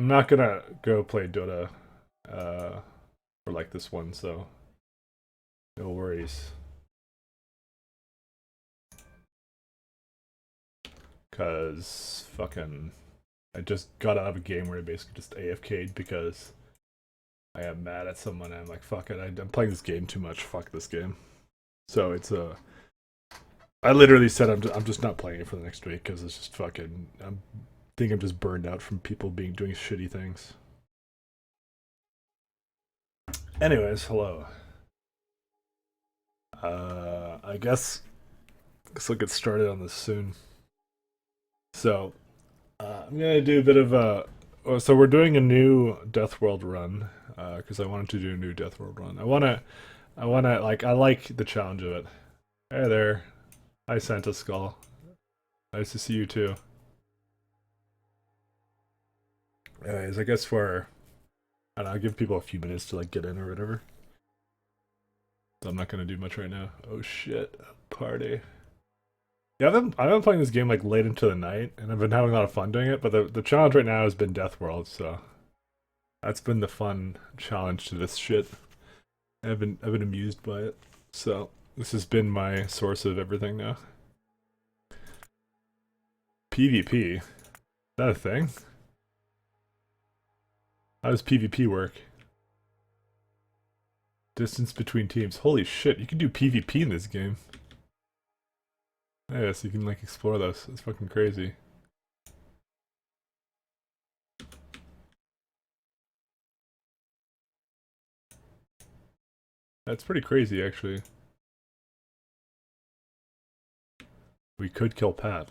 I'm not gonna go play Dota for like this one, so no worries. Cause fucking I just got out of a game where I basically just AFK'd because I am mad at someone and I'm like, fuck it, I'm playing this game too much, fuck this game. So it's a I literally said I'm just not playing it for the next week because it's just fucking. I'm just burned out from people doing shitty things. Anyways, hello. I guess I'll get started on this soon. So I'm gonna do a bit of a. So we're doing a new deathworld run because I wanted to do a new deathworld run. I like the challenge of it. Hey there, hi Santa Skull. Nice to see you too. Anyways, I guess for I don't know, I'll give people a few minutes to like get in or whatever. So I'm not gonna do much right now. Oh shit, party. Yeah, I've been playing this game like late into the night, and I've been having a lot of fun doing it. But the challenge right now has been Death World, so that's been the fun challenge to this shit. I've been amused by it. So this has been my source of everything now. PvP, is that a thing? How does PvP work? Distance between teams. Holy shit, you can do PvP in this game. Yeah, so you can like explore those. It's fucking crazy. That's pretty crazy, actually. We could kill Pat.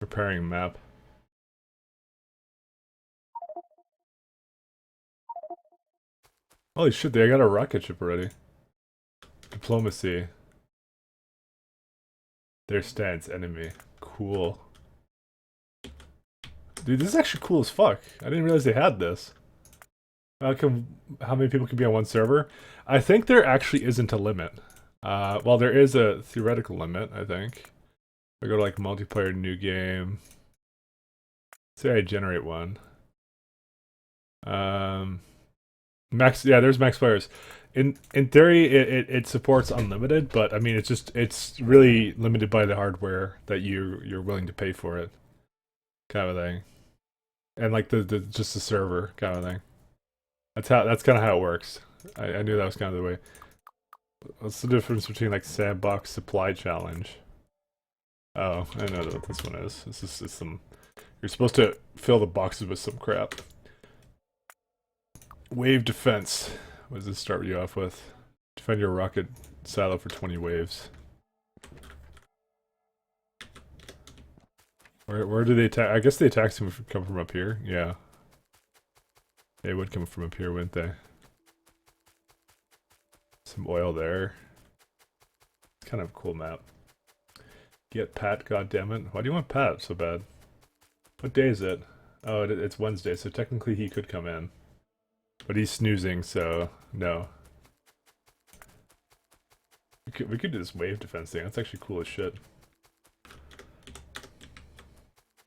Preparing map. Holy shit, they got a rocket ship already. Diplomacy. Their stance, enemy. Cool. Dude, this is actually cool as fuck. I didn't realize they had this. How many people can be on one server? I think there actually isn't a limit. Well, there is a theoretical limit, I think. I go to like multiplayer, new game. Say I generate one. Max, yeah, there's max players. In theory, it supports unlimited, but I mean, it's really limited by the hardware that you're willing to pay for it, kind of thing, and like the just the server kind of thing. That's kind of how it works. I knew that was kind of the way. What's the difference between like sandbox supply challenge? Oh, I know what this one is. This is some. You're supposed to fill the boxes with some crap. Wave defense. What does this start you off with? Defend your rocket silo for 20 waves. Where do they attack? I guess the attacks come from up here. Yeah. They would come from up here, wouldn't they? Some oil there. It's kind of a cool map. Get Pat, goddammit. Why do you want Pat so bad? What day is it? Oh, it's Wednesday, so technically he could come in. But he's snoozing, so no. We could do this wave defense thing. That's actually cool as shit.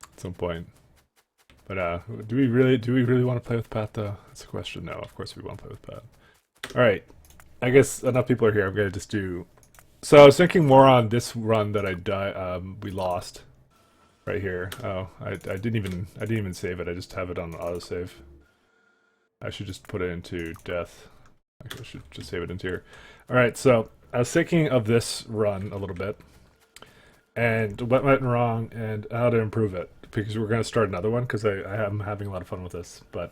At some point. But do we really want to play with Pat though? That's a question. No, of course we want to play with Pat. Alright. I guess enough people are here. I'm gonna just do. So I was thinking more on this run that we lost. Right here. Oh, I didn't even save it. I just have it on autosave. I should just put it into death. Actually, I should just save it into here. Alright, so I was thinking of this run a little bit. And what went wrong and how to improve it. Because we're going to start another one because I am having a lot of fun with this. But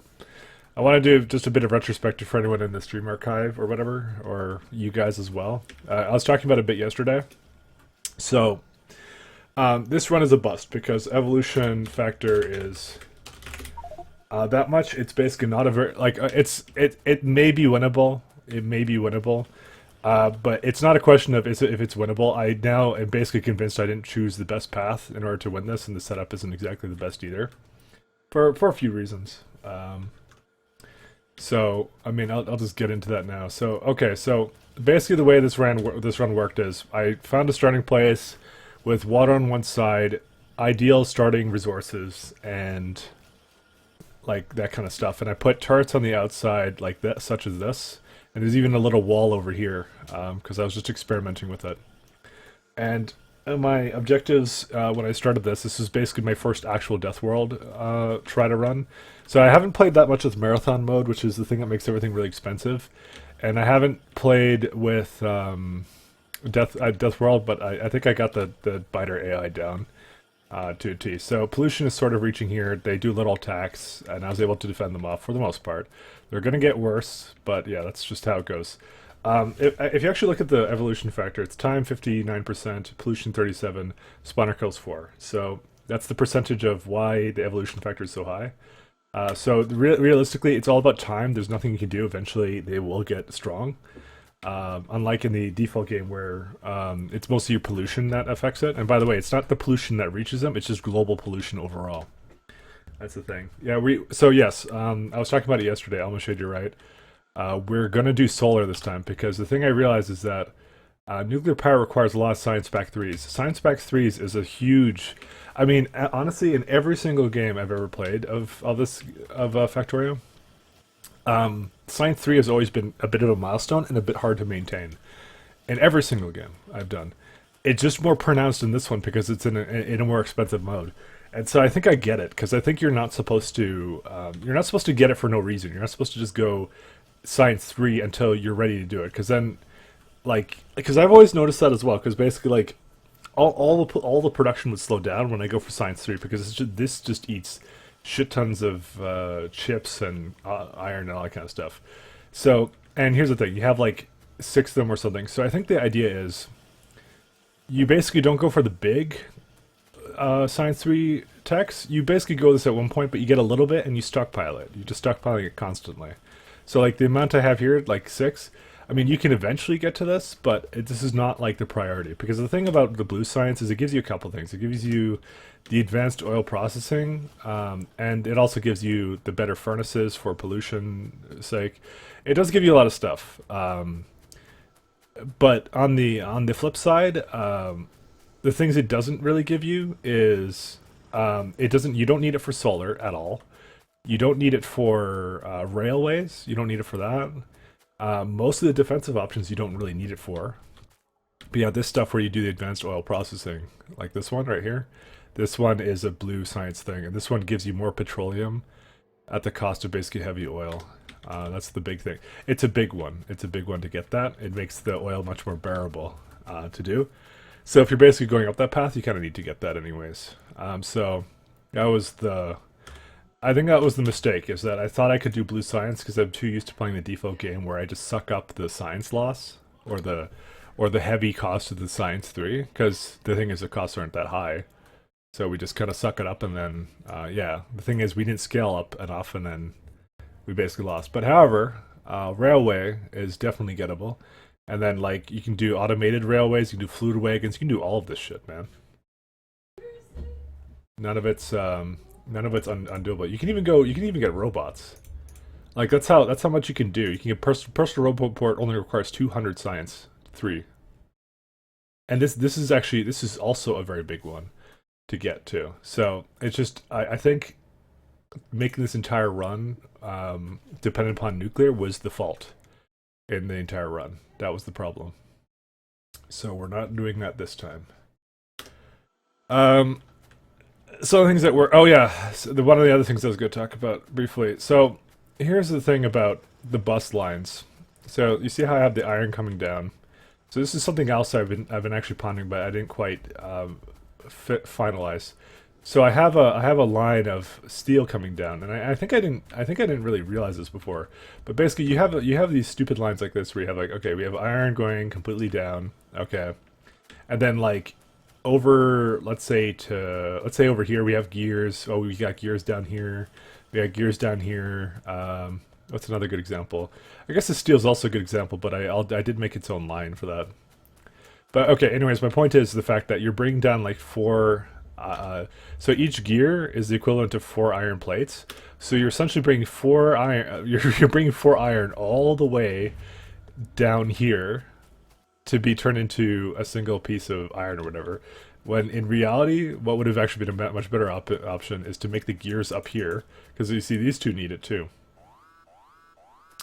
I want to do just a bit of retrospective for anyone in the stream archive or whatever. Or you guys as well. I was talking about it a bit yesterday. So this run is a bust because evolution factor is... that much. It's basically not a very like it may be winnable. It may be winnable, but it's not a question of if it's winnable. I now am basically convinced I didn't choose the best path in order to win this, and the setup isn't exactly the best either, for a few reasons. So I mean, I'll just get into that now. So okay, so basically the way this run worked is I found a starting place with water on one side, ideal starting resources and like that kind of stuff. And I put turrets on the outside like that, such as this. And there's even a little wall over here because I was just experimenting with it. And my objectives when I started this is basically my first actual deathworld try to run. So I haven't played that much with marathon mode, which is the thing that makes everything really expensive. And I haven't played with Deathworld, but I think I got the biter AI down to a T. So pollution is sort of reaching here. They do little attacks, and I was able to defend them off for the most part. They're going to get worse, but yeah, that's just how it goes. If you actually look at the evolution factor, it's time 59%, pollution 37, spawner kills 4. So that's the percentage of why the evolution factor is so high. So realistically, it's all about time. There's nothing you can do. Eventually, they will get strong. Unlike in the default game where it's mostly your pollution that affects it. And by the way, it's not the pollution that reaches them, it's just global pollution overall. That's the thing. Yeah, so yes, I was talking about it yesterday. I almost showed you right. We're going to do solar this time because the thing I realized is that nuclear power requires a lot of science back threes. Science back threes is a huge... I mean, honestly, in every single game I've ever played of Factorio, Science 3 has always been a bit of a milestone and a bit hard to maintain. In every single game I've done. It's just more pronounced in this one because it's in a more expensive mode. And so I think I get it, because I think you're not supposed to get it for no reason. You're not supposed to just go Science 3 until you're ready to do it. Because then, because I've always noticed that as well, because basically, like, all the production would slow down when I go for Science 3, because this just eats shit tons of chips and iron and all that kind of stuff. So, and here's the thing, you have like 6 of them or something. So I think the idea is you basically don't go for the big Science 3 techs. You basically go this at one point, but you get a little bit and you stockpile it. You're just stockpiling it constantly. So like the amount I have here, like 6, I mean, you can eventually get to this, but this is not like the priority. Because the thing about the blue science is it gives you a couple things. It gives you the advanced oil processing, and it also gives you the better furnaces for pollution sake. It does give you a lot of stuff. But on the flip side, the things it doesn't really give you is you don't need it for solar at all. You don't need it for railways. You don't need it for that. Most of the defensive options you don't really need it for. But yeah, this stuff where you do the advanced oil processing, like this one right here, this one is a blue science thing, and this one gives you more petroleum at the cost of basically heavy oil. That's the big thing. It's a big one. It's a big one to get that. It makes the oil much more bearable to do. So if you're basically going up that path, you kind of need to get that anyways. So that was I think that was the mistake, is that I thought I could do blue science because I'm too used to playing the default game where I just suck up the science loss or the heavy cost of the science 3, because the thing is the costs aren't that high. So we just kind of suck it up, and then, yeah, the thing is we didn't scale up enough, and then we basically lost. But however, railway is definitely gettable. And then, like, you can do automated railways, you can do fluid wagons, you can do all of this shit, man. None of it's undoable. You can even get robots. Like, that's how much you can do. You can get personal robot port only requires 200 science 3. And this is also a very big one to get to. So it's just I think making this entire run dependent upon nuclear was the fault in the entire run. That was the problem. So we're not doing that this time. So things that were one of the other things I was going to talk about briefly. So here's the thing about the bus lines. So you see how I have the iron coming down. So this is something else I've been actually pondering, but I didn't quite finalize. So I have a line of steel coming down, and I think I didn't really realize this before. But basically, you have these stupid lines like this where you have like, okay, we have iron going completely down, okay, and then like over, let's say over here we have gears. Oh, we got gears down here. We got gears down here. What's another good example? I guess the steel's also a good example, but I did make its own line for that. But okay, anyways, my point is the fact that you're bringing down like 4. So each gear is the equivalent of 4 iron plates. So you're essentially bringing 4 iron. You're bringing 4 iron all the way down here to be turned into a single piece of iron or whatever. When in reality, what would have actually been a much better option is to make the gears up here, because you see these two need it too.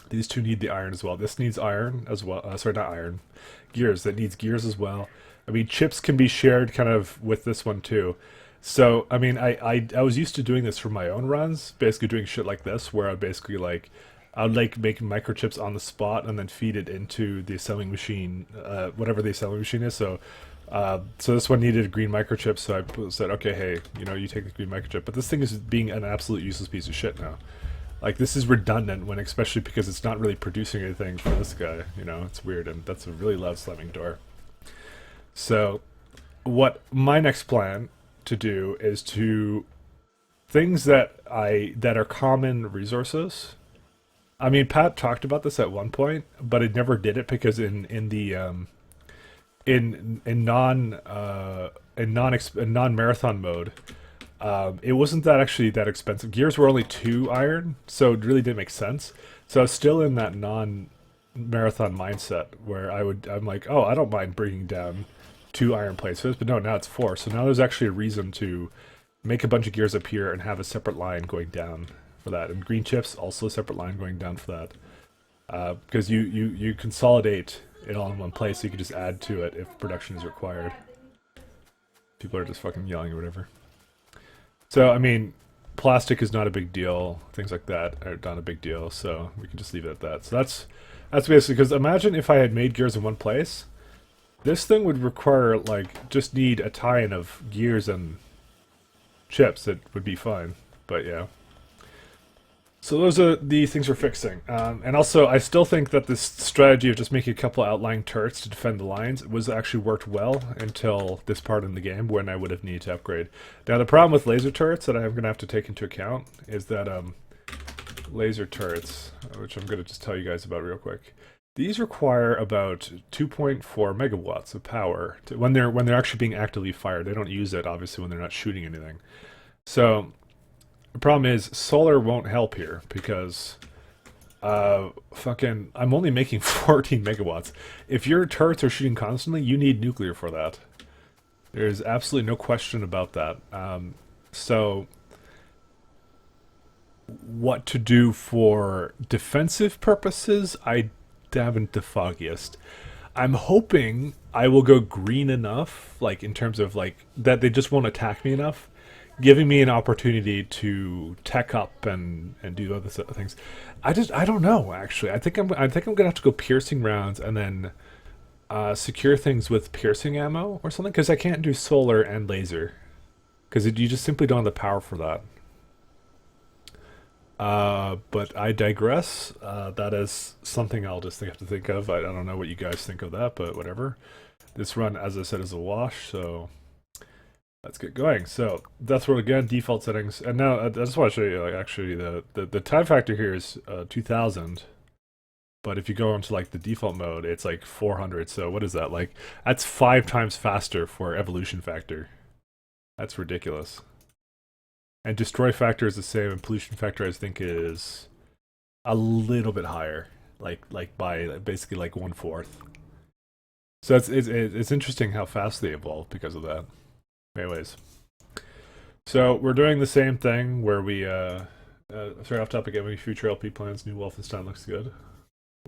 These two need the iron as well. This needs iron as well. Sorry, not iron. Gears. That needs gears as well. I mean, chips can be shared kind of with this one too. So, I mean, I was used to doing this for my own runs, basically doing shit like this, where I'd like make microchips on the spot and then feed it into the assembling machine, whatever the assembling machine is. So this one needed a green microchip, so I said, okay, hey, you take the green microchip. But this thing is being an absolute useless piece of shit now. Like, this is redundant when, especially because it's not really producing anything for this guy. It's weird, and that's a really loud slamming door. So, what my next plan to do is to things that are common resources. I mean, Pat talked about this at one point, but it never did it because in the in non marathon mode, it wasn't that actually that expensive. Gears were only 2 iron, so it really didn't make sense. So I was still in that non marathon mindset where I'm like, oh, I don't mind bringing down 2 iron plates for this, but no, now it's 4. So now there's actually a reason to make a bunch of gears up here and have a separate line going down for that. And green chips, also a separate line going down for that. Because you consolidate it all in one place, so you can just add to it if production is required. People are just fucking yelling or whatever. So, I mean, plastic is not a big deal. Things like that are not a big deal, so we can just leave it at that. So that's basically, because imagine if I had made gears in one place. This thing would require, like, just need a tie-in of gears and chips. It would be fine, but yeah. So those are the things we're fixing. And also, I still think that this strategy of just making a couple outlying turrets to defend the lines was actually worked well until this part in the game when I would have needed to upgrade. Now, the problem with laser turrets that I'm going to have to take into account is that laser turrets, which I'm going to just tell you guys about real quick, these require about 2.4 megawatts of power when they're actually being actively fired. They don't use it, obviously, when they're not shooting anything. So the problem is solar won't help here because I'm only making 14 megawatts. If your turrets are shooting constantly, you need nuclear for that. There's absolutely no question about that. So what to do for defensive purposes, I haven't the foggiest. I'm hoping I will go green enough, like in terms of like that they just won't attack me enough, giving me an opportunity to tech up and do other things. I don't know actually. I think I'm gonna have to go piercing rounds and then secure things with piercing ammo or something because I can't do solar and laser because you just simply don't have the power for that. But I digress. That is something I'll just have to think of. I don't know what you guys think of that, but whatever. This run, as I said, is a wash, so let's get going. So, deathworld again, default settings. And now, I just want to show you, like, actually, the time factor here is 2000. But if you go into, like, the default mode, it's, like, 400. So, what is that? Like, that's 5 times faster for evolution factor. That's ridiculous. And destroy factor is the same, and pollution factor I think is a little bit higher, like by basically like 1/4. So it's interesting how fast they evolve because of that. Anyways, so we're doing the same thing where we sorry, off topic. Any future LP plans? New Wolfenstein looks good.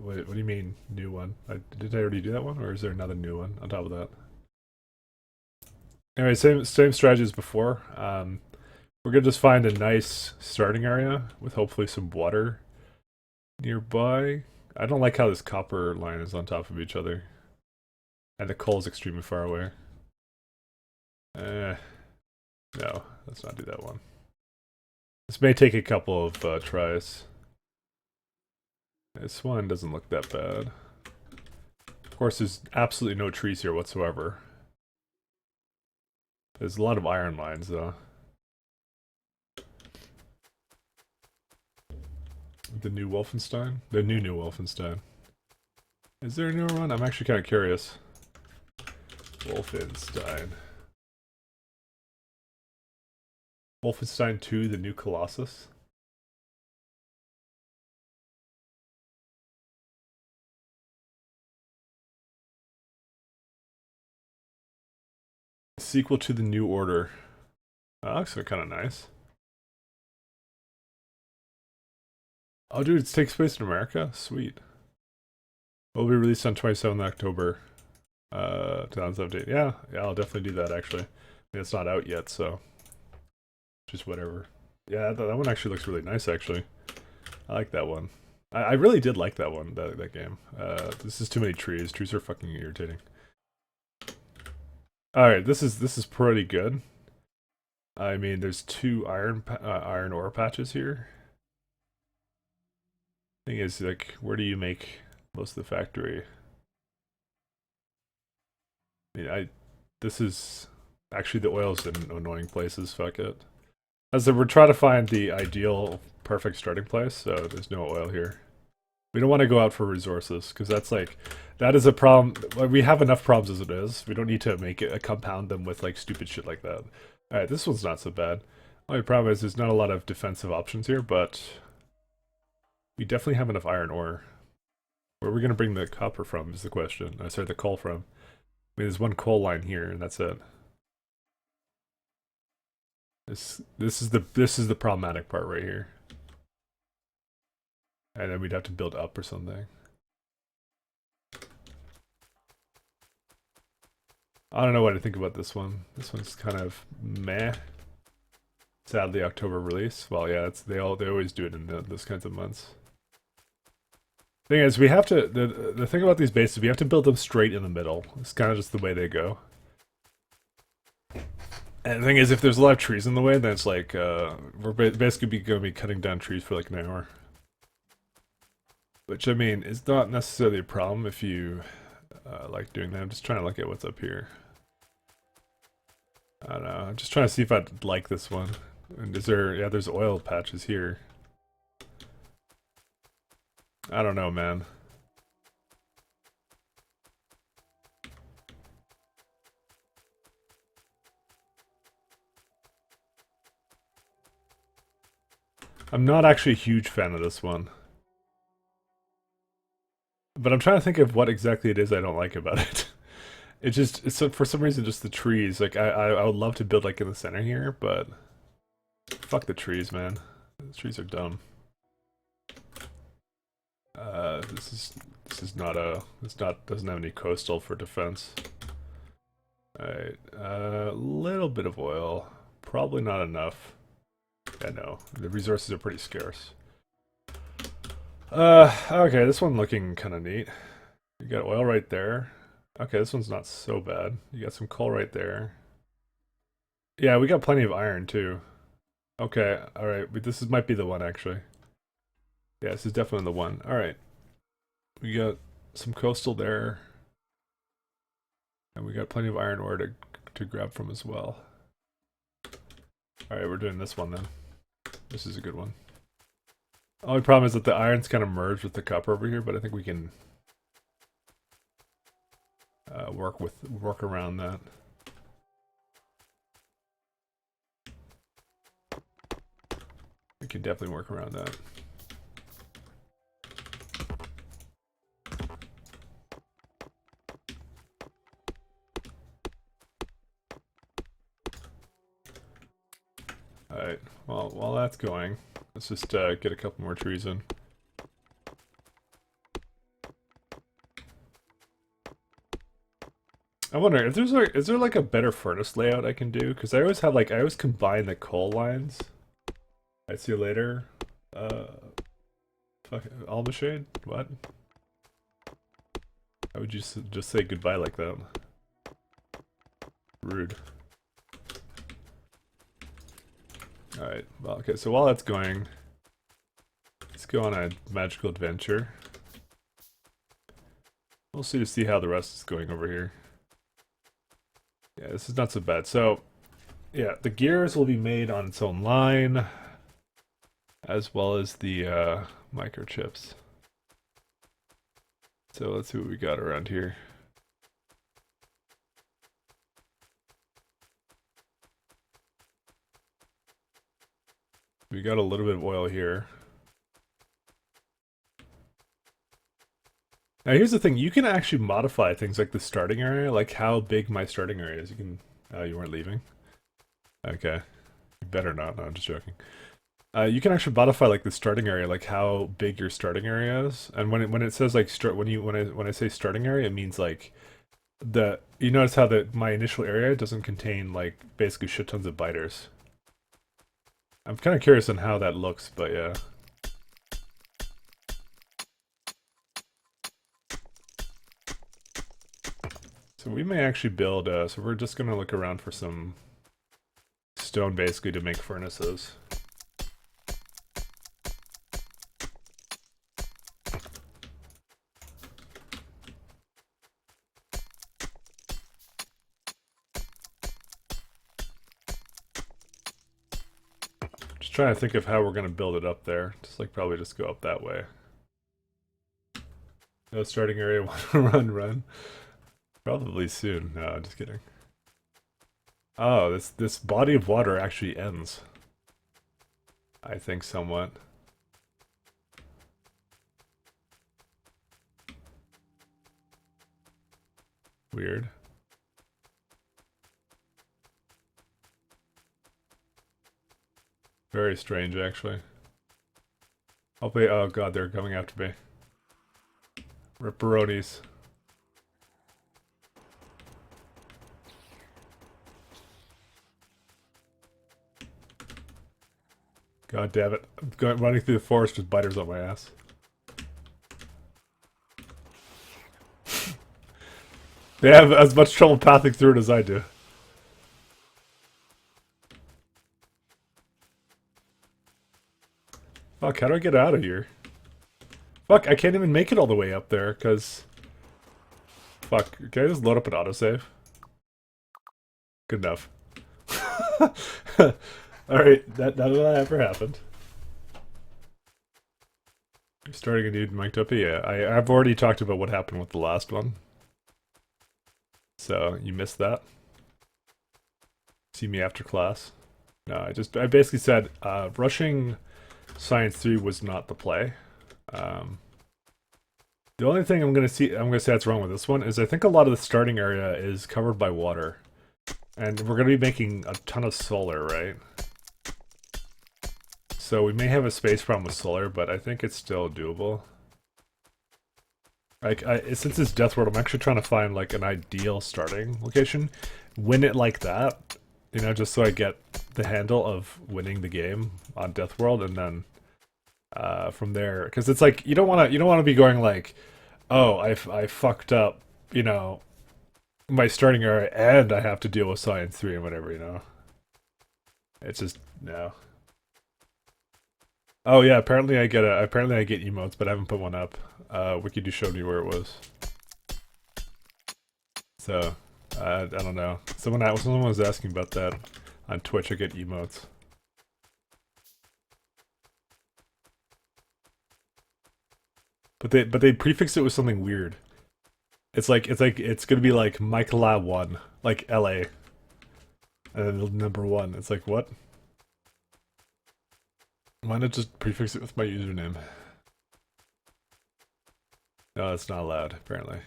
What do you mean new one? Did I already do that one, or is there another new one on top of that? Anyway, same strategy as before. We're gonna just find a nice starting area with hopefully some water nearby. I don't like how this copper line is on top of each other. And the coal is extremely far away. No, let's not do that one. This may take a couple of tries. This one doesn't look that bad. Of course, there's absolutely no trees here whatsoever. There's a lot of iron mines, though. The new Wolfenstein? The new Wolfenstein. Is there a newer one? I'm actually kind of curious. Wolfenstein. Wolfenstein 2, the new Colossus? sequel to the New Order. That looks kind of nice. Oh, dude, it takes place in America? Sweet. Will be released on 27th October, 2017. Yeah, I'll definitely do that, actually. I mean, it's not out yet, so... just whatever. Yeah, that one actually looks really nice, actually. I like that one. I really did like that one, that game. This is too many trees. Trees are fucking irritating. Alright, this is pretty good. I mean, there's two iron ore patches here. Thing is, like, where do you make most of the factory? I mean, this is actually the oil's in annoying places. Fuck it. As we're trying to find the ideal, perfect starting place, so there's no oil here. We don't want to go out for resources because that is a problem. We have enough problems as it is. We don't need to make it compound them with like stupid shit like that. All right, this one's not so bad. Only problem is there's not a lot of defensive options here, but we definitely have enough iron ore. Where are we gonna bring the copper from is the question. I sorry, the coal from. I mean, there's one coal line here, and that's it. This is the problematic part right here. And then we'd have to build up or something. I don't know what to think about this one. This one's kind of meh. Sadly, October release. Well, yeah, they always do it in those kinds of months. Thing is, we have to the thing about these bases, we have to build them straight in the middle. It's kind of just the way they go. And the thing is, if there's a lot of trees in the way, then it's like we're basically going to be cutting down trees for like an hour. Which, I mean, is not necessarily a problem if you like doing that. I'm just trying to look at what's up here. I don't know. I'm just trying to see if I'd like this one. And is there... yeah, there's oil patches here. I don't know, man. I'm not actually a huge fan of this one. But I'm trying to think of what exactly it is I don't like about it. It's for some reason just the trees. Like I would love to build like in the center here, but fuck the trees, man. The trees are dumb. Doesn't have any coastal for defense. Alright, little bit of oil. Probably not enough. Yeah, no. The resources are pretty scarce. Okay, this one looking kind of neat. You got oil right there. Okay, this one's not so bad. You got some coal right there. Yeah, we got plenty of iron too. Okay, alright, this might be the one actually. Yeah, this is definitely the one. Alright. We got some coastal there. And we got plenty of iron ore to grab from as well. Alright, we're doing this one then. This is a good one. Only problem is that the iron's kind of merged with the copper over here, but I think we can work around that. We can definitely work around that. Alright, well, while that's going, let's just get a couple more trees in. I wonder if is there like a better furnace layout I can do? Because I always have I always combine the coal lines. I see you later. Fuck, Almashade? What? How would you just say goodbye like that? Rude. Alright, well, okay, so while that's going, let's go on a magical adventure. We'll see how the rest is going over here. Yeah, this is not so bad. So, yeah, the gears will be made on its own line, as well as the microchips. So let's see what we got around here. We got a little bit of oil here. Now here's the thing, you can actually modify things like the starting area, like how big my starting area is. You can You weren't leaving? Okay. You better not. No, I'm just joking. You can actually modify like the starting area, like how big your starting area is. And when it says like start when I say starting area, it means like the you notice how my initial area doesn't contain like basically shit tons of biters. I'm kind of curious on how that looks, but yeah. So we may actually build, so we're just gonna look around for some stone basically to make furnaces. Just trying to think of how we're gonna build it up there. Just like probably just go up that way. No starting area, run. Probably soon. No, just kidding. Oh, this body of water actually ends. I think somewhat. Weird. Very strange, actually. Hopefully, oh god, they're coming after me. Ripperonis. God damn it. I'm running through the forest with biters on my ass. They have as much trouble pathing through it as I do. Fuck, how do I get out of here? Fuck, I can't even make it all the way up there, because... Fuck, can I just load up an autosave? Good enough. Alright, none of that ever happened. You're starting a new Minectopia? Yeah, I've already talked about what happened with the last one. So, you missed that. See me after class. No, I basically said, rushing Science 3 was not the play. The only thing I'm gonna say that's wrong with this one is I think a lot of the starting area is covered by water. And we're gonna be making a ton of solar, right? So we may have a space problem with solar, but I think it's still doable. Like, since it's deathworld, I'm actually trying to find like an ideal starting location. Win it like that, you know, just so I get the handle of winning the game on deathworld, and then from there, because it's like you don't want to be going like, oh, I fucked up, you know, my starting area, and I have to deal with Science 3 and whatever, you know. It's just no. Oh yeah, apparently I get emotes, but I haven't put one up. Wikidoo showed me where it was. So, I don't know. Someone was asking about that on Twitch. I get emotes. But they prefix it with something weird. It's gonna be like Michaela1, like LA. And then number 1. It's like, what? Why not just prefix it with my username? No, it's not allowed, apparently.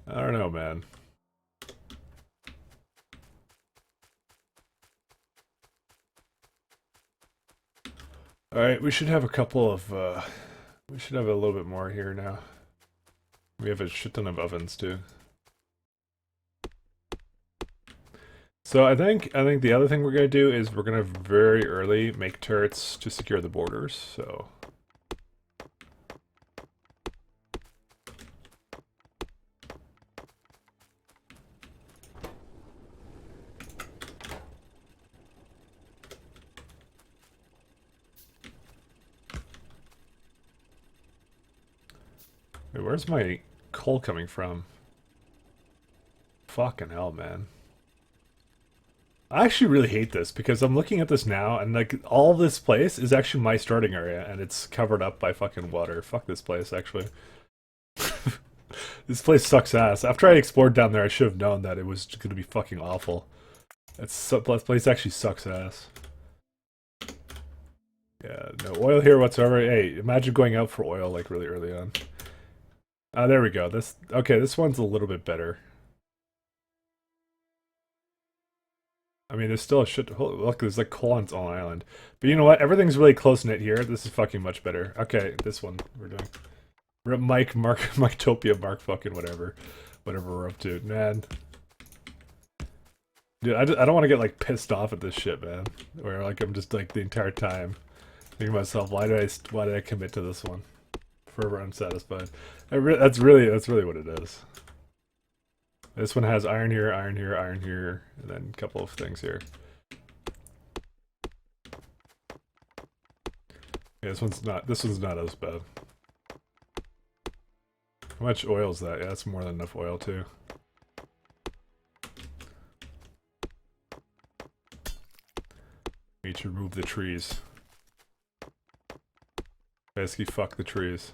I don't know, man. Alright, we should have a couple of, we should have a little bit more here now. We have a shit ton of ovens, too. So I think the other thing we're gonna do is we're gonna very early make turrets to secure the borders, so... Wait, where's my coal coming from? Fucking hell, man. I actually really hate this because I'm looking at this now and like all this place is actually my starting area and it's covered up by fucking water. Fuck this place, actually. This place sucks ass. After I explored down there, I should have known that it was gonna be fucking awful. This place actually sucks ass. Yeah, no oil here whatsoever. Hey, imagine going out for oil like really early on. There we go. This one's a little bit better. I mean, there's still a shit. Look, there's like coal on its own island. But you know what? Everything's really close knit here. This is fucking much better. Okay, this one we're doing. We're at Mark, Mytopia, Mark, fucking whatever, whatever we're up to, man. Dude, I don't want to get like pissed off at this shit, man. Where like I'm just like the entire time thinking to myself, why did I commit to this one? Forever unsatisfied. That's really what it is. This one has iron here, iron here, iron here, and then a couple of things here. Yeah, this one's not as bad. How much oil is that? Yeah, that's more than enough oil too. Need to remove the trees. Basically, fuck the trees.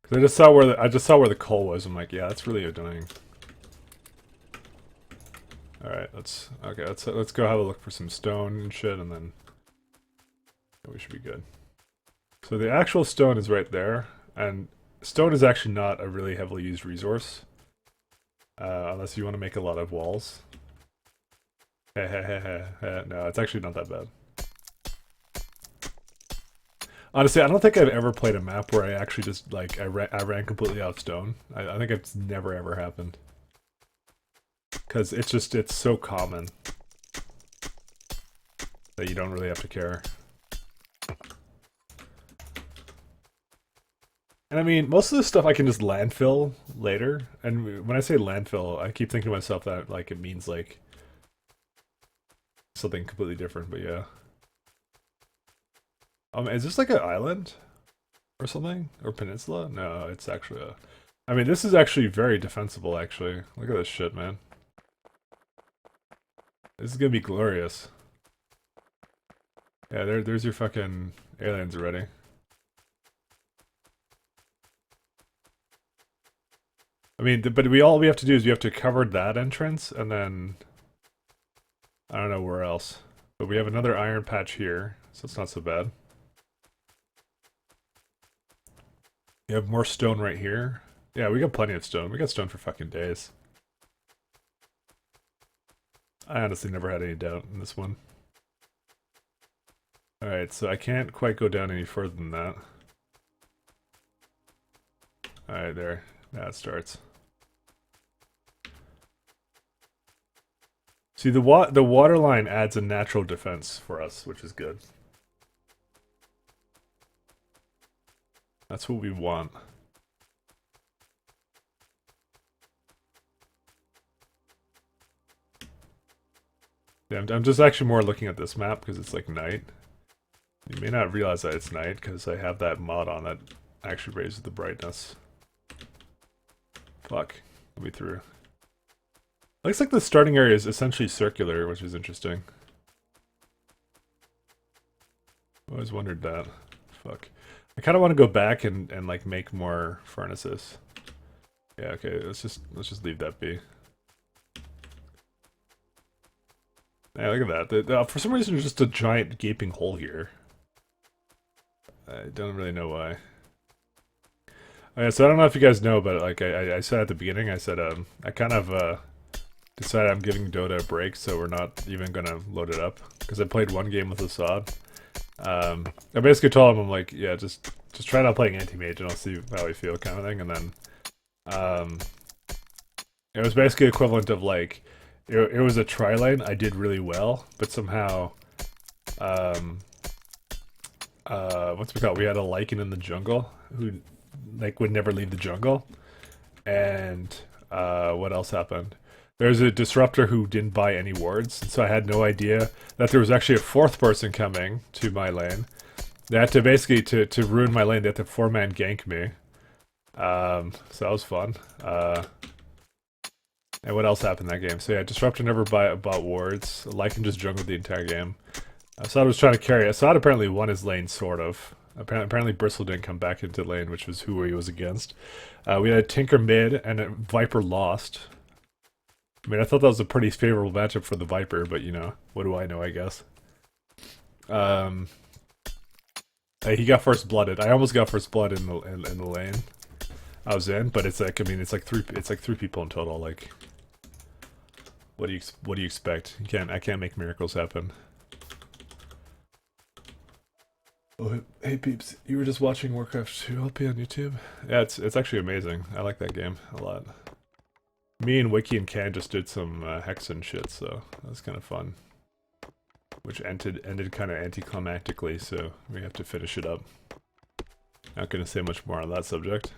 Cause I just saw where the coal was. I'm like, yeah, that's really annoying. All right, let's go have a look for some stone and shit, and then we should be good. So the actual stone is right there, and stone is actually not a really heavily used resource, unless you want to make a lot of walls. No, it's actually not that bad. Honestly, I don't think I've ever played a map where I actually just, like, I ran completely out of stone. I think it's never ever happened. Because it's so common that you don't really have to care. And I mean, most of this stuff I can just landfill later. And when I say landfill, I keep thinking to myself that, like, it means, like, something completely different, but yeah. Is this like an island? Or something? Or peninsula? No, it's actually a... I mean, this is actually very defensible, actually. Look at this shit, man. This is gonna be glorious. Yeah, there's your fucking aliens already. I mean, but all we have to do is we have to cover that entrance, and then... I don't know where else. But we have another iron patch here, so it's not so bad. You have more stone right here. Yeah, we got plenty of stone. We got stone for fucking days. I honestly never had any doubt in this one. Alright, so I can't quite go down any further than that. Alright, there. Now it starts. See, the water line adds a natural defense for us, which is good. That's what we want. Yeah, I'm just actually more looking at this map because it's like night. You may not realize that it's night because I have that mod on that actually raises the brightness. Fuck. Let me through. Looks like the starting area is essentially circular, which is interesting. I always wondered that. Fuck. I kind of want to go back and like make more furnaces. Yeah, okay, let's just leave that be. Yeah, look at that. For some reason, there's just a giant gaping hole here. I don't really know why. Okay, so I don't know if you guys know, but like I said at the beginning, I said I kind of decided I'm giving Dota a break, so we're not even gonna load it up because I played one game with Assad. I basically told him, I'm like, yeah, just try not playing anti-mage and I'll see how I feel, kind of thing. And then it was basically equivalent of like it was a tri-lane. I did really well, but somehow what's it called? We had a Lycan in the jungle who like would never leave the jungle. And what else happened? There's a disruptor who didn't buy any wards, so I had no idea that there was actually a fourth person coming to my lane. They had to basically, to ruin my lane, they had to 4-man gank me. So that was fun. And what else happened in that game? So yeah, disruptor never bought wards. Lycan just jungled the entire game. Assad was trying to carry. Assad apparently won his lane, sort of. Apparently Bristle didn't come back into lane, which was who he was against. We had Tinker mid, and Viper lost. I mean, I thought that was a pretty favorable matchup for the Viper, but you know, what do I know, I guess. He got first blooded. I almost got first blood in the lane. I was in, but it's like, I mean, it's like three people in total. Like, what do you expect? I can't make miracles happen. Oh, hey peeps, you were just watching Warcraft 2 LP on YouTube? Yeah, it's actually amazing. I like that game a lot. Me and Wiki and Can just did some Hexen shit, so that was kind of fun. Which ended kind of anticlimactically, so we have to finish it up. Not gonna say much more on that subject.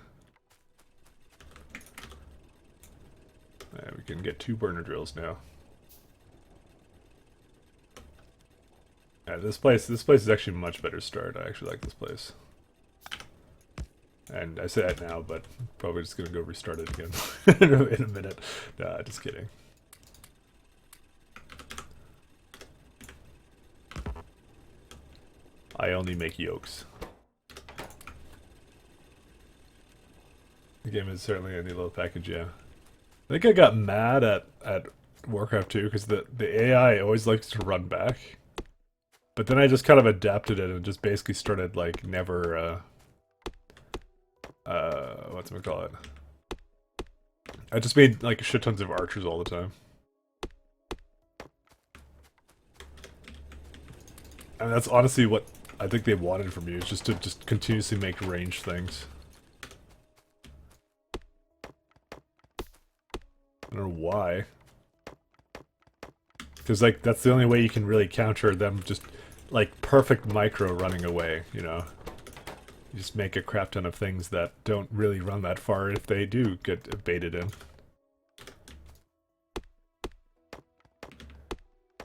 We can get 2 burner drills now. Yeah, this place is actually a much better start. I actually like this place. And I say that now, but probably just gonna go restart it again in a minute. Nah, just kidding. I only make yolks. The game is certainly a neat little package, yeah. I think I got mad at Warcraft 2 because the AI always likes to run back. But then I just kind of adapted it and just basically started like never whatchamacallit? I just made like shit tons of archers all the time. And that's honestly what I think they wanted from you, is just to continuously make ranged things. I don't know why. Because like that's the only way you can really counter them just like perfect micro running away, you know? You just make a crap ton of things that don't really run that far if they do get baited in.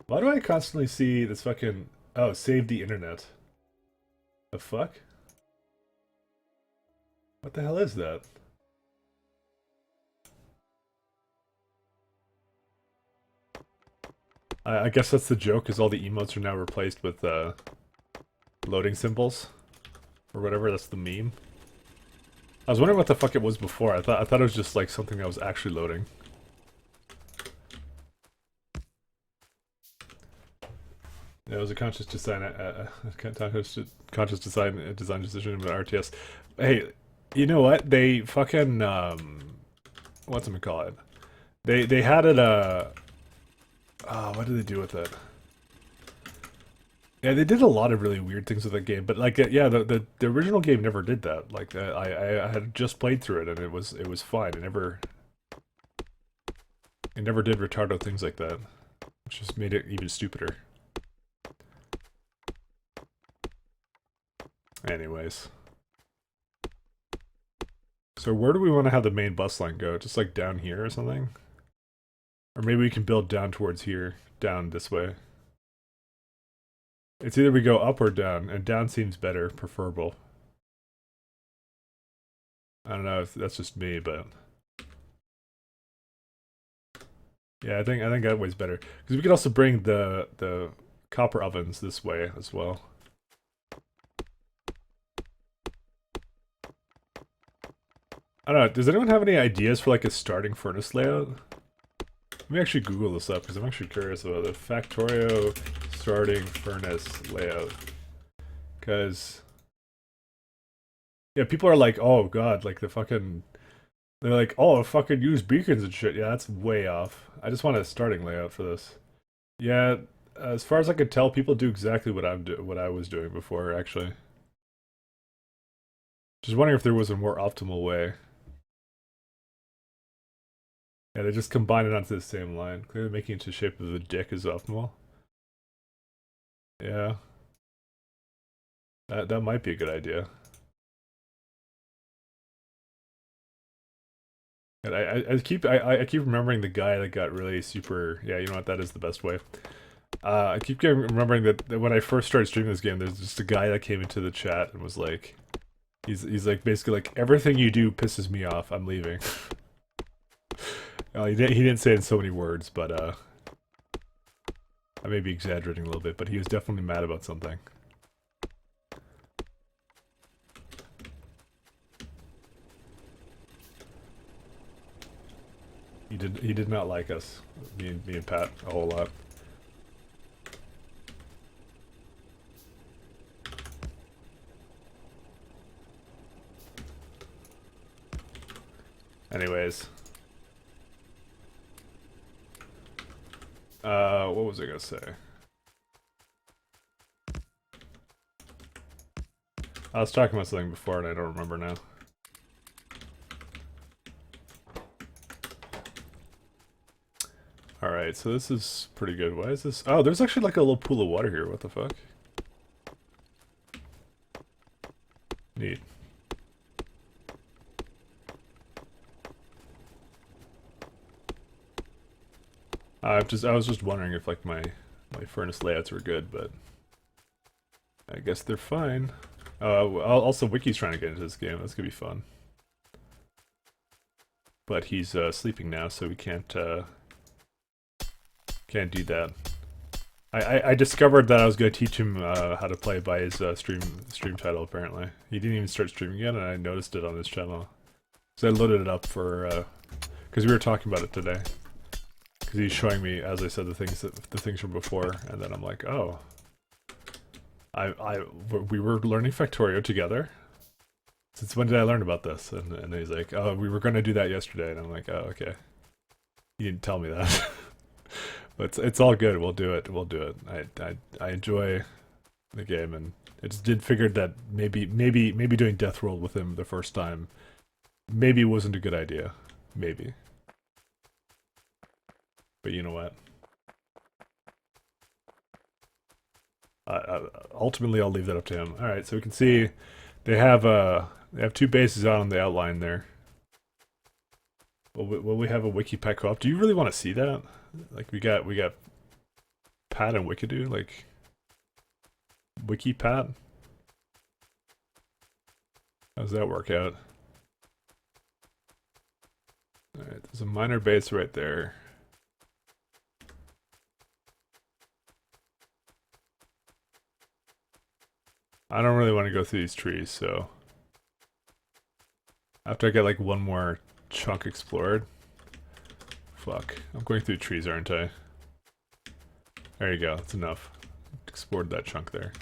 Why do I constantly see this fucking... Oh, save the internet. The fuck? What the hell is that? I guess that's the joke, is all the emotes are now replaced with loading symbols. Or whatever, that's the meme. I was wondering what the fuck it was before. I thought it was just like something that was actually loading. Yeah, it was a conscious design, conscious design decision of an RTS. Hey, you know what? They fucking whatchamacallit? They had it what did they do with it? Yeah, they did a lot of really weird things with that game, but like, yeah, the original game never did that. Like, I had just played through it and it was fine. It never did retardo things like that, which just made it even stupider. Anyways, so where do we want to have the main bus line go? Just like down here or something, or maybe we can build down towards here, down this way. It's either we go up or down, and down seems better, preferable. I don't know if that's just me, but yeah, I think that way's better because we could also bring the copper ovens this way as well. I don't know. Does anyone have any ideas for like a starting furnace layout? Let me actually Google this up because I'm actually curious about the factorio starting furnace layout. Because yeah, people are like, oh god, like they're like, oh, fucking use beacons and shit. Yeah, that's way off. I just want a starting layout for this. Yeah, as far as I could tell, people do exactly what I was doing before, actually. Just wondering if there was a more optimal way. Yeah, they just combine it onto the same line. Clearly making it into the shape of a dick is optimal. Yeah. That might be a good idea. And I keep remembering the guy that got really super. Yeah, you know what? That is the best way. I keep remembering that when I first started streaming this game, there's just a guy that came into the chat and was like, he's like basically like, everything you do pisses me off. I'm leaving. He didn't say it in so many words, but I may be exaggerating a little bit, but he was definitely mad about something. He did not like us, me and Pat, a whole lot. Anyways. What was I gonna say? I was talking about something before and I don't remember now. Alright, so this is pretty good. Why is this? Oh, there's actually like a little pool of water here. What the fuck? Neat. I was just wondering if like my furnace layouts were good, but I guess they're fine. Also, Wiki's trying to get into this game. That's gonna be fun. But he's sleeping now, so we can't do that. I discovered that I was gonna teach him how to play by his stream title. Apparently, he didn't even start streaming yet, and I noticed it on his channel. So I loaded it up for because we were talking about it today. Because he's showing me, as I said, the things from before, and then I'm like, oh, we were learning Factorio together. Since when did I learn about this? And he's like, oh, we were going to do that yesterday, and I'm like, oh, okay. You didn't tell me that, but it's all good. We'll do it. We'll do it. I enjoy the game, and I just did figure that maybe doing deathworld with him the first time maybe wasn't a good idea. Maybe. But you know what? Ultimately, I'll leave that up to him. All right, so we can see they have two bases out on the outline there. Will we have a wiki pack co-op? Do you really want to see that? Like we got Pat and Wikidoo, like Wiki Pat. How does that work out? All right, there's a minor base right there. I don't really want to go through these trees, so after I get like one more chunk explored. Fuck, I'm going through trees, aren't I? There you go, that's enough. Explored that chunk there.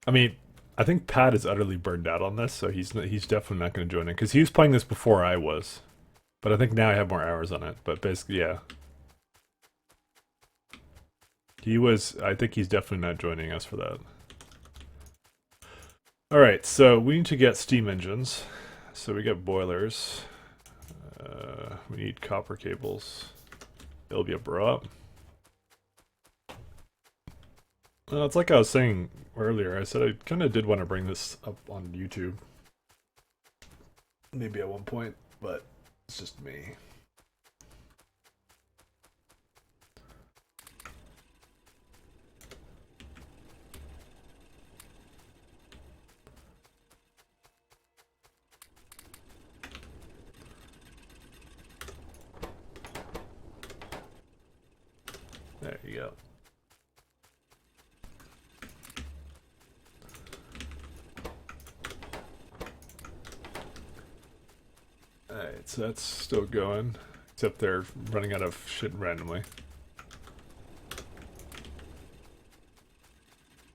I mean, I think Pat is utterly burned out on this, so he's definitely not going to join in because he was playing this before I was. But I think now I have more hours on it. But basically, yeah. I think he's definitely not joining us for that. Alright, so we need to get steam engines. So we get boilers. We need copper cables. It'll be a bro up. It's like I was saying earlier. I said I kind of did want to bring this up on YouTube. Maybe at one point, but it's just me. There you go. Alright, so that's still going. Except they're running out of shit randomly.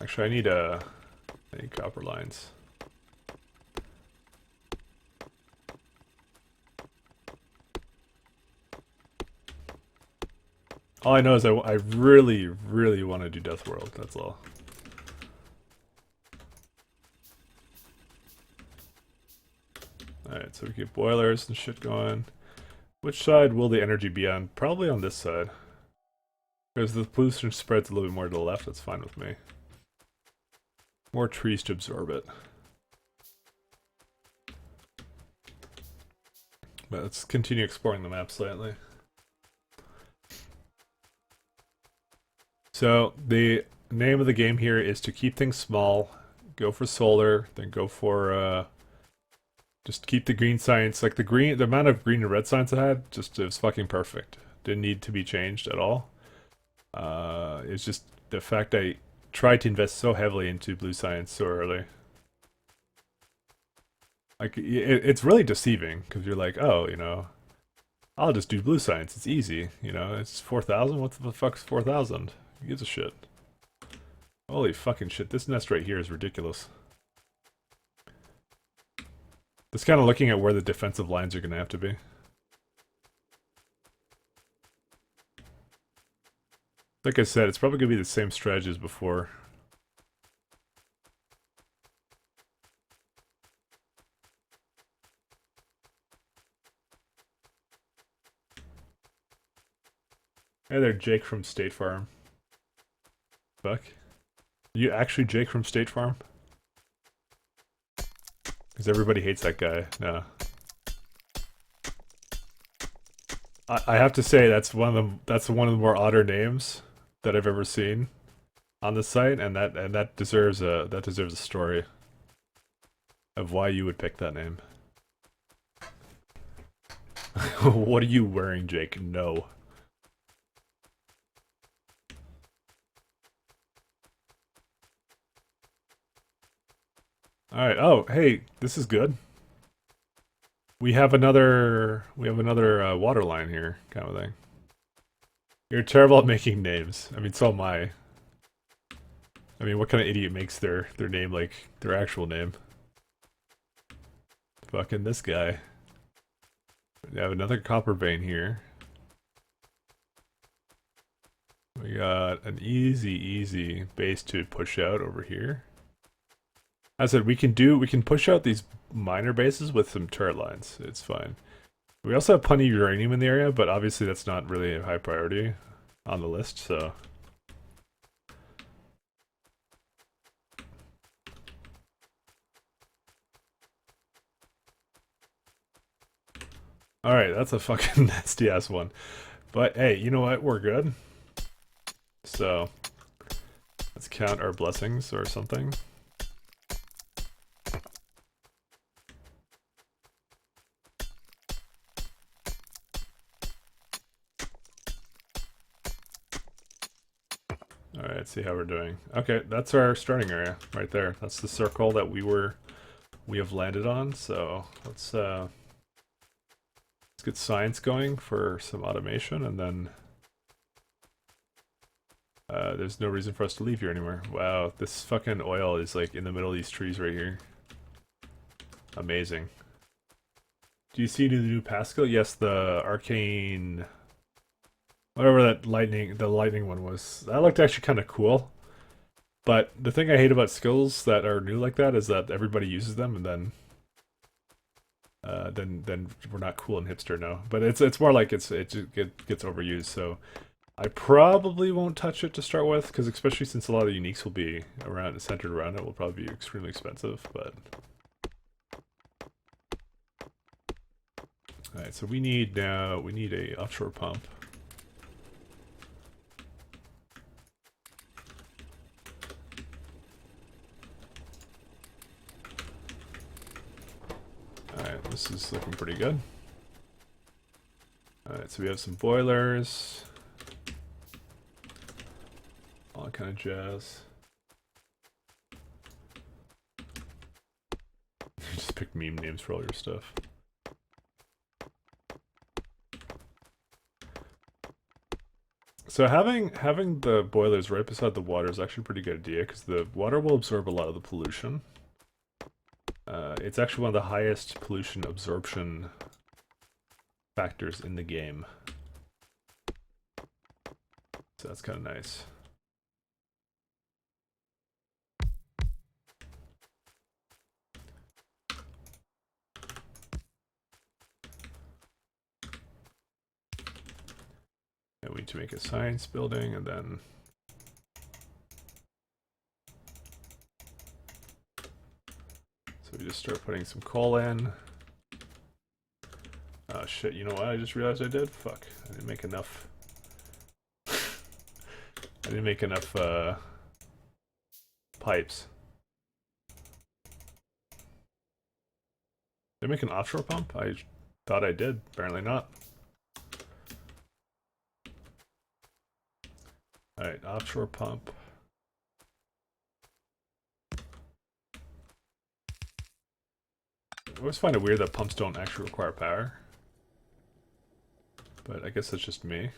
Actually, I need copper lines. All I know is I really, really want to do Deathworld, that's all. Alright, so we get boilers and shit going. Which side will the energy be on? Probably on this side. Because the pollution spreads a little bit more to the left, that's fine with me. More trees to absorb it. But let's continue exploring the map slightly. So, the name of the game here is to keep things small, go for solar, then go for, just keep the green science, like the amount of green and red science I had, it was fucking perfect. Didn't need to be changed at all. It's just the fact I tried to invest so heavily into blue science so early. Like, it's really deceiving, because you're like, oh, you know, I'll just do blue science, it's easy, you know, it's 4,000, what the fuck's 4,000? Who gives a shit? Holy fucking shit, this nest right here is ridiculous. Just kind of looking at where the defensive lines are going to have to be. Like I said, it's probably going to be the same strategy as before. Hey there, Jake from State Farm. Fuck. You actually Jake from State Farm? Because everybody hates that guy. No. I have to say that's one of the more odder names that I've ever seen on the site, and that deserves a story of why you would pick that name. What are you wearing, Jake? No. Alright, oh, hey, this is good. We have another water line here, kind of thing. You're terrible at making names. I mean, so am I. I mean, what kind of idiot makes their name like their actual name? Fucking this guy. We have another copper vein here. We got an easy base to push out over here. As I said, we can push out these minor bases with some turret lines. It's fine. We also have plenty of uranium in the area, but obviously that's not really a high priority on the list, so. Alright, that's a fucking nasty ass one. But hey, you know what? We're good. So, let's count our blessings or something. Alright, let's see how we're doing. Okay, that's our starting area right there. That's the circle that we have landed on, so let's get science going for some automation, and then there's no reason for us to leave here anymore. Wow, this fucking oil is like in the middle of these trees right here. Amazing. Do you see the new Pascal? Yes, the arcane, whatever that the lightning one was. That looked actually kind of cool. But the thing I hate about skills that are new like that is that everybody uses them, and then we're not cool and hipster now. But it's more like it gets overused. So I probably won't touch it to start with, because especially since a lot of the uniques will be centered around it, will probably be extremely expensive. But all right, so we need a offshore pump. Alright, this is looking pretty good. Alright, so we have some boilers. All that kind of jazz. You just pick meme names for all your stuff. So having the boilers right beside the water is actually a pretty good idea, because the water will absorb a lot of the pollution. It's actually one of the highest pollution absorption factors in the game. So that's kind of nice. And we need to make a science building, and then so we just start putting some coal in. Oh shit, you know what I just realized I did? Fuck, I didn't make enough. I didn't make enough pipes. Did I make an offshore pump? I thought I did, apparently not. Alright, offshore pump. I always find it weird that pumps don't actually require power. But I guess that's just me.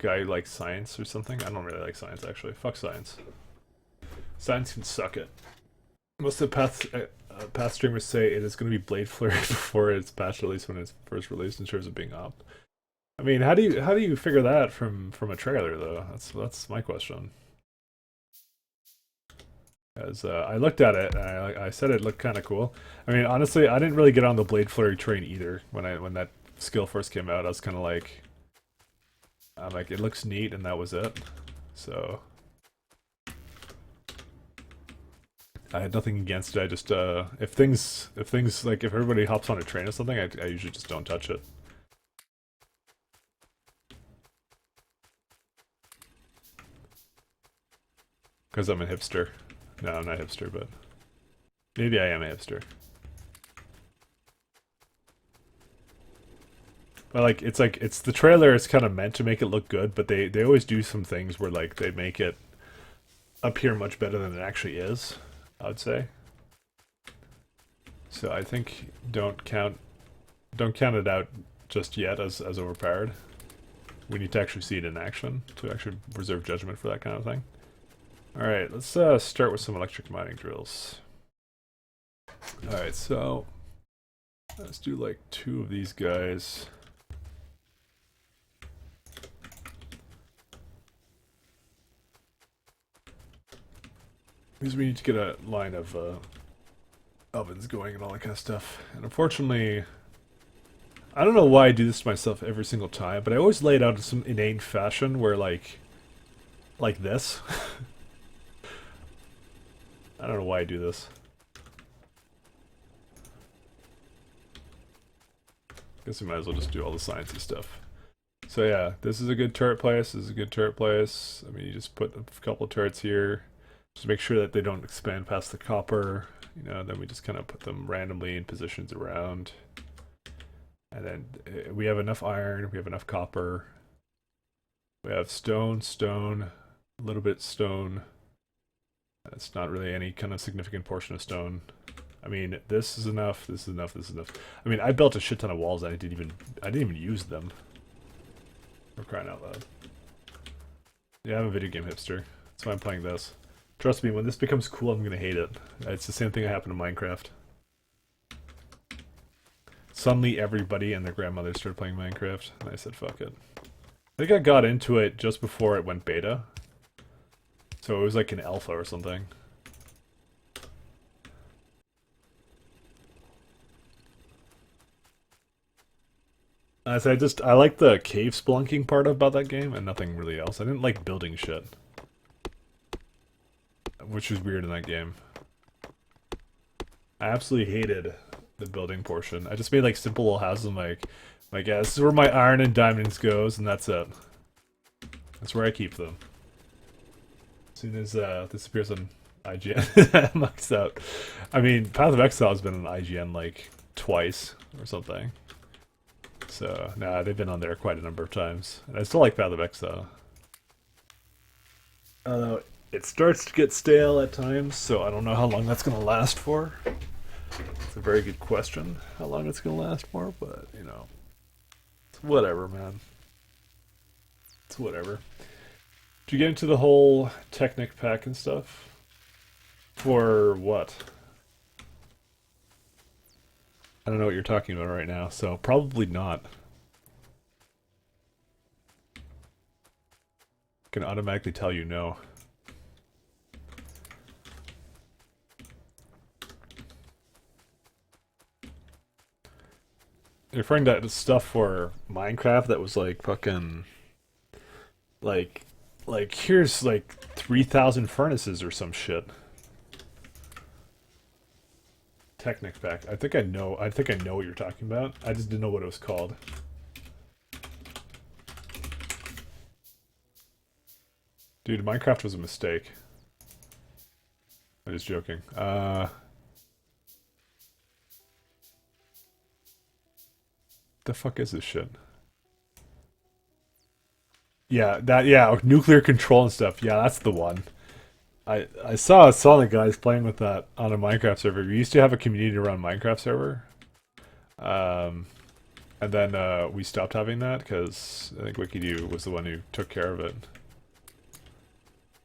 guy who likes science or something. I don't really like science, actually. Fuck science. Science can suck it. Most of the past streamers say it is going to be Blade Flurry before it's patched, at least when it's first released, in terms of being up. I mean, how do you figure that from a trailer though? That's my question. As I looked at it, and I said it looked kind of cool. I mean, honestly, I didn't really get on the Blade Flurry train either when that skill first came out. I was kind of like, I'm like, it looks neat, and that was it. So I had nothing against it. I just if things like if everybody hops on a train or something, I usually just don't touch it. Because I'm a hipster. No, I'm not a hipster, but maybe I am a hipster. But it's the trailer is kind of meant to make it look good, but they always do some things where like they make it appear much better than it actually is, I would say. So I think don't count it out just yet as overpowered. We need to actually see it in action to actually reserve judgment for that kind of thing. Alright, let's start with some electric mining drills. Alright, so let's do like 2 of these guys. Because we need to get a line of ovens going and all that kind of stuff. And unfortunately, I don't know why I do this to myself every single time, but I always lay it out in some inane fashion where like this. I don't know why I do this. Guess we might as well just do all the sciencey stuff. So yeah, this is a good turret place. This is a good turret place. I mean, you just put a couple of turrets here. Just make sure that they don't expand past the copper. You know, then we just kind of put them randomly in positions around. And then we have enough iron. We have enough copper. We have stone, a little bit stone. It's not really any kind of significant portion of stone. I mean, this is enough. This is enough. This is enough. I mean, I built a shit ton of walls. And I didn't even use them. For crying out loud. Yeah, I'm a video game hipster. That's why I'm playing this. Trust me, when this becomes cool, I'm gonna hate it. It's the same thing that happened in Minecraft. Suddenly, everybody and their grandmother started playing Minecraft, and I said, "Fuck it." I think I got into it just before it went beta. So it was like an alpha or something. I like the cave spelunking part about that game and nothing really else. I didn't like building shit. Which was weird in that game. I absolutely hated the building portion. I just made like simple little houses. I'm like, yeah, this is where my iron and diamonds goes, and that's it. That's where I keep them. As soon as this appears on IGN, I'm maxed out. I mean, Path of Exile has been on IGN like twice or something. So, nah, they've been on there quite a number of times. And I still like Path of Exile. It starts to get stale at times, so I don't know how long that's going to last for. It's a very good question, how long it's going to last for, but, you know, it's whatever, man. It's whatever. Did you get into the whole Technic pack and stuff? For what? I don't know what you're talking about right now, so probably not. I can automatically tell you no. You're referring to stuff for Minecraft that was like fucking like here's like 3,000 furnaces or some shit. Technic pack. I think I know what you're talking about. I just didn't know what it was called. Dude, Minecraft was a mistake. I'm just joking. The fuck is this shit? Yeah, nuclear control and stuff. Yeah, that's the one. I saw Sonic guys playing with that on a Minecraft server. We used to have a community to run Minecraft server. And And then we stopped having that because I think WikiDoo was the one who took care of it.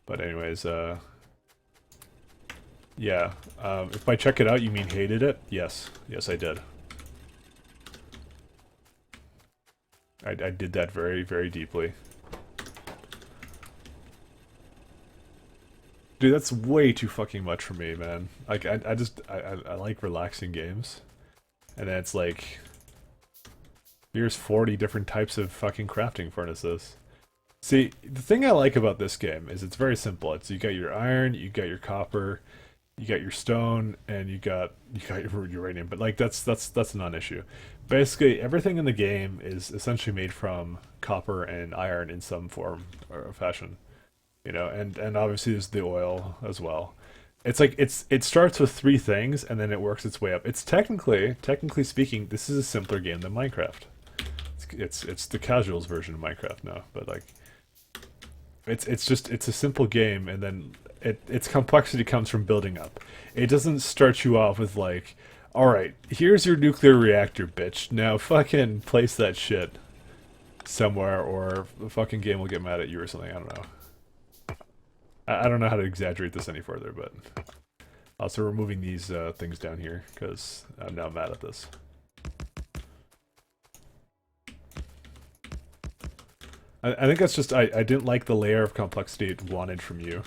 But anyways, yeah. If by check it out you mean hated it, yes. Yes, I did. I did that very, very deeply. Dude, that's way too fucking much for me, man. Like, I like relaxing games. And then it's like, here's 40 different types of fucking crafting furnaces. See, the thing I like about this game is it's very simple. It's you got your iron, you got your copper, you got your stone, and you got your uranium. But like that's a non-issue. Basically, everything in the game is essentially made from copper and iron in some form or fashion. You know, and obviously there's the oil as well. It's like it starts with three things and then it works its way up. It's technically speaking, this is a simpler game than Minecraft. It's the casuals version of Minecraft now, but like it's a simple game, and then its complexity comes from building up. It doesn't start you off with like, all right, here's your nuclear reactor, bitch. Now fucking place that shit somewhere, or the fucking game will get mad at you or something. I don't know. I don't know how to exaggerate this any further, but also removing these things down here because I'm now mad at this. I think that's just I didn't like the layer of complexity it wanted from you.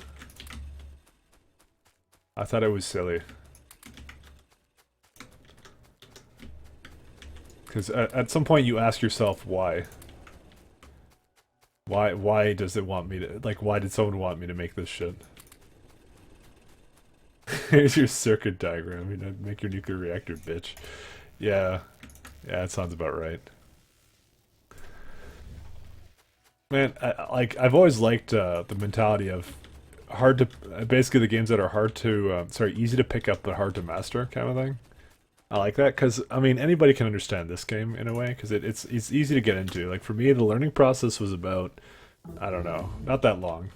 I thought it was silly. Because at some point you ask yourself why. Why does it want me to, like, why did someone want me to make this shit? Here's your circuit diagram, you know, make your nuclear reactor, bitch. Yeah, that sounds about right. Man, I've always liked the mentality of hard to, basically the games that are hard to, easy to pick up but hard to master kind of thing. I like that because, I mean, anybody can understand this game in a way because it's easy to get into. Like for me, the learning process was about, I don't know, not that long.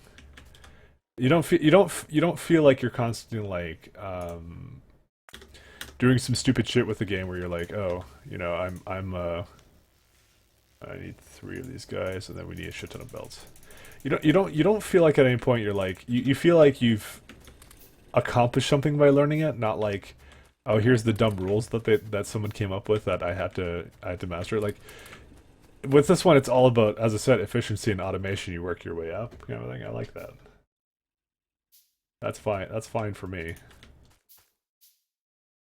You don't feel like you're constantly like doing some stupid shit with the game where you're like, oh, you know, I need 3 of these guys and then we need a shit ton of belts. You don't feel like at any point you're like you feel like you've accomplished something by learning it, not like, oh, here's the dumb rules that someone came up with that I had to master. Like with this one, it's all about, as I said, efficiency and automation. You work your way up, kind of thing. I like that. That's fine. That's fine for me.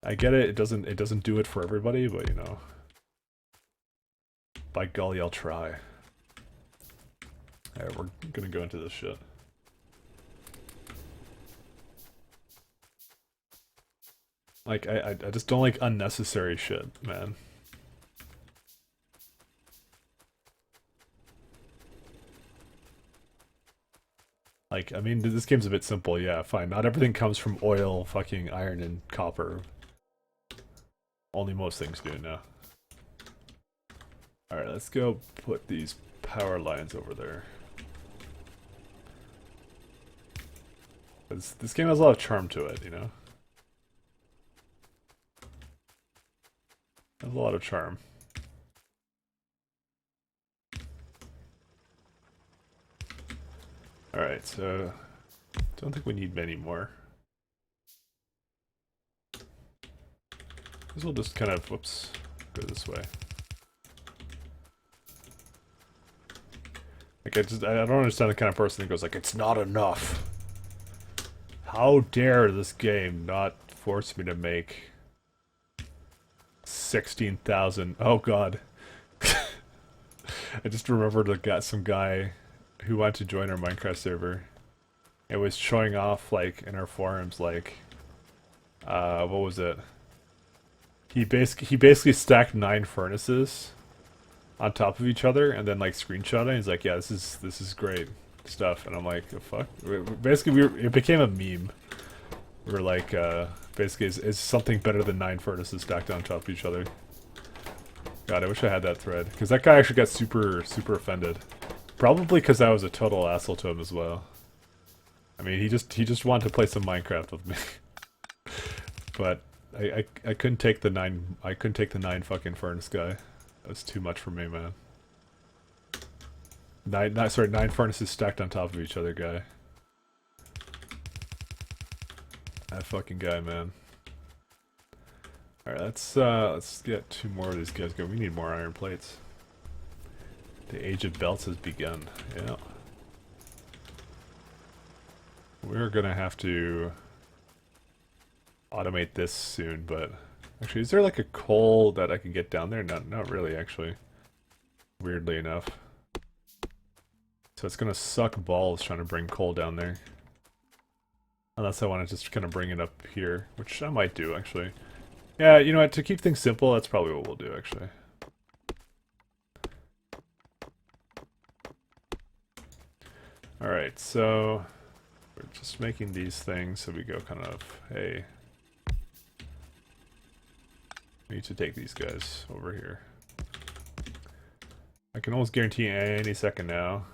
I get it. It doesn't do it for everybody, but you know, by golly, I'll try. Alright, we're gonna go into this shit. Like, I just don't like unnecessary shit, man. Like, I mean, this game's a bit simple, yeah, fine. Not everything comes from oil, fucking iron, and copper. Only most things do now. Alright, let's go put these power lines over there. This game has a lot of charm to it, you know? Has a lot of charm. Alright, so don't think we need many more. This will just kind of, whoops, go this way. Like, I don't understand the kind of person that goes like, it's not enough. How dare this game not force me to make 16,000. Oh god. I just remembered I got some guy who wanted to join our Minecraft server. It was showing off, like, in our forums, like, what was it? He basically stacked 9 furnaces on top of each other and then like screenshot it. He's like, yeah, this is great stuff, and I'm like, the fuck? Basically, it became a meme. We were like, basically, is something better than 9 furnaces stacked on top of each other? God, I wish I had that thread, because that guy actually got super offended. Probably because I was a total asshole to him as well. I mean, he just wanted to play some Minecraft with me, but I couldn't take the 9 fucking furnace guy. That's too much for me, man. Nine furnaces stacked on top of each other, guy. That fucking guy, man. Alright, let's get 2 more of these guys going. We need more iron plates. The age of belts has begun. Yeah. We're gonna have to automate this soon, but actually, is there like a coal that I can get down there? Not really, actually. Weirdly enough. So it's gonna suck balls trying to bring coal down there. Unless I want to just kind of bring it up here, which I might do, actually. Yeah, you know what, to keep things simple, that's probably what we'll do, actually. Alright, so we're just making these things so we go kind of, hey, we need to take these guys over here. I can almost guarantee any second now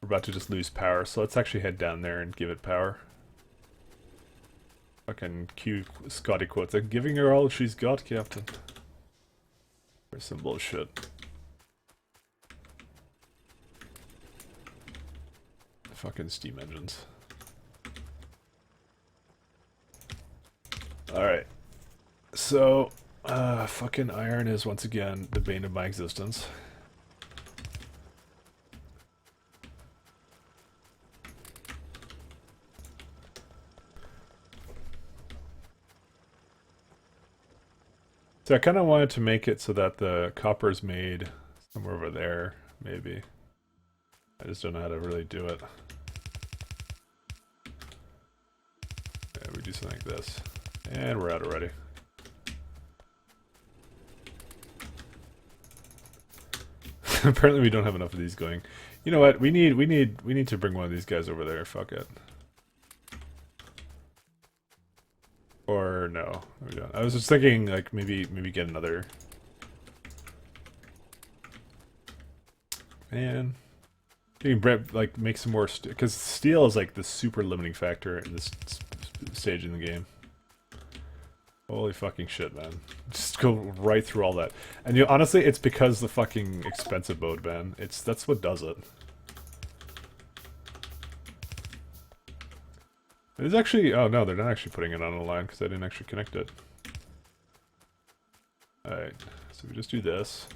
we're about to just lose power, so let's actually head down there and give it power. Fucking cue Scotty quotes, I'm giving her all she's got, Captain. Or some bullshit. Fucking steam engines. Alright. So, fucking iron is once again the bane of my existence. So I kind of wanted to make it so that the copper is made somewhere over there, maybe. I just don't know how to really do it. Yeah, we do something like this. And we're out already. Apparently we don't have enough of these going. You know what? We need to bring one of these guys over there. Fuck it. Or no, we don't. I was just thinking like maybe get another. Man, you can like make some more because steel is like the super limiting factor in this stage in the game. Holy fucking shit, man! Just go right through all that, and you know, honestly, it's because the fucking expensive mode, man. That's what does it. It is actually... Oh no, they're not actually putting it on a line because I didn't actually connect it. Alright, so we just do this.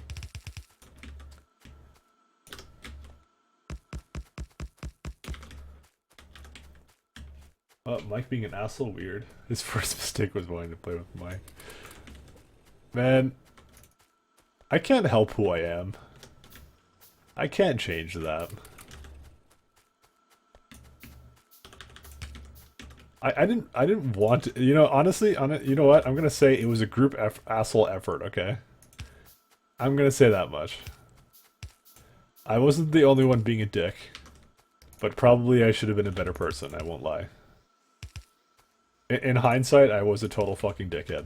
Oh, Mike being an asshole, weird. His first mistake was wanting to play with Mike. Man, I can't help who I am. I can't change that. I didn't want to, you know, honestly, you know what? I'm gonna say it was a group asshole effort, okay? I'm gonna say that much. I wasn't the only one being a dick. But probably I should have been a better person, I won't lie. In hindsight, I was a total fucking dickhead.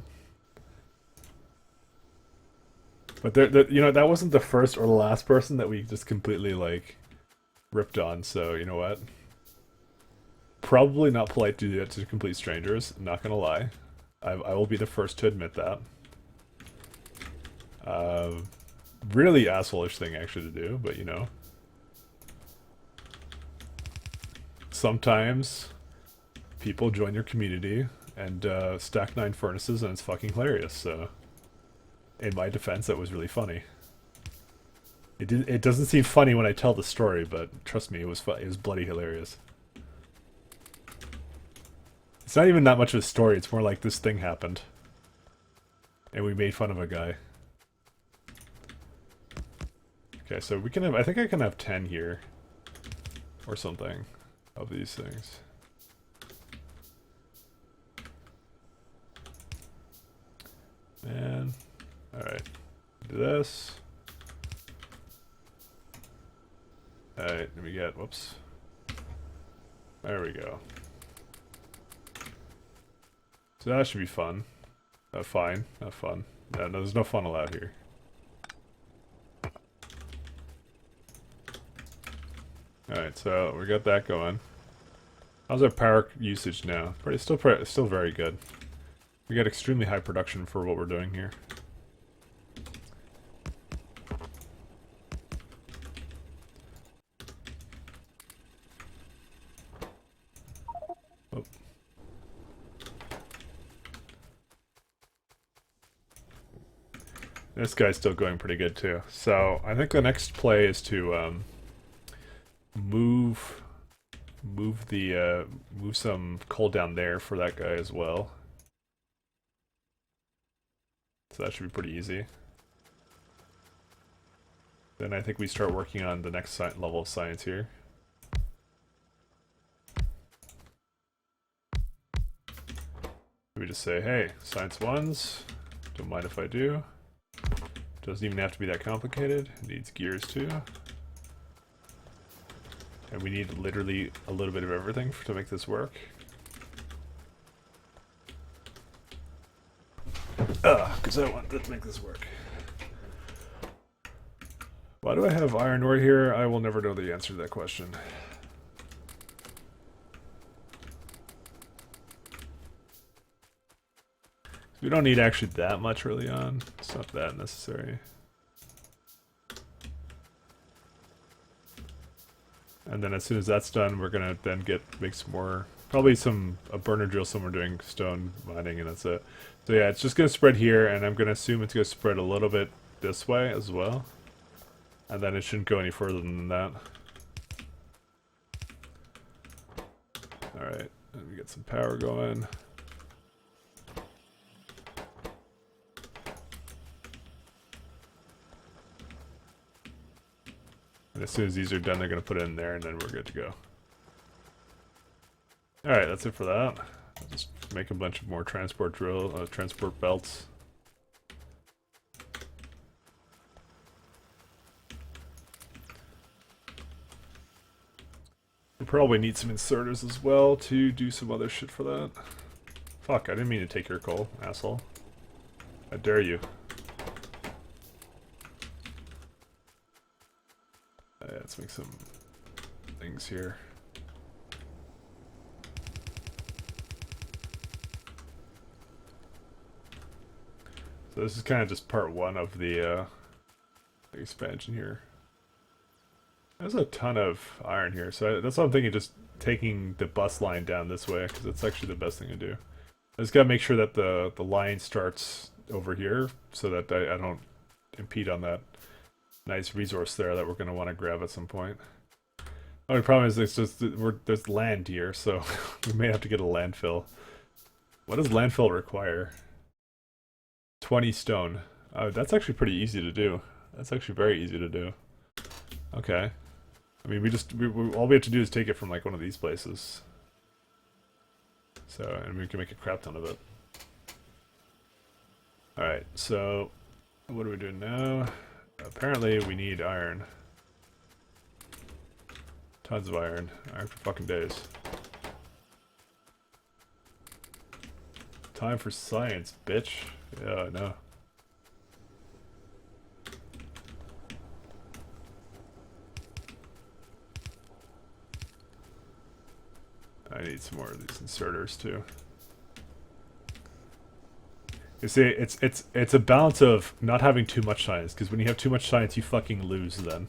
But you know, that wasn't the first or the last person that we just completely, like, ripped on, so you know what? Probably not polite to do that to complete strangers, not gonna lie. I will be the first to admit that. Really asshole-ish thing actually to do, but you know. Sometimes people join your community and stack 9 furnaces and it's fucking hilarious, so... In my defense, that was really funny. It doesn't seem funny when I tell the story, but trust me, it was bloody hilarious. It's not even that much of a story, it's more like this thing happened. And we made fun of a guy. Okay, so we can have, I think I can have 10 here. Or something. Of these things. And, alright. Do this. Alright, then we get, whoops. There we go. So that should be fun. Fine, not fun. No, there's no fun allowed here. Alright, so we got that going. How's our power usage now? Still very good. We got extremely high production for what we're doing here. This guy's still going pretty good too. So I think the next play is to move some coal down there for that guy as well. So that should be pretty easy. Then I think we start working on the next level of science here. We just say, hey, science 1s, don't mind if I do. Doesn't even have to be that complicated. It needs gears too. And we need literally a little bit of everything to make this work. Because I want to make this work. Why do I have iron ore here? I will never know the answer to that question. We don't need actually that much early on. It's not that necessary. And then as soon as that's done, we're gonna then make some more, probably a burner drill somewhere doing stone mining, and that's it. So yeah, it's just gonna spread here, and I'm gonna assume it's gonna spread a little bit this way as well. And then it shouldn't go any further than that. Alright, let me get some power going. And as soon as these are done, they're going to put it in there, and then we're good to go. Alright, that's it for that. I'll just make a bunch of more transport belts. We probably need some inserters as well to do some other shit for that. Fuck, I didn't mean to take your coal, asshole. How dare you. Let's make some things here. So this is kind of just part one of the expansion here. There's a ton of iron here, so that's what I'm thinking, just taking the bus line down this way, because it's actually the best thing to do. I just gotta make sure that the line starts over here, so that I don't impede on that nice resource there that we're going to want to grab at some point. The only problem is there's land here, so we may have to get a landfill. What does landfill require? 20 stone. That's actually pretty easy to do. That's actually very easy to do. Okay. I mean, all we have to do is take it from like one of these places. So, and we can make a crap ton of it. Alright, so what are we doing now? Apparently we need iron. Tons of iron. Iron for fucking days. Time for science, bitch. Yeah, I know. I need some more of these inserters too. You see, it's a balance of not having too much science, because when you have too much science, you fucking lose then.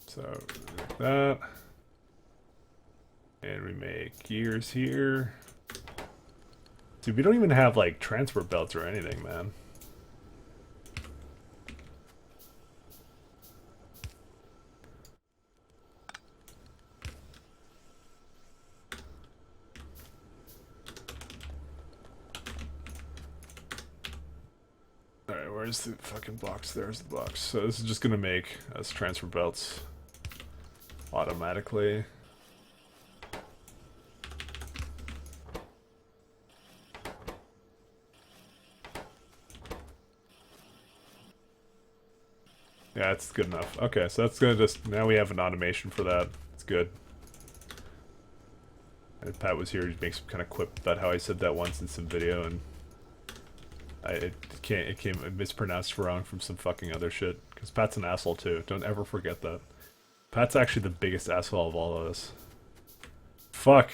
So, like that. And we make gears here. See, we don't even have, like, transport belts or anything, man. Alright, where's the fucking box? There's the box. So this is just gonna make us transfer belts automatically. Yeah, it's good enough. Okay, so that's gonna now we have an automation for that. It's good. And Pat was here, he makes some kind of quip about how I said that once in some video, and it came mispronounced wrong from some fucking other shit. Because Pat's an asshole too. Don't ever forget that. Pat's actually the biggest asshole of all of us. Fuck.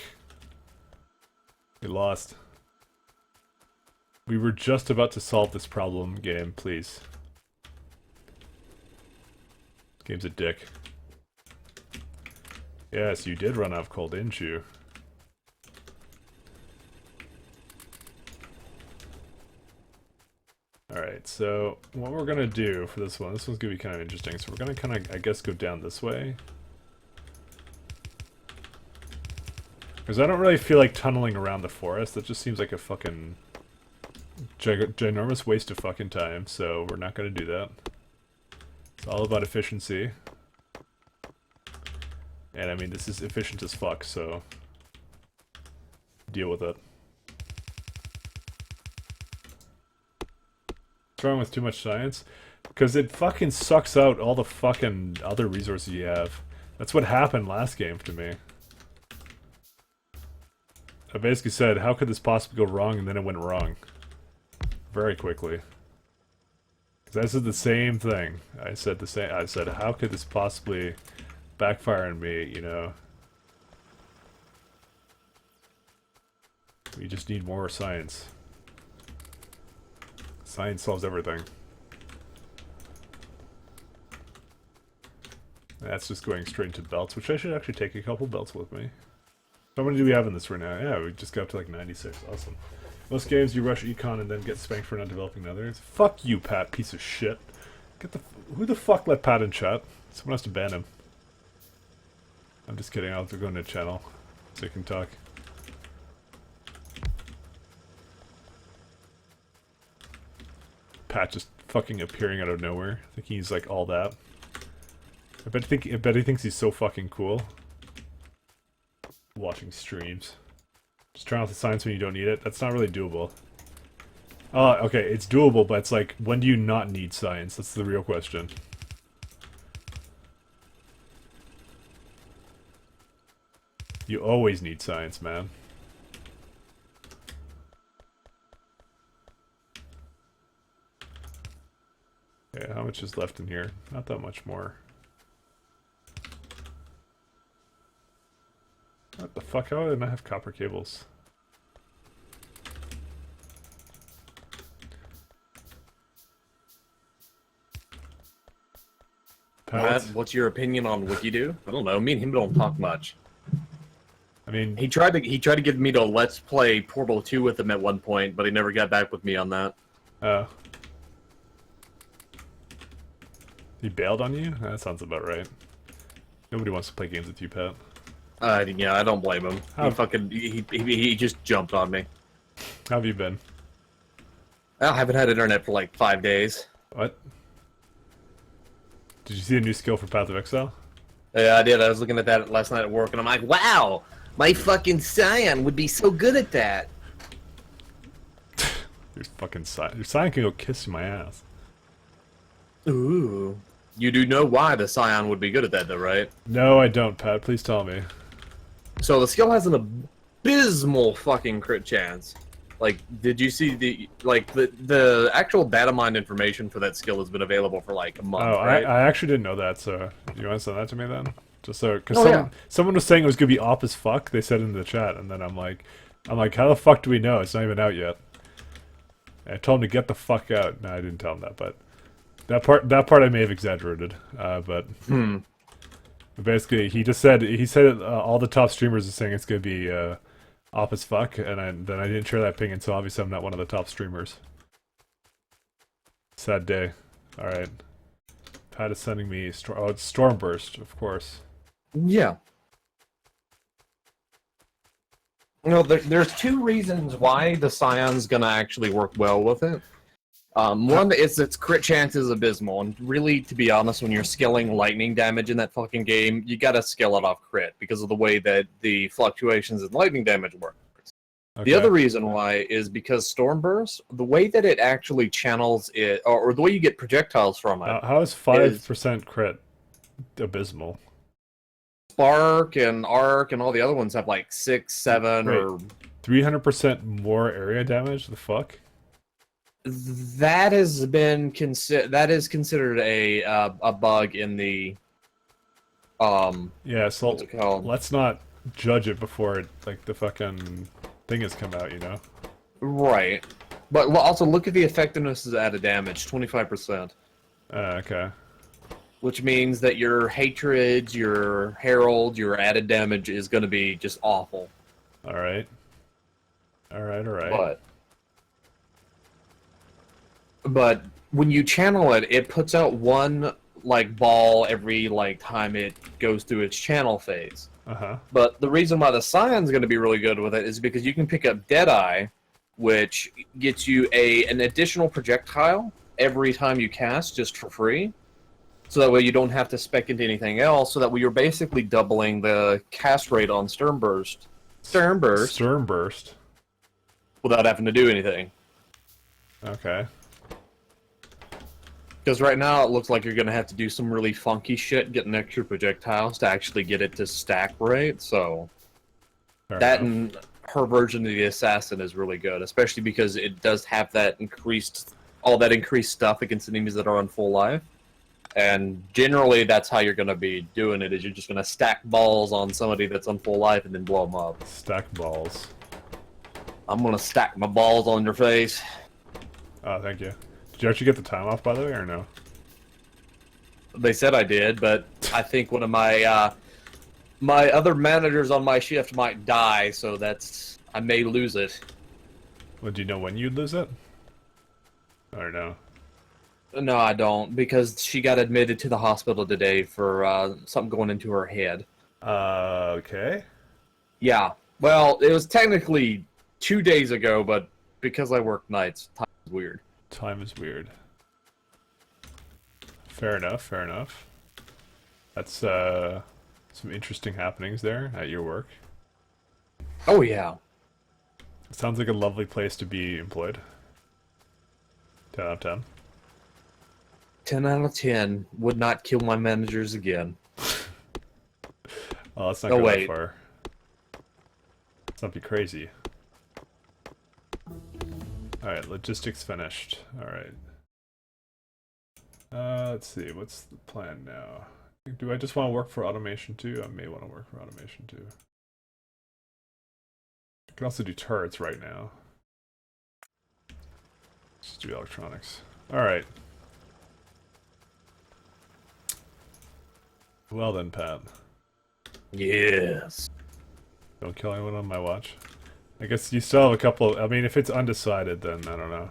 We lost. We were just about to solve this problem, game, please. Game's a dick. Yes, you did run out of coal, didn't you? Alright, so what we're gonna do for this one's gonna be kind of interesting. So we're gonna kind of, I guess, go down this way. Because I don't really feel like tunneling around the forest. That just seems like a fucking ginormous waste of fucking time, so we're not gonna do that. It's all about efficiency. And I mean, this is efficient as fuck, so deal with it. What's wrong with too much science? Because it fucking sucks out all the fucking other resources you have. That's what happened last game to me. I basically said, how could this possibly go wrong? And then it went wrong. Very quickly. Because I said the same thing. I said, how could this possibly backfire on me, you know? We just need more science. Science solves everything. That's just going straight into belts, which I should actually take a couple belts with me. How many do we have in this right now? Yeah, we just got up to like 96. Awesome. Most games you rush econ and then get spanked for not developing others. Fuck you, Pat, piece of shit. Who the fuck let Pat in chat? Someone has to ban him. I'm just kidding, I'll have to go into a channel so you can talk. Pat just fucking appearing out of nowhere. I think he's like all that. I bet he thinks he's so fucking cool. Watching streams. Just turn off the science when you don't need it. That's not really doable. Oh, okay, it's doable, but it's like, when do you not need science? That's the real question. You always need science, man. Okay, how much is left in here? Not that much more. What the fuck? How did I not have copper cables? Matt, what's your opinion on Wikidoo? I don't know. Me and him don't talk much. I mean, he tried to get me to let's play Portal 2 with him at one point, but he never got back with me on that. Oh. He bailed on you? That sounds about right. Nobody wants to play games with you, Pat. Yeah, I don't blame him. He just jumped on me. How have you been? I haven't had internet for like 5 days. What? Did you see a new skill for Path of Exile? Yeah, I did. I was looking at that last night at work, and I'm like, wow, my fucking Scion would be so good at that. Your fucking Scion. Your Scion can go kiss my ass. Ooh. You do know why the Scion would be good at that, though, right? No, I don't, Pat. Please tell me. So the skill has an abysmal fucking crit chance. Like, did you see the actual data mine information for that skill has been available for like a month, right? I actually didn't know that, so you want to send that to me then? Just so, because someone was saying it was going to be op as fuck, they said in the chat, and then I'm like, how the fuck do we know? It's not even out yet. And I told him to get the fuck out. No, I didn't tell him that, but that part I may have exaggerated, but basically he said all the top streamers are saying it's going to be op as fuck, and then I didn't share that ping, and so obviously I'm not one of the top streamers. Sad day. Alright. Pat is sending me it's Stormburst, of course. Yeah. No, there's two reasons why the Scion's gonna actually work well with it. One is its crit chance is abysmal, and really, to be honest, when you're scaling lightning damage in that fucking game, you gotta scale it off crit because of the way that the fluctuations in lightning damage work. Okay. The other reason why is because Stormburst, the way that it actually channels it, or the way you get projectiles from it. How is 5% crit abysmal? Spark and Arc and all the other ones have like 6, 7, or 300% more area damage. The fuck? That has been considered a bug in the yeah. So let's not judge it before it, like, the fucking thing has come out, you know? Right. But also look at the effectiveness at a damage, 25%. Okay. which means that your hatred, your herald, your added damage is going to be just awful. All right. All right. All right. But when you channel it, it puts out one like ball every like time it goes through its channel phase. Uh-huh. But the reason why the Scion's going to be really good with it is because you can pick up Deadeye, which gets you an additional projectile every time you cast just for free. So that way you don't have to spec into anything else, so that way you're basically doubling the cast rate on Sternburst. Sternburst. Without having to do anything. Okay. Because right now it looks like you're going to have to do some really funky shit, getting extra projectiles to actually get it to stack right, so... Fair that enough. and her version of the Assassin is really good, especially because it does have that all that increased stuff against enemies that are on full life. And generally that's how you're going to be doing it, is you're just going to stack balls on somebody that's on full life and then blow them up. Stack balls. I'm going to stack my balls on your face. Oh, thank you. Did you actually get the time off, by the way, or no? They said I did, but I think one of my my other managers on my shift might die, so I may lose it. Well, do you know when you'd lose it? Or no? No, I don't, because she got admitted to the hospital today for something going into her head. Okay. Yeah. Well, it was technically 2 days ago, but because I work nights, time is weird. Time is weird. Fair enough, fair enough. That's some interesting happenings there at your work. Oh, yeah. It sounds like a lovely place to be employed. 10 out of 10. 10 out of 10. Would not kill my managers again. Oh, let's not Oh, go that wait. far. Let's not be crazy. Alright, logistics finished. Alright. Let's see, what's the plan now? Do I just want to work for automation too? I may want to work for automation too. I can also do turrets right now. Let's do electronics. Alright. Well then, Pat. Yes. Don't kill anyone on my watch. I guess you still have a couple. I mean, if it's undecided, then I don't know.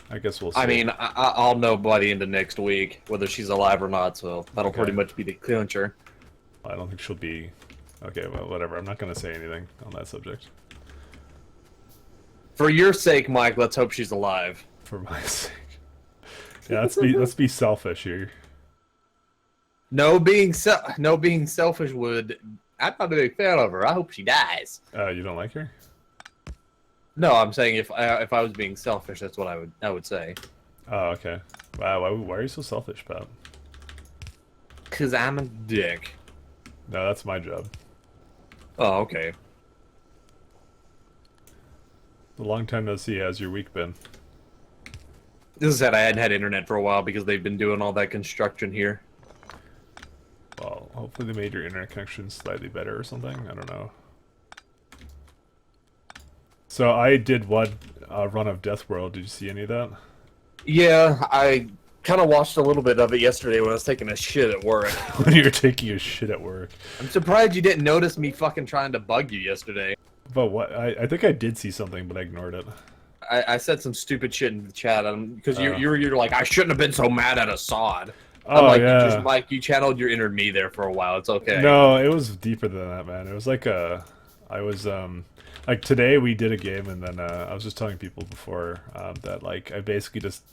I guess we'll see. I mean, I'll know by the end of next week whether she's alive or not, so that'll Okay. pretty much be the clincher. I don't think she'll be. Okay, well, whatever. I'm not going to say anything on that subject. For your sake, Mike, let's hope she's alive. For my sake. Yeah, let's be selfish here. No being selfish would. I'm not a big fan of her. I hope she dies. You don't like her? No, I'm saying if I was being selfish, that's what I would say. Oh, okay. Wow, why are you so selfish, Pat? Cause I'm a dick. No, that's my job. Oh, okay. A long time no see. How's your week been? This is that I hadn't had internet for a while because they've been doing all that construction here. Well, hopefully they made your internet connection slightly better or something. I don't know. So I did one run of Deathworld. Did you see any of that? Yeah, I kind of watched a little bit of it yesterday when I was taking a shit at work. When you were taking your shit at work. I'm surprised you didn't notice me fucking trying to bug you yesterday. But what? I think I did see something, but I ignored it. I said some stupid shit in the chat because you're like, I shouldn't have been so mad at Assad. I'm Oh, like, yeah. you channeled your inner me there for a while. It's okay. No, it was deeper than that, man. It was like I was like today we did a game, and then I was just telling people before that like I basically just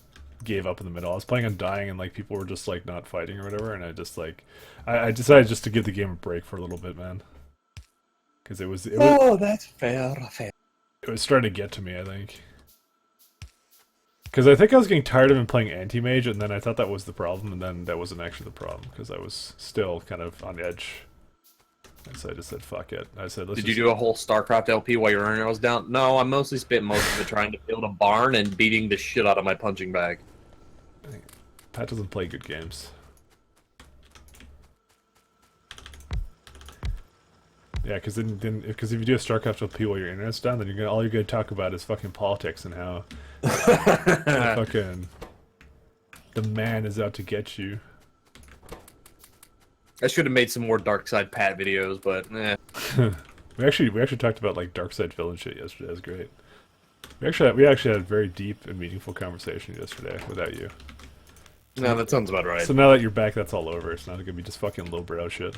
gave up in the middle. I was planning on dying, and like people were just like not fighting or whatever, and I just like I decided just to give the game a break for a little bit, man. Because it was That's fair. it was starting to get to me, I think. Because I think I was getting tired of him playing anti-mage, and then I thought that was the problem, and then that wasn't actually the problem, because I was still kind of on edge. And so I just said, fuck it. I said, Did you do a whole StarCraft LP while your earner was down? No, I mostly spent most of it trying to build a barn and beating the shit out of my punching bag. Pat doesn't play good games. Yeah, because if you do a StarCraft LP while your internet's down, then all you're gonna talk about is fucking politics and how fucking the man is out to get you. I should have made some more Dark Side Pat videos, but We actually talked about like Dark Side Villain shit yesterday. That was great. We actually had a very deep and meaningful conversation yesterday without you. no, that sounds about right. So now that you're back, that's all over. It's not gonna be just fucking lowbrow shit.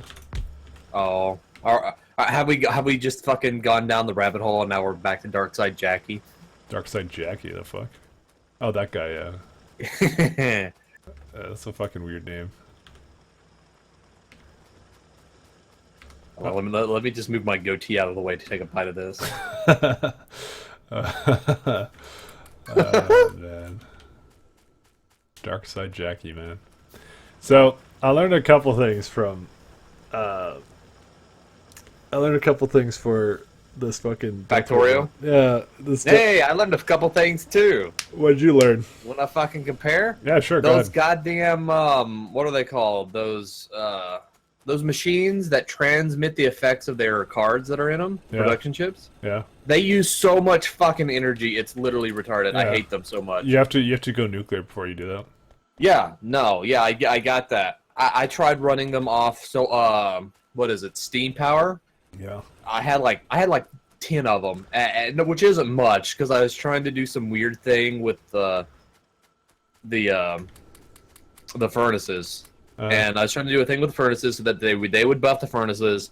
Oh, have we just fucking gone down the rabbit hole and now we're back to Dark Side Jackie? Dark Side Jackie, the fuck? Oh, that guy, yeah. That's a fucking weird name. Well, let me just move my goatee out of the way to take a bite of this. Man. Dark Side Jackie, man. So I learned a couple things from. I learned a couple things for this fucking Factorio? Yeah. This. Hey, I learned a couple things too. What did you learn? Wanna fucking compare? Yeah, sure. Go Those ahead. goddamn what are they called? Those machines that transmit the effects of their cards that are in them, Yeah. production chips. Yeah. They use so much fucking energy. It's literally retarded. I Yeah. hate them so much. You have to go nuclear before you do that. Yeah, no, yeah, I got that. I tried running them off. So what is it? Steam power. Yeah. I had like 10 of them, which isn't much because I was trying to do some weird thing with the furnaces, and I was trying to do a thing with the furnaces so that they would buff the furnaces,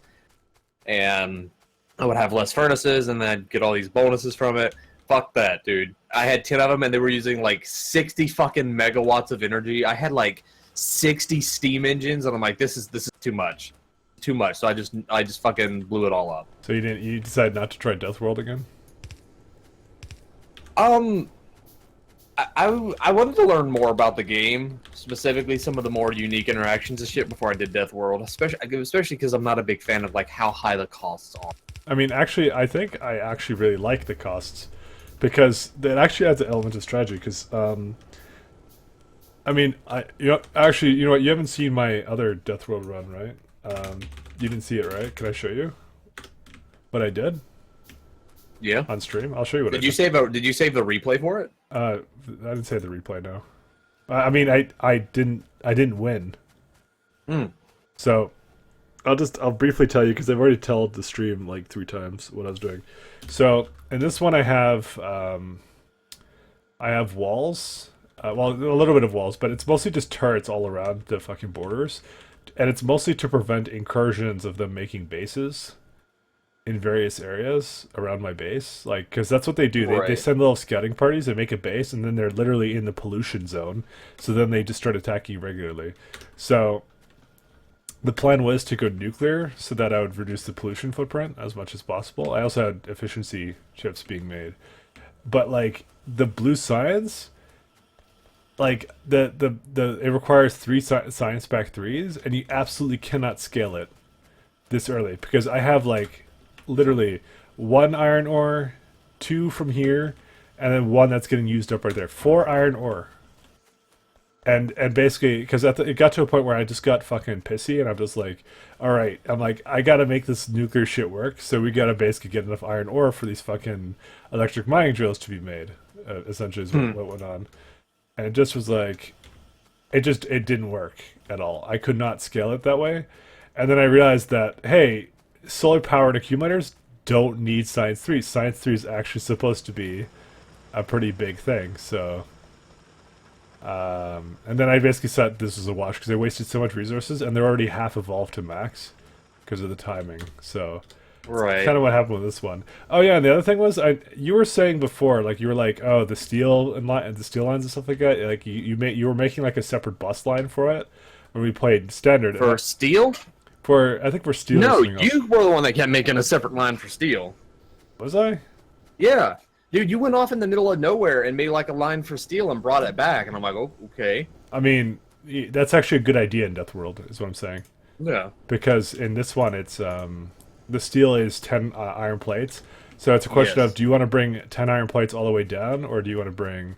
and I would have less furnaces, and then I'd get all these bonuses from it. Fuck that, dude. I had 10 of them, and they were using like 60 fucking megawatts of energy. I had like 60 steam engines, and I'm like, this is too much. Too much. So I just fucking blew it all up. So you decided not to try Deathworld again? I wanted to learn more about the game, specifically some of the more unique interactions and shit before I did Deathworld, especially because I'm not a big fan of like how high the costs are. I mean, actually, I think I actually really like the costs because it actually adds an element of strategy. Because, I mean, actually, you know what? You haven't seen my other Deathworld run, right? You didn't see it, right? Can I show you what I did Yeah. on stream? I'll show you what I Did you save the replay for it? I didn't save the replay. No. I mean, I didn't win. So I'll briefly tell you because I've already told the stream like 3 times what I was doing. So in this one, I have walls. Well, a little bit of walls, but it's mostly just turrets all around the fucking borders, and it's mostly to prevent incursions of them making bases in various areas around my base. Like, because that's what they do. They Right. send little scouting parties, they make a base, and then they're literally in the pollution zone. So then they just start attacking regularly. So the plan was to go nuclear so that I would reduce the pollution footprint as much as possible. I also had efficiency chips being made. But like the blue science, like the it requires 3 science pack 3s, and you absolutely cannot scale it this early because I have like literally 1 iron ore, 2 from here, and then 1 that's getting used up right there. 4 iron ore. And basically, because it got to a point where I just got fucking pissy, and I'm just like, all right, I'm like, I gotta make this nuclear shit work, so we gotta basically get enough iron ore for these fucking electric mining drills to be made, essentially is what went on. And it just was like, it didn't work at all. I could not scale it that way. And then I realized that, hey, solar powered accumulators don't need Science 3. Science 3 is actually supposed to be a pretty big thing, so... and then I basically said this was a wash because they wasted so much resources, and they're already half evolved to max because of the timing. So Right. kind of what happened with this one. Oh yeah, and the other thing was, you were saying before, like you were like, oh, the steel and the steel lines and stuff like that. Like you were making like a separate bus line for it when we played standard. For steel? I think for steel. No, or something else. you were the one that kept making a separate line for steel. Was I? Yeah. Dude, you went off in the middle of nowhere and made like a line for steel and brought it back, and I'm like, oh, okay. I mean, that's actually a good idea in Deathworld, is what I'm saying. Yeah. Because in this one, it's the steel is 10 iron plates, so it's a question Yes. of, do you want to bring 10 iron plates all the way down, or do you want to bring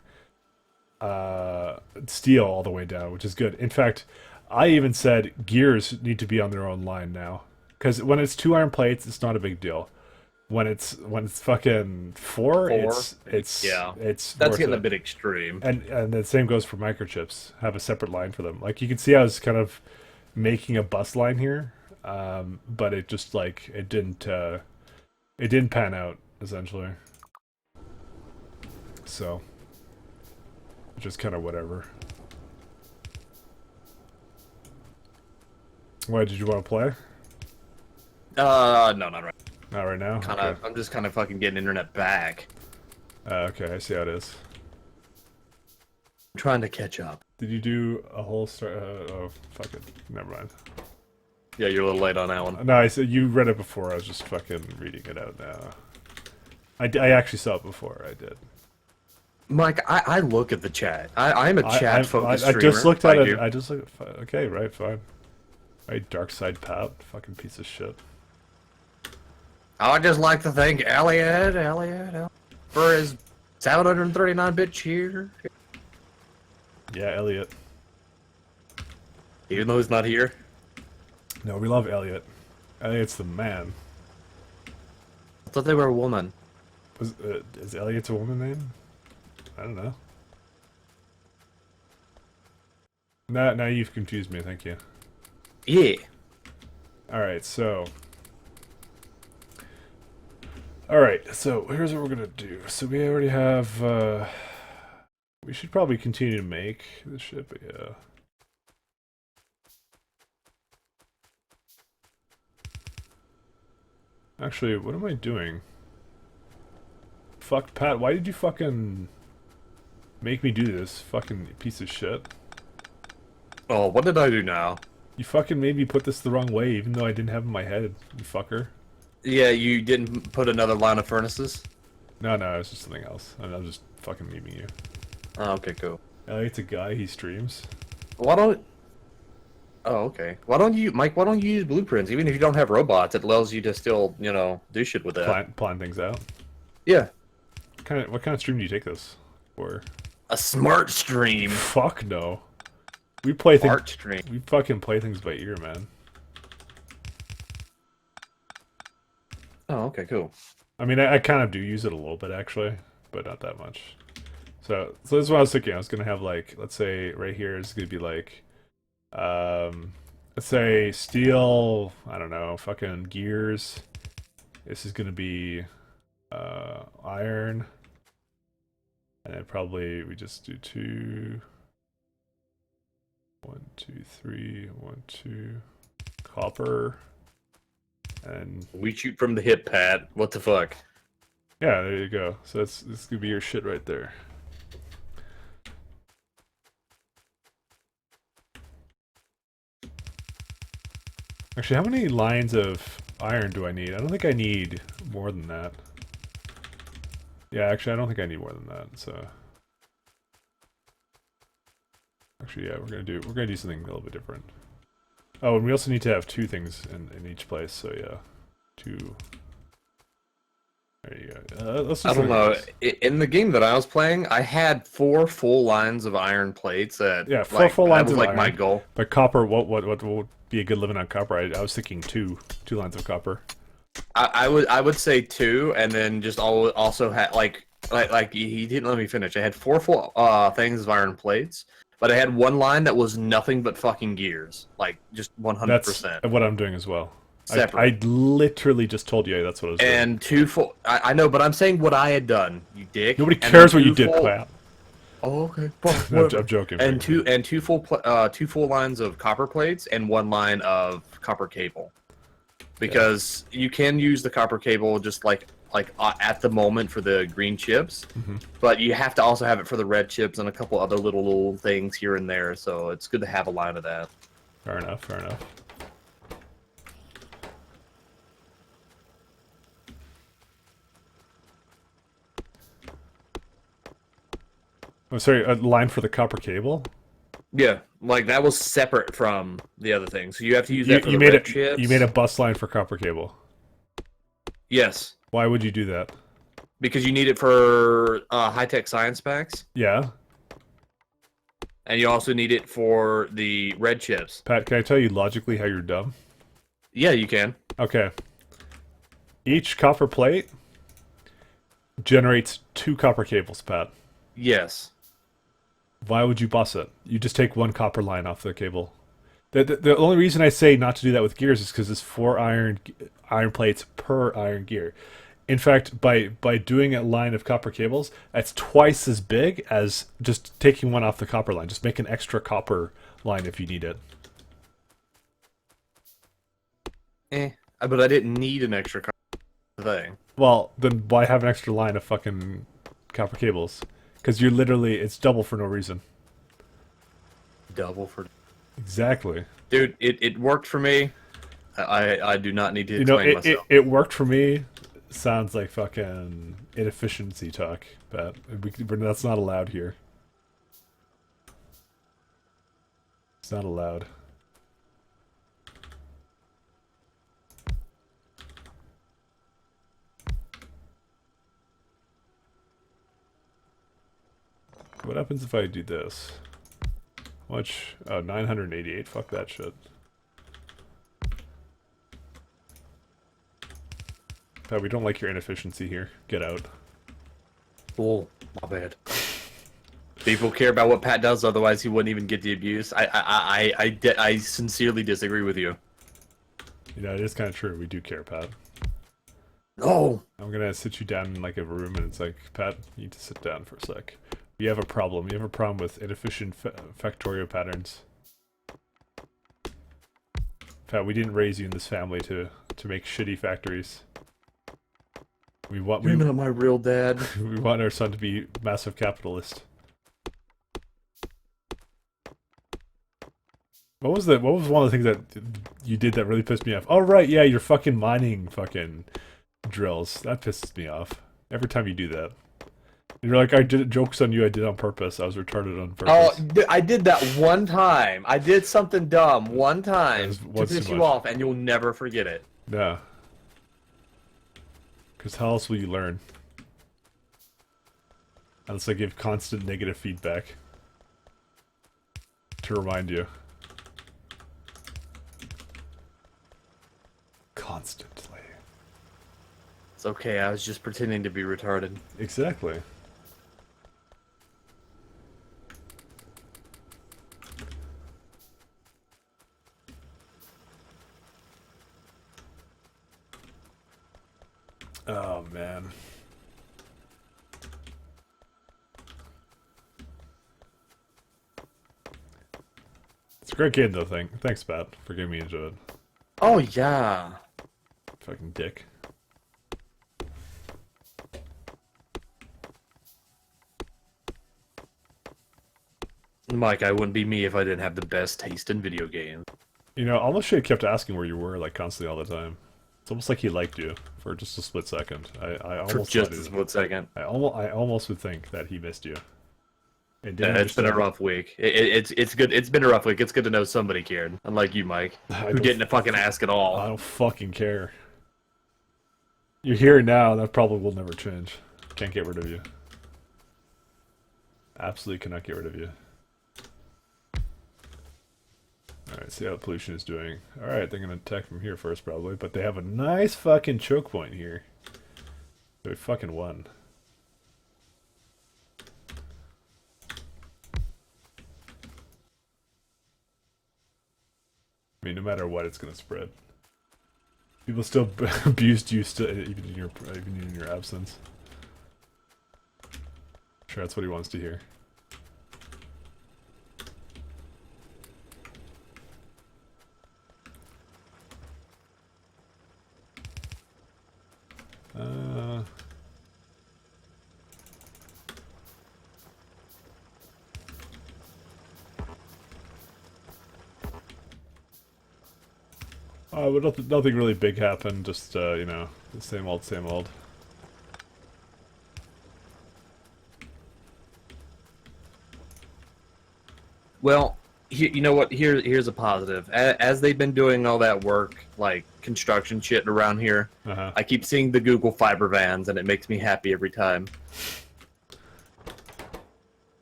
steel all the way down, which is good. In fact, I even said gears need to be on their own line now, because when it's 2 iron plates, it's not a big deal. When it's fucking 4, it's Yeah. it's That's worth getting it. a bit extreme. And the same goes for microchips. Have a separate line for them. Like you can see, I was kind of making a bus line here, but it just like it didn't pan out essentially. So just kind of whatever. Why did you want to play? No, not right. Not right now. Okay. I'm just kind of fucking getting internet back. Okay, I see how it is. I'm trying to catch up. Did you do a whole story? Oh, fuck it. Never mind. Yeah, you're a little late on that one. No, I said you read it before. I was just fucking reading it out now. I actually saw it before. I did. Mike, I look at the chat. I'm a chat-focused I streamer. just looked at it. do. I just looked at okay, right, fine. Right, dark side Pat. Fucking piece of shit. I would just like to thank Elliot, for his 739-bit cheer. Yeah, Elliot. Even though he's not here. No, we love Elliot. Elliot's the man. I thought they were a woman. Is Elliot's a woman name? I don't know. Now you've confused me, thank you. Yeah. Alright, so... Alright, so here's what we're gonna do. So we already have, we should probably continue to make this shit, but yeah. Actually, what am I doing? Fuck, Pat, why did you fucking make me do this? Fucking piece of shit. Oh, what did I do now? You fucking made me put this the wrong way, even though I didn't have it in my head, you fucker. Yeah, you didn't put another line of furnaces? No, it's just something else. I'm just fucking memeing you. Oh, okay, cool. Elliot's a guy, he streams. Why don't... Oh, okay. Why don't you, Mike, why don't you use blueprints? Even if you don't have robots, it allows you to still, you know, do shit with that. Plan things out. Yeah. What kind of stream do you take this for? A smart stream. Fuck no. We play things. Smart stream. We fucking play things by ear, man. Oh, okay, cool. I mean, I kind of do use it a little bit actually, but not that much. So this is what I was thinking. I was gonna have like, let's say right here is gonna be like, let's say steel. I don't know, fucking gears. This is gonna be iron, and then probably we just do 2, 1, 2, 3, 1, 2, copper, and We shoot from the hip, Pat. What the fuck? yeah, there you go. So this gonna be your shit right there. Actually, how many lines of iron do I need? I don't think I need more than that. Yeah, actually, I don't think I need more than that. So, actually, yeah, we're gonna do something a little bit different. Oh, and we also need to have 2 things in each place. So yeah, 2. There you go. Let's I don't know. In the game that I was playing, I had 4 full lines of iron plates. Yeah, 4 full lines that was of like iron. my goal. But copper, what would be a good limit on copper? I was thinking 2 lines of copper. I would say 2, and then just also had like he didn't let me finish. I had 4 full things of iron plates, but I had 1 line that was nothing but fucking gears, like just 100%. That's what I'm doing as well. Separate. I literally just told you that's what I was doing. And 2 full. I know, but I'm saying what I had done. You dick. Nobody And cares then what you 2 did, full- Pat. Oh, okay. I'm joking. And two full lines of copper plates and 1 line of copper cable, because you can use the copper cable just like at the moment for the green chips, but you have to also have it for the red chips and a couple other little things here and there. So it's good to have a line of that. Fair enough. Fair enough. Oh, sorry, a line for the copper cable? Yeah, like that was separate from the other thing. So you have to use that for You the made red chips. You made a bus line for copper cable. Yes, Why would you do that? because you need it for high-tech science packs, Yeah. and you also need it for the red chips. Pat, can I tell you logically how you're dumb? Yeah, you can. Okay. Each copper plate generates 2 copper cables, Pat. Yes. Why would you bus it? You just take 1 copper line off the cable. The only reason I say not to do that with gears is because it's 4 iron plates per iron gear. In fact, by doing a line of copper cables, that's twice as big as just taking one off the copper line. Just make an extra copper line if you need it. But I didn't need an extra thing. Well, then why have an extra line of fucking copper cables? Because you're literally, it's double for no reason. Double for... Exactly. Dude, it worked for me. I do not need to explain myself. It worked for me. Sounds like fucking inefficiency talk, but that's not allowed here. It's not allowed. What happens if I do this? Which, oh, 988, fuck that shit. Pat, we don't like your inefficiency here. Get out. Oh, my bad. People care about what Pat does, otherwise he wouldn't even get the abuse. I sincerely disagree with you. You know, it is kind of true. We do care, Pat. No! I'm gonna sit you down in like a room and it's like, Pat, you need to sit down for a sec. You have a problem. You have a problem with inefficient factorio patterns. Pat, we didn't raise you in this family to make shitty factories. You're not my real dad. We want our son to be massive capitalist. What was one of the things that you did that really pissed me off? Oh right, yeah, you're fucking mining fucking drills. That pisses me off. Every time you do that. You're like, I did jokes on you, I did on purpose. I was retarded on purpose. Oh, I did that one time. I did something dumb one time to piss you off, and you'll never forget it. Yeah. Because how else will you learn? Unless I give constant negative feedback. To remind you. Constantly. It's okay, I was just pretending to be retarded. Exactly. Oh, man. It's a great game, though, thanks, Pat, for getting me into it. Oh, yeah. Fucking dick. Mike, I wouldn't be me if I didn't have the best taste in video games. You know, almost shit kept asking where you were, like, constantly all the time. It's almost like he liked you for just a split second. I almost for just a split second. I almost would think that he missed you. It's been a rough week. It's good. It's been a rough week. It's good to know somebody cared, unlike you, Mike, who didn't fucking ask at all. I don't fucking care. You're here now. That probably will never change. Can't get rid of you. Absolutely cannot get rid of you. Alright, see how pollution is doing. Alright, they're gonna attack from here first, probably. But they have a nice fucking choke point here. They fucking won. I mean, no matter what, it's gonna spread. People still abused you, even in your absence. Sure, that's what he wants to hear. But nothing really big happened, just, you know, the same old, same old. Well, you know what? Here's a positive. As they've been doing all that work, like construction shit around here, I keep seeing the Google Fiber vans, and it makes me happy every time.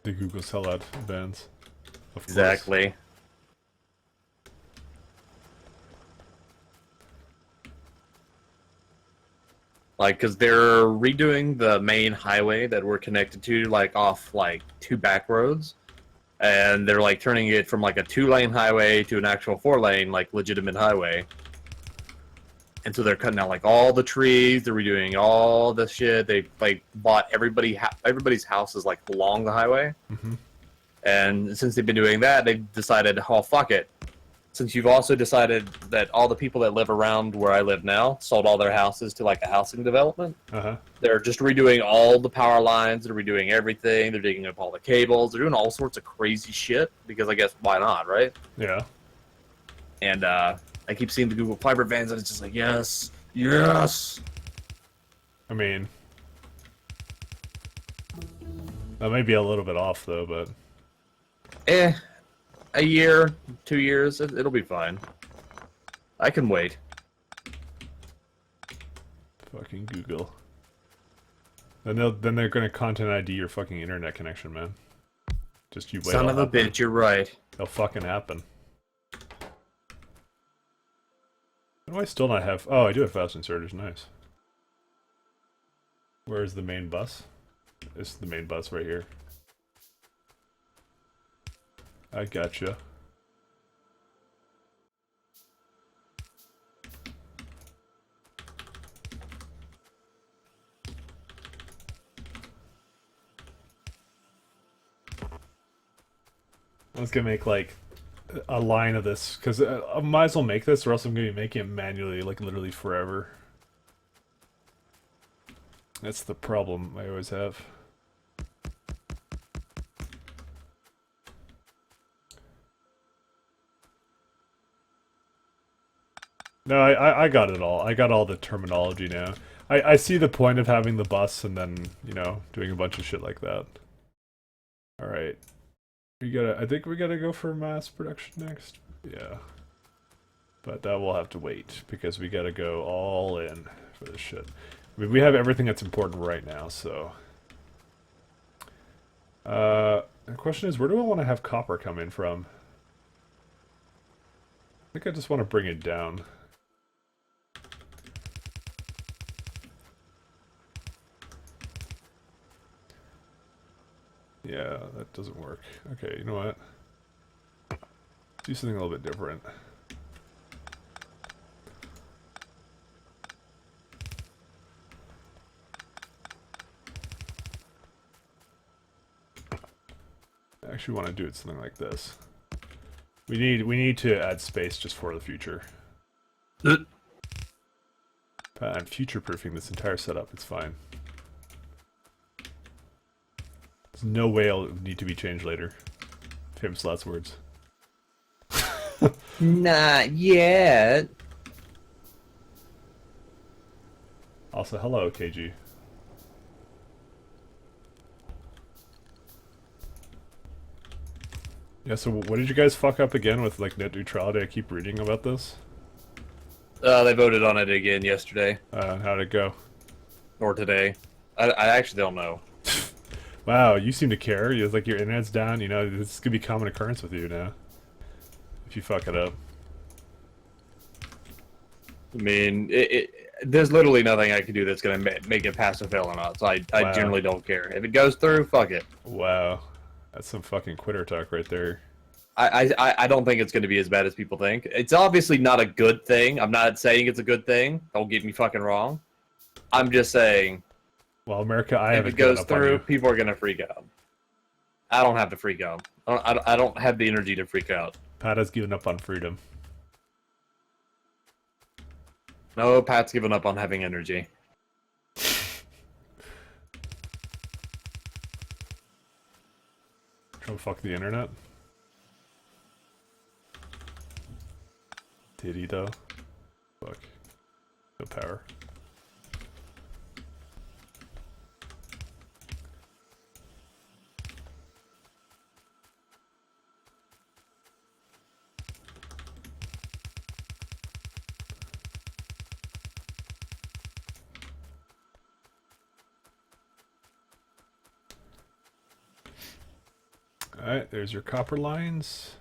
The Google sellout vans. Of course. Exactly. Like, because they're redoing the main highway that we're connected to, like, off, like, 2 back roads. and they're like turning it from like a 2-lane highway to an actual 4-lane, like legitimate highway. And so they're cutting out like all the trees. They're redoing all the shit. They like bought everybody's houses like along the highway. Mm-hmm. And since they've been doing that, they decided, oh fuck it. Since you've also decided that all the people that live around where I live now sold all their houses to like a housing development, they're just redoing all the power lines. They're redoing everything. They're digging up all the cables. They're doing all sorts of crazy shit because I guess why not, right? Yeah. And I keep seeing the Google Fiber vans, and it's just like, yes, yes. I mean, that may be a little bit off though, but A year, 2 years, it'll be fine. I can wait. fucking Google. Then they're gonna content ID your fucking internet connection, man. Just you wait. Son of a bitch, you're right. It'll fucking happen. Why do I still not have? Oh, I do have fast inserters. Nice. Where is the main bus? This is the main bus right here. I gotcha. I was gonna make like a line of this because I might as well make this, or else I'm gonna be making it manually, like literally forever. That's the problem I always have. No, I got it all. I got all the terminology now. I see the point of having the bus and then, you know, doing a bunch of shit like that. Alright. I think we gotta go for mass production next. Yeah. But that will have to wait, because we gotta go all in for this shit. I mean, we have everything that's important right now, so... the question is, where do I want to have copper come in from? I think I just want to bring it down. Yeah, that doesn't work. Okay, you know what? Do something a little bit different. I actually want to do it something like this. We need to add space just for the future. I'm future-proofing this entire setup. It's fine. There's no way it'll need to be changed later. Famous last words. Not yet. Also, hello, KG. Yeah, so what did you guys fuck up again with, like, net neutrality? I keep reading about this. They voted on it again yesterday. How'd it go? Or today. I actually don't know. Wow, you seem to care. It's like your internet's down, you know, this could be common occurrence with you now. If you fuck it up. I mean, there's literally nothing I can do that's going to make it pass or fail or not, so I generally don't care. If it goes through, fuck it. Wow. That's some fucking quitter talk right there. I don't think it's going to be as bad as people think. It's obviously not a good thing. I'm not saying it's a good thing. Don't get me fucking wrong. I'm just saying... Well, America, if it goes through, people are going to freak out. I don't have to freak out. I don't have the energy to freak out. Pat has given up on freedom. No, Pat's given up on having energy. Trying to fuck the internet? Did he though? Fuck. No power. Alright, there's your copper lines.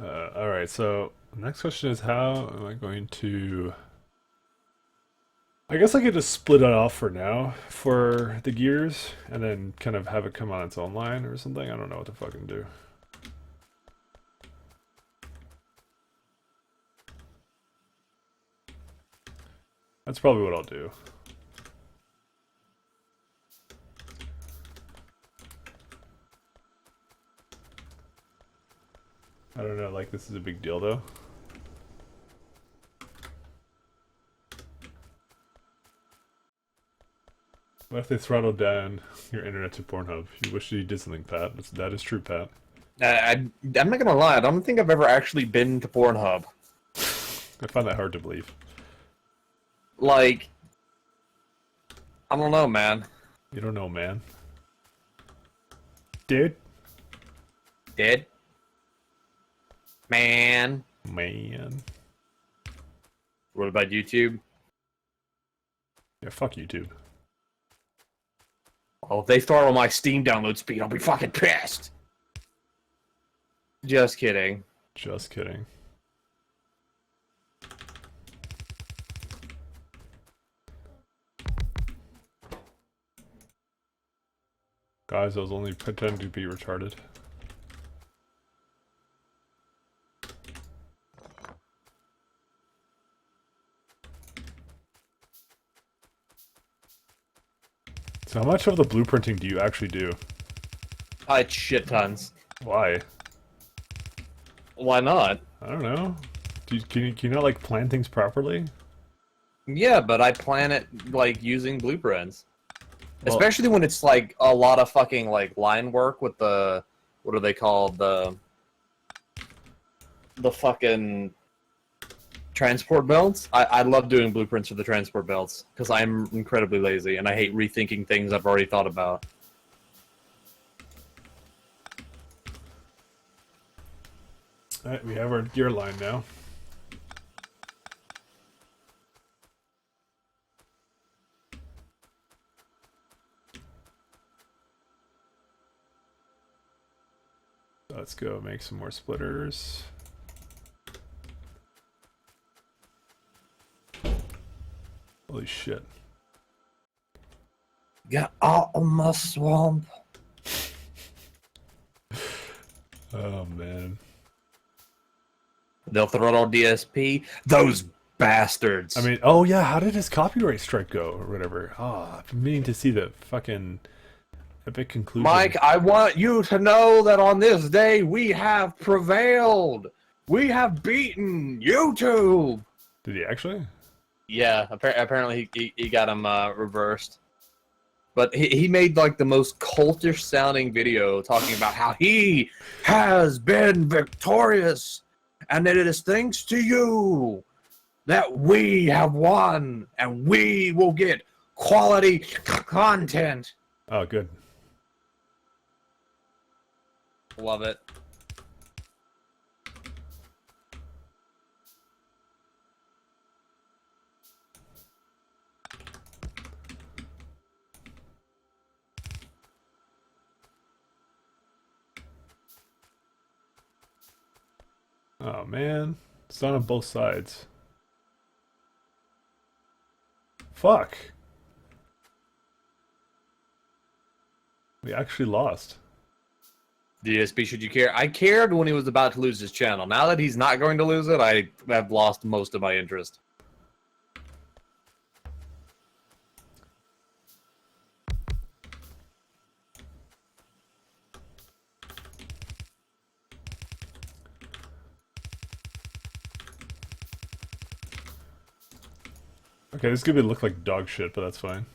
Alright, so the next question is, how am I going to I guess I could just split it off for now for the gears, and then kind of have it come on its own line or something. I don't know what to fucking do. That's probably what I'll do. I don't know, like this is a big deal though. What if they throttle down your internet to Pornhub? You wish you did something, Pat. That is true, Pat. I'm not gonna lie, I don't think I've ever actually been to Pornhub. I find that hard to believe. Like, I don't know, man. You don't know, man. Dude? Dead? Man. Man. What about YouTube? Yeah, fuck YouTube. Oh, if they throttle my Steam download speed, I'll be fucking pissed. Just kidding. Just kidding. Guys, I was only pretending to be retarded. So how much of the blueprinting do you actually do? Shit tons. Why? Why not? I don't know. Can you not like plan things properly? Yeah, but I plan it like using blueprints. Well, Especially when it's like a lot of fucking like line work with the what are they called? The fucking transport belts. I love doing blueprints for the transport belts because I'm incredibly lazy and I hate rethinking things I've already thought about. alright, we have our gear line now. Let's go make some more splitters. Holy shit. Get out of my swamp. Oh man. They'll throttle DSP. Those bastards. I mean, oh yeah, how did his copyright strike go or whatever? Oh, I've been meaning to see the fucking epic conclusion. Mike, I want you to know that on this day we have prevailed. We have beaten YouTube. Did he actually? Yeah, apparently he got him reversed. But he made like the most cultish sounding video talking about how he has been victorious and that it is thanks to you that we have won and we will get quality content. Oh, good. Love it. Oh man, it's not on both sides. Fuck. We actually lost. DSP, should you care? I cared when he was about to lose his channel. Now that he's not going to lose it, I have lost most of my interest. Okay, this is gonna look like dog shit, but that's fine.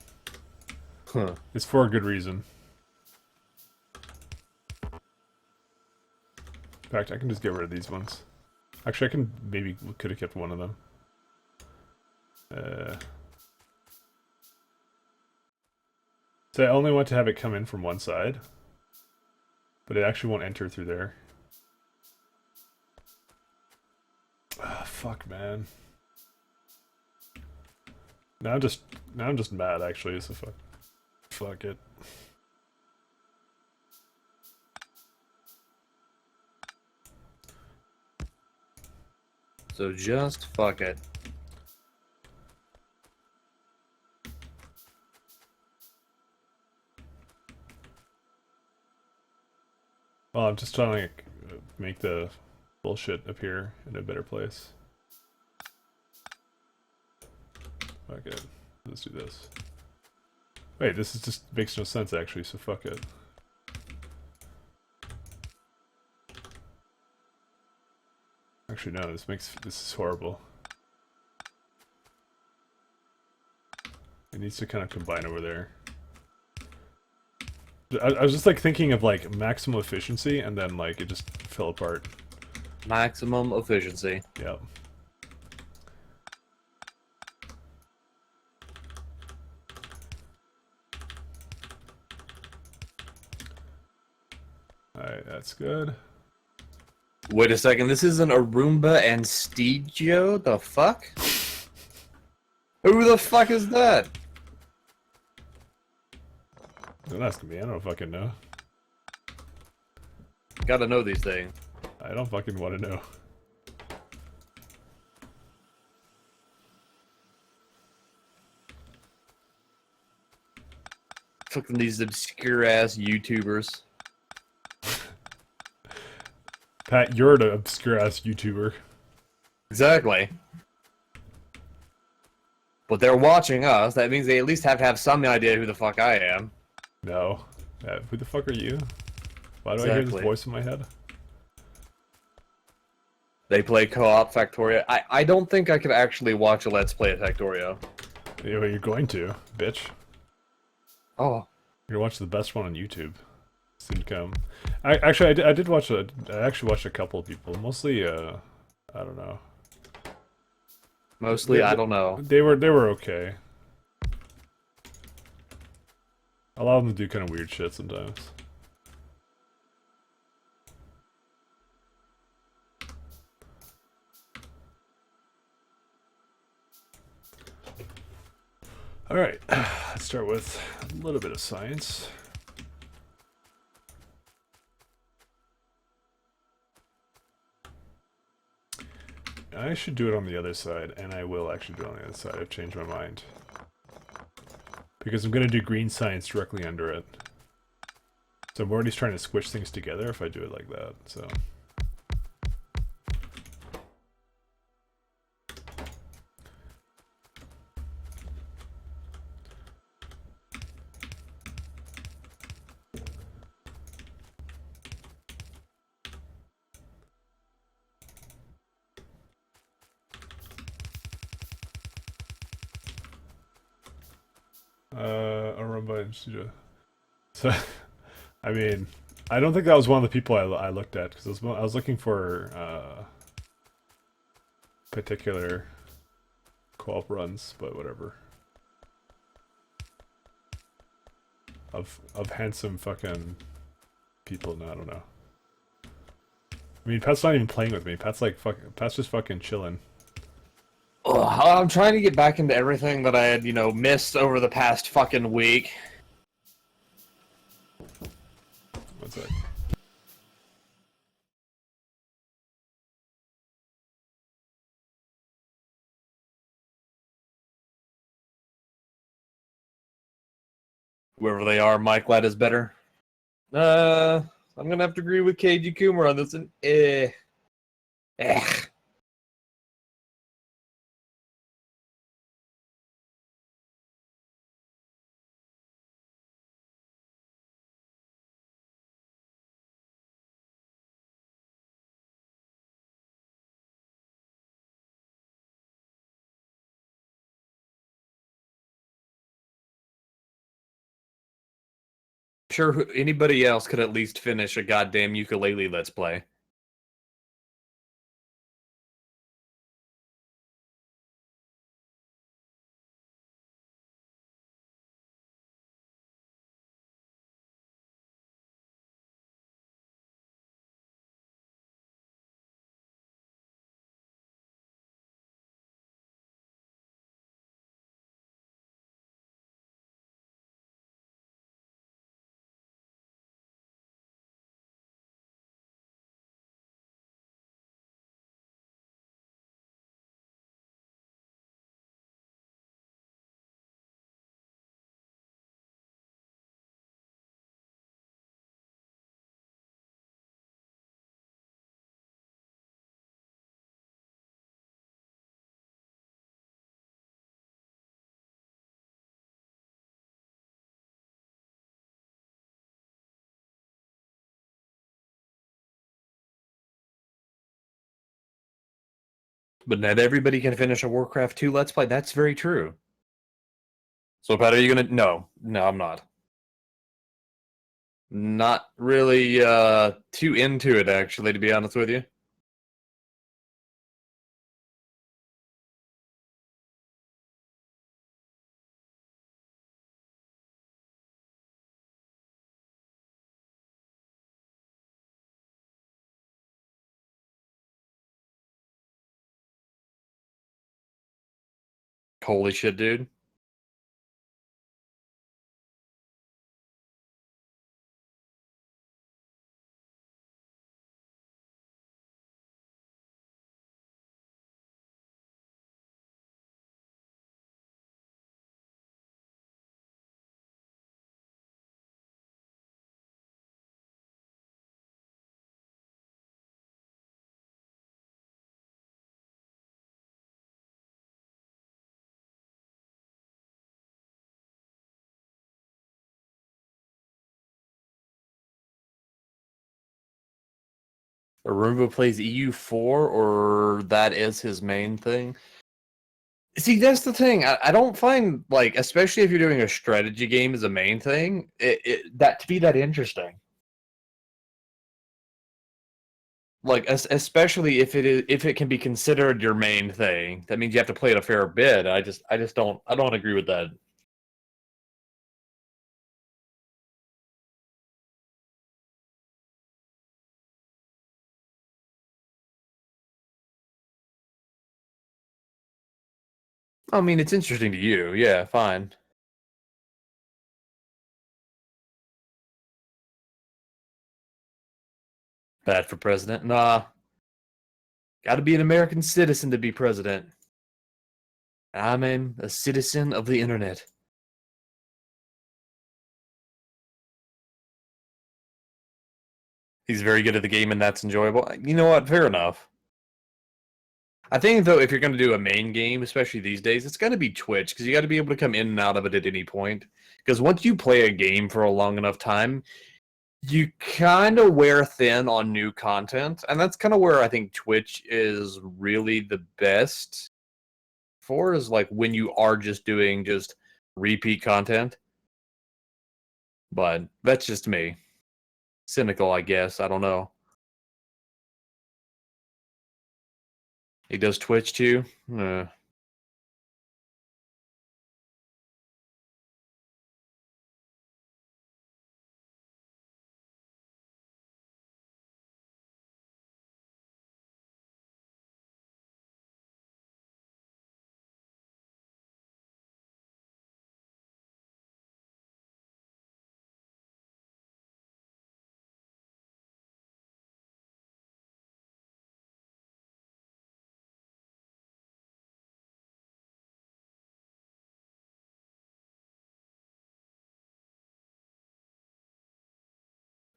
Huh. It's for a good reason. In fact, I can just get rid of these ones. Actually, I can maybe could have kept one of them. So I only want to have it come in from one side, but it actually won't enter through there. Ah, fuck, man. Now I'm just mad actually, so fuck it. So just fuck it. Well, I'm just trying to like, make the bullshit appear in a better place. Okay, let's do this. Wait, this is just makes no sense actually, so fuck it. Actually, no, this is horrible. It needs to kind of combine over there. I was just like thinking of like maximum efficiency, and then like it just fell apart. Maximum efficiency. Yep. Alright, that's good. Wait a second, this isn't Arumba and Stegio? The fuck? Who the fuck is that? Don't ask me, I don't fucking know. Gotta know these things. I don't fucking want to know. Fucking these obscure ass YouTubers. Pat, you're an obscure ass YouTuber. Exactly. But they're watching us, that means they at least have to have some idea who the fuck I am. No. Who the fuck are you? Why do I hear this voice in my head? They play co-op Factorio. I don't think I could actually watch a Let's Play of Factorio. Yeah, well, you're going to, bitch. Oh. You're gonna watch the best one on YouTube. Soon to come. I did watch I actually watched a couple of people. Mostly, I don't know. Mostly, I don't know. They were okay. A lot of them do kind of weird shit sometimes. Alright, let's start with a little bit of science. I should do it on the other side, and I will actually do it on the other side. I've changed my mind. Because I'm going to do green science directly under it. So I'm already trying to squish things together if I do it like that, so... Arumba and Studio. So, I mean, I don't think that was one of the people I looked at, because I was looking for particular co-op runs, but whatever. Of handsome fucking people, no, I don't know. I mean, Pat's not even playing with me. Pat's just fucking chilling. Ugh, I'm trying to get back into everything that I had, missed over the past fucking week. One sec. Whoever they are, Mike Ladd is better. I'm gonna have to agree with KG Coomer on this one. Eh. Sure, anybody else could at least finish a goddamn ukulele Let's Play. But not everybody can finish a Warcraft 2 Let's Play. That's very true. So, Pat, are you gonna? No, I'm not. Not really too into it, actually, to be honest with you. Holy shit, dude. Aruba plays EU4, or that is his main thing? See, that's the thing. I don't find, like, especially if you're doing a strategy game as a main thing, that to be that interesting. Like, especially if it can be considered your main thing, that means you have to play it a fair bit. I don't agree with that. I mean, it's interesting to you. Yeah, fine. Bad for president? Nah. Got to be an American citizen to be president. I'm a citizen of the internet. He's very good at the game, and that's enjoyable. You know what? Fair enough. I think, though, if you're going to do a main game, especially these days, it's going to be Twitch, because you got to be able to come in and out of it at any point. Because once you play a game for a long enough time, you kind of wear thin on new content, and that's kind of where I think Twitch is really the best for, is like when you are just doing just repeat content. But that's just me. Cynical, I guess. I don't know. He does Twitch too?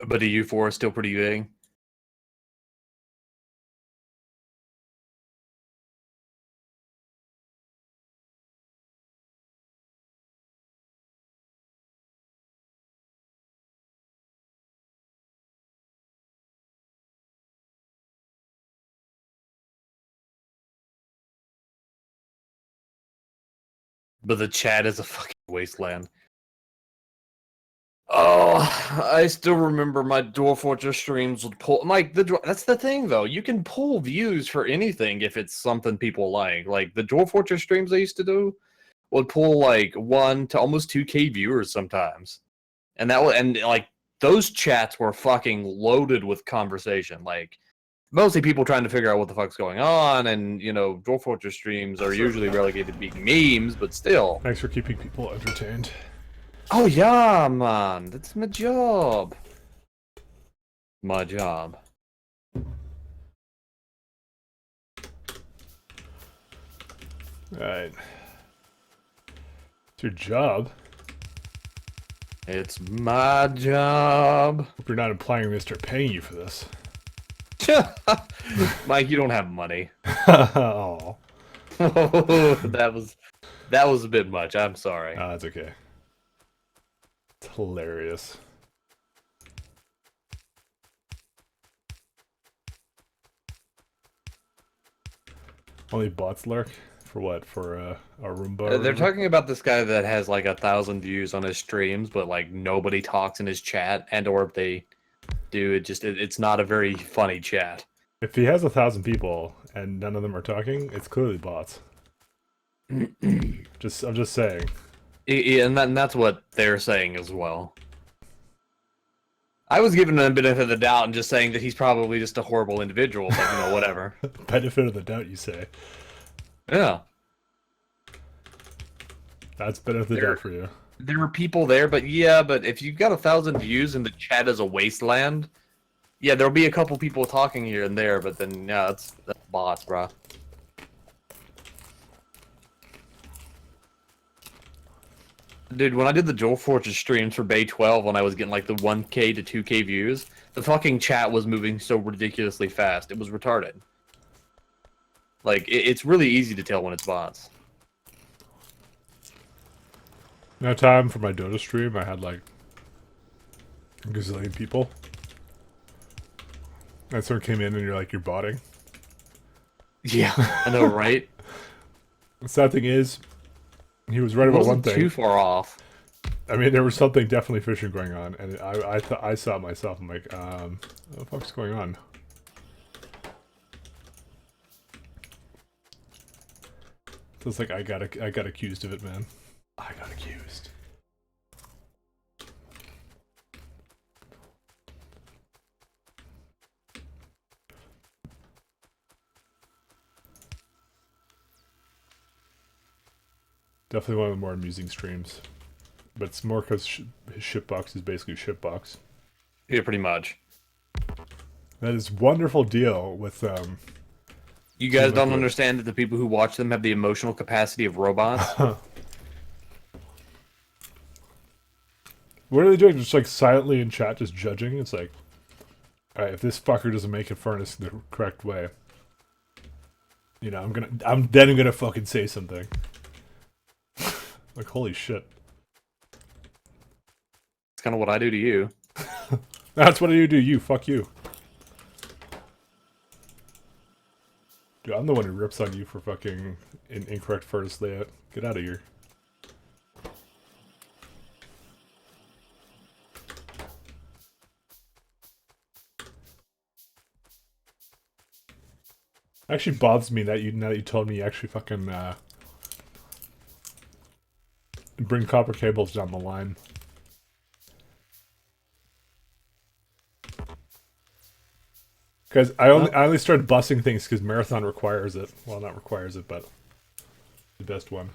But EU4 is still pretty big. But the chat is a fucking wasteland. Oh, I still remember my Dwarf Fortress streams would pull. Like that's the thing, though. You can pull views for anything if it's something people like. Like the Dwarf Fortress streams I used to do would pull like 1 to almost 2K viewers sometimes, and like those chats were fucking loaded with conversation. Like mostly people trying to figure out what the fuck's going on, and Dwarf Fortress streams are usually relegated to being memes, but still. Thanks for keeping people entertained. Oh yeah, man, that's my job. My job. Alright. It's your job. It's my job. Hope you're not implying we start paying you for this. Mike, you don't have money. Oh. that was a bit much. I'm sorry. That's okay. It's hilarious. Only bots lurk? For what? For our Roomba? Or They're whatever? talking about this guy that has like 1,000 views on his streams, but like nobody talks in his chat, and or if they do, it's not a very funny chat. If he has 1,000 people and none of them are talking, it's clearly bots. I'm just saying. And that's what they're saying as well. I was giving him a benefit of the doubt and just saying that he's probably just a horrible individual, but you know, whatever. Benefit of the doubt, you say. Yeah. That's benefit of the doubt for you. There were people there, but if you've got 1,000 views and the chat is a wasteland, yeah, there'll be a couple people talking here and there, but then yeah, that's bots, bro. Dude, when I did the Joel Forge streams for Bay 12, when I was getting like the 1K to 2K views, the fucking chat was moving so ridiculously fast. It was retarded. Like, it's really easy to tell when it's bots. No time for my Dota stream, I had like a gazillion people. And someone came in and you're like, you're botting. Yeah, I know, right? The sad thing is, he was right about one thing. Too far off. I mean, there was something definitely fishy going on, and I saw it myself. I'm like, what the fuck's going on? So it's like I got accused of it, man. I got accused. Definitely one of the more amusing streams. But it's more because his shitbox is basically shitbox. Yeah, pretty much. That is wonderful deal with You guys don't understand that the people who watch them have the emotional capacity of robots? What are they doing? Just like silently in chat, just judging? It's like, alright, if this fucker doesn't make a furnace the correct way, you know, I'm then gonna fucking say something. Like, holy shit. It's kind of what I do to you. That's what you do, you. Fuck you. Dude, I'm the one who rips on you for fucking incorrect furnace layout. Get out of here. Actually bothers me that now that you told me you actually fucking bring copper cables down the line. Because I only started busing things because Marathon requires it. Well, not requires it, but the best one.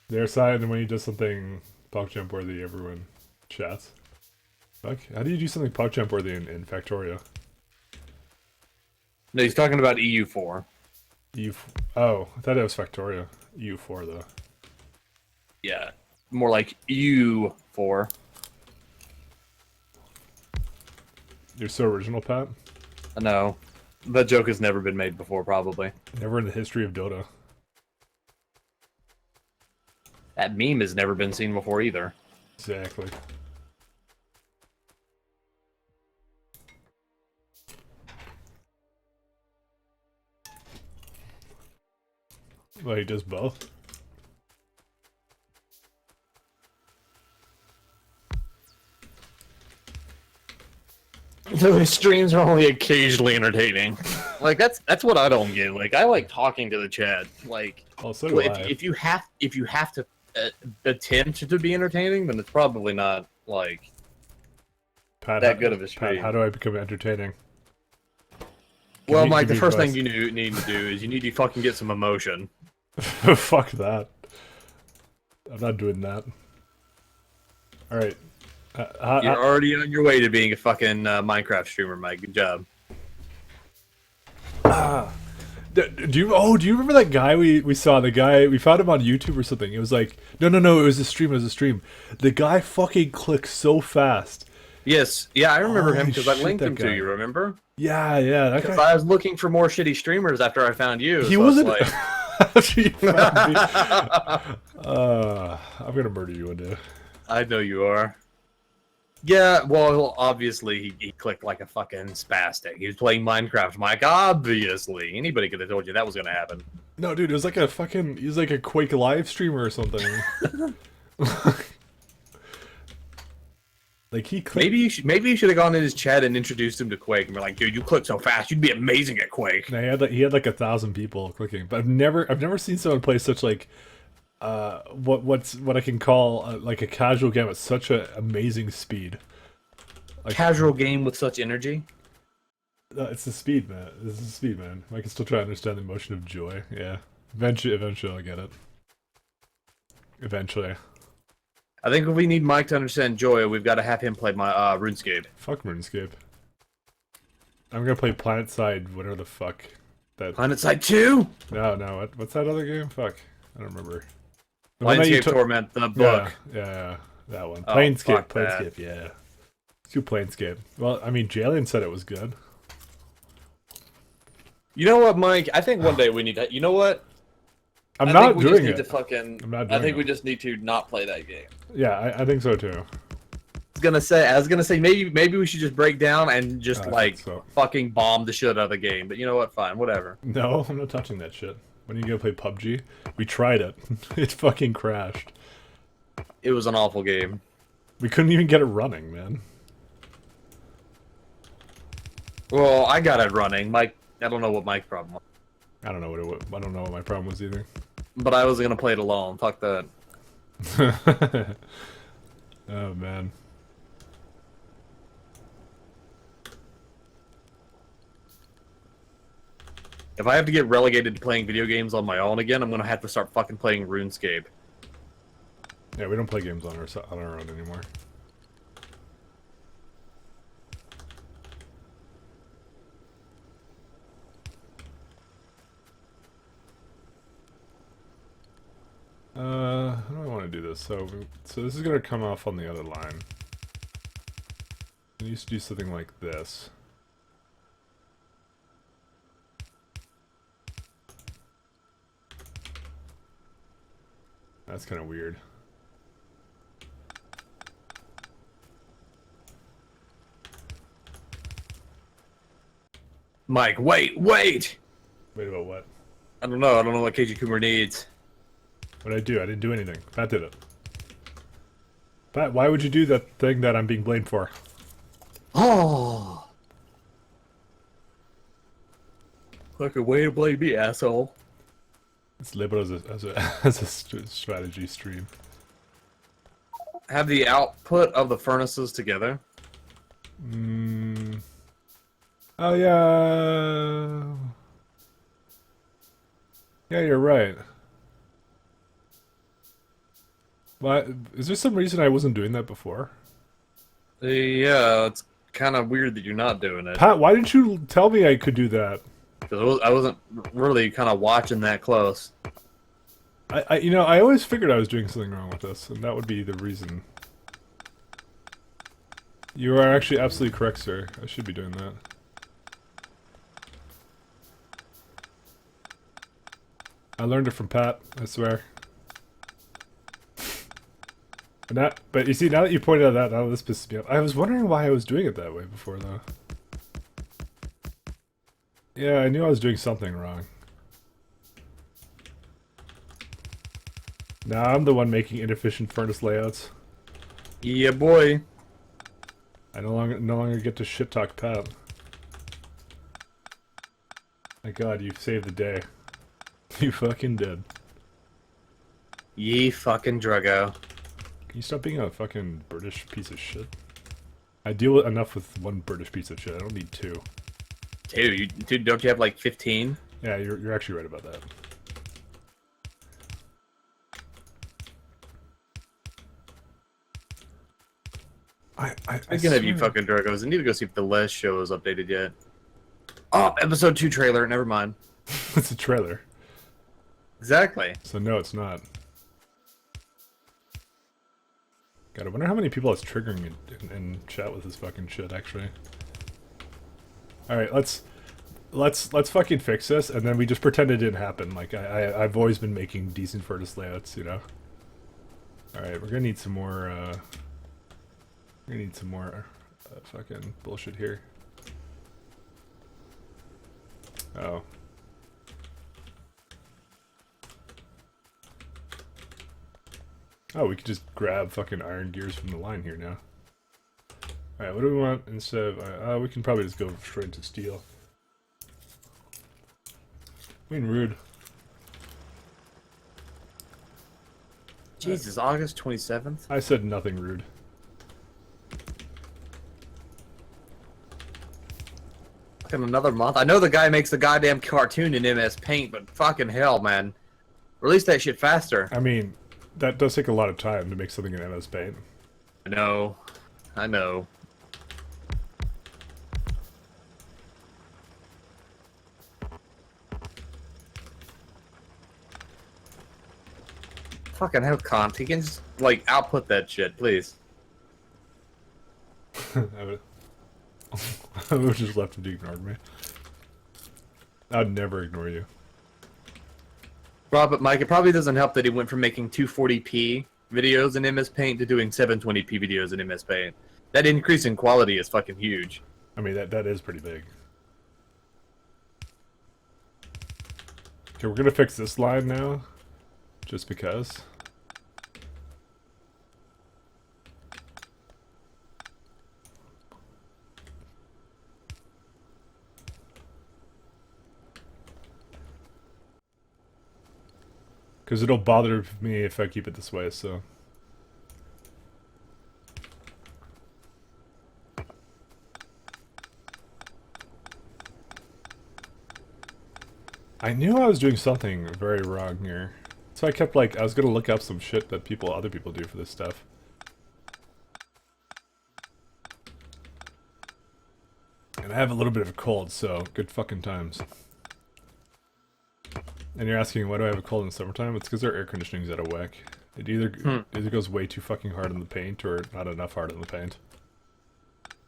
Their side, and when he does something PogChamp worthy, everyone chats. Fuck, how do you do something PogChamp worthy in Factorio? No, he's talking about EU4. Oh, I thought it was Factorio. EU4 though. Yeah, more like EU4. You're so original, Pat. No, that joke has never been made before, probably. Never in the history of Dota. That meme has never been seen before either. Exactly. Well, he does both. So his streams are only occasionally entertaining. Like that's what I don't get. Like I like talking to the chat. Like Oh, so do I. if you have to attempt to be entertaining, then it's probably not like Pat, that good of a stream. Pat, how do I become entertaining? Well, Give me Mike, the first advice. thing you need to do is you need to fucking get some emotion. Fuck that. I'm not doing that. Alright. You're already on your way to being a fucking Minecraft streamer, Mike. Good job. Do you remember that guy we saw? The guy, we found him on YouTube or something. It was like, no, it was a stream, The guy fucking clicked so fast. Yes, yeah, I remember him Holy because I shit, linked that him guy. to you, remember? Yeah, that Because guy. I was looking for more shitty streamers after I found you. He so wasn't. it's She found me. I'm gonna murder you one day. I know you are. Yeah, well, obviously he clicked like a fucking spastic. He was playing Minecraft, Mike. Obviously, anybody could have told you that was gonna happen. No, dude, it was like a fucking. He was like a Quake live streamer or something. Like he clicked. Maybe you should have gone in his chat and introduced him to Quake and be like, dude, you click so fast, you'd be amazing at Quake. No, he had like 1,000 people clicking, but I've never seen someone play such like what I can call like a casual game at such an amazing speed. Like, Casual game with such energy. it's the speed, man. This is the speed, man. I can still try to understand the emotion of joy. Yeah, eventually I'll get it. Eventually. I think if we need Mike to understand joy, we've got to have him play my RuneScape. Fuck RuneScape. I'm gonna play PlanetSide, whatever the fuck that. PlanetSide 2? No. What's that other game? Fuck, I don't remember. The one that you Planescape Torment, the book. Yeah, that one. Oh, Planescape, fuck that. Planescape, yeah. Let's do Planescape. Well, I mean, Jalen said it was good. You know what, Mike? I think one day we need to. You know what? I'm I not think we doing just need it. to fucking. I'm not I doing think it. we just need to not play that game. Yeah, I think so too. I was gonna say maybe we should just break down and just I like think so. fucking bomb the shit out of the game. But you know what? Fine, whatever. No, I'm not touching that shit. When are you gonna play PUBG? We tried it. It fucking crashed. It was an awful game. We couldn't even get it running, man. Well, I got it running. Mike, I don't know what Mike's problem was, I don't know I don't know what my problem was either. but I was gonna play it alone. Fuck that. Oh man. If I have to get relegated to playing video games on my own again, I'm gonna have to start fucking playing RuneScape. Yeah, we don't play games on our own anymore. How do I want to do this? So this is gonna come off on the other line. I used to do something like this. That's kind of weird. Mike, wait! Wait about what? I don't know what KG Coomer needs. What did I do? I didn't do anything. Pat did it. Pat, why would you do that thing that I'm being blamed for? Oh. Fucking way to blame me, asshole. It's labeled as a strategy stream. Have the output of the furnaces together. Oh yeah. Yeah, you're right. Why? Is there some reason I wasn't doing that before? Yeah, it's kind of weird that you're not doing it. Pat, why didn't you tell me I could do that? Because I wasn't really kind of watching that close. I always figured I was doing something wrong with this, and that would be the reason. You are actually absolutely correct, sir. I should be doing that. I learned it from Pat, I swear. But you see, now that you pointed out that, now this pisses me off. I was wondering why I was doing it that way before, though. Yeah, I knew I was doing something wrong. Now I'm the one making inefficient furnace layouts. Yeah, boy. I no longer get to shit talk Pat. My God, you saved the day. You fucking did. Ye fucking druggo. Can you stop being a fucking British piece of shit? I deal enough with one British piece of shit. I don't need two. Dude, don't you have like 15? Yeah, you're actually right about that. Speaking of you fucking druggos, I need to go see if the Les show is updated yet. Oh, episode 2 trailer, never mind. It's a trailer. Exactly. So no, it's not. God, I wonder how many people it's triggering in chat with this fucking shit, actually. Alright, let's fucking fix this, and then we just pretend it didn't happen. Like, I've always been making decent furnace layouts, you know? Alright, we're gonna need some more, We need some more fucking bullshit here. Oh. Oh, we could just grab fucking iron gears from the line here now. Alright, what do we want instead of... we can probably just go straight to steel. I mean, rude. Jesus, August 27th? I said nothing rude. Fucking another month. I know the guy makes the goddamn cartoon in MS Paint, but fucking hell, man. Release that shit faster. I mean, that does take a lot of time to make something in MS Paint. I know. I know. Fucking hell, Kant. He can just, like, output that shit, please. I would have just left him to ignore me. I'd never ignore you. Rob, but Mike, it probably doesn't help that he went from making 240p videos in MS Paint to doing 720p videos in MS Paint. That increase in quality is fucking huge. I mean, that is pretty big. Okay, we're gonna fix this line now. Just because. Because it'll bother me if I keep it this way, so... I knew I was doing something very wrong here. So I kept like, I was gonna look up some shit that other people do for this stuff. And I have a little bit of a cold, so good fucking times. And you're asking why do I have a cold in the summertime? It's because our air conditioning's out of whack. It either goes way too fucking hard in the paint or not enough hard in the paint.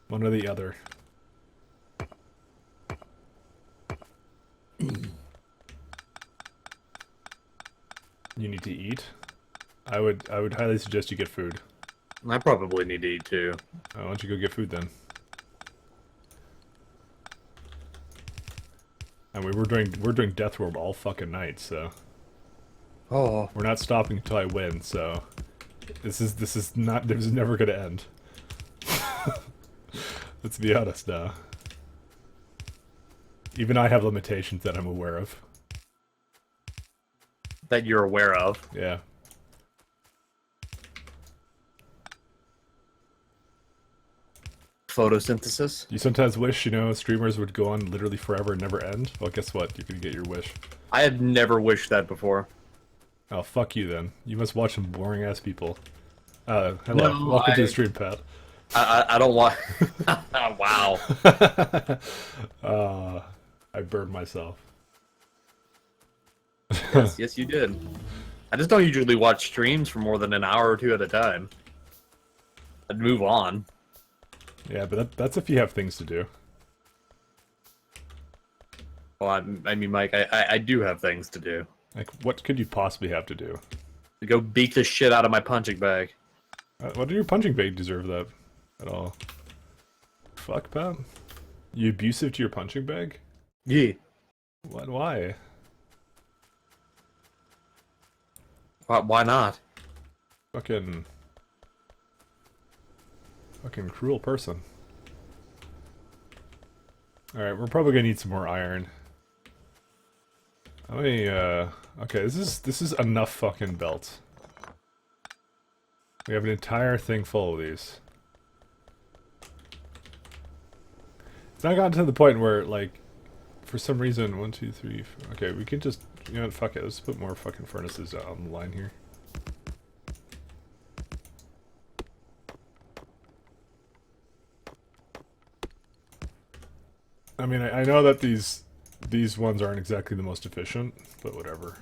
One or the other. You need to eat. I would highly suggest you get food. I probably need to eat too. Why don't you go get food then? And we're doing deathworld all fucking night, so Oh. we're not stopping until I win. So this is never gonna end. Let's be honest now. Even I have limitations that I'm aware of. That you're aware of. Yeah. Photosynthesis. You sometimes wish, streamers would go on literally forever and never end? Well, guess what? You're gonna get your wish. I had never wished that before. Oh, fuck you then. You must watch some boring-ass people. Hello. No, Welcome to the stream, Pat. I don't want... Wow. I burned myself. Yes, you did. I just don't usually watch streams for more than an hour or two at a time. I'd move on. Yeah, but that's if you have things to do. Well, I mean, Mike, I do have things to do. Like, what could you possibly have to do? To go beat the shit out of my punching bag. What did your punching bag deserve that at all? Fuck, Pat. You abusive to your punching bag? Yeah. What? Why? Why not? Fucking cruel person. Alright, we're probably gonna need some more iron. How many, okay, this is enough fucking belts. We have an entire thing full of these. It's not gotten to the point where, like, for some reason, 1, 2, 3, 4, okay, we can just, fuck it, let's put more fucking furnaces on the line here. I mean, I know that these ones aren't exactly the most efficient, but whatever.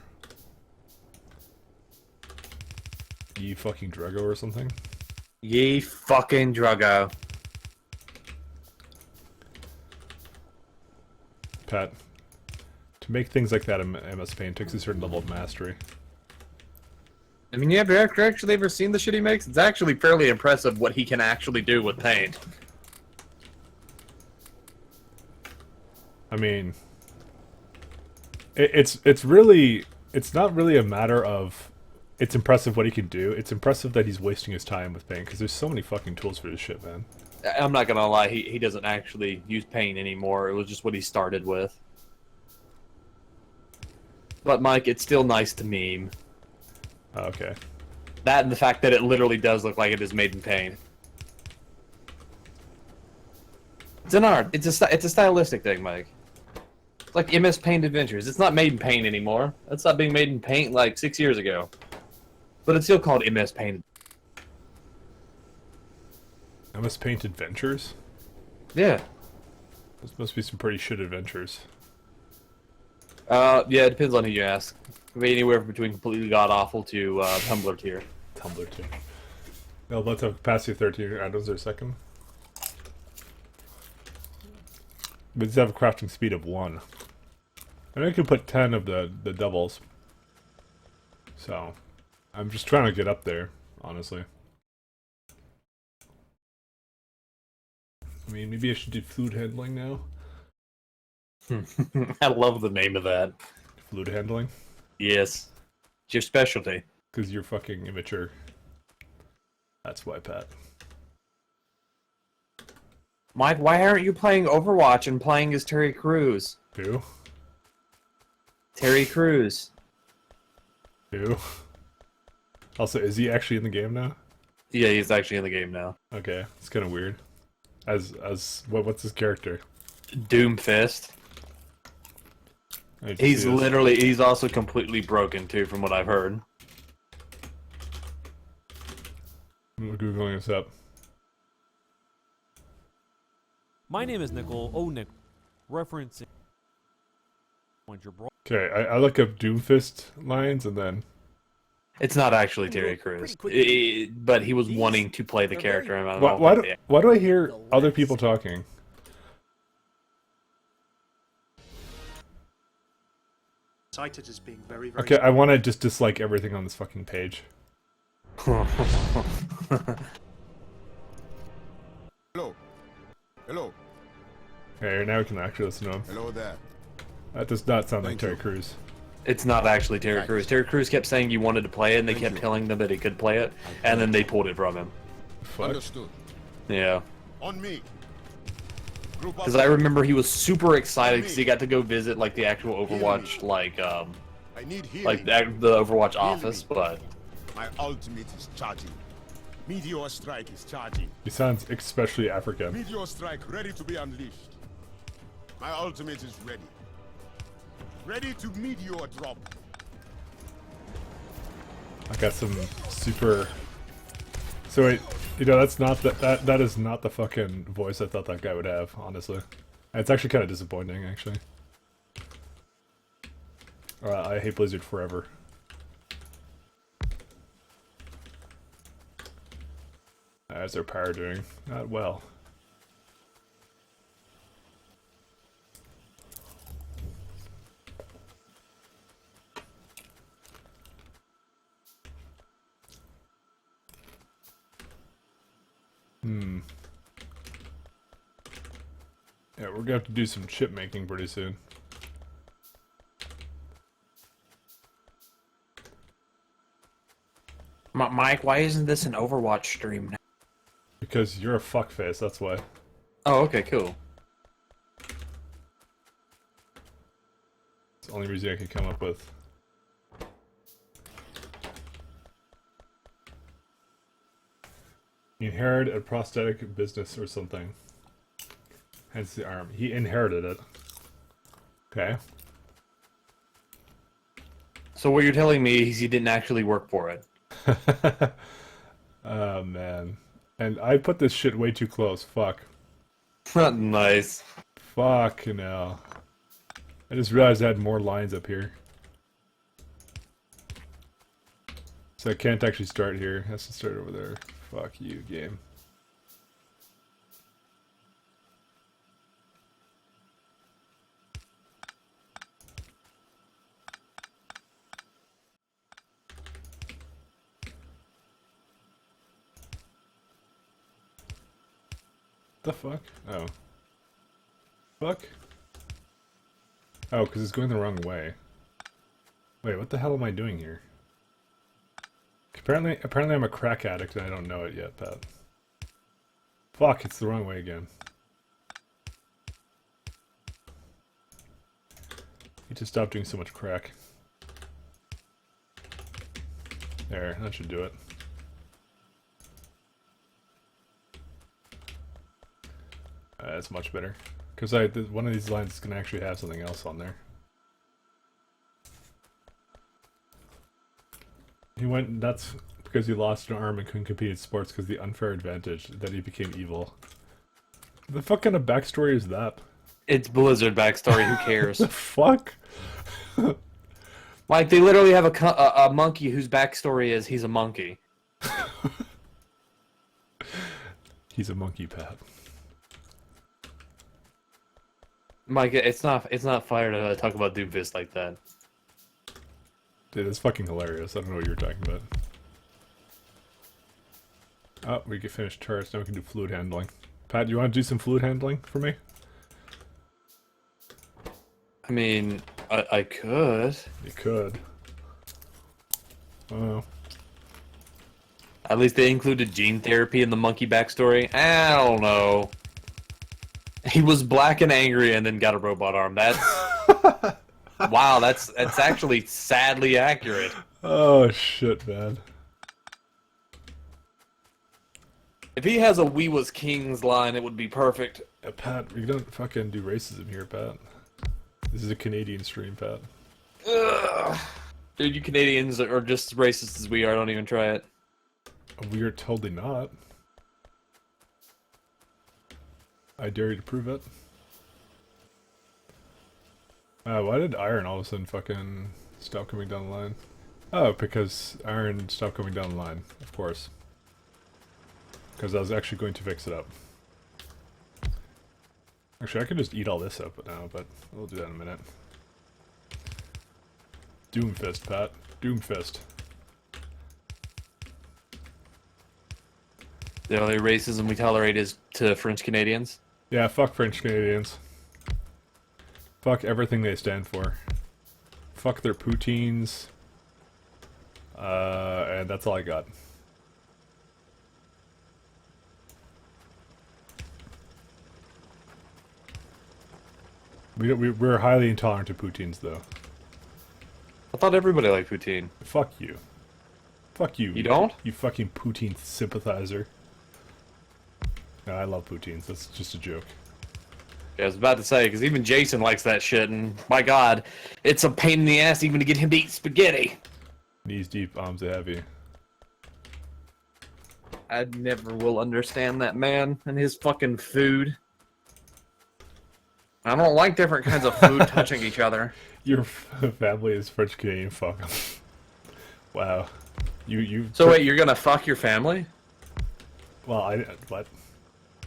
Ye fucking Drago or something? Ye fucking Drago. Pat, to make things like that in MS Paint takes a certain level of mastery. I mean, you have actually ever seen the shit he makes? It's actually fairly impressive what he can actually do with paint. I mean, it's really it's not really a matter of it's impressive what he can do. It's impressive that he's wasting his time with paint because there's so many fucking tools for this shit, man. I'm not gonna lie, he doesn't actually use paint anymore. It was just what he started with. But Mike, it's still nice to meme. Oh, okay. That and the fact that it literally does look like it is made in paint. It's an art. It's a stylistic thing, Mike. It's like MS Paint Adventures. It's not made in paint anymore. That's not being made in paint like 6 years ago. But it's still called MS Paint. MS Paint Adventures? Yeah. Those must be some pretty shit adventures. Yeah, it depends on who you ask. Could be anywhere between completely god-awful to Tumblr tier. Tumblr too. No, let's have capacity 13 items or a second. But these have a crafting speed of 1. And I could put 10 of the doubles. So, I'm just trying to get up there, honestly. I mean, maybe I should do food handling now. I love the name of that. Food handling? Yes. It's your specialty. Because you're fucking immature. That's why, Pat. Mike, why aren't you playing Overwatch and playing as Terry Crews? Who? Terry Crews. Who? Also, is he actually in the game now? Yeah, he's actually in the game now. Okay, it's kind of weird. What's his character? Doomfist. I just He's see his- literally, he's also completely broken too, from what I've heard. I'm googling this up. My name is Nickel. Oh, Nick. Referencing. When you're bro- Okay, I look up Doomfist lines and then It's not actually Terry Crews, but he was wanting to play the character. And I don't know if why do I hear other people talking? Cited as being very, very Okay, I want to just dislike everything on this fucking page. Hello. Hello. Okay, now we can actually listen to him. Hello there. That does not sound like Thank Terry you. Crews. It's not actually Terry Thanks. Crews. Terry Crews kept saying you wanted to play it, and they Thank kept you. telling them that he could play it, and then they pulled it from him. Fuck. Understood. Yeah. On me. Group up. Because I remember he was super excited because he got to go visit like the actual Overwatch, like I need healing. the Overwatch office, but My ultimate is charging. Meteor strike is charging. He sounds especially African. Meteor strike ready to be unleashed. My ultimate is ready. Ready to meteor drop. I got some super. So wait, that's not that is not the fucking voice I thought that guy would have. Honestly, it's actually kind of disappointing. Actually, I hate Blizzard forever. How's their power doing? Not well. Yeah, we're gonna have to do some chip making pretty soon. Mike, why isn't this an Overwatch stream now? Because you're a fuckface, that's why. Oh, okay, cool. It's the only reason I could come up with. He inherited a prosthetic business or something. Hence the arm. He inherited it. Okay. So what you're telling me is he didn't actually work for it. Oh man. And I put this shit way too close. Fuck. Nice. Fuck, no. I just realized I had more lines up here. So I can't actually start here. It has to start over there. Fuck you, game. the fuck? Oh. Fuck? Oh, because it's going the wrong way. Wait, what the hell am I doing here? Apparently I'm a crack addict and I don't know it yet, Pat. Fuck, it's the wrong way again. Need to stop doing so much crack. There, that should do it. That's much better. Because one of these lines is going to actually have something else on there. He went nuts because he lost an arm and couldn't compete in sports because of the unfair advantage that he became evil. The fuck kind of backstory is that? It's Blizzard backstory. Who cares? The fuck? Like, they literally have a monkey whose backstory is he's a monkey. He's a monkey, Pat. Mike, it's not fire to talk about Doomfist like that. Dude, it's fucking hilarious. I don't know what you're talking about. Oh, we get finished turrets. Now we can do fluid handling. Pat, you want to do some fluid handling for me? I mean, I could. You could. Oh. At least they included gene therapy in the monkey backstory. I don't know. He was black and angry and then got a robot arm. That's... wow, that's actually sadly accurate. Oh, shit, man. If he has a "We Was Kings" line, it would be perfect. Pat, we don't fucking do racism here, Pat. This is a Canadian stream, Pat. Ugh. Dude, you Canadians are just as racist as we are. Don't even try it. We are totally not. I dare you to prove it. Why did iron all of a sudden fucking stop coming down the line? Oh, because iron stopped coming down the line, of course. Because I was actually going to fix it up. Actually, I could just eat all this up now, but we'll do that in a minute. Doomfist, Pat. Doomfist. The only racism we tolerate is to French Canadians. Yeah, fuck French Canadians. Fuck everything they stand for. Fuck their poutines. And that's all I got. We're highly intolerant to poutines, though. I thought everybody liked poutine. Fuck you. Fuck you. You don't? You fucking poutine sympathizer. No, I love poutines. That's just a joke. Yeah, I was about to say, because even Jason likes that shit, and my god, it's a pain in the ass even to get him to eat spaghetti. Knees deep, arms heavy. I never will understand that man and his fucking food. I don't like different kinds of food touching each other. Your family is French Canadian. Fuck 'em. Wow. You. So wait, you're gonna fuck your family? Well, what?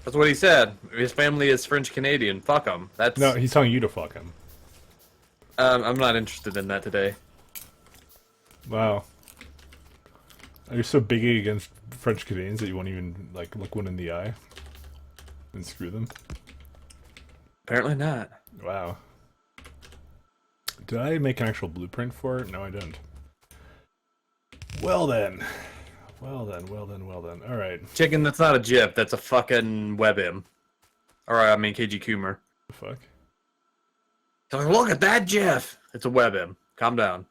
That's what he said. His family is French Canadian. Fuck him. That's No, he's telling you to fuck him. I'm not interested in that today. Wow. Are you so biggy against French Canadians that you won't even like look one in the eye and screw them? Apparently not. Wow. Did I make an actual blueprint for it? No, I didn't. Well then. Well then. Alright. Chicken, that's not a GIF. That's a fucking WebM. Or I mean KG Coomer. The fuck? So look at that GIF. It's a WebM. Calm down.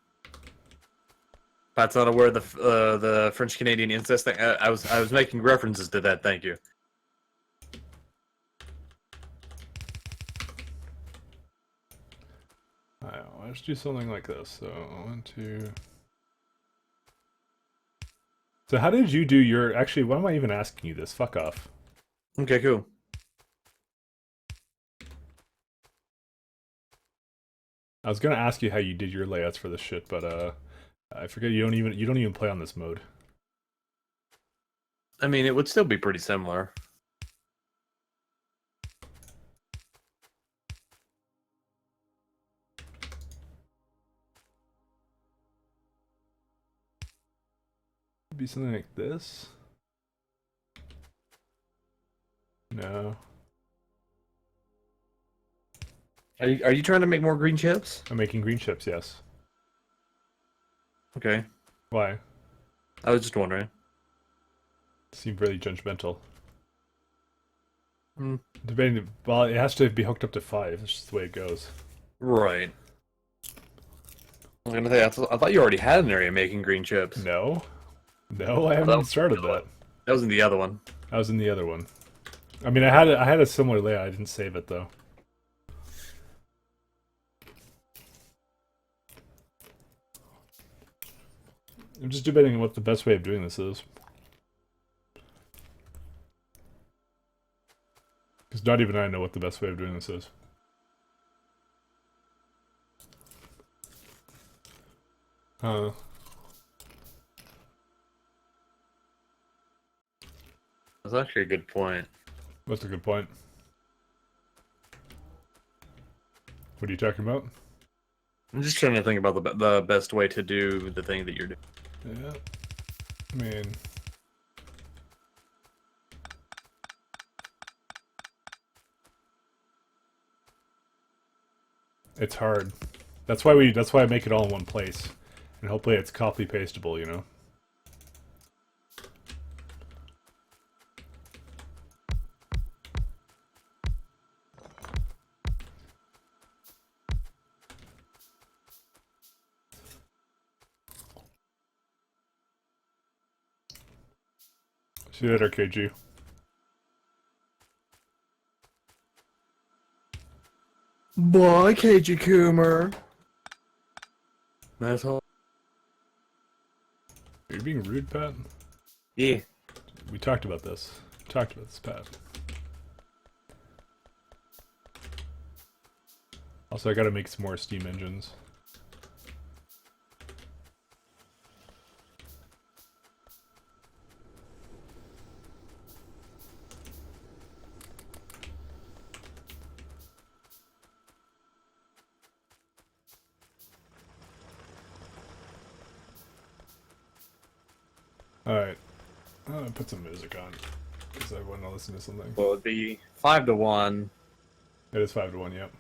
Pat's not aware of the French Canadian incest thing. I was making references to that. Thank you. Alright, let's do something like this. So, 1, 2... So how did you do your... Actually, why am I even asking you this? Fuck off. Okay, cool. I was gonna ask you how you did your layouts for this shit, but I forget you don't even play on this mode. I mean, it would still be pretty similar. Be something like this. No. Are you trying to make more green chips? I'm making green chips, yes. Okay. Why? I was just wondering. Seem really judgmental. Hmm. Debating, well, it has to be hooked up to 5. That's just the way it goes. Right. I was gonna say, I thought you already had an area making green chips. No. No, I haven't that even was started the other that. one. That was in the other one. I was in the other one. I mean, I had a similar layout. I didn't save it, though. I'm just debating what the best way of doing this is. Because not even I know what the best way of doing this is. That's actually a good point. That's a good point. What are you talking about? I'm just trying to think about the best way to do the thing that you're doing. Yeah. I mean... It's hard. That's why I make it all in one place. And hopefully it's copy pastable, you know? See you later, KG. Bye, KG Coomer. That's all. Are you being rude, Pat? Yeah. We talked about this. Pat. Also, I gotta make some more steam engines. Alright. I'm gonna put some music on. Because I want to listen to something. Well, it'd be 5-1. It is 5-1, yep.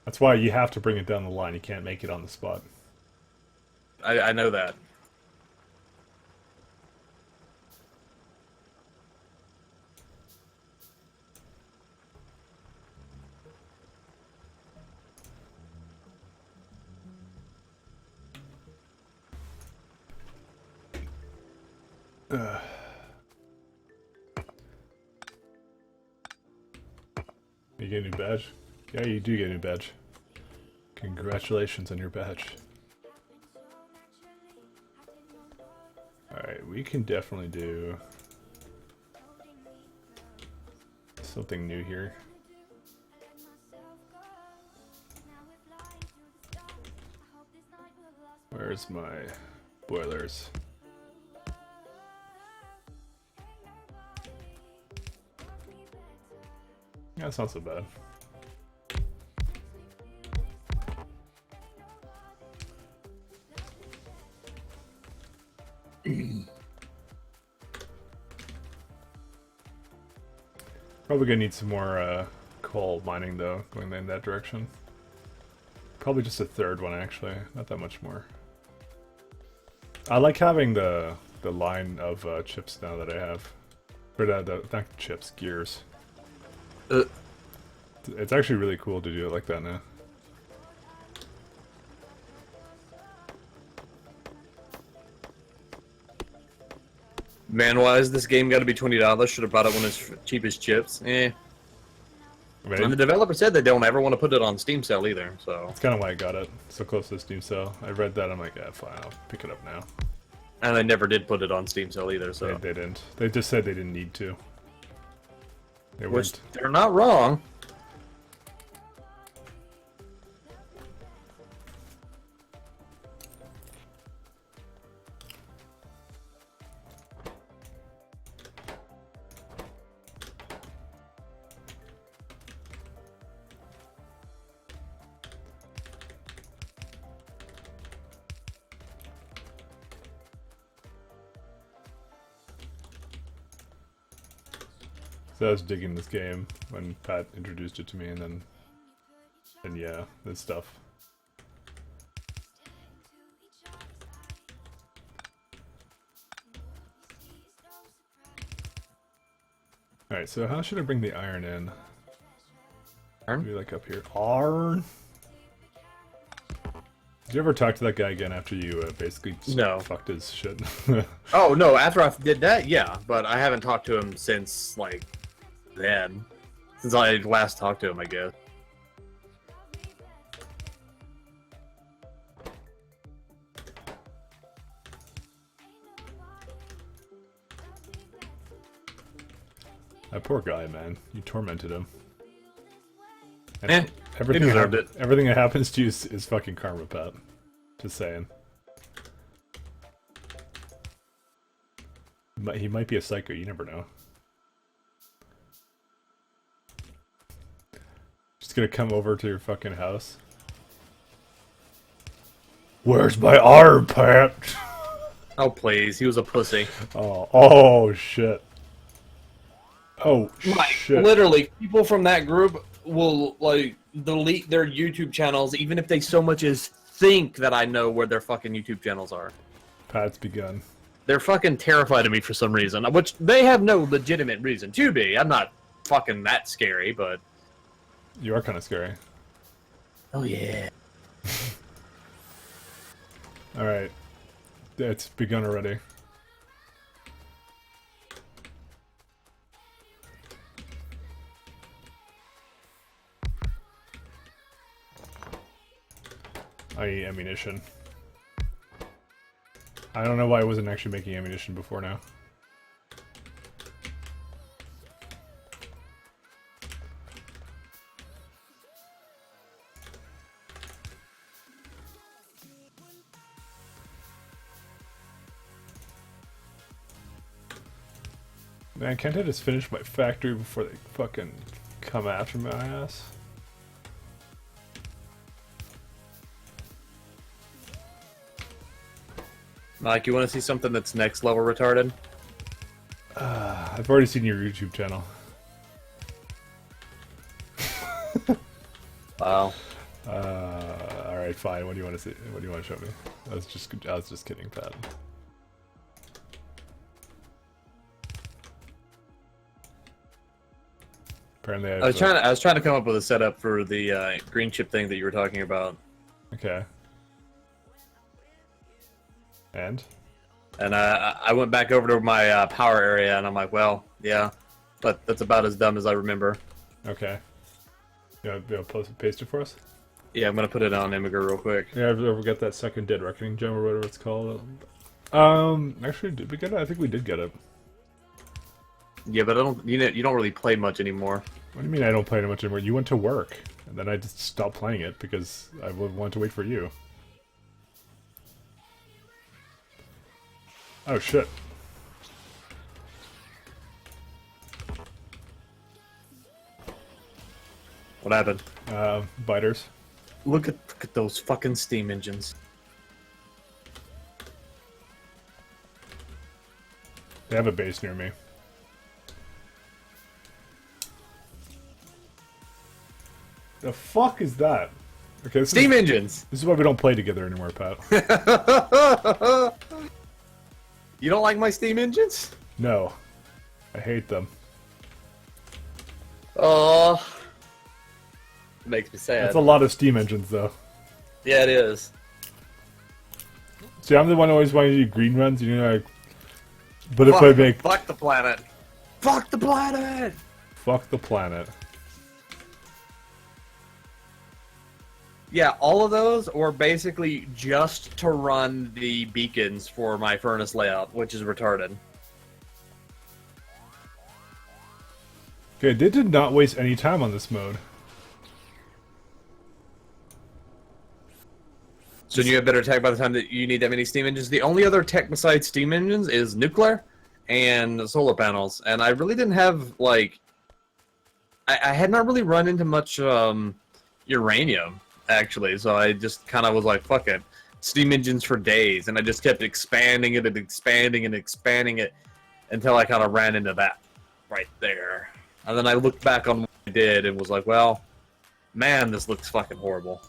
That's why you have to bring it down the line. You can't make it on the spot. I know that. You get a new badge? Yeah, you do get a new badge. Congratulations on your badge. Alright, we can definitely do something new here. Where's my boilers? Yeah, that's not so bad. Probably gonna need some more coal mining though, going in that direction. Probably just a third one actually, not that much more. I like having the line of chips now that I have. Or not chips, gears. It's actually really cool to do it like that now. Man, why is this game got to be $20? Should have bought it when it's cheap as chips. Eh. I mean, And the developer said they don't ever want to put it on Steam sale either, so... it's kind of why I got it. So close to the Steam sale. I read that, I'm like, yeah, fine, I'll pick it up now. And they never did put it on Steam sale either, so... They didn't. They just said they didn't need to. They Which, weren't. they're not wrong. So I was digging this game when Pat introduced it to me, and yeah, this stuff. Alright, so how should I bring the iron in? Iron? Maybe like up here. Iron? Did you ever talk to that guy again after you basically No. fucked his shit? Oh no! After I did that, yeah, but I haven't talked to him since like then. Since I last talked to him, I guess. That poor guy, man. You tormented him. And Eh, everything, he deserved it. everything that happens to you is fucking karma, Pat. Just saying. He might be a psycho, you never know. Just gonna come over to your fucking house. Where's my arm, Pat? Oh please, he was a pussy. Oh shit. Oh Like shit. literally, people from that group will like delete their YouTube channels even if they so much as think that I know where their fucking YouTube channels are. Pat's begun. They're fucking terrified of me for some reason, which they have no legitimate reason to be. I'm not fucking that scary, but You are kind of scary. oh yeah. Alright. It's begun already. I need ammunition. I don't know why I wasn't actually making ammunition before now. Man, can't I just finish my factory before they fucking come after my ass? Mike, you want to see something that's next level retarded? I've already seen your YouTube channel. Wow. Alright, fine. What do you want to see? What do you want to show me? I was just kidding, Pat. Apparently I was trying to come up with a setup for the green chip thing that you were talking about. Okay. And? And I went back over to my power area, and I'm like, well, yeah, but that's about as dumb as I remember. Okay. You want to paste it for us? Yeah, I'm gonna put it on Immigrant real quick. Yeah, I've ever got that second Dead Reckoning gem or whatever it's called. Actually, did we get it? I think we did get it. Yeah, but I don't. You don't really play much anymore. What do you mean I don't play it much anymore? You went to work, and then I just stopped playing it because I would want to wait for you. Oh shit. What happened? Biters. Look at those fucking steam engines. They have a base near me. The fuck is that? Okay, Steam engines. This is why we don't play together anymore, Pat. You don't like my steam engines? No. I hate them. Oh, makes me sad. That's a lot of steam engines, though. Yeah, it is. See, I'm the one who always wanted to do green runs, you know, like... But if I make... Fuck the planet. Fuck the planet! Fuck the planet. Yeah, all of those were basically just to run the beacons for my furnace layout, which is retarded. Okay, they did not waste any time on this mode. So you have better tech by the time that you need that many steam engines. The only other tech besides steam engines is nuclear and solar panels. And I really didn't have, like... I had not really run into much uranium, actually. So I just kind of was like, fuck it. Steam engines for days. And I just kept expanding it and expanding and expanding it until I kind of ran into that right there. And then I looked back on what I did and was like, well, man, this looks fucking horrible.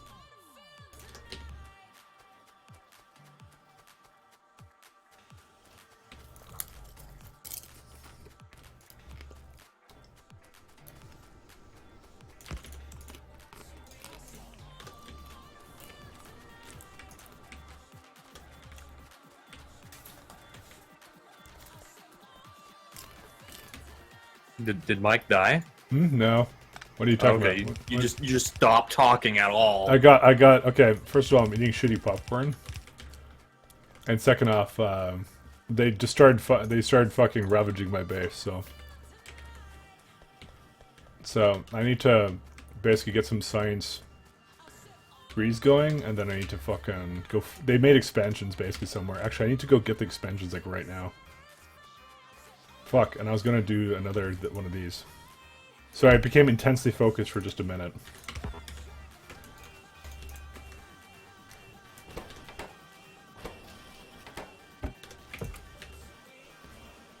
Did Mike die? No. What are you talking Okay, about? you just stopped talking at all. I got. Okay, first of all, I'm eating shitty popcorn, and second off, they just started. They started fucking ravaging my base. So I need to basically get some science trees going, and then I need to fucking go. They made expansions basically somewhere. Actually, I need to go get the expansions like right now. Fuck, and I was gonna do another one of these. So I became intensely focused for just a minute.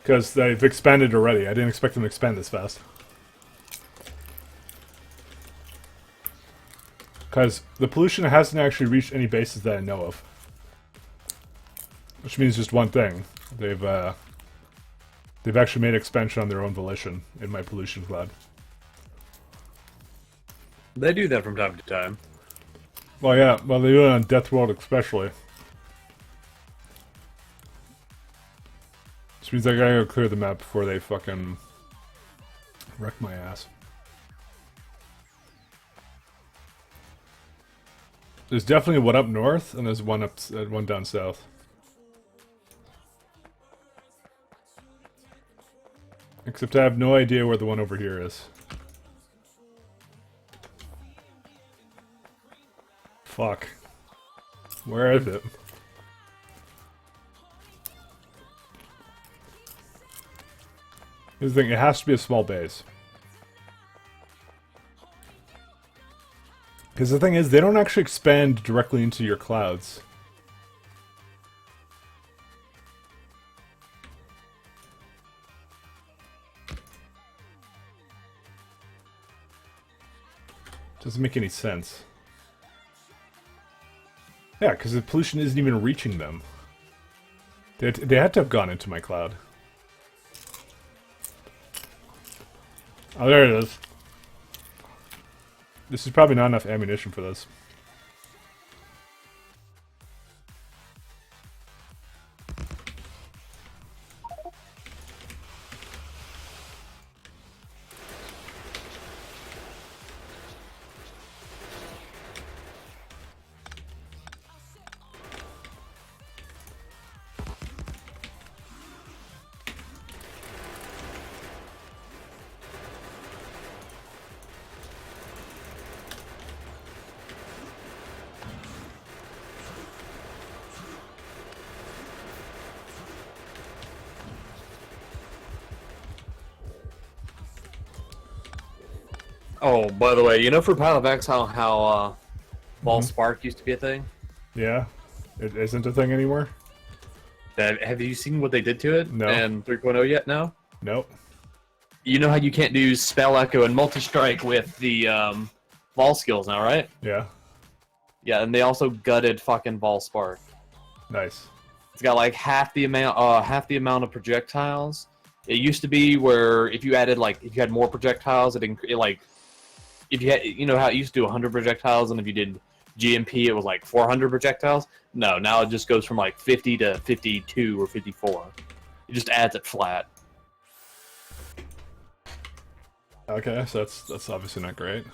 Because they've expanded already. I didn't expect them to expand this fast. Because the pollution hasn't actually reached any bases that I know of. Which means just one thing. They've actually made expansion on their own volition in my pollution cloud. They do that from time to time. Well, yeah. Well, they do it on deathworld especially. Which means I gotta go clear the map before they fucking wreck my ass. There's definitely one up north, and there's one one down south. Except I have no idea where the one over here is. Fuck. Where is it? Here's the thing, it has to be a small base. Because the thing is, they don't actually expand directly into your clouds. Doesn't make any sense. Yeah, because the pollution isn't even reaching them. They had to have gone into my cloud. Oh, there it is. This is probably not enough ammunition for this. Oh, by the way, you know for Pile of X how Ball Spark used to be a thing? Yeah? It isn't a thing anymore? Have you seen what they did to it? No. And 3.0 yet? No? Nope. You know how you can't do Spell Echo and Multi-Strike with the Ball skills now, right? Yeah. Yeah, and they also gutted fucking Ball Spark. Nice. It's got like half the amount of projectiles. It used to be where if you added if you had more projectiles, if you had, you know how it used to do 100 projectiles, and if you did GMP, it was like 400 projectiles. No, now it just goes from like 50 to 52 or 54. It just adds it flat. Okay, so that's obviously not great.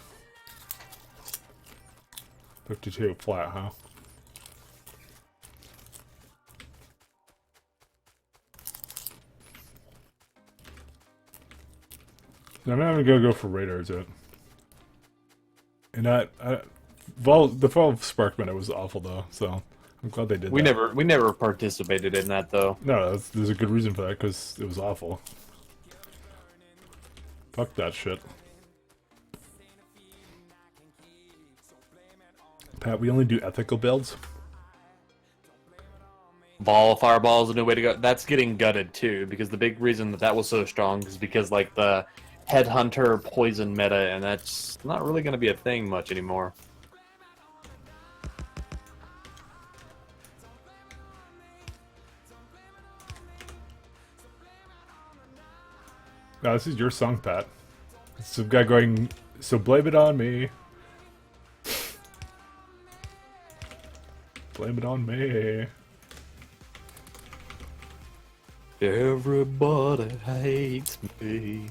52 flat, huh? I'm not even gonna go for radars yet. And the Valve Spark Minute was awful though, so I'm glad they did that. We never participated in that though. No, there's a good reason for that, because it was awful. Fuck that shit. Pat, we only do ethical builds. Fireball is a new way to go. That's getting gutted too, because the big reason that was so strong is because like the headhunter poison meta, and that's not really going to be a thing much anymore. No, this is your song, Pat. It's some guy going, so blame it on me. Blame it on me. Everybody hates me.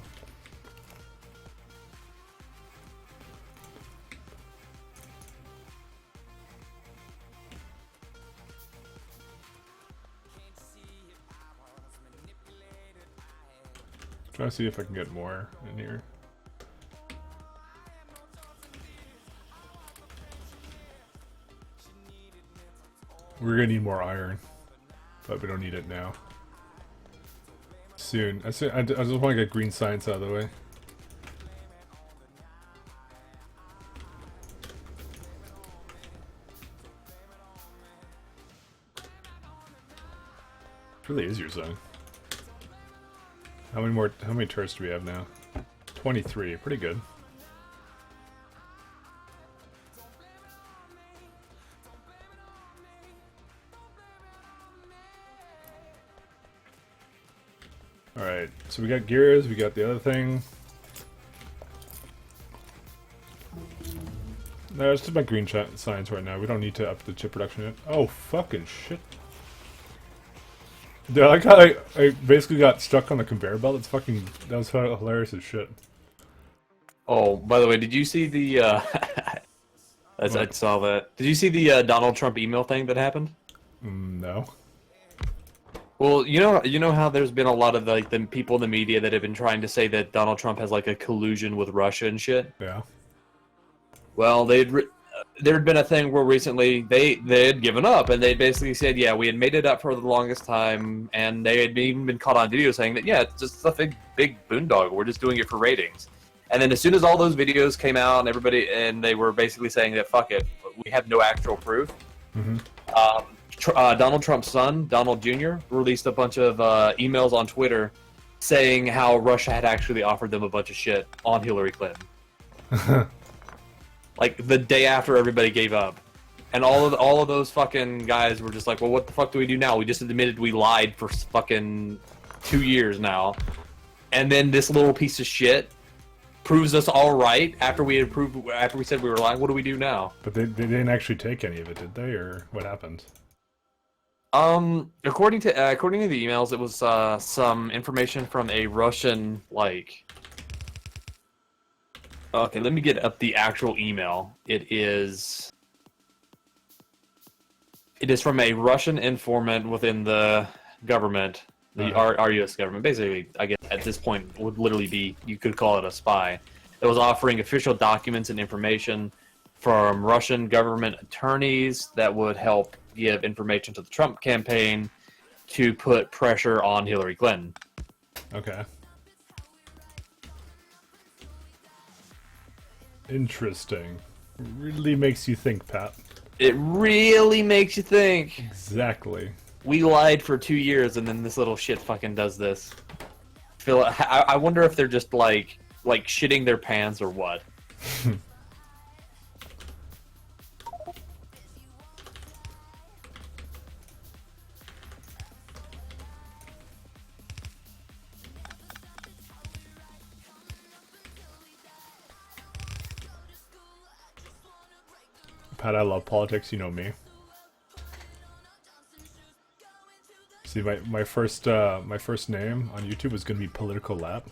Trying to see if I can get more in here. We're gonna need more iron, but we don't need it now. Soon. I just want to get green science out of the way. It really is your zone. How many turrets do we have now? 23, pretty good. Alright, so we got gears, we got the other thing. No, it's just my green science right now. We don't need to up the chip production yet. Oh, fucking shit. Dude, I like how I basically got stuck on the conveyor belt. It's fucking, that was hilarious as shit. Oh, by the way, did you see the, I saw that. Did you see the Donald Trump email thing that happened? No. Well, you know how there's been a lot of like the people in the media that have been trying to say that Donald Trump has like a collusion with Russia and shit. Yeah. Well, there'd been a thing where recently they had given up, and they basically said, yeah, we had made it up for the longest time, and they had even been caught on video saying that, yeah, it's just a big boondoggle. We're just doing it for ratings. And then as soon as all those videos came out, and they were basically saying that fuck it, we have no actual proof. Mm-hmm. Donald Trump's son, Donald Jr., released a bunch of emails on Twitter saying how Russia had actually offered them a bunch of shit on Hillary Clinton. Like the day after everybody gave up. And all of those fucking guys were just like, well, what the fuck do we do now? We just admitted we lied for fucking 2 years now. And then this little piece of shit proves us all right after we said we were lying. What do we do now? But they didn't actually take any of it, did they? Or what happened? According to the emails, it was some information from a Russian like. Okay, let me get up the actual email. It is from a Russian informant within the government, our U.S. government. Basically, I guess at this point would literally be, you could call it a spy, that was offering official documents and information from Russian government attorneys that would help give information to the Trump campaign to put pressure on Hillary Clinton. Okay. Interesting. Really makes you think, Pat. It really makes you think. Exactly. We lied for 2 years, and then this little shit fucking does this. I wonder if they're just like shitting their pants or what. Pat, I love politics, you know me. See, my first name on YouTube was gonna be Political Lap,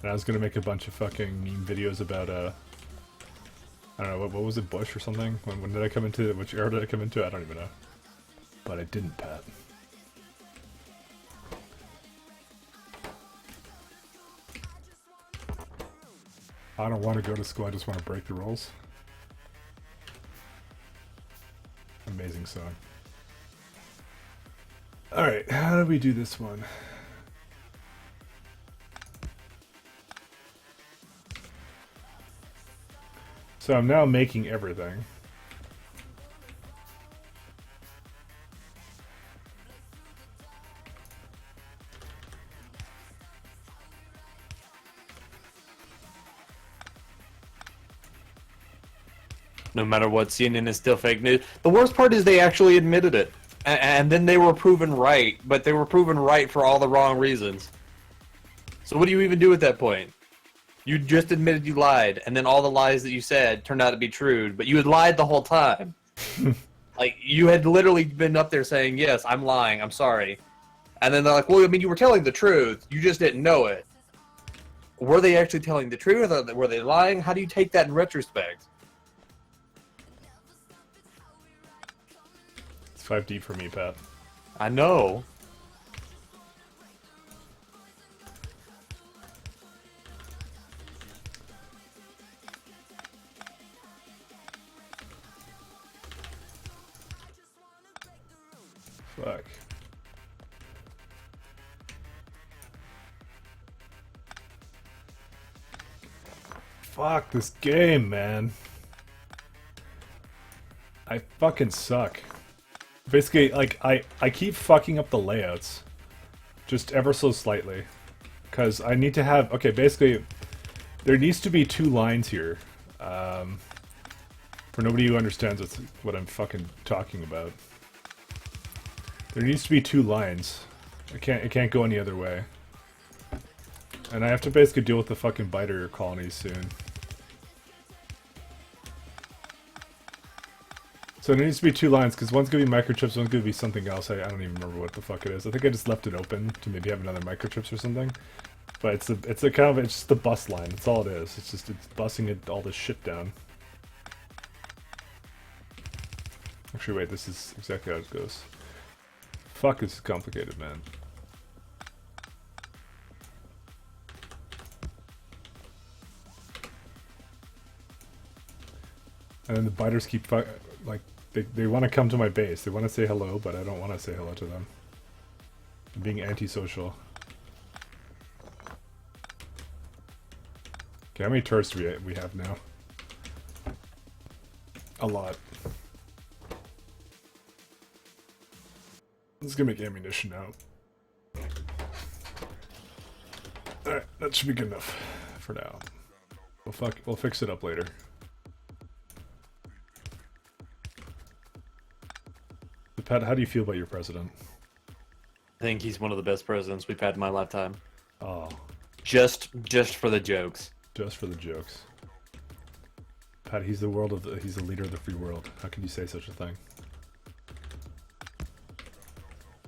and I was gonna make a bunch of fucking meme videos about I don't know, what was it, Bush or something? When did I come into, which era did I come into? I don't even know. But I didn't, Pat. I don't want to go to school, I just want to break the rules. Amazing song. Alright, how do we do this one? So I'm now making everything. No matter what, CNN is still fake news. The worst part is they actually admitted it. And then they were proven right, but they were proven right for all the wrong reasons. So what do you even do at that point? You just admitted you lied, and then all the lies that you said turned out to be true, but you had lied the whole time. Like, you had literally been up there saying, yes, I'm lying, I'm sorry. And then they're like, well, I mean, you were telling the truth, you just didn't know it. Were they actually telling the truth, or were they lying? How do you take that in retrospect? It's 5D for me, Pat. I know. Fuck. Fuck this game, man. I fucking suck. Basically, like, I keep fucking up the layouts. Just ever so slightly. Because I need to have... Okay, basically, there needs to be 2 lines here. For nobody who understands what I'm fucking talking about. There needs to be 2 lines. It can't go any other way. And I have to basically deal with the fucking biter colonies soon. So there needs to be 2 lines, because one's gonna be microchips, one's gonna be something else. I don't even remember what the fuck it is. I think I just left it open to maybe have another microchips or something. But it's just the bus line. That's all it is. It's busing all this shit down. Actually, wait, this is exactly how it goes. Fuck, this is complicated, man. And then the biters keep like they want to come to my base. They want to say hello, but I don't want to say hello to them. I'm being antisocial. Okay, how many tourists do we have now? A lot. This is gonna make ammunition now. Alright, that should be good enough for now. We'll fix it up later. Pat, how do you feel about your president? I think he's one of the best presidents we've had in my lifetime. Oh, Just for the jokes. just for the jokes. Pat, he's the leader of the free world. How can you say such a thing?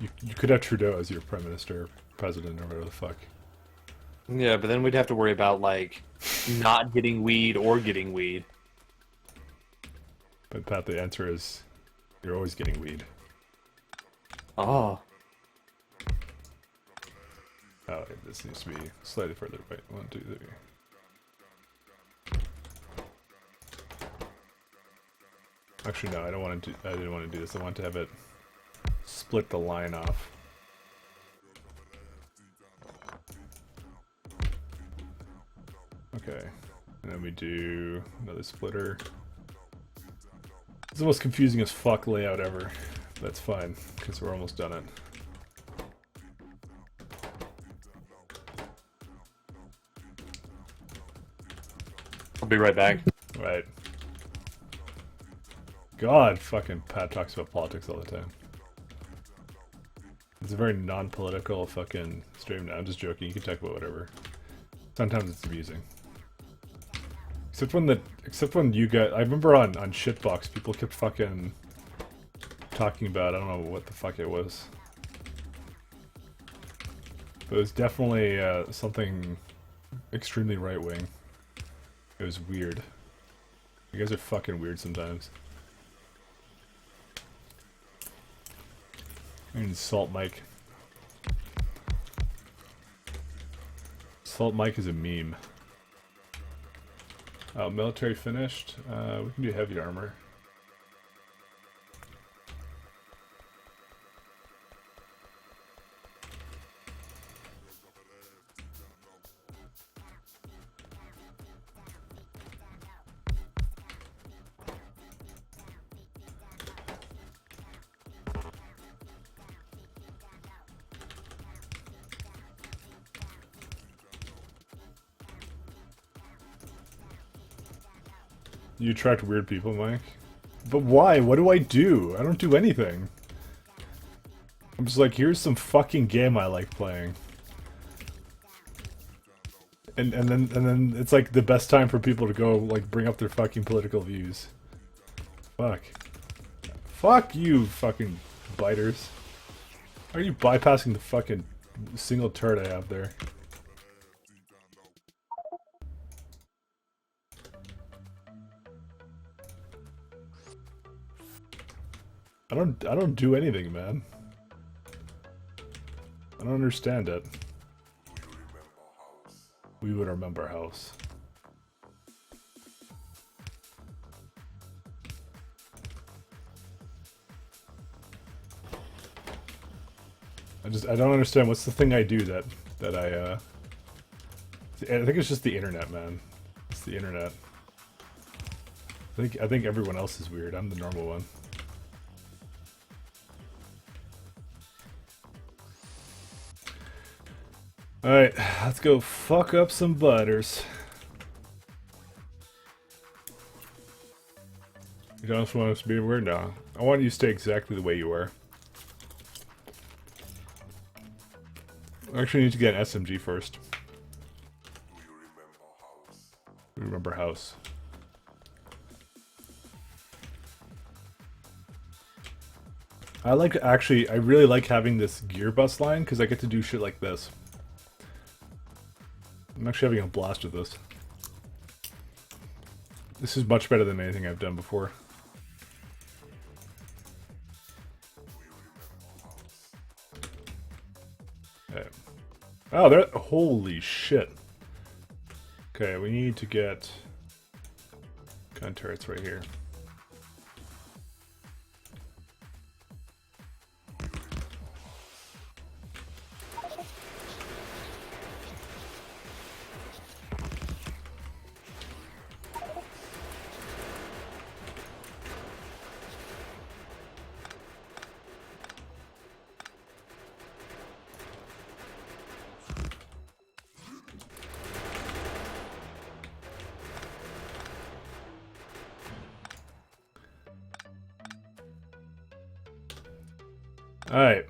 You could have Trudeau as your prime minister, president, or whatever the fuck. Yeah, but then we'd have to worry about, like, not getting weed or getting weed. But Pat, the answer is, you're always getting weed. Oh. Oh, this needs to be slightly further. Wait, 1, 2, 3. Actually, no, I didn't want to do this. I want to have it split the line off. Okay, and then we do another splitter. It's the most confusing as fuck layout ever. That's fine, because we're almost done it. I'll be right back. Right. God, fucking Pat talks about politics all the time. It's a very non-political fucking stream. No, I'm just joking. You can talk about whatever. Sometimes it's amusing. Except when you guys, I remember on Shitbox, people kept fucking talking about, I don't know what the fuck it was. But it was definitely something extremely right-wing. It was weird. You guys are fucking weird sometimes. I mean, Salt Mike. Salt Mike is a meme. Military finished. We can do heavy armor. You attract weird people, Mike. But why? What do I do? I don't do anything. I'm just like, here's some fucking game I like playing. And then it's like the best time for people to go like bring up their fucking political views. Fuck. Fuck you, fucking biters. How are you bypassing the fucking single turret I have there? I don't do anything, man. I don't understand it. We would remember house. I don't understand what's the thing I do that I think it's just the internet, man. It's the internet. I think everyone else is weird. I'm the normal one. Alright, let's go fuck up some butters. You don't want us to be weird now. I want you to stay exactly the way you are. I actually need to get an SMG first. We remember house. I really like having this gear bus line because I get to do shit like this. I'm actually having a blast with this. This is much better than anything I've done before. Okay. Oh, there! Holy shit! Okay, we need to get gun turrets right here. Alright.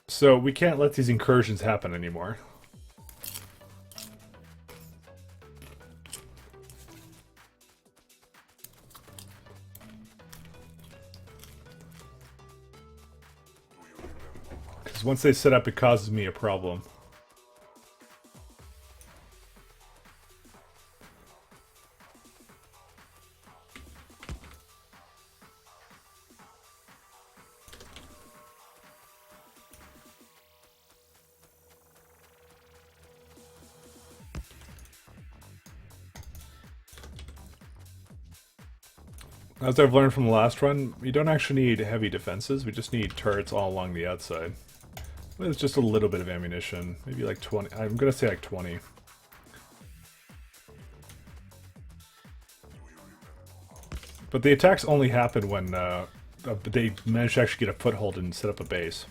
So we can't let these incursions happen anymore. Because once they set up, it causes me a problem. As I've learned from the last run, we don't actually need heavy defenses, we just need turrets all along the outside. With just a little bit of ammunition, maybe like 20, I'm gonna say like 20. But the attacks only happen when they manage to actually get a foothold and set up a base.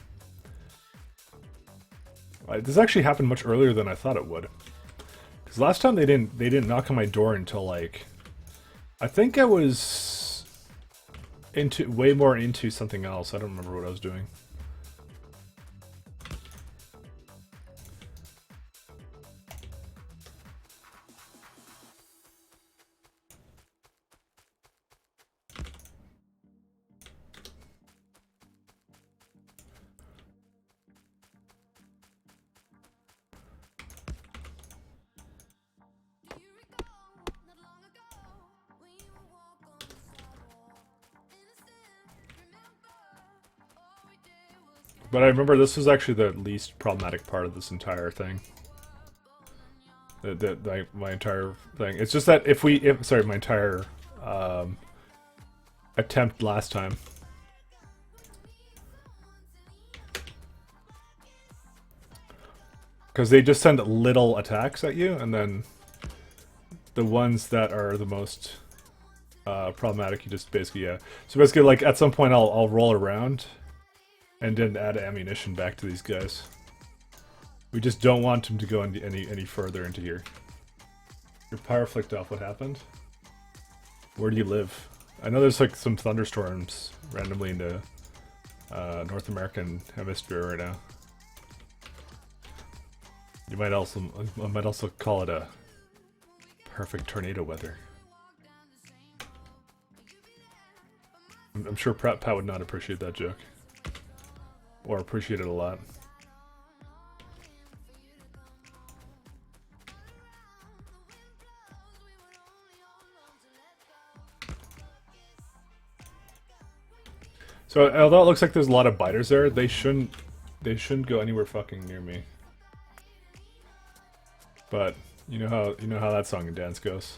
This actually happened much earlier than I thought it would. Because last time they didn't knock on my door until like, I think I was way more into something else. I don't remember what I was doing. But I remember this was actually the least problematic part of this entire thing. My entire thing. It's just that sorry, my entire attempt last time. Because they just send little attacks at you, and then the ones that are the most problematic, you just basically, yeah. So basically, like, at some point I'll roll around and then add ammunition back to these guys. We just don't want them to go any further into here. Your power flicked off. What happened? Where do you live? I know there's like some thunderstorms randomly in the North American hemisphere right now. You might also, I might also call it a perfect tornado weather. I'm sure Pat would not appreciate that joke. Or appreciate it a lot. So although it looks like there's a lot of biters there, they shouldn't go anywhere fucking near me. But you know how that song and dance goes.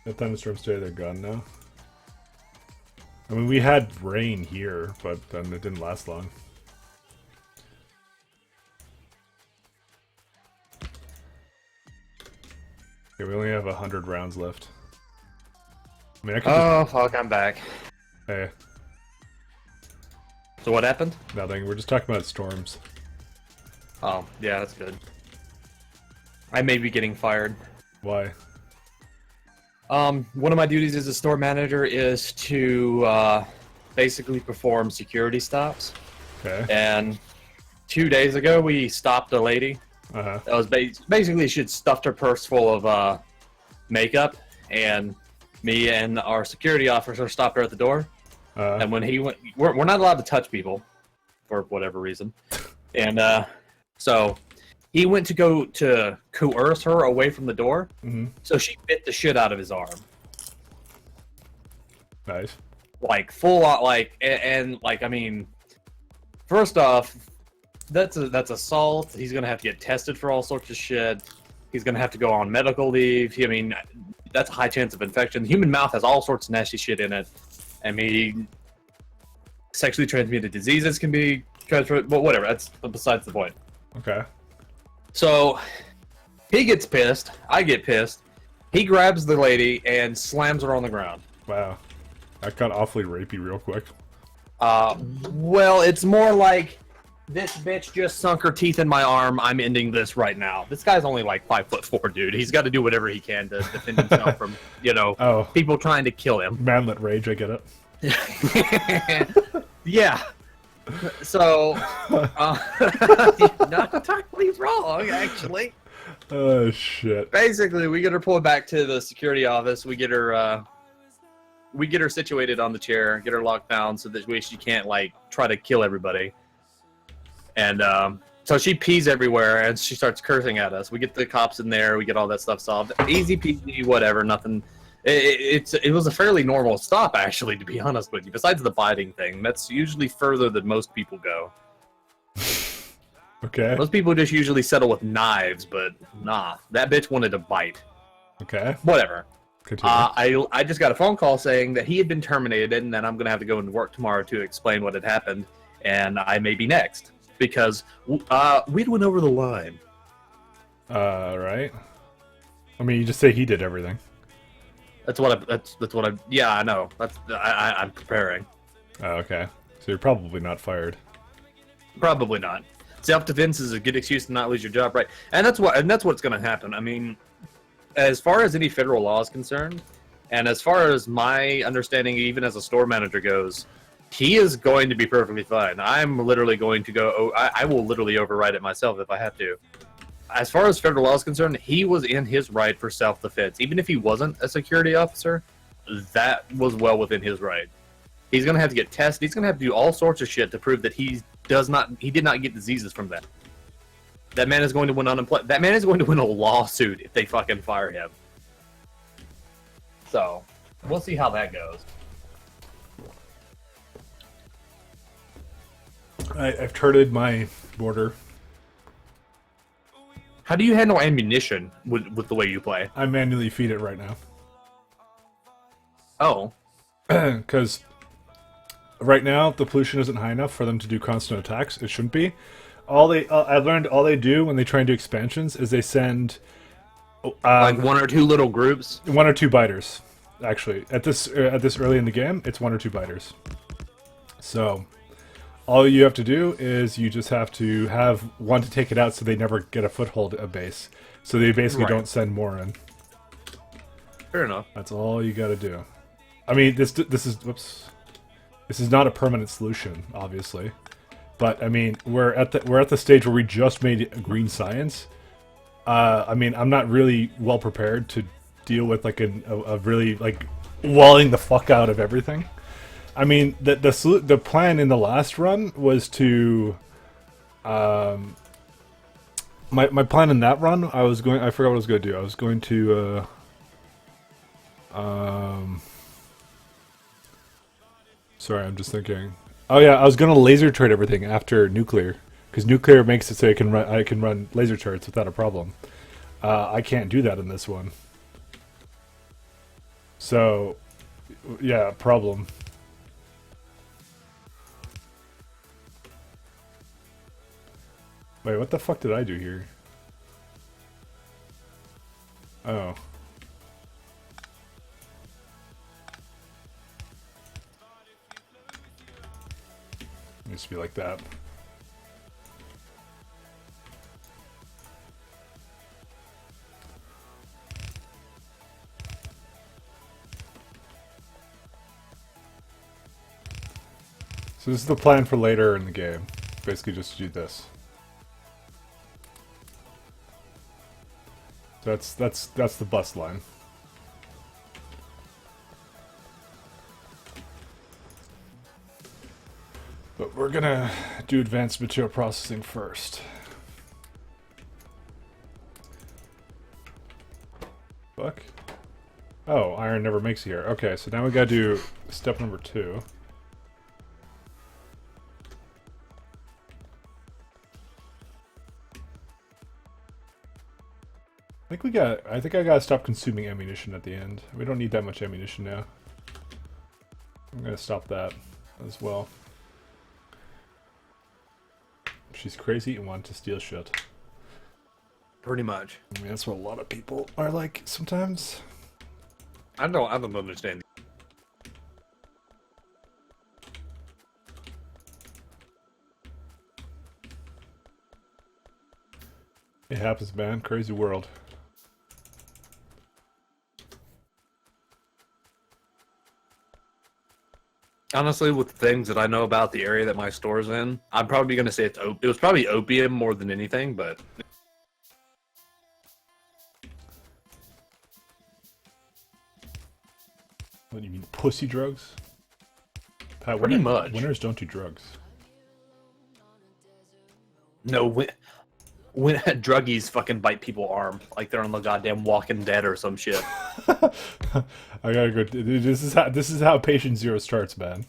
The thunderstorms today, they're gone now. I mean, we had rain here, but then it didn't last long. Okay, we only have 100 rounds left. I mean, I could Oh, fuck, I'm back. Hey, So what happened? nothing. We're just talking about storms. Oh, yeah, that's good. I may be getting fired. Why? One of my duties as a store manager is to basically perform security stops. Okay. And 2 days ago, we stopped a lady. Uh-huh. That was basically she had stuffed her purse full of makeup, and me and our security officer stopped her at the door. And when he went, we're not allowed to touch people for whatever reason, and so he went to go to coerce her away from the door. Mm-hmm. So she bit the shit out of his arm, Nice. like full on, like and like I mean, first off, that's assault. He's gonna have to get tested for all sorts of shit. He's gonna have to go on medical leave. I mean, that's a high chance of infection. The human mouth has all sorts of nasty shit in it. I mean, sexually transmitted diseases can be transferred, but whatever. That's besides the point. Okay. So he gets pissed. I get pissed. He grabs the lady and slams her on the ground. Wow. That got awfully rapey real quick. Well, it's more like this bitch just sunk her teeth in my arm. I'm ending this right now. This guy's only like 5'4", dude. He's got to do whatever he can to defend himself from, Oh. people trying to kill him. Manlet rage, I get it. Yeah. So, not entirely wrong, actually. Oh, shit. Basically, we get her pulled back to the security office. We get her situated on the chair, get her locked down so that way she can't like try to kill everybody. And so she pees everywhere and she starts cursing at us. We get the cops in there. We get all that stuff solved. Easy peasy, whatever. Nothing. It was a fairly normal stop, actually, to be honest with you. Besides the biting thing, that's usually further than most people go. Okay. Most people just usually settle with knives, but nah, that bitch wanted to bite. Okay. Whatever. Continue. I just got a phone call saying that he had been terminated and that I'm going to have to go into work tomorrow to explain what had happened, and I may be next because we went over the line. Right. I mean, you just say he did everything. That's what I. Yeah, I know. I'm preparing. Oh, okay. So you're probably not fired. Probably not. Self-defense is a good excuse to not lose your job, right? And that's what's going to happen. I mean, as far as any federal law is concerned, and as far as my understanding, even as a store manager goes, he is going to be perfectly fine. I'm literally going to go. I will literally override it myself if I have to. As far as federal law is concerned, he was in his right for self-defense. Even if he wasn't a security officer, that was well within his right. He's going to have to get tested. He's going to have to do all sorts of shit to prove that he did not get diseases from that. That man is going to win unemployment. That man is going to win a lawsuit if they fucking fire him. So, we'll see how that goes. I've turted my border. How do you handle ammunition with the way you play? I manually feed it right now. Oh. Because right now the pollution isn't high enough for them to do constant attacks. It shouldn't be. I learned all they do when they try and do expansions is they send Like one or two little groups. one or two biters. Actually, at this early in the game, it's one or two biters. So all you have to do is you just have to have one to take it out, so they never get a foothold at base. So they basically Right. don't send more in. Fair enough. That's all you got to do. I mean, this is whoops. This is not a permanent solution, obviously, but I mean, we're at the stage where we just made a green science. I mean, I'm not really well prepared to deal with like a really like walling the fuck out of everything. I mean, the plan in the last run was to, my plan in that run, I forgot what I was going to do. I was going to, sorry, I'm just thinking. Oh yeah, I was going to laser turret everything after nuclear, because nuclear makes it so I can run laser turrets without a problem. I can't do that in this one. So, yeah, problem. Wait, what the fuck did I do here? Oh. It used to be like that. So this is the plan for later in the game. Basically just do this. That's the bus line. But we're gonna do advanced material processing first. Fuck. Oh, iron never makes it here. Okay, so now we gotta do step number 2. I think I gotta stop consuming ammunition at the end. We don't need that much ammunition now. I'm gonna stop that as well. She's crazy and wants to steal shit. Pretty much. I mean, that's what a lot of people are like sometimes. I don't understand. It happens, man. Crazy world. Honestly, with the things that I know about the area that my store's in, I'm probably going to say it was probably opium more than anything, but What do you mean, pussy drugs? Pat, Pretty much. Winners don't do drugs. no, when druggies fucking bite people's arm like they're on the goddamn Walking Dead or some shit. I gotta go. Dude, this is how Patient Zero starts, man.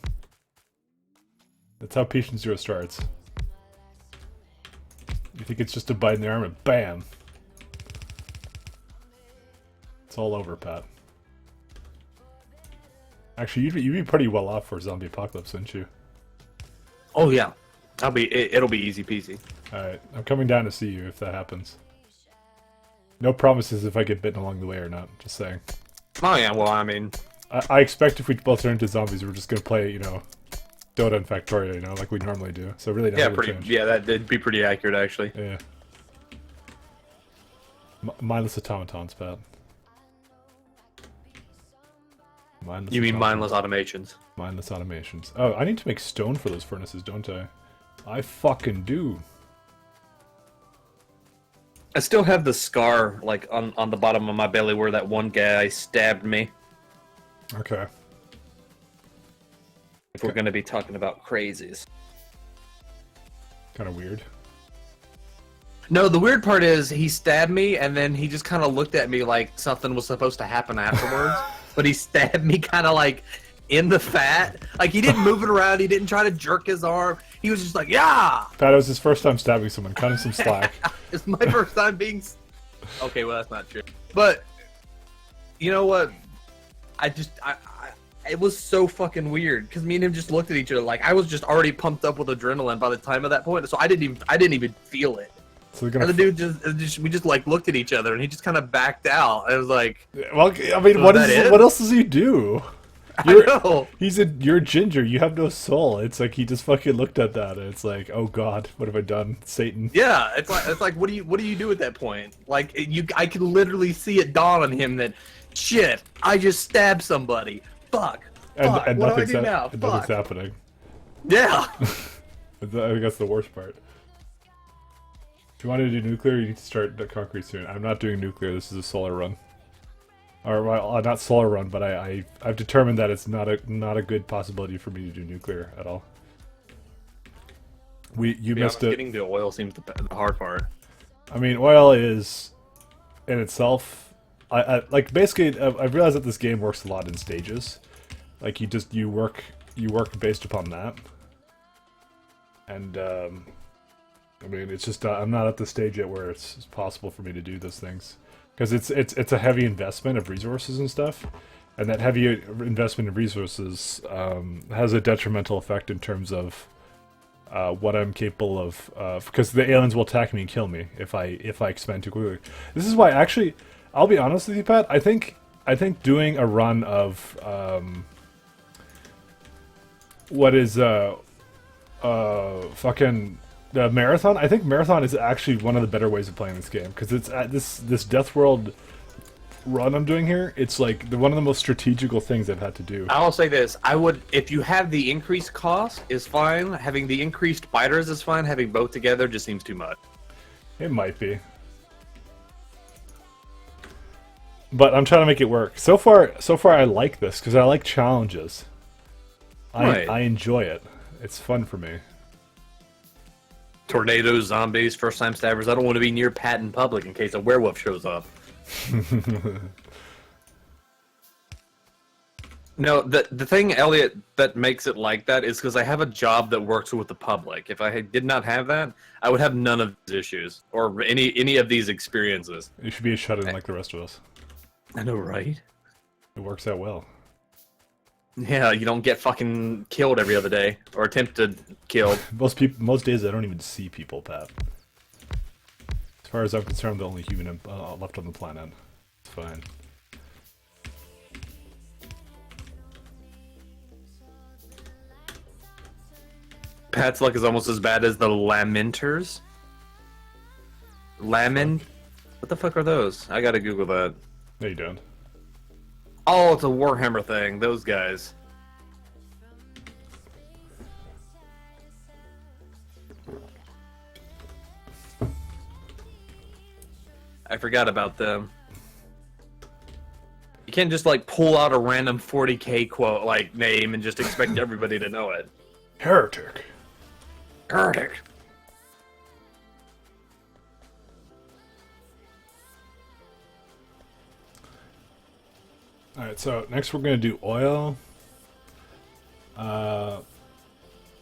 That's how Patient Zero starts. You think it's just a bite in the arm and bam! It's all over, Pat. Actually, you'd be pretty well off for a zombie apocalypse, wouldn't you? Oh yeah, it'll be easy peasy. Alright, I'm coming down to see you if that happens. No promises if I get bitten along the way or not, just saying. Oh yeah, well I mean, I expect if we both turn into zombies, we're just gonna play, you know, Dota and Factorio, you know, like we normally do. So really yeah, nothing will change. yeah, that'd be pretty accurate actually. Yeah. Mindless automatons, Pat. You mean automatons. mindless automations? Mindless automations. Oh, I need to make stone for those furnaces, don't I? I fucking do. I still have the scar like on the bottom of my belly where that one guy stabbed me. Okay. If we're gonna be talking about crazies. Kind of weird. No, the weird part is he stabbed me and then he just kind of looked at me like something was supposed to happen afterwards. But he stabbed me kind of like in the fat. Like he didn't move it around. He didn't try to jerk his arm. He was just like, yeah. Pat, it was his first time stabbing someone. Cut him some slack. It's my first time being. Okay, well that's not true. But you know what? I It was so fucking weird because me and him just looked at each other like I was just already pumped up with adrenaline by the time of that point, so I didn't even feel it. So they're And the gonna. dude we just like looked at each other and he just kind of backed out. I was like, Well, I mean, So what is that it? what else does he do? I know. You're ginger. You have no soul. It's like he just fucking looked at that, and it's like, oh god, what have I done, Satan? Yeah, it's like what do you do at that point? Like I could literally see it dawn on him that shit, I just stabbed somebody. Fuck. Fuck. And What do I nothing's do now? and nothing's Fuck. happening. Yeah. I think that's the worst part. If you want to do nuclear, you need to start the concrete soon. I'm not doing nuclear. This is a solar run. Or well, not solar run, but I've determined that it's not a good possibility for me to do nuclear at all. You missed it. Getting the oil seems the hard part. I mean, oil is in itself. I like basically. I've realized that this game works a lot in stages. Like you work based upon that, and I mean it's just I'm not at the stage yet where it's possible for me to do those things because it's a heavy investment of resources and stuff, and that heavy investment of resources has a detrimental effect in terms of what I'm capable of, because the aliens will attack me and kill me if I expand too quickly. This is why, actually, I'll be honest with you, Pat. I think doing a run of what is fucking the marathon. I think marathon is actually one of the better ways of playing this game because it's at this deathworld run I'm doing here. It's like one of the most strategical things I've had to do. I will say this: I would, if you have the increased cost, is fine. Having the increased biters is fine. Having both together just seems too much. It might be. But I'm trying to make it work. So far I like this because I like challenges. Right. I enjoy it. It's fun for me. Tornadoes, zombies, first-time stabbers. I don't want to be near Pat in public in case a werewolf shows up. No, the thing, Elliot, that makes it like that is because I have a job that works with the public. If I did not have that, I would have none of these issues or any of these experiences. You should be a shut-in like the rest of us. I know, right? It works out well. Yeah, you don't get fucking killed every other day or attempted killed. Most days I don't even see people, Pat. As far as I'm concerned, I'm the only human left on the planet. It's fine. Pat's luck is almost as bad as the Lamenters. What the fuck are those? I gotta Google that. No, you don't. Oh, it's a Warhammer thing. Those guys. I forgot about them. You can't just like pull out a random 40k quote like name and just expect everybody to know it. Heretic. Heretic. Alright, so next we're going to do oil. We're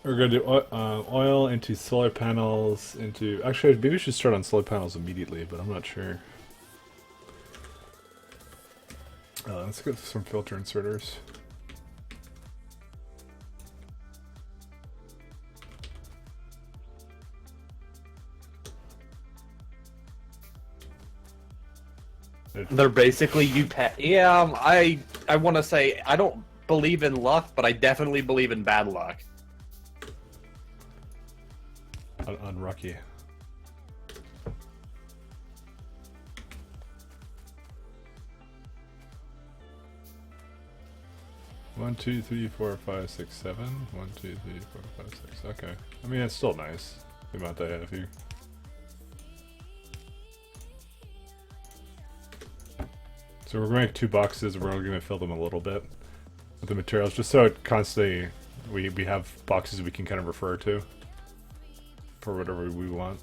going to do oil into solar panels, into... Actually, maybe we should start on solar panels immediately, but I'm not sure. Let's get some filter inserters. They're basically you pet. Yeah, I want to say I don't believe in luck, but I definitely believe in bad luck. Unlucky. One, 2, 3, 4, 5, 6, 7. 1, 2, 3, 4, 5, 6. Okay. I mean, it's still nice. The amount I have here. So we're going to make 2 boxes. We're going to fill them a little bit with the materials, just so it constantly we have boxes we can kind of refer to for whatever we want.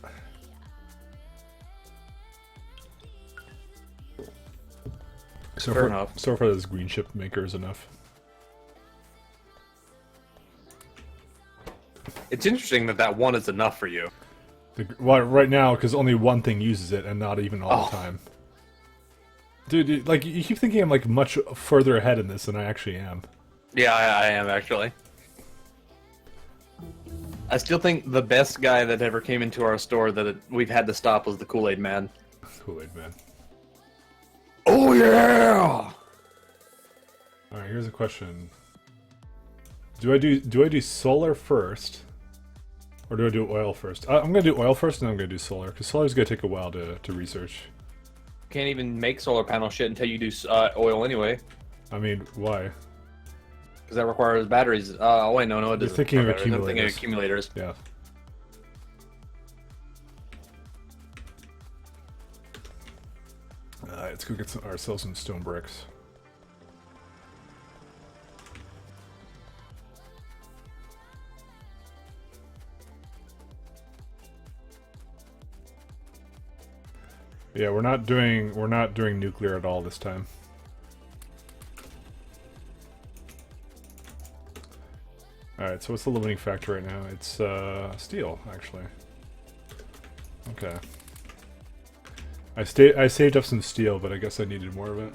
So Fair enough. So far, this green ship maker is enough. It's interesting that one is enough for you. Well, right now, because only one thing uses it, and not even all the time. Dude, like, you keep thinking I'm, like, much further ahead in this than I actually am. Yeah, I am actually. I still think the best guy that ever came into our store we've had to stop was the Kool-Aid Man. Kool-Aid man. Oh yeah! All right, here's a question. Do I do solar first, or do I do oil first? I'm gonna do oil first, and then I'm gonna do solar, because solar's gonna take a while to research. Can't even make solar panel shit until you do oil anyway, I mean, why? because that requires batteries. Oh wait, no, it doesn't. thinking of require batteries. I'm thinking of accumulators. accumulators. Yeah. Alright, let's go get ourselves some stone bricks. Yeah, we're not doing nuclear at all this time. Alright, so what's the limiting factor right now? It's steel, actually. Okay. I saved up some steel, but I guess I needed more of it.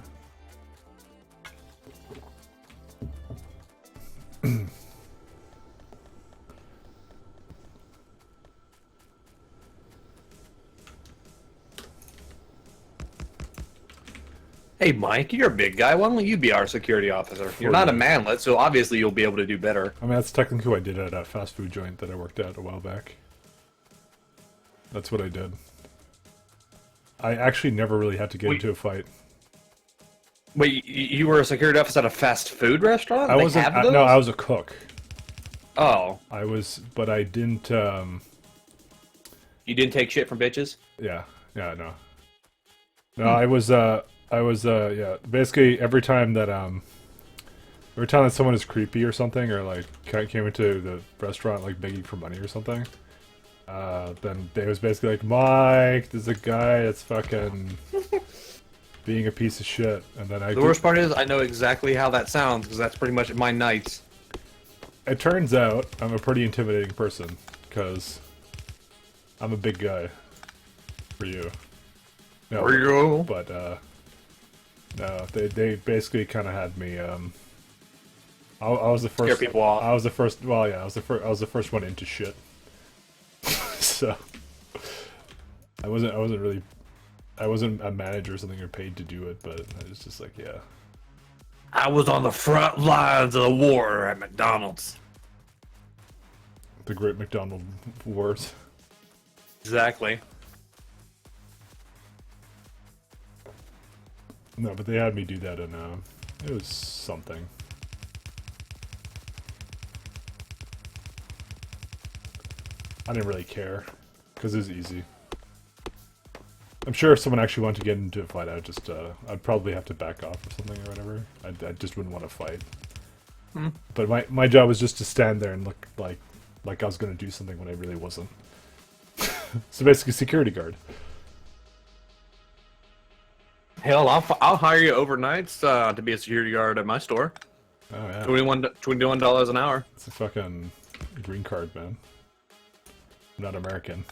Hey, Mike, you're a big guy. Why don't you be our security officer? You're not a manlet, so obviously you'll be able to do better. I mean, that's technically what I did at a fast food joint that I worked at a while back. That's what I did. I actually never really had to get into a fight. Wait, you were a security officer at a fast food restaurant? I wasn't. No, I was a cook. Oh. I was, but I didn't. You didn't take shit from bitches? Yeah. Yeah. No. No, I was. Yeah. Basically, every time that someone is creepy or something, or like came into the restaurant like begging for money or something, then they was basically like, Mike, there's a guy that's fucking being a piece of shit, and then The worst part is I know exactly how that sounds because that's pretty much my nights. It turns out I'm a pretty intimidating person because I'm a big guy for you. No, For you? but no, they basically kind of had me. I was the first. Scare people off. I was the first. Well, yeah, I was the first one into shit. So I wasn't a manager or something or paid to do it, but I was just like, yeah. I was on the front lines of the war at McDonald's. The Great McDonald Wars. Exactly. No, but they had me do that, and it was something. I didn't really care because it was easy. I'm sure if someone actually wanted to get into a fight, I'd probably have to back off or something or whatever. I just wouldn't want to fight. But my job was just to stand there and look like I was going to do something when I really wasn't. So basically, security guard. Hell, I'll hire you overnights to be a security guard at my store. Oh yeah, $21 an hour. it's a fucking green card, man. I'm not American.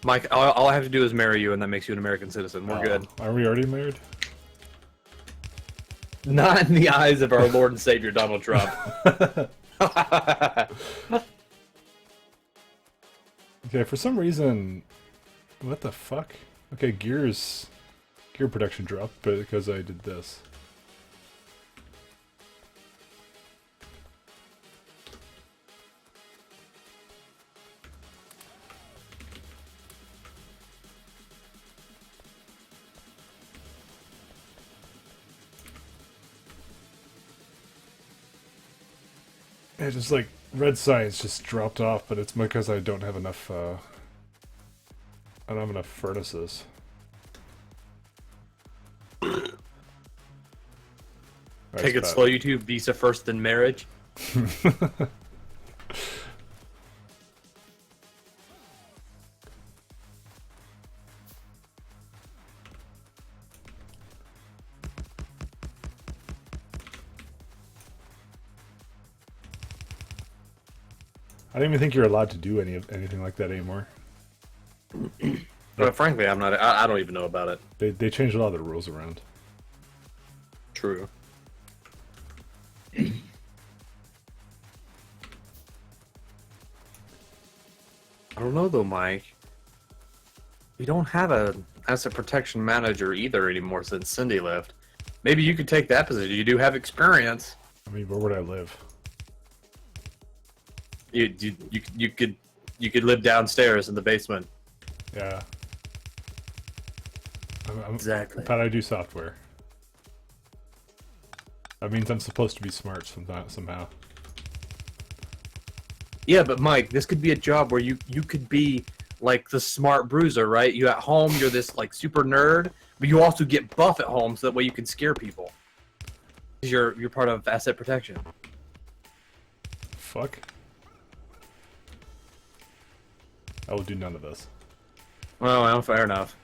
Mike, all I have to do is marry you, and that makes you an American citizen. We're good. Are we already married? Not in the eyes of our Lord and Savior Donald Trump. Okay, for some reason, what the fuck? Okay, gear production dropped, but because I did this. Yeah, just like red science just dropped off, but it's because I don't have enough. I don't have enough furnaces. Take it slow, you two. Visa first, then marriage. I don't even think you're allowed to do anything like that anymore. But frankly, I'm not. I don't even know about it. They changed a lot of the rules around. True. I don't know though, Mike. We don't have a asset protection manager either anymore since Cindy left. Maybe you could take that position. You do have experience. I mean, where would I live? You could live downstairs in the basement. Yeah. Exactly. But I do software. That means I'm supposed to be smart somehow. Yeah, but Mike, this could be a job where you could be like the smart bruiser, right? You at home, you're this like super nerd, but you also get buff at home, so that way you can scare people. 'Cause you're part of asset protection. Fuck. I will do none of this. Well, fair enough.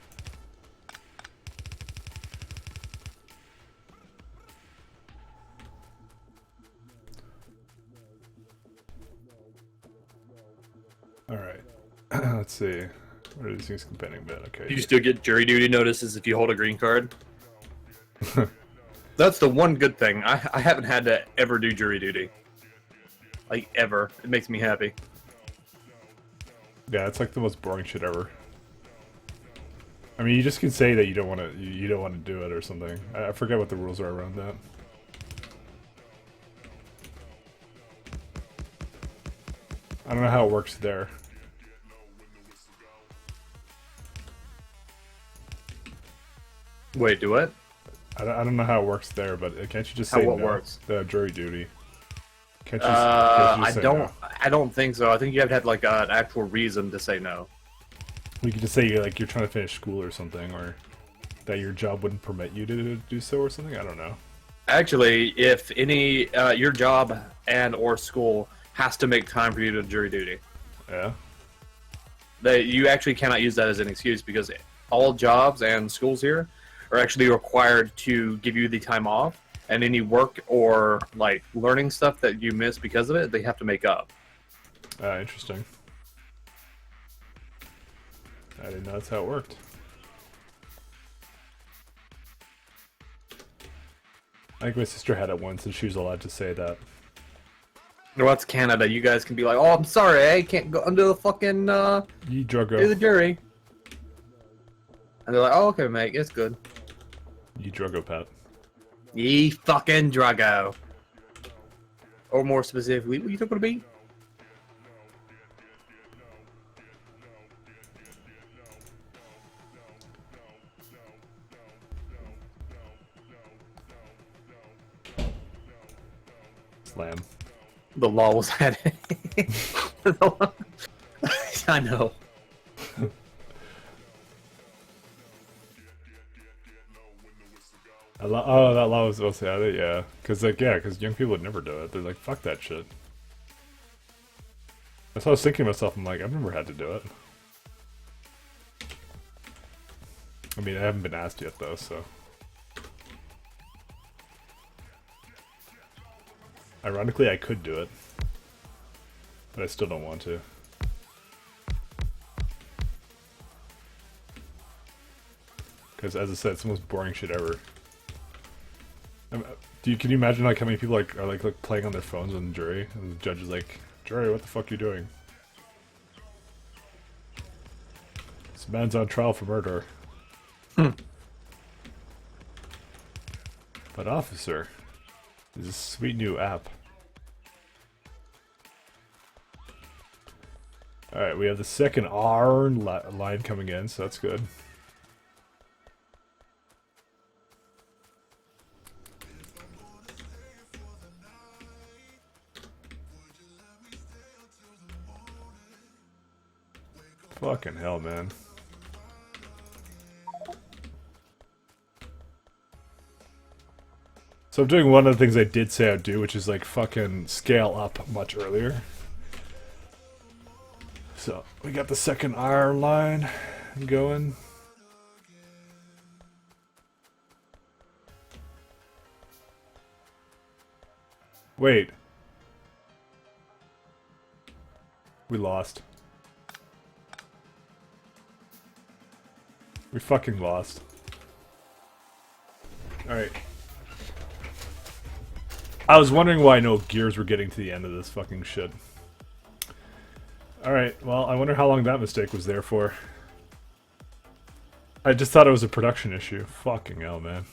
Alright. Let's see. What are these things companion bit? Okay. You still get jury duty notices if you hold a green card. That's the one good thing. I haven't had to ever do jury duty. Like, ever. It makes me happy. Yeah, it's like the most boring shit ever. I mean, you just can say that you don't want to. You don't want to do it or something. I forget what the rules are around that. I don't know how it works there. Wait, do what? I don't know how it works there, but can't you just say What no? works? The jury duty. Can't you? Can't you just say no? I don't think so. I think you have to have like an actual reason to say no. You could just say you're trying to finish school or something, or that your job wouldn't permit you to do so or something. I don't know. Actually, if any your job and or school has to make time for you to jury duty, Yeah. you actually cannot use that as an excuse, because all jobs and schools here are actually required to give you the time off, and any work or like learning stuff that you miss because of it, they have to make up. Interesting. I didn't know that's how it worked. I think my sister had it once, and she was allowed to say that. No, that's Canada. You guys can be like, "Oh, I'm sorry, I can't go under the fucking You do the druggo. jury," and they're like, "Oh, okay, mate, it's good." You druggo, Pat. Ye fucking druggo. Or more specifically, what you talking about? Slam. The law was at it. I know. Oh, that law was also at it, yeah. Because young people would never do it. They're like, fuck that shit. That's what I was thinking to myself. I'm like, I've never had to do it. I mean, I haven't been asked yet, though, so. Ironically, I could do it. But I still don't want to. Because, as I said, it's the most boring shit ever. Can you imagine how many people are playing on their phones on the jury, and the judge is like, "Jury, what the fuck are you doing? This man's on trial for murder." But officer, this is a sweet new app. All right, we have the second R line coming in, so that's good. Fucking hell, man. So I'm doing one of the things I did say I'd do, which is like fucking scale up much earlier. So we got the second iron line going. Wait. We lost. We fucking lost. Alright. I was wondering why no gears were getting to the end of this fucking shit. Alright, well, I wonder how long that mistake was there for. I just thought it was a production issue. Fucking hell, man.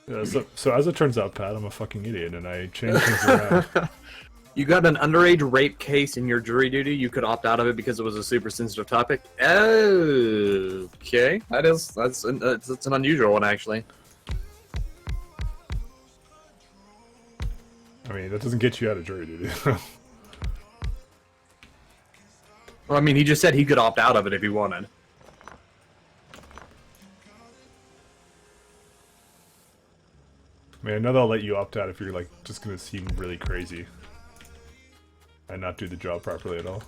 Yeah, so as it turns out, Pat, I'm a fucking idiot, and I changed things around. You got an underage rape case in your jury duty. You could opt out of it because it was a super sensitive topic. Okay, that's an unusual one, actually. I mean, that doesn't get you out of jury duty. Well, I mean, he just said he could opt out of it if he wanted. I mean, I know they'll let you opt out if you're, like, just gonna seem really crazy. And not do the job properly at all.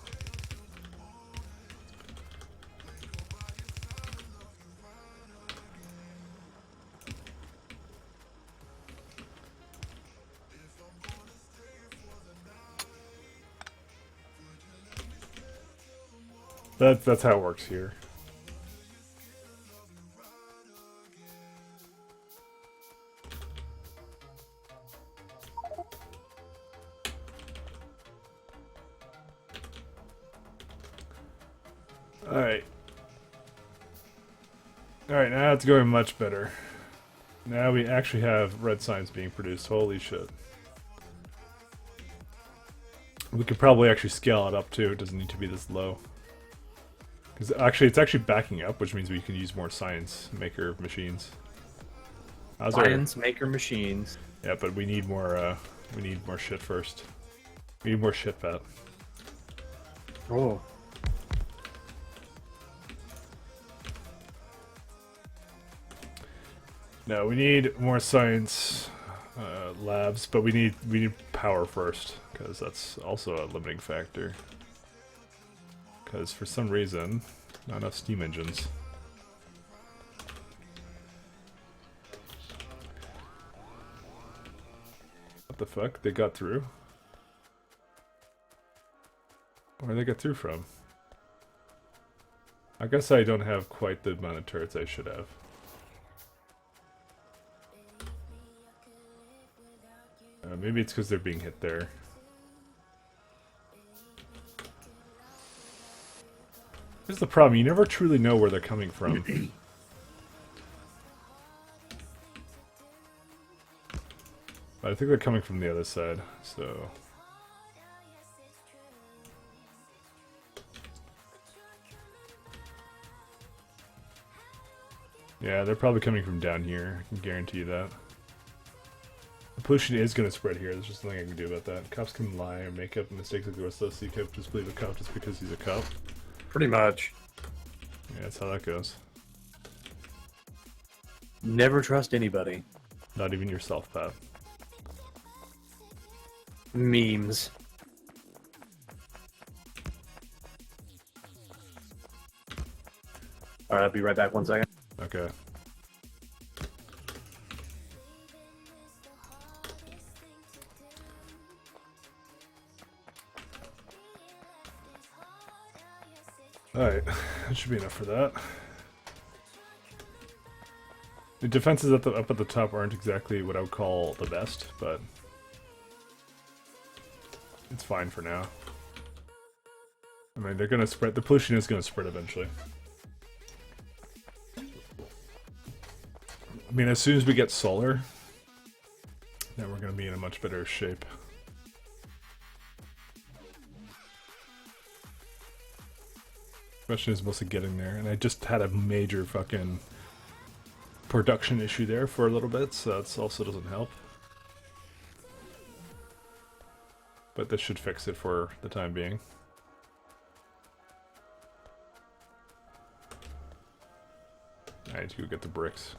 That's how it works here. Alright. Alright, now it's going much better. Now we actually have red signs being produced. Holy shit. We could probably actually scale it up too. It doesn't need to be this low. Because actually, it's actually backing up, which means we can use more science maker machines. Science maker machines. Yeah, but we need more shit first. We need more shit, Pat. Oh. No, we need more science labs, but we need power first, because that's also a limiting factor. Because for some reason, not enough steam engines. What the fuck? They got through? Where did they get through from? I guess I don't have quite the amount of turrets I should have. Maybe it's because they're being hit there. Here's the problem, you never truly know where they're coming from. But I think they're coming from the other side, so... Yeah, they're probably coming from down here, I can guarantee you that. The pollution is going to spread here, there's just nothing I can do about that. Cops can lie or make up mistakes like the rest of us, so you can't just believe a cop just because he's a cop. Pretty much. Yeah, that's how that goes. Never trust anybody. Not even yourself, Pat. Memes. Alright, I'll be right back 1 second. Okay. Alright, that should be enough for that. The defenses up at the top aren't exactly what I would call the best, but it's fine for now. I mean, they're gonna spread. The pollution is gonna spread eventually. I mean, as soon as we get solar, then we're gonna be in a much better shape. Question is mostly getting there, and I just had a major fucking production issue there for a little bit, so that also doesn't help. But this should fix it for the time being. I need to go get the bricks.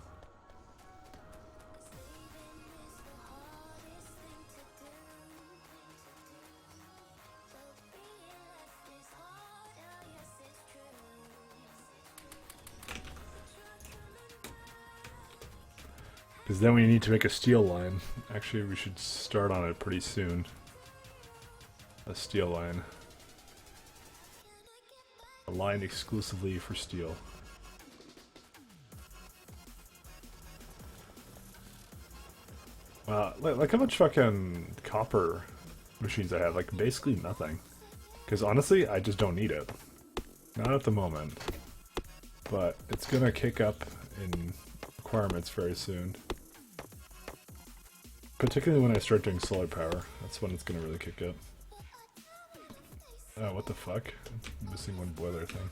Because then we need to make a steel line. Actually, we should start on it pretty soon. A steel line. A line exclusively for steel. Wow, like how much fucking copper machines I have? Like, basically nothing. Because honestly, I just don't need it. Not at the moment. But it's gonna kick up in requirements very soon. Particularly when I start doing solar power. That's when it's gonna really kick up. Oh, what the fuck? I'm missing one boiler thing.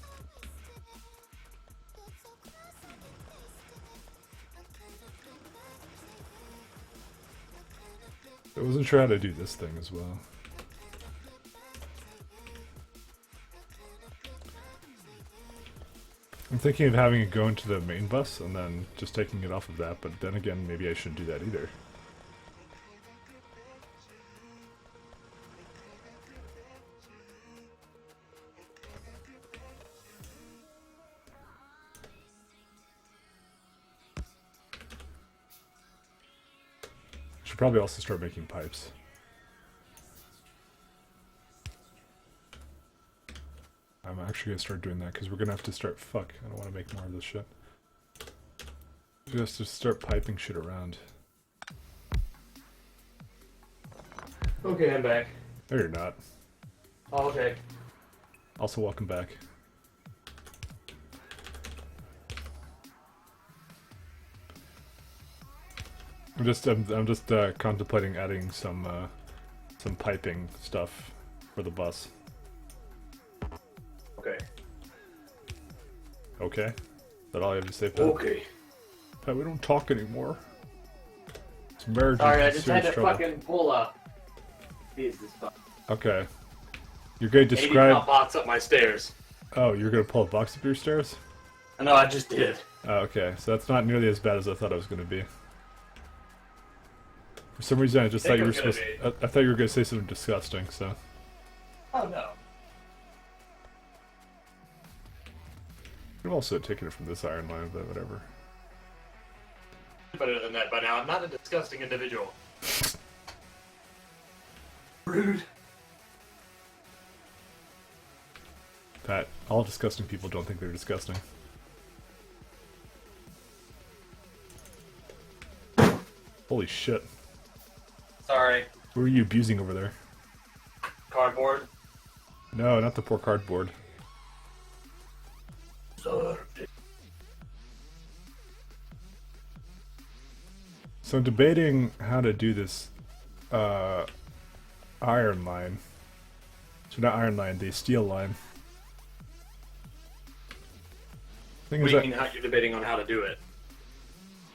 I wasn't sure how to do this thing as well. I'm thinking of having it go into the main bus and then just taking it off of that, but then again, maybe I shouldn't do that either. Should probably also start making pipes. I'm actually gonna start doing that because we're gonna have to start. Fuck, I don't want to make more of this shit. We have to start piping shit around. Okay, I'm back. No, you're not. Oh, okay. Also, welcome back. I'm just contemplating adding some piping stuff for the bus. Okay. Okay? Is that all I have to say, Pat? Okay. Pat, we don't talk anymore. It's marriage Sorry, I is just had serious to trouble. fucking pull up. Business fuck. Okay. You're gonna 80 describe... box up my stairs. Oh, you're gonna pull a box up your stairs? No, I just did. Oh, okay. So that's not nearly as bad as I thought it was gonna be. For some reason, I just thought you were supposed. I thought you were gonna say something disgusting. So. Oh no. I've also taken it from this iron line, but whatever. Better than that by now. I'm not a disgusting individual. Rude. Pat, all disgusting people don't think they're disgusting. Holy shit. Sorry. Who are you abusing over there? Cardboard. No, not the poor cardboard. So I'm debating how to do this iron line. So not iron line, the steel line. Thing What is do you that, mean how you're debating on how to do it?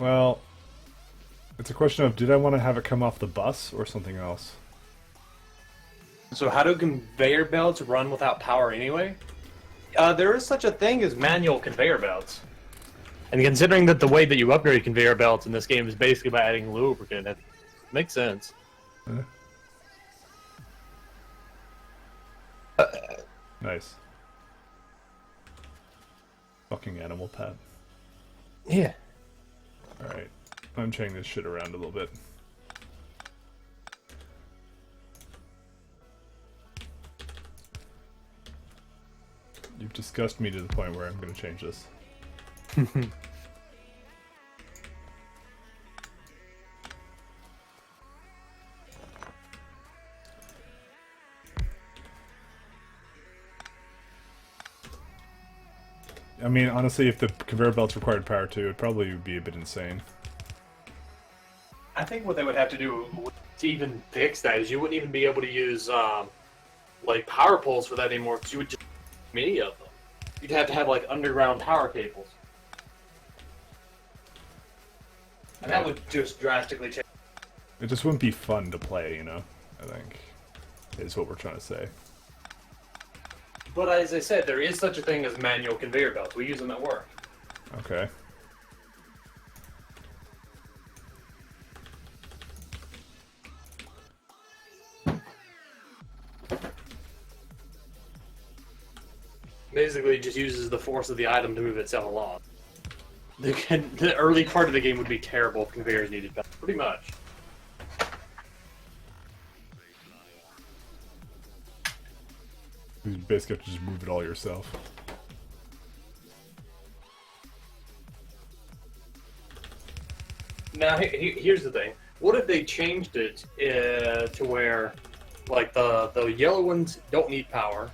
well, it's a question of did I want to have it come off the bus or something else? So how do conveyor belts run without power anyway? There is such a thing as manual conveyor belts. And considering that the way that you upgrade conveyor belts in this game is basically by adding lubricant, it makes sense. Nice. Fucking animal, Pat. Yeah. Alright. I'm changing this shit around a little bit. You've disgusted me to the point where I'm going to change this. I mean, honestly, if the conveyor belts required power too, it probably would be a bit insane. I think what they would have to do to even fix that is you wouldn't even be able to use like power poles for that anymore because you would just many of them. You'd have to have like underground power cables, and that would just drastically change. It just wouldn't be fun to play, you know? I think, is what we're trying to say. But as I said, there is such a thing as manual conveyor belts. We use them at work. Okay. Basically, it just uses the force of the item to move itself along. The early part of the game would be terrible if conveyors needed belts. Pretty much. You basically have to just move it all yourself. Now, here's the thing. What if they changed it to where, Like the yellow ones don't need power.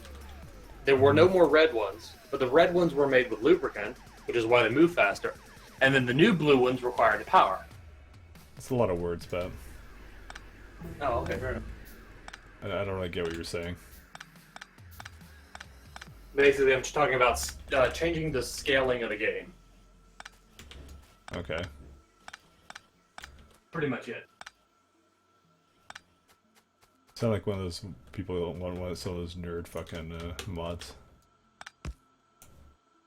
There were no more red ones, but the red ones were made with lubricant, which is why they move faster. And then the new blue ones required power. It's a lot of words, Pat. Oh, okay, fair enough. I don't really get what you're saying. Basically, I'm just talking about changing the scaling of the game. Okay. Pretty much it. Sound like one of those people who don't want some of those nerd fucking mods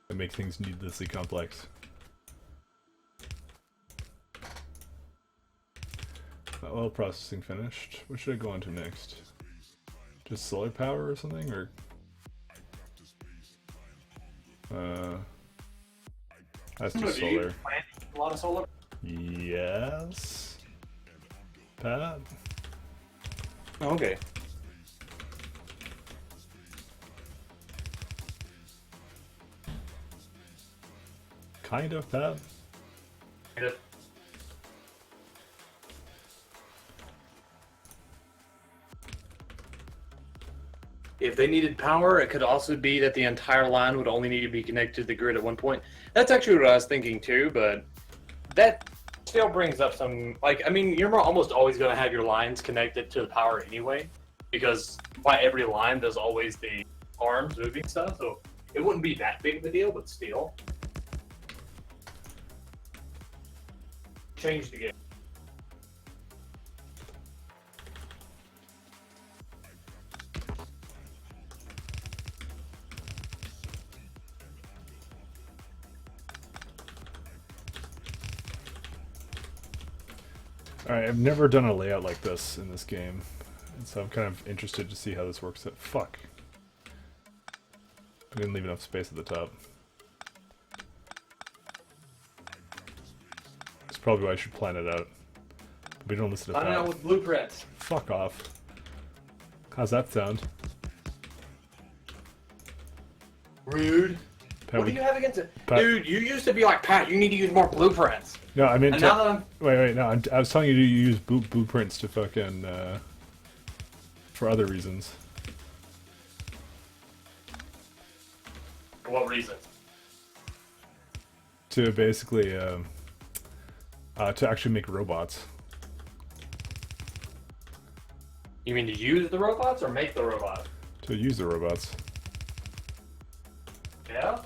that make things needlessly complex. Oil processing finished. What should I go on to next? Just solar power or something, or that's just solar. A lot of solar. Yes. Pat. Okay. Kind of, Pat. If they needed power, it could also be that the entire line would only need to be connected to the grid at one point. That's actually what I was thinking too, but that still brings up some, like, I mean, you're almost always going to have your lines connected to the power anyway, because by every line, there's always the arms moving stuff, so it wouldn't be that big of a deal, but still. Change the game. Alright, I've never done a layout like this in this game, and so I'm kind of interested to see how this works. Fuck. I didn't leave enough space at the top. That's probably why I should plan it out. We don't listen to Plan it out that. with blueprints. Fuck off. How's that sound? Rude. Pat, What do you have against it? Pat- Dude, you used to be like, Pat, you need to use more blueprints. No, I mean, And now that I'm... wait, no, I was telling you to use blueprints to fucking, for other reasons. For what reason? To basically, to actually make robots. You mean to use the robots or make the robots? To use the robots. Yeah?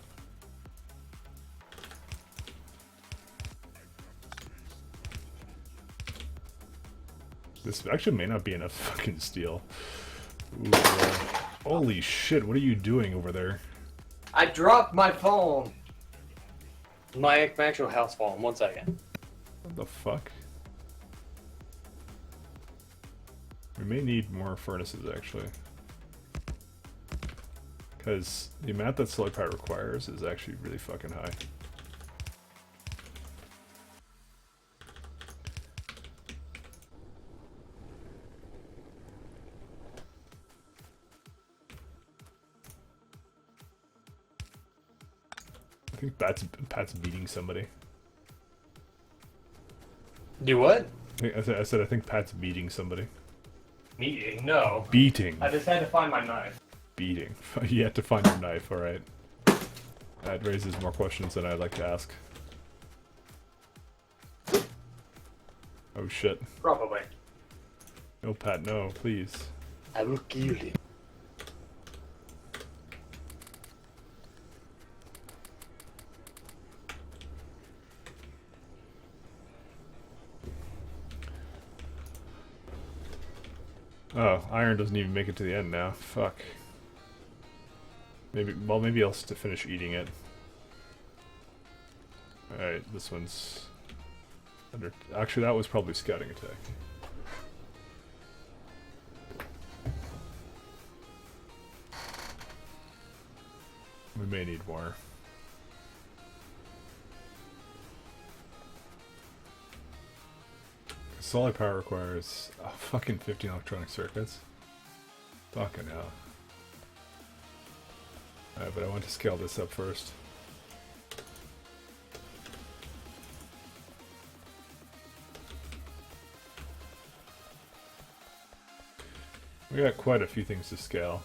This actually may not be enough fucking steel. Ooh, holy shit, what are you doing over there? I dropped my phone. My actual house phone. 1 second. What the fuck? We may need more furnaces, actually. Because the amount that solar power requires is actually really fucking high. I think Pat's beating somebody. Do what? I said I think Pat's beating somebody. Meeting? No. Beating. I just had to find my knife. Beating. You had to find your knife, alright. That raises more questions than I'd like to ask. Oh shit. Probably. No, Pat, no, please. I will kill him. Oh, iron doesn't even make it to the end now. Fuck. Maybe I'll finish eating it. Alright, this one's... Actually, that was probably scouting attack. We may need more. Solar power requires fucking 15 electronic circuits. Fucking hell. Alright, but I want to scale this up first. We got quite a few things to scale.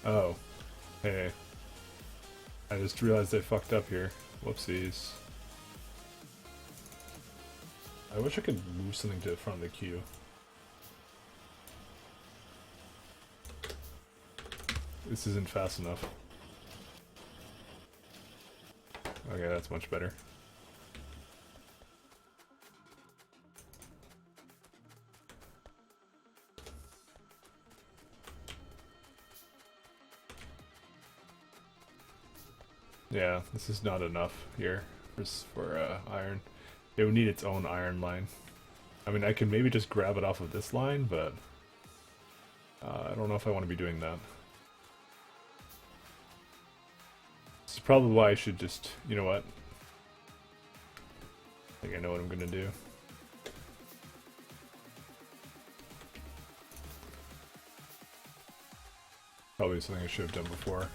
Oh, hey. I just realized I fucked up here. Whoopsies. I wish I could move something to the front of the queue. This isn't fast enough. Okay, that's much better. Yeah, this is not enough here for iron. It would need its own iron line. I mean, I could maybe just grab it off of this line, but I don't know if I want to be doing that. This is probably why I should just, you know what? I think I know what I'm gonna do. Probably something I should have done before.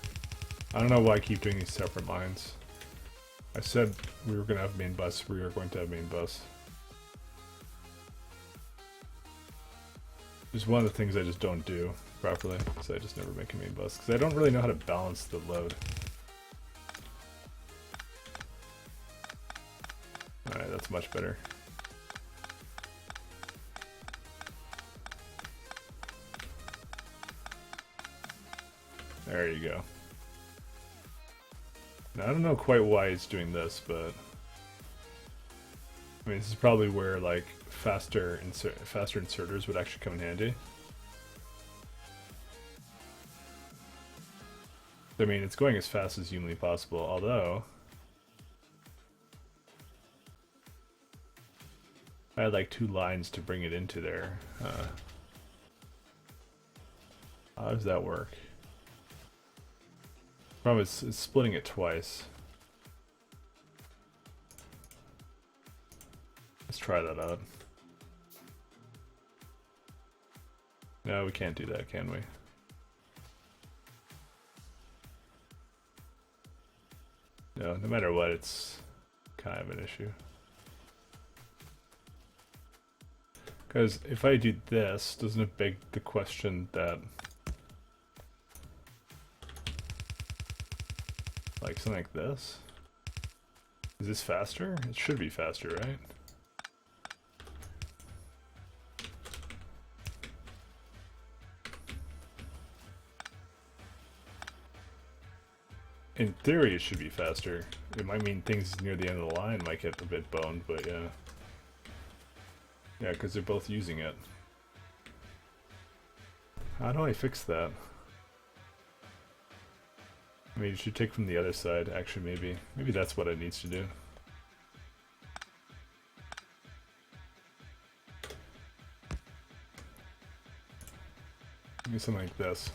I don't know why I keep doing these separate lines. I said we were going to have main bus, we are going to have main bus. It's one of the things I just don't do properly, so I just never make a main bus, because I don't really know how to balance the load. Alright, that's much better. There you go. Now, I don't know quite why it's doing this, but I mean, this is probably where like faster inserters would actually come in handy. I mean, it's going as fast as humanly possible, although I had like 2 lines to bring it into there. How does that work? Problem is, it's splitting it twice. Let's try that out. No, we can't do that, can we? No, no matter what, it's kind of an issue. Because if I do this, doesn't it beg the question that like something like this? Is this faster? It should be faster, right? In theory, it should be faster. It might mean things near the end of the line might get a bit boned, but yeah. Yeah, because they're both using it. How do I fix that? I mean, you should take from the other side, actually, maybe. Maybe that's what it needs to do. Maybe something like this.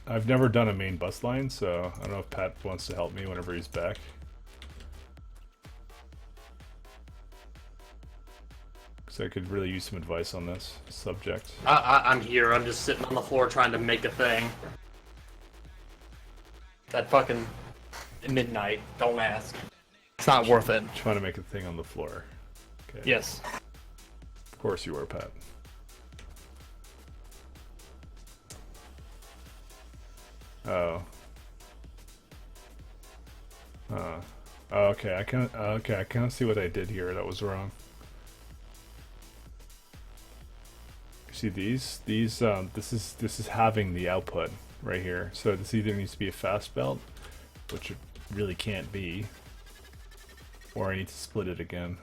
I've never done a main bus line, so I don't know if Pat wants to help me whenever he's back. So I could really use some advice on this subject. I'm here. I'm just sitting on the floor trying to make a thing. That fucking midnight. Don't ask. It's not worth it. Trying to make a thing on the floor. Okay. Yes. Of course you are, Pat. Oh. Okay, I can't see what I did here. That was wrong. See these? This is having the output right here. So this either needs to be a fast belt, which it really can't be, or I need to split it again.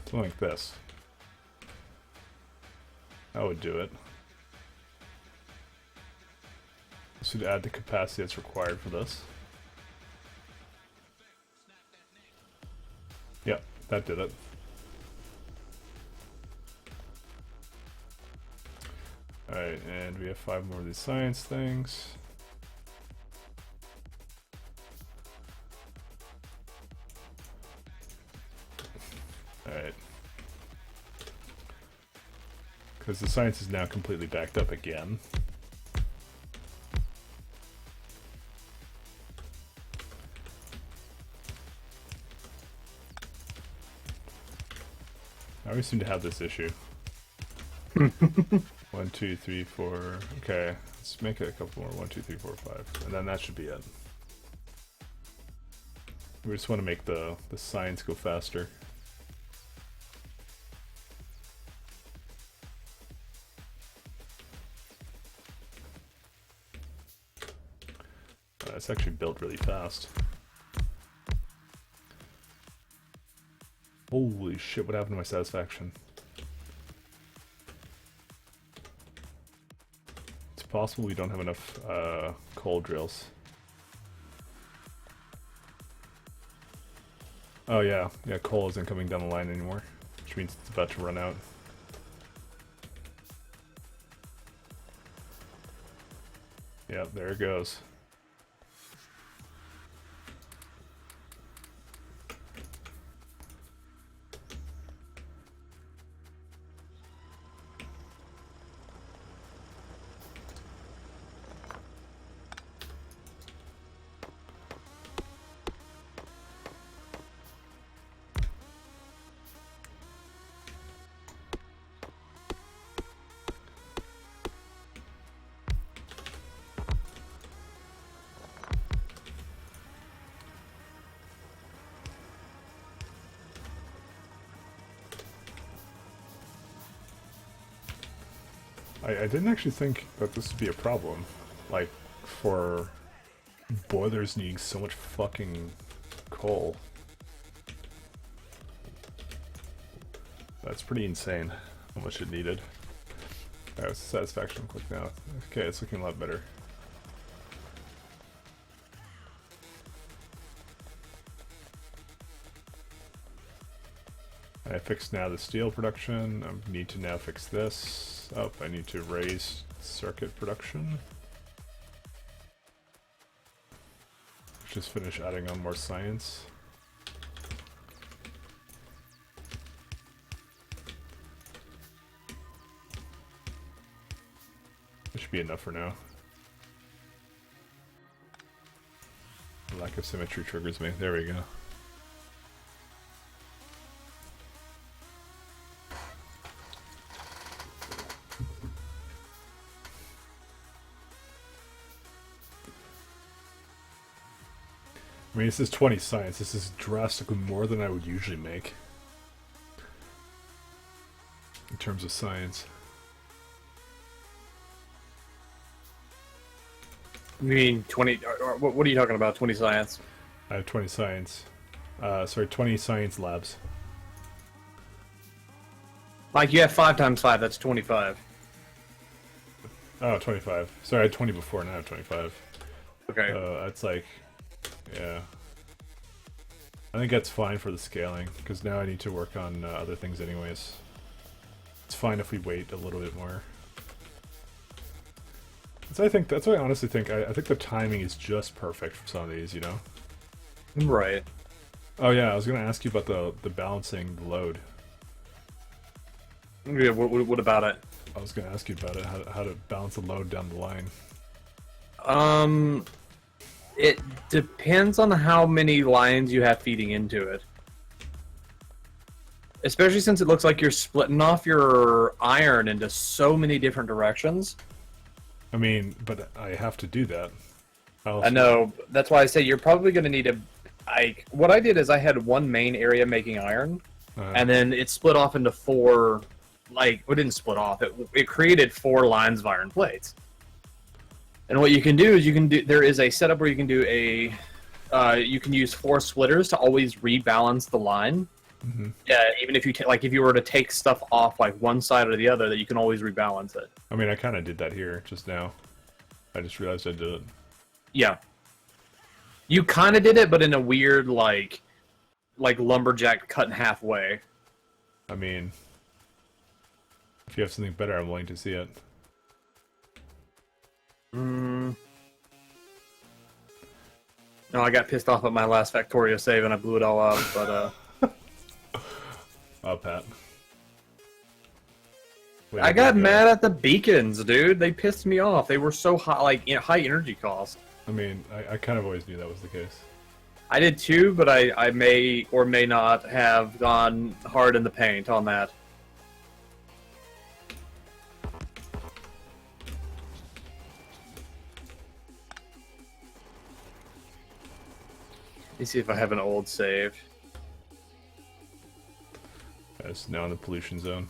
Something like this. That would do it. This would add the capacity that's required for this. Yep, that did it. Alright, and we have 5 more of these science things. Alright. Because the science is now completely backed up again. I always seem to have this issue. 1, 2, 3, 4. Okay, let's make it a couple more. 1, 2, 3, 4, 5. And then that should be it. We just want to make the science go faster. It's actually built really fast. Holy shit, what happened to my satisfaction? It's possible we don't have enough coal drills. Oh yeah, coal isn't coming down the line anymore, which means it's about to run out. Yeah, there it goes. I didn't actually think that this would be a problem, like, for boilers needing so much fucking coal. That's pretty insane, how much it needed. Alright, satisfaction quick now. Okay, it's looking a lot better. I fixed now the steel production. I need to now fix this. Oh, I need to raise circuit production. Just finish adding on more science. This should be enough for now. Lack of symmetry triggers me. There we go. I mean, this is 20 science. This is drastically more than I would usually make in terms of science. You mean 20? Or what are you talking about? 20 science? I have 20 science. Sorry, 20 science labs. Like you have 5 times 5. That's 25. Oh, 25. Sorry, I had 20 before, now I have 25. Okay. That's like... yeah. I think that's fine for the scaling, because now I need to work on other things anyways. It's fine if we wait a little bit more. So I think that's what I honestly think. I think the timing is just perfect for some of these, you know? Right. Oh yeah, I was gonna ask you about the balancing the load. Yeah, what about it? I was gonna ask you about it, how to balance the load down the line. It depends on how many lines you have feeding into it. Especially since it looks like you're splitting off your iron into so many different directions. I mean, but I have to do that. I know. That's why I say you're probably going to need a... what I did is I had one main area making iron, and then it split off into 4... Like, it didn't split off. It created 4 lines of iron plates. And what you can do is there is a setup where you can do you can use 4 splitters to always rebalance the line. Yeah, even if you like, if you were to take stuff off like one side or the other, that you can always rebalance it. I mean, I kind of did that here just now. I just realized I did it. Yeah, you kind of did it, but in a weird like lumberjack cut in half way. I mean, if you have something better, I'm willing to see it. No, I got pissed off at my last Factorio save and I blew it all out, but Oh, Pat. Wait, I got mad at the beacons, dude. They pissed me off. They were so high, like high energy cost. I mean, I kind of always knew that was the case. I did too, but I may or may not have gone hard in the paint on that. Let me see if I have an old save. It's now in the pollution zone.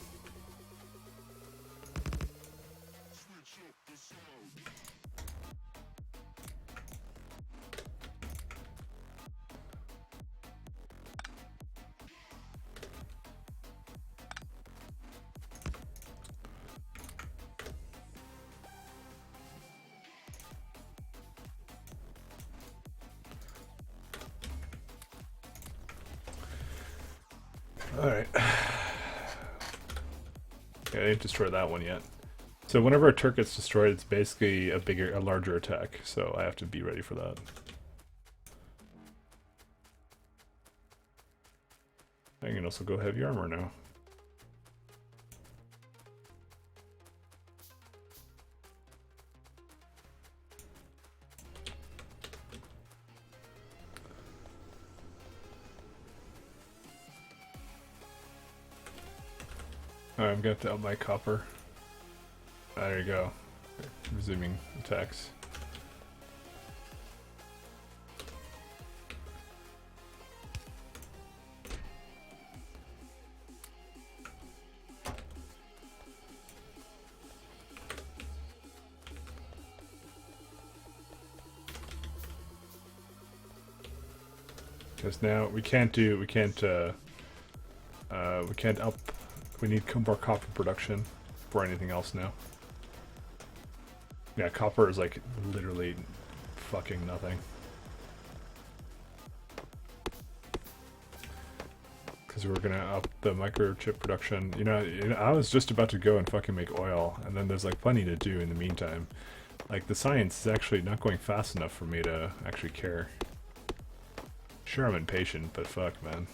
Alright. Okay, I didn't destroy that one yet. So whenever a turret gets destroyed, it's basically a larger attack, so I have to be ready for that. I can also go heavy armor now. Alright, I'm gonna have to up my copper. There you go. Resuming attacks. Because now we can't up. We need more copper production for anything else now. Yeah, copper is like literally fucking nothing. Because we're gonna up the microchip production. You know, I was just about to go and fucking make oil, and then there's like plenty to do in the meantime. Like the science is actually not going fast enough for me to actually care. Sure, I'm impatient, but fuck, man.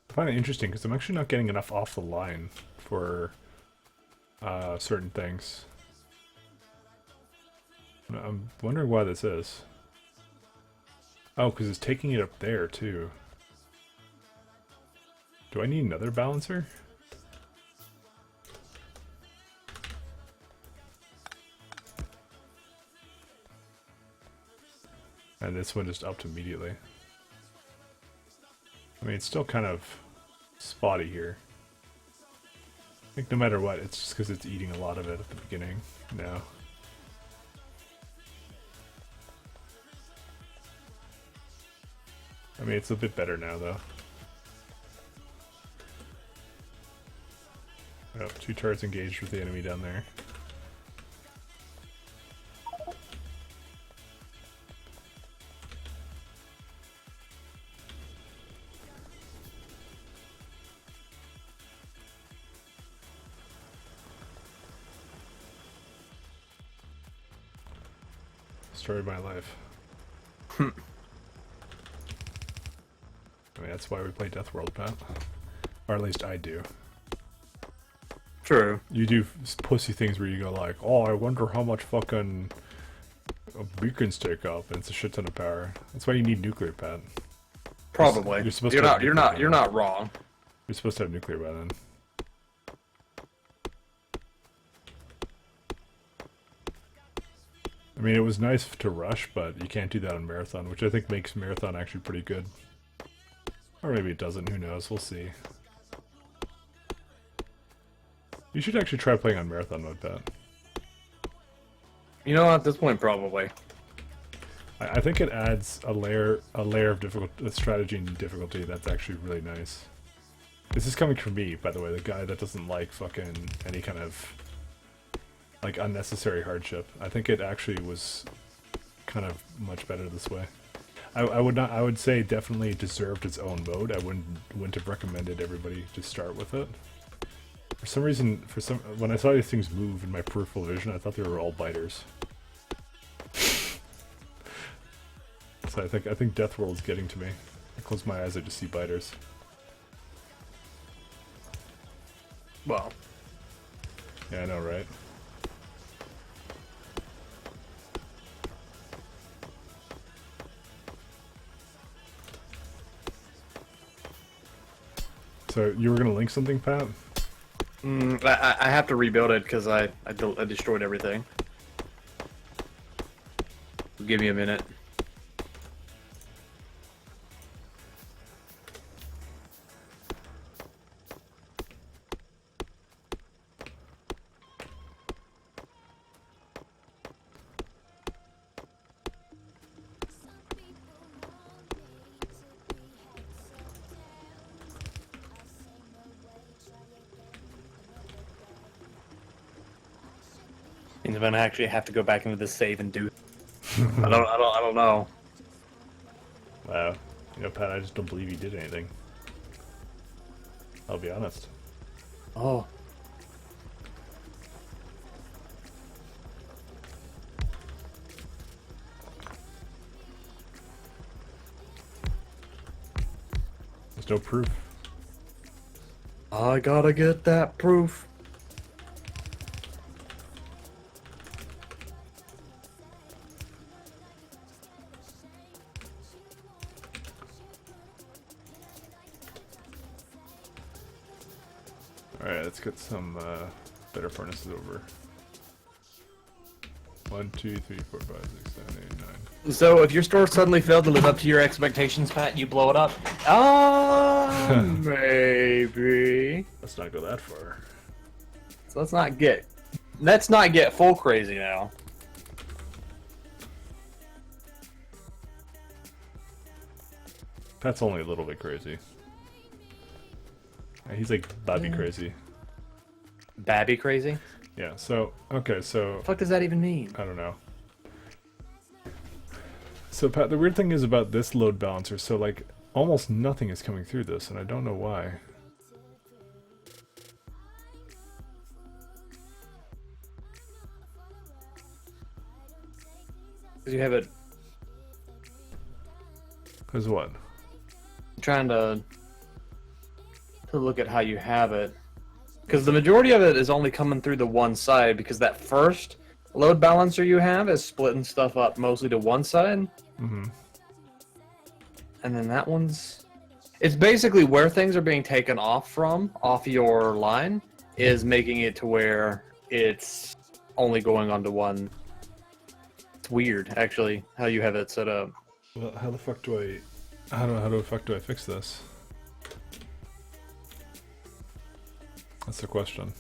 I find it interesting because I'm actually not getting enough off the line for certain things. I'm wondering why this is. Oh, because it's taking it up there too. Do I need another balancer? And this one just upped immediately. I mean, it's still kind of spotty here. I think no matter what, it's just because it's eating a lot of it at the beginning now. I mean, it's a bit better now, though. Oh, 2 turrets engaged with the enemy down there. Story of my life. I mean, that's why we play Deathworld, Pat. Or at least I do. True. You do pussy things where you go like, oh, I wonder how much fucking beacons take up, and it's a shit ton of power. That's why you need nuclear, Pat. Probably. You're supposed You're to not. have You're nuclear not. by You're then. not wrong. You're supposed to have nuclear by then. I mean, it was nice to rush, but you can't do that on Marathon, which I think makes Marathon actually pretty good. Or maybe it doesn't, who knows, we'll see. You should actually try playing on Marathon mode, Pat. You know, at this point, probably. I think it adds a layer of strategy and difficulty that's actually really nice. This is coming from me, by the way, the guy that doesn't like fucking any kind of like unnecessary hardship. I think it actually was kind of much better this way. I would say definitely deserved its own mode. I wouldn't have recommended everybody just start with it. For some reason, when I saw these things move in my peripheral vision, I thought they were all biters. So I think Deathworld's getting to me. I close my eyes, I just see biters. Well, Yeah, I know, right? So you were gonna link something, Pat? I have to rebuild it because I destroyed everything. Give me a minute. Means I'm gonna actually have to go back into the save and do. I don't know. Wow. You know, Pat, I just don't believe you did anything. I'll be honest. Oh. There's no proof. I gotta get that proof. Alright, let's get some better furnaces over. 1, 2, 3, 4, 5, 6, 7, 8, 9. So if your store suddenly failed to live up to your expectations, Pat, you blow it up? Maybe. Let's not go that far. So let's not get full crazy now. Pat's only a little bit crazy. He's like Bobby crazy. Babby crazy? Yeah, so, okay, so, What the fuck does that even mean? I don't know. So, Pat, the weird thing is about this load balancer, so, like, almost nothing is coming through this, and I don't know why. Because you have it. Because what? I'm trying to look at how you have it. Because the majority of it is only coming through the one side, because that first load balancer you have is splitting stuff up mostly to one side. Mm-hmm. And then that one's... It's basically where things are being taken off your line, is making it to where it's only going onto one. It's weird, actually, how you have it set up. Well, how the fuck do I... how the fuck do I fix this? That's the question.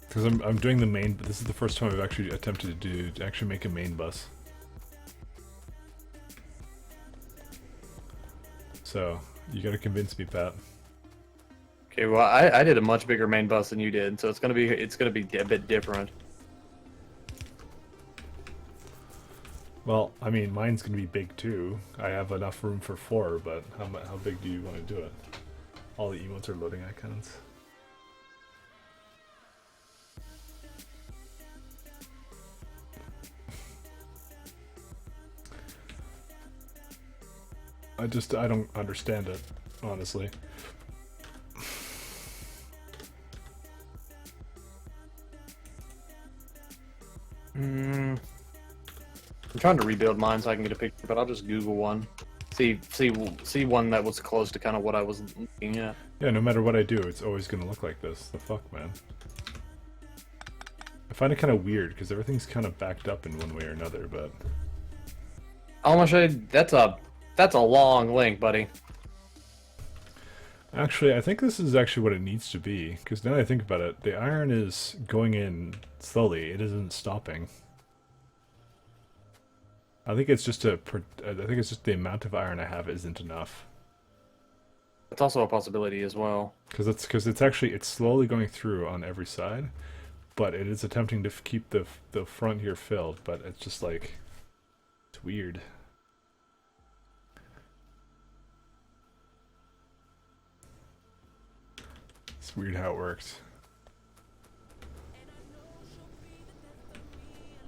Because I'm doing the main, but this is the first time I've actually attempted to actually make a main bus. So you gotta convince me, Pat. Okay, well, I did a much bigger main bus than you did, so it's gonna be a bit different. Well, I mean, mine's gonna be big too. I have enough room for 4, but how big do you want to do it? All the emotes are loading icons. I don't understand it, honestly. I'm trying to rebuild mine so I can get a picture, but I'll just Google one. See one that was close to kind of what I was looking at. Yeah, no matter what I do, it's always gonna look like this. The fuck, man. find it kind of weird because everything's kind of backed up in one way or another, but I'm gonna show you. That's a long link, buddy. actually, I think this is actually what it needs to be, because now that I think about it, the iron is going in slowly. It isn't stopping. I think it's just I think it's just the amount of iron I have isn't enough. It's also a possibility as well. Because it's slowly going through on every side, but it is attempting to keep the front here filled, but it's just like, it's weird. It's weird how it works.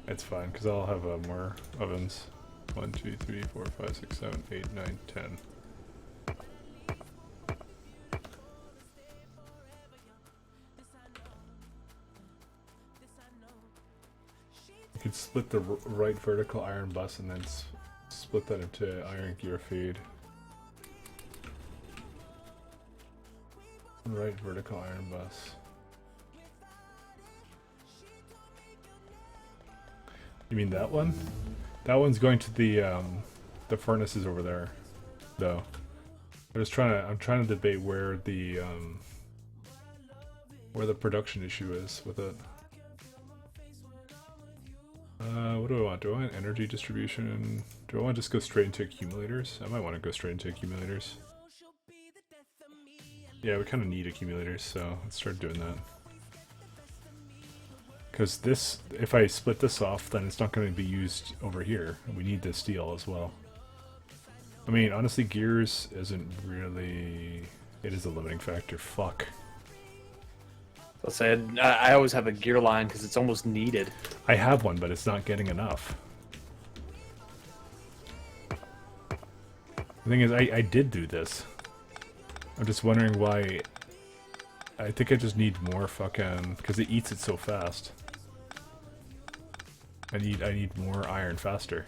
It's fine, because I'll have more ovens. 1, 2, 3, 4, 5, 6, 7, 8, 9, 10. You could split the right vertical iron bus and then split that into iron gear feed. Right vertical iron bus. You mean that one? That one's going to the furnaces over there, though. I'm trying to debate where the production issue is with it. What do I want? Do I want energy distribution? Do I want to just go straight into accumulators? I might want to go straight into accumulators. Yeah, we kind of need accumulators, so let's start doing that. Because this, if I split this off, then it's not going to be used over here. We need the steel as well. I mean, honestly, gears isn't really... It is a limiting factor. Fuck. I said I always have a gear line because it's almost needed. I have one, but it's not getting enough. The thing is, I did do this. I'm just wondering why... I think I just need more fucking... Because it eats it so fast. I need more iron faster.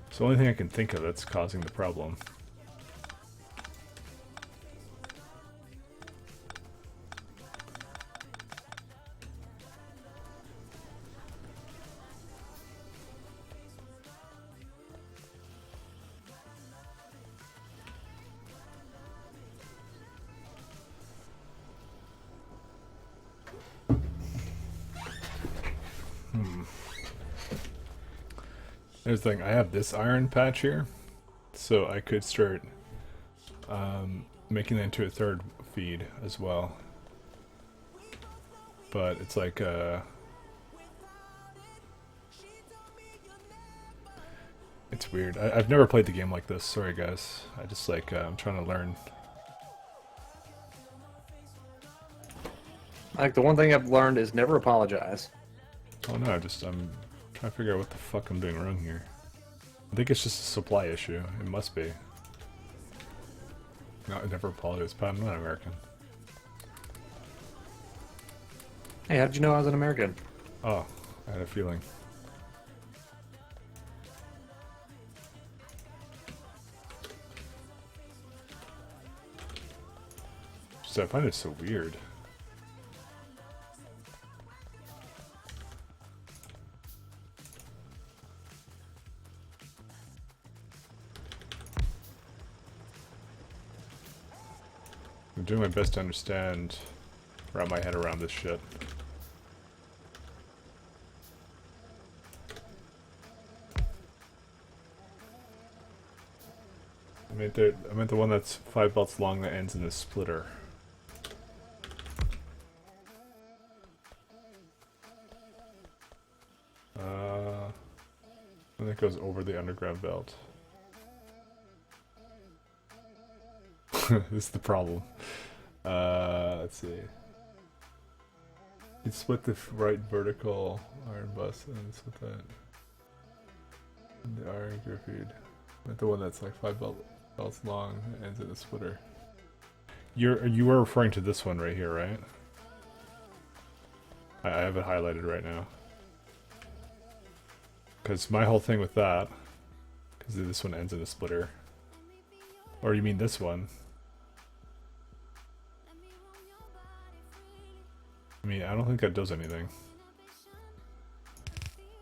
It's the only thing I can think of that's causing the problem. Here's the thing, I have this iron patch here, so I could start making that into a third feed as well. But it's like, it's weird. I've never played the game like this, sorry guys. I just like, I'm trying to learn. Like, the one thing I've learned is never apologize. Oh no, I'm trying to figure out what the fuck I'm doing wrong here. I think it's just a supply issue. It must be. No, I never apologize, Pat. I'm not American. Hey, how did you know I was an American? Oh, I had a feeling. Just, I find it so weird. I'm doing my best to understand, wrap my head around this shit. I meant the one that's 5 belts long that ends in a splitter. And it goes over the underground belt. This is the problem. Let's see. You split the right vertical iron bus and then split that. And the iron gear feed. Not the one that's like 5 belts long and ends in a splitter. You were referring to this one right here, right? I have it highlighted right now. Because my whole thing with that, because this one ends in a splitter. Or you mean this one? I mean, I don't think that does anything.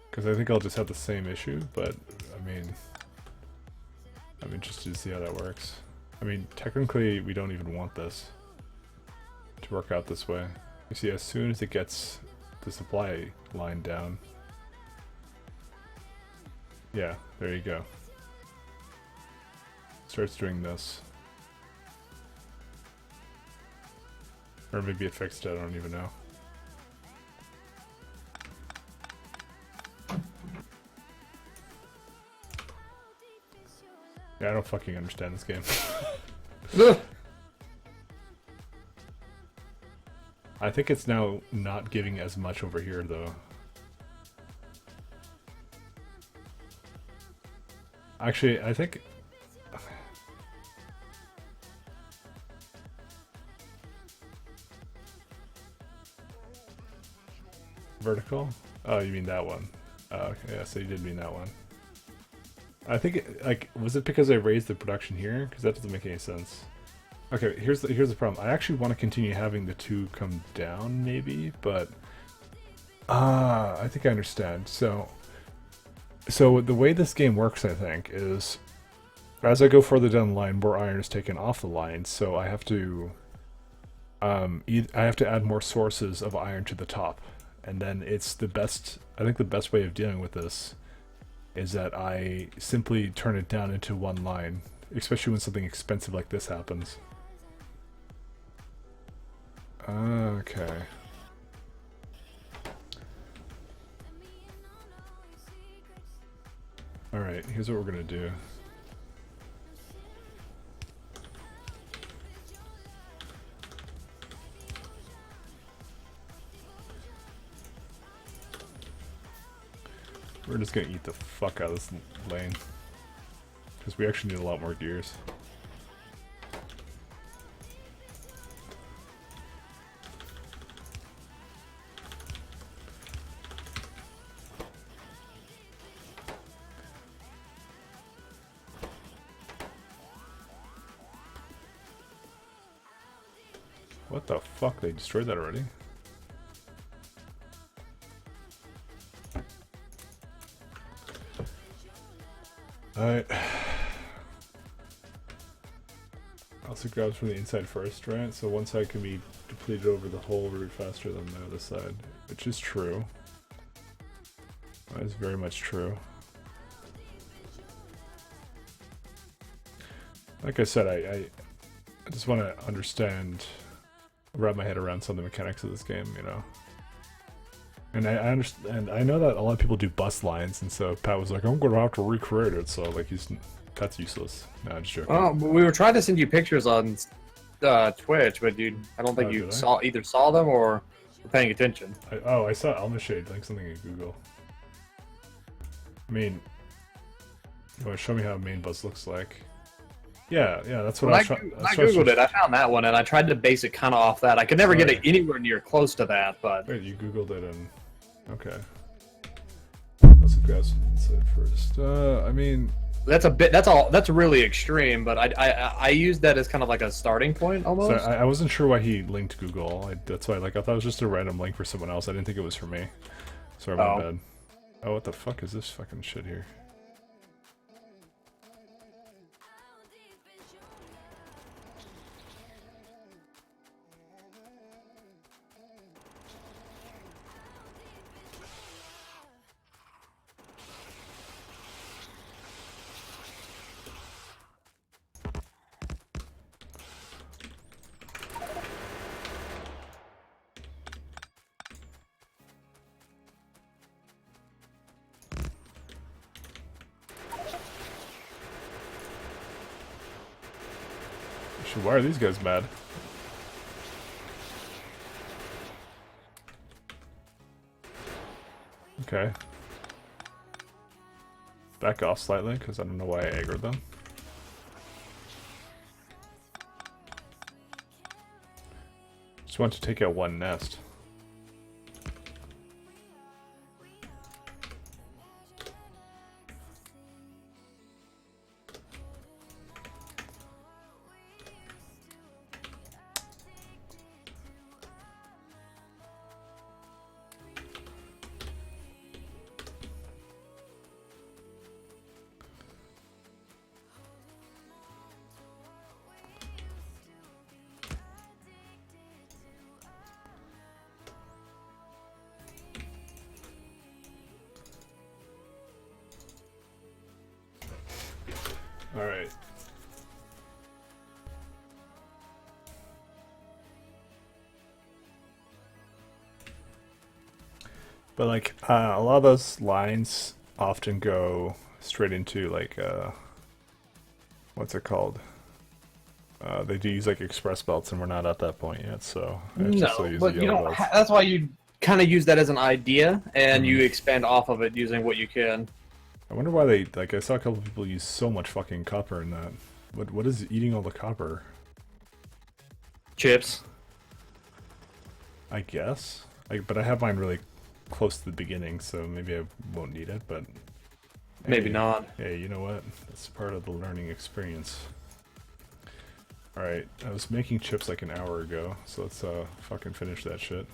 Because I think I'll just have the same issue, but I mean, I'm interested to see how that works. I mean, technically, we don't even want this to work out this way. You see, as soon as it gets the supply line down, yeah, there you go. Starts doing this. Or maybe it fixed it, I don't even know. Yeah, I don't fucking understand this game. I think it's now not giving as much over here, though. Actually, I think... Vertical? Oh, you mean that one. Oh, okay, yeah, so you did mean that one. I think, like, was it because I raised the production here? Because that doesn't make any sense. Okay, here's the problem. I actually want to continue having the two come down, maybe, but... I think I understand. So the way this game works, I think, is... As I go further down the line, more iron is taken off the line, so I have to... I have to add more sources of iron to the top. And then it's the best... I think the best way of dealing with this is that I simply turn it down into one line, especially when something expensive like this happens. Okay. Alright, here's what we're gonna do. We're just gonna eat the fuck out of this lane. Because we actually need a lot more gears. What the fuck? They destroyed that already? Alright. Also grabs from the inside first, right? So one side can be depleted over the whole route faster than the other side. Which is true. That is very much true. Like I said, I just want to understand, wrap my head around some of the mechanics of this game, you know? And I understand, I know that a lot of people do bus lines, and so Pat was like, I'm gonna have to recreate it, so like that's useless. No, I'm just joking. Oh, we were trying to send you pictures on Twitch, but dude, I don't think you either saw them or were paying attention. I saw Almashade link something in Google. I mean, you want to show me how a main bus looks like? Yeah, that's what I was trying. I googled it. I found that one, and I tried to base it kind of off that. I could never get it anywhere near close to that, but. Wait, you googled it and okay. Let's grab some insight first. I mean, that's a bit. That's really extreme, but I used that as kind of like a starting point almost. So I wasn't sure why he linked Google. That's why, like, I thought it was just a random link for someone else. I didn't think it was for me. Sorry, my bad. Oh, what the fuck is this fucking shit here? Why are these guys mad? Okay. Back off slightly, because I don't know why I aggroed them. Just want to take out one nest. Alright. But like a lot of those lines often go straight into like what's it called? They do use like express belts, and we're not at that point yet. So I have to still No, use but the you yellow don't. belts. That's why you kind of use that as an idea, and you expand off of it using what you can. I wonder why they like. I saw a couple of people use so much fucking copper in that. What is eating all the copper? Chips. I guess. But I have mine really close to the beginning, so maybe I won't need it. But Maybe hey, not. Hey, you know what? That's part of the learning experience. All right, I was making chips like an hour ago, so let's fucking finish that shit.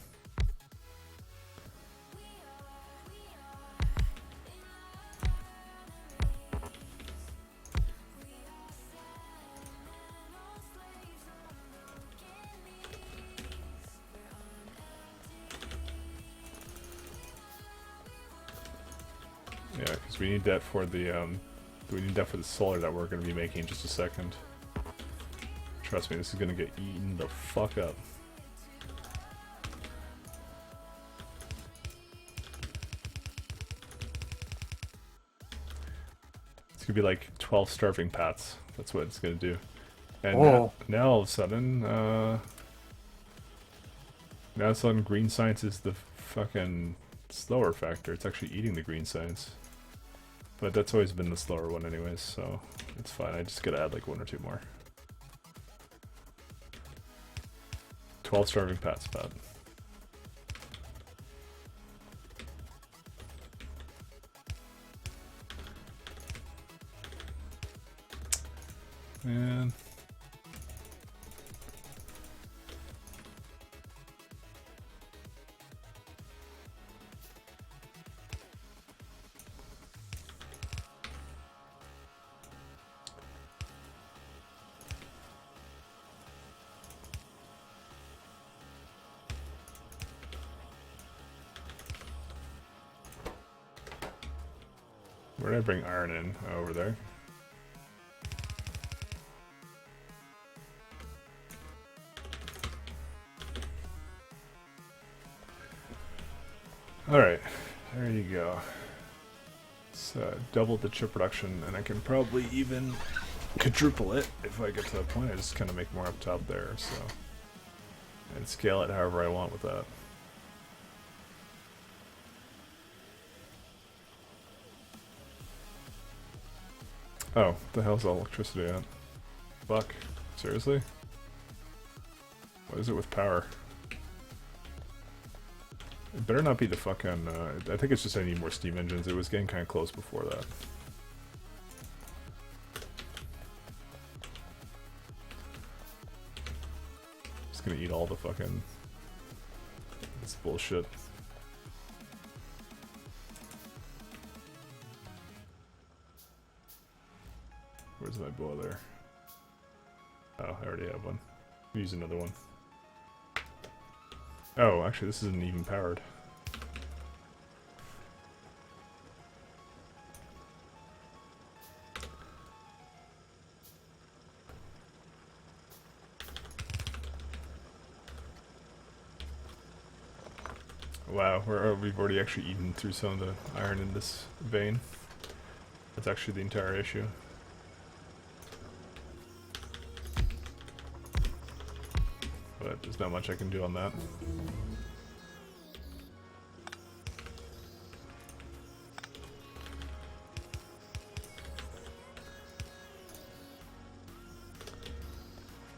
Yeah, because we need that for the solar that we're going to be making in just a second. Trust me, this is going to get eaten the fuck up. It's going to be like 12 starving pats. That's what it's going to do. And now all of a sudden, now all of a sudden green science is the fucking slower factor. It's actually eating the green science. But that's always been the slower one anyways, so it's fine. I just gotta add like 1 or 2 more. 12 starving pats, Pat. Man. Where did I bring iron in? Oh, over there. Alright, there you go. So double the chip production, and I can probably even quadruple it if I get to that point. I just kind of make more up top there, so. And scale it however I want with that. Oh, the hell's all electricity at? Fuck. Seriously? What is it with power? It better not be the fucking, I think it's just I need more steam engines. It was getting kind of close before that. Just gonna eat all the fucking... This bullshit. Where's my boiler? Oh, I already have one. Use another one. Oh, actually, this isn't even powered. Wow, we've already actually eaten through some of the iron in this vein. That's actually the entire issue. But there's not much I can do on that.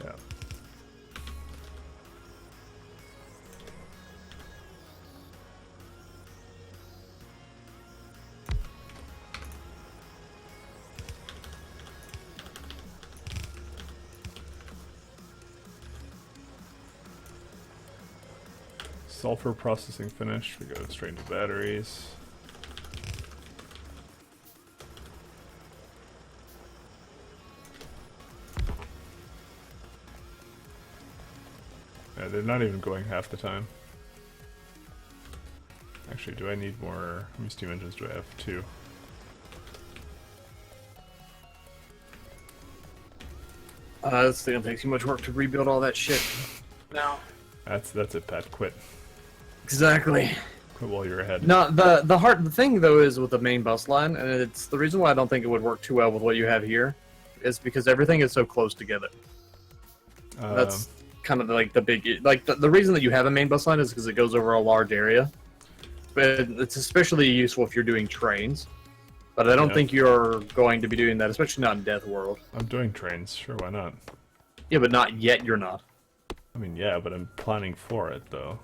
Yeah. Sulfur processing finished. We go straight into batteries. Yeah, they're not even going half the time. Actually, do I need more? How many steam engines do I have? 2. This thing takes too much work to rebuild all that shit. No. That's it, Pat. Quit. Exactly. Quit while you're ahead. No, the thing though is with the main bus line, and it's the reason why I don't think it would work too well with what you have here, is because everything is so close together. That's kind of like the big, like the reason that you have a main bus line is because it goes over a large area. But it's especially useful if you're doing trains. But I don't think you're going to be doing that, especially not in Deathworld. I'm doing trains. Sure, why not? Yeah, but not yet. You're not. I mean, yeah, but I'm planning for it though.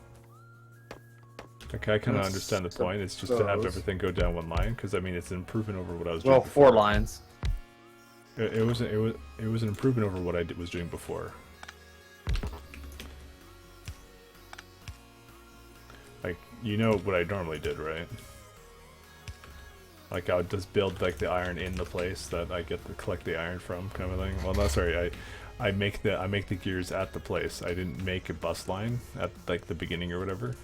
Okay, I kind of understand the point. It's just to have everything go down one line, because I mean, it's an improvement over what I was doing. Well, before. 4 lines. It was an improvement over what I was doing before. Like, you know what I normally did, right? Like, I would just build like the iron in the place that I get to collect the iron from, kind of thing. Well, no, sorry, I make the gears at the place. I didn't make a bus line at like the beginning or whatever.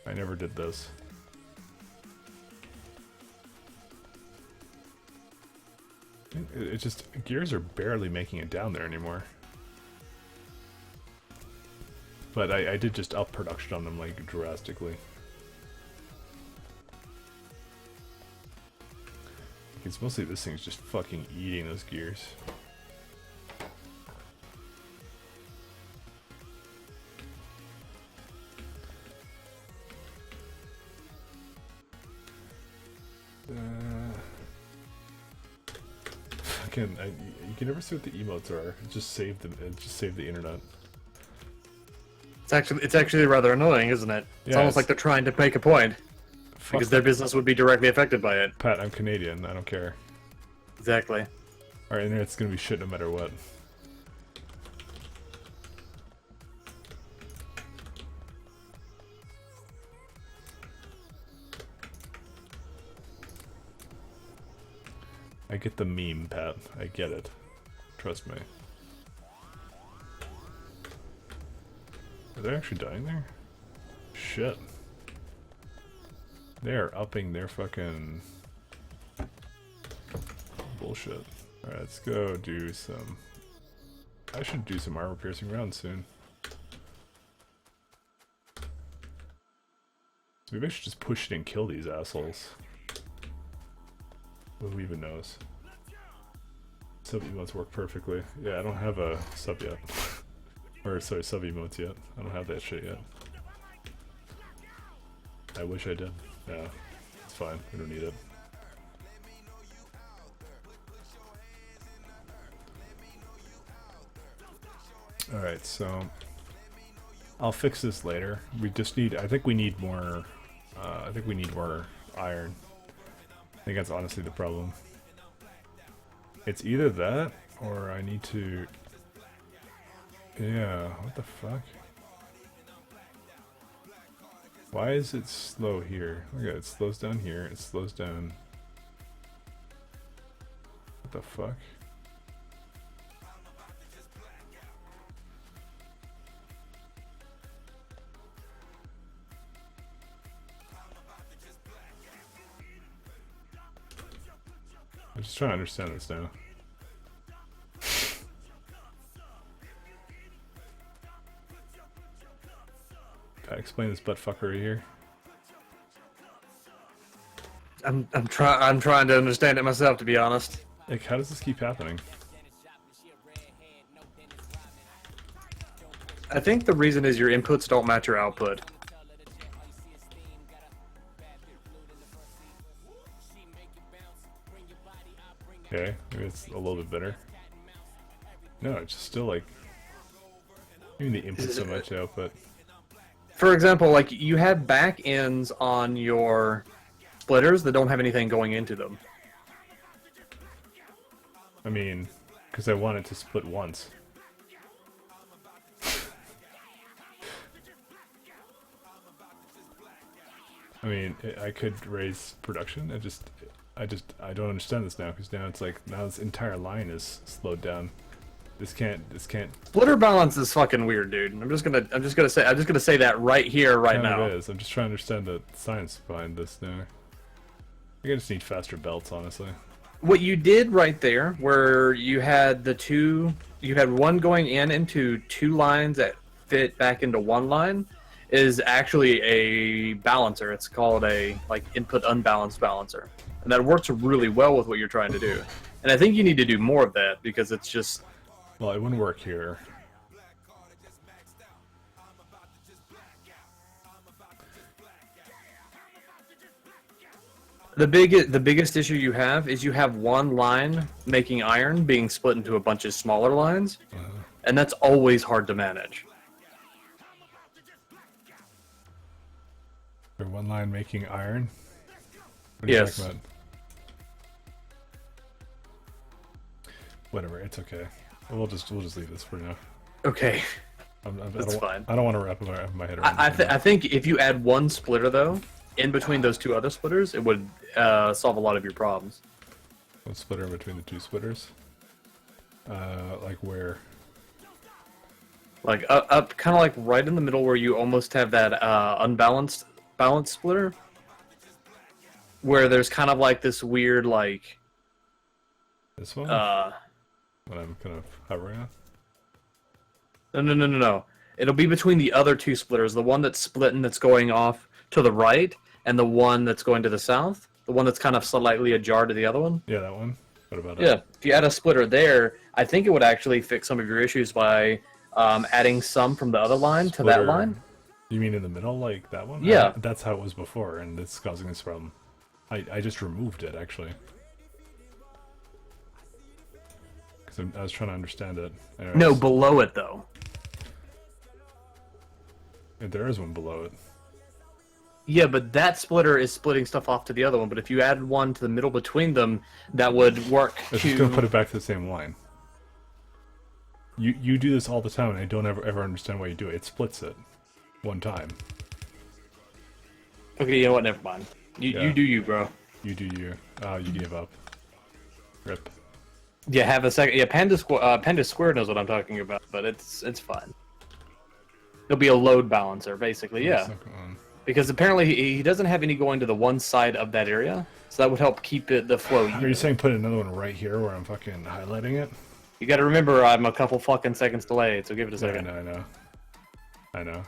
I never did this. It just, gears are barely making it down there anymore. But I did just up production on them like drastically. It's mostly this thing's just fucking eating those gears. Fucking, you can never see what the emotes are. Just save them. Just save the internet. It's actually rather annoying, isn't it? It's Yeah, almost like they're trying to make a point. Because their business would be directly affected by it. Pat, I'm Canadian. I don't care. Exactly. Our internet's gonna be shit no matter what. I get the meme, Pat. I get it. Trust me. Are they actually dying there? Shit. They are upping their fucking bullshit. Alright, let's go do some... I should do some armor piercing rounds soon. So maybe I should just push it and kill these assholes. Who even knows? Sub emotes work perfectly. Yeah, I don't have a sub yet. Or sorry, sub emotes yet. I don't have that shit yet. I wish I did. Yeah, it's fine. We don't need it. Alright, so I'll fix this later. We just need, I think we need more, iron. I think that's honestly the problem. It's either that, or I need to, yeah, what the fuck? Why is it slow here? Look at it, it slows down here, it slows down. What the fuck? I'm just trying to understand this now. Explain this buttfuckery here. I'm trying to understand it myself, to be honest. Like, how does this keep happening? I think the reason is your inputs don't match your output. Okay, maybe it's a little bit better. No, it's just still like even the input so much output. For example, like you have back ends on your splitters that don't have anything going into them. I mean, because I want it to split once. I mean, I could raise production. I don't understand this now, because now it's like, now this entire line is slowed down. This can't. Splitter balance is fucking weird, dude. I'm just gonna say that right here, right now. It is. I'm just trying to understand the science behind this now. I think I just need faster belts, honestly. what you did right there, where you had you had one going in into two lines that fit back into one line, is actually a balancer. It's called a like input unbalanced balancer, and that works really well with what you're trying to do. And I think you need to do more of that because it's just Well, it wouldn't work here. the biggest issue you have is you have one line making iron being split into a bunch of smaller lines, and that's always hard to manage. Or one line making iron. What are you Yes. talking about? Whatever, it's okay. We'll just leave this for now. Okay. That's fine. I don't want to wrap my head around. I think if you add one splitter though, in between those two other splitters, it would solve a lot of your problems. One splitter in between the two splitters. Like where? Like up kind of like right in the middle where you almost have that unbalanced balanced splitter, where there's kind of like this weird like This one? What I'm kind of hovering on? no. It'll be between the other two splitters, the one that's splitting that's going off to the right, and the one that's going to the south. The one that's kind of slightly ajar to the other one. Yeah, that one. What about Yeah, if you add a splitter there, I think it would actually fix some of your issues by adding some from the other line to that Splitter. line. You mean in the middle, like that one? Yeah. That's how it was before, and it's causing this problem. I just removed it, actually. Because I was trying to understand it. Anyways, No, below it though. there is one below it. Yeah, but that splitter is splitting stuff off to the other one. But if you add one to the middle between them, that would work It's to. just gonna put it back to the same line. You do this all the time, and I don't ever understand why you do it. It splits it one time. Okay, you know what? Never mind. Yeah. You do you, bro. You do you. You gave up. Rip. Yeah, have a second. Yeah, Panda Square knows what I'm talking about, but it's fine. It'll be a load balancer, basically. Yeah. Second. Because apparently he doesn't have any going to the one side of that area, so that would help keep the flow. Are you saying put another one right here where I'm fucking highlighting it? You got to remember, I'm a couple fucking seconds delayed, so give it a second. I know.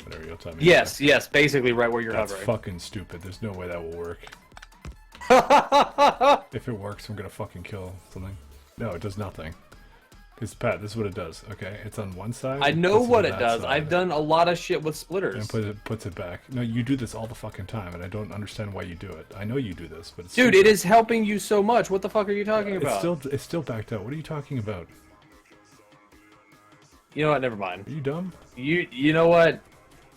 Whatever, you'll tell me. Yes, basically right where you're That's hovering. fucking stupid. There's no way that will work. If it works, I'm gonna fucking kill something. No, it does nothing. Because, Pat, this is what it does, okay? It's on one side. I know puts what on it that does. side, I've done a lot of shit with and splitters. puts it back. No, you do this all the fucking time, and I don't understand why you do it. I know you do this, but it's Dude, stupid. it is helping you so much. What the fuck are you talking about? It's still backed out. What are you talking about? You know what? Never mind. Are you dumb? You know what?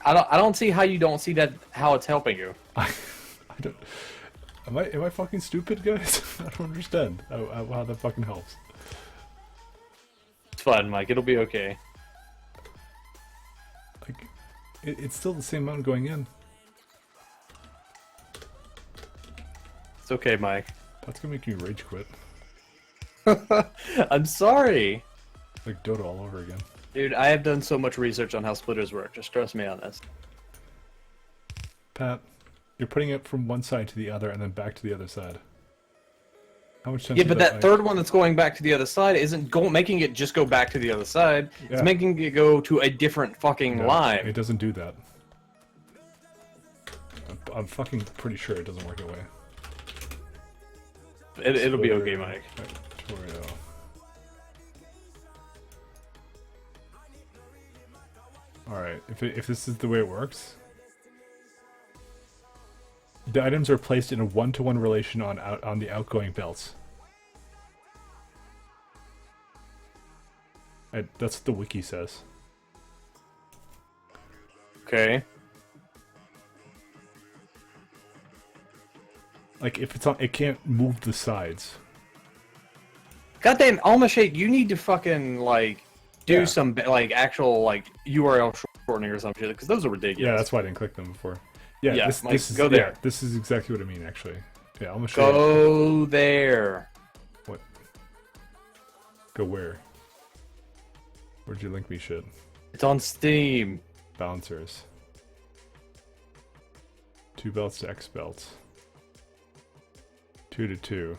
I don't see how you don't see that how it's helping you. I don't. Am I fucking stupid, guys? I don't understand how that fucking helps. It's fine, Mike. It'll be okay. Like, it's still the same amount going in. It's okay, Mike. That's gonna make me rage quit. I'm sorry. Like Dota all over again. Dude, I have done so much research on how splitters work. Just trust me on this. Pat, you're putting it from one side to the other and then back to the other side. How much sense Yeah, is but that third one that's going back to the other side isn't making it just go back to the other side. Yeah. It's making it go to a different fucking No, line. It doesn't do that. I'm fucking pretty sure it doesn't work that way. It'll be okay, Splitter, Mike. Factorio. Alright, if this is the way it works, the items are placed in a one-to-one relation on the outgoing belts. That's what the wiki says. Okay. Like if it's on, it can't move the sides. Goddamn, Almashade, you need to fucking like do Yeah. some like actual like URL shortening or some shit because those are ridiculous. Yeah, that's why I didn't click them before. Yeah, Yeah, this, like, this is go there. Yeah, this is exactly what I mean, actually. Yeah, I'm gonna show you. Go there. What? Go where? Where'd you link me shit? It's on Steam. Balancers. 2 belts to X belts. 2 to 2.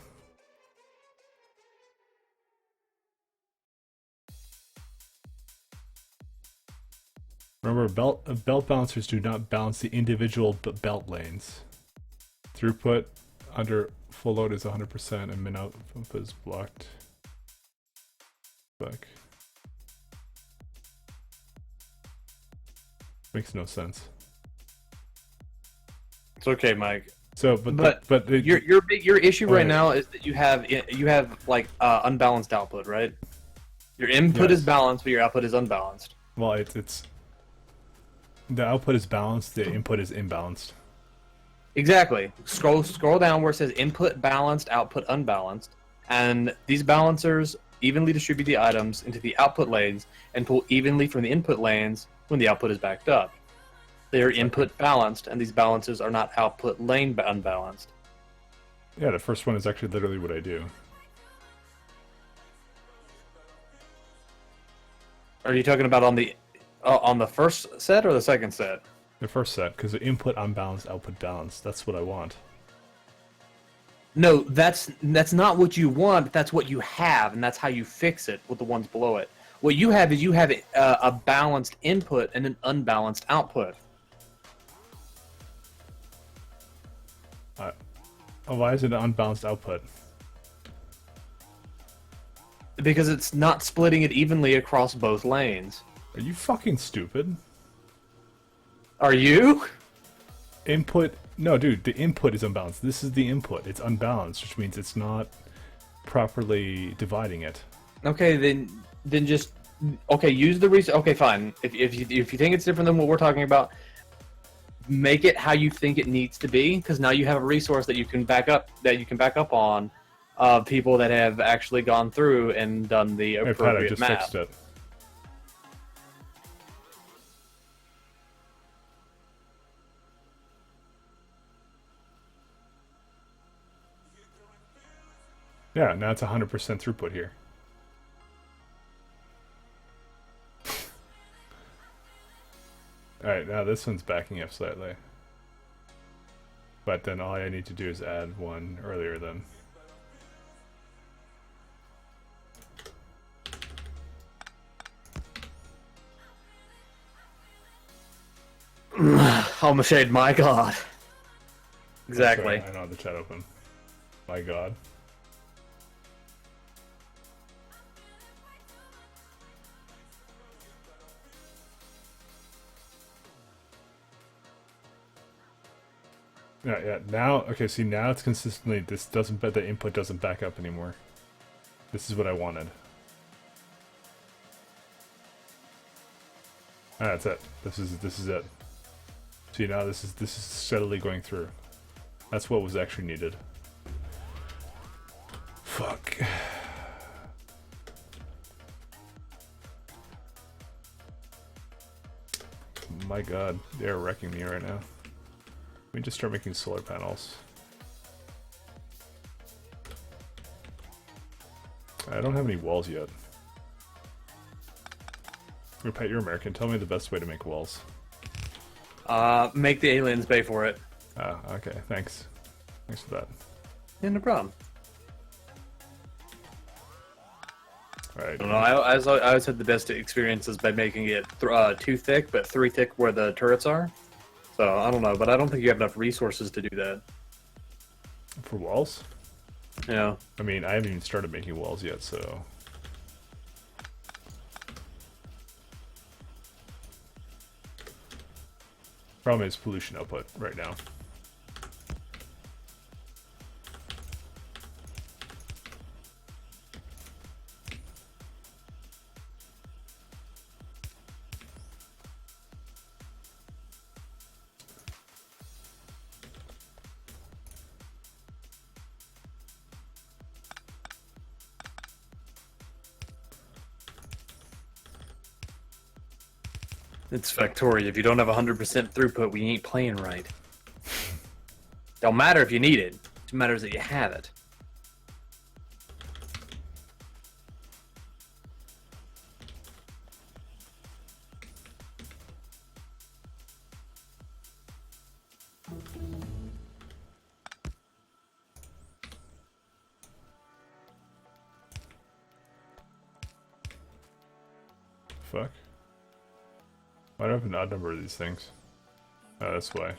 belt balancers do not balance the individual belt lanes. Throughput under full load is 100% and min output is blocked. Fuck. Makes no sense. It's okay, Mike. So, but Your issue Oh, right yeah. now is that you have like unbalanced output, right? Your input Yes. is balanced, but your output is unbalanced. well, it's the output is balanced, the input is imbalanced. Exactly. Scroll down where it says input balanced, output unbalanced, and these balancers evenly distribute the items into the output lanes and pull evenly from the input lanes when the output is backed up. They are input balanced, and these balances are not output lane unbalanced. Yeah, the first one is actually literally what I do. Are you talking about on the first set or the second set? The first set, because the input unbalanced, output balanced. That's what I want. No, that's not what you want. That's what you have, and that's how you fix it with the ones below it. What you have is a balanced input and an unbalanced output. Why is it an unbalanced output? Because it's not splitting it evenly across both lanes. Are you fucking stupid? Are you? Input... No, dude, the input is unbalanced. This is the input. It's unbalanced, which means it's not properly dividing it. Okay, then just use the resource. Okay, fine. If you think it's different than what we're talking about, make it how you think it needs to be, because now you have a resource that you can back up on people that have actually gone through and done the Hey, Pat, I appropriate just math. fixed it. Yeah, now it's 100% throughput here. Alright, now this one's backing up slightly. But then all I need to do is add one earlier then. Alma Shade, my god. Exactly. Sorry, I don't have the chat open. My god. Yeah, now, okay, see, now it's consistently, the input doesn't back up anymore. This is what I wanted. Ah, that's it. This is it. See, now this is steadily going through. That's what was actually needed. Fuck. My god, they're wrecking me right now. Let me just start making solar panels. I don't have any walls yet. Pat, you're American. Tell me the best way to make walls. Make the aliens pay for it. Ah, okay. Thanks. Thanks for that. Yeah, no problem. Alright. I don't know. I always had the best experiences by making it too thick, but 3 thick where the turrets are. So, I don't know, but I don't think you have enough resources to do that. For walls? Yeah. I mean, I haven't even started making walls yet, so... Problem is pollution output right now. It's Factorio. If you don't have 100% throughput, we ain't playing right. Don't matter if you need it. It matters that you have it. Fuck. Why do I have an odd number of these things? Oh, that's why.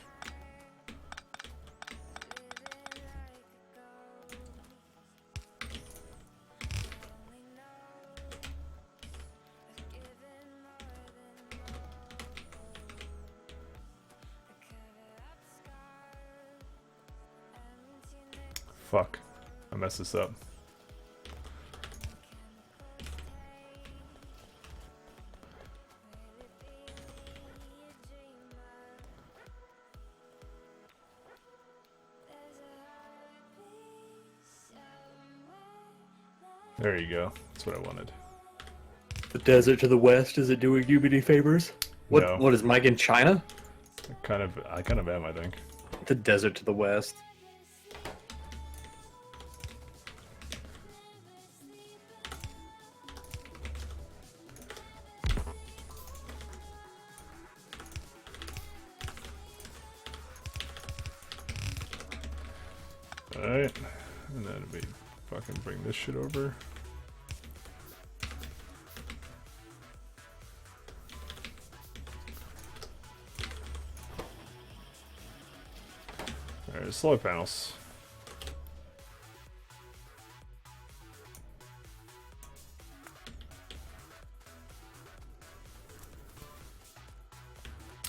Fuck. I messed this up. There you go. That's what I wanted. The desert to the west, is it doing you any favors? No. What is Mike in China? I kind of am, I think. The desert to the west. Alright. And then we fucking bring this shit over. Alright, solar panels.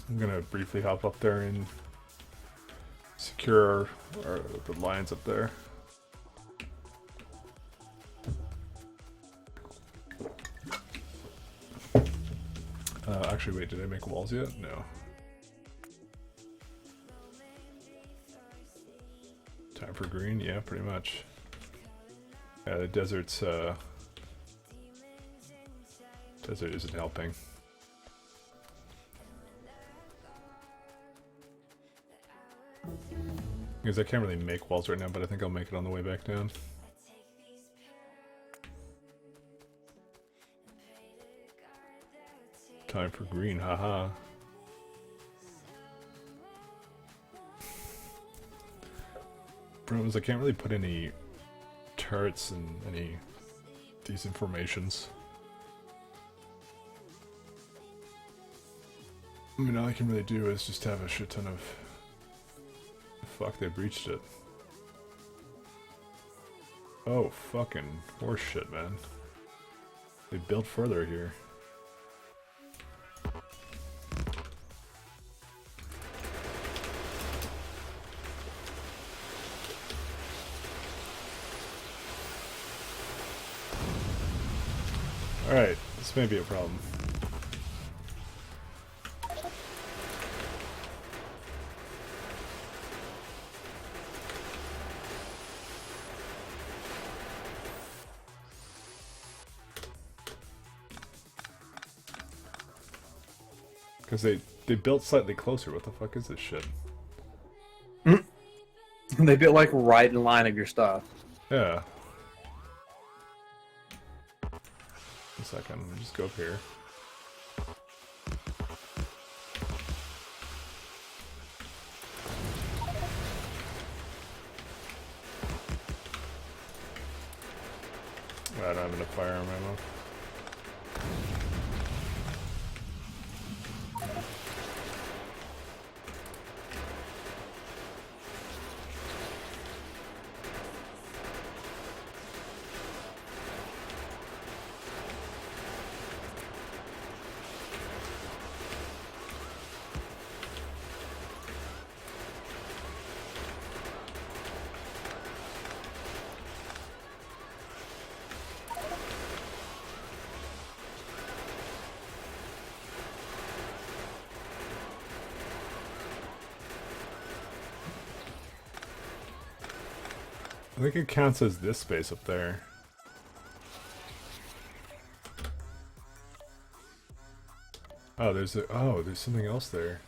I'm gonna briefly hop up there and secure the lines up there. Actually, wait, did I make walls yet? No. Time for green? Yeah, pretty much. Yeah, the desert's, desert isn't helping. Because I can't really make walls right now, but I think I'll make it on the way back down. Time for green, haha. Problems, I can't really put any turrets in any decent formations. I mean, all I can really do is just have a shit ton of... Fuck, they breached it. Oh, fucking horseshit, man. They built further here. Alright, this may be a problem. Because they built slightly closer. What the fuck is this shit? They built like right in line of your stuff. Yeah. A second, let me just go up here. I don't have enough firearm ammo. I think it counts as this space up there. Oh, there's something else there.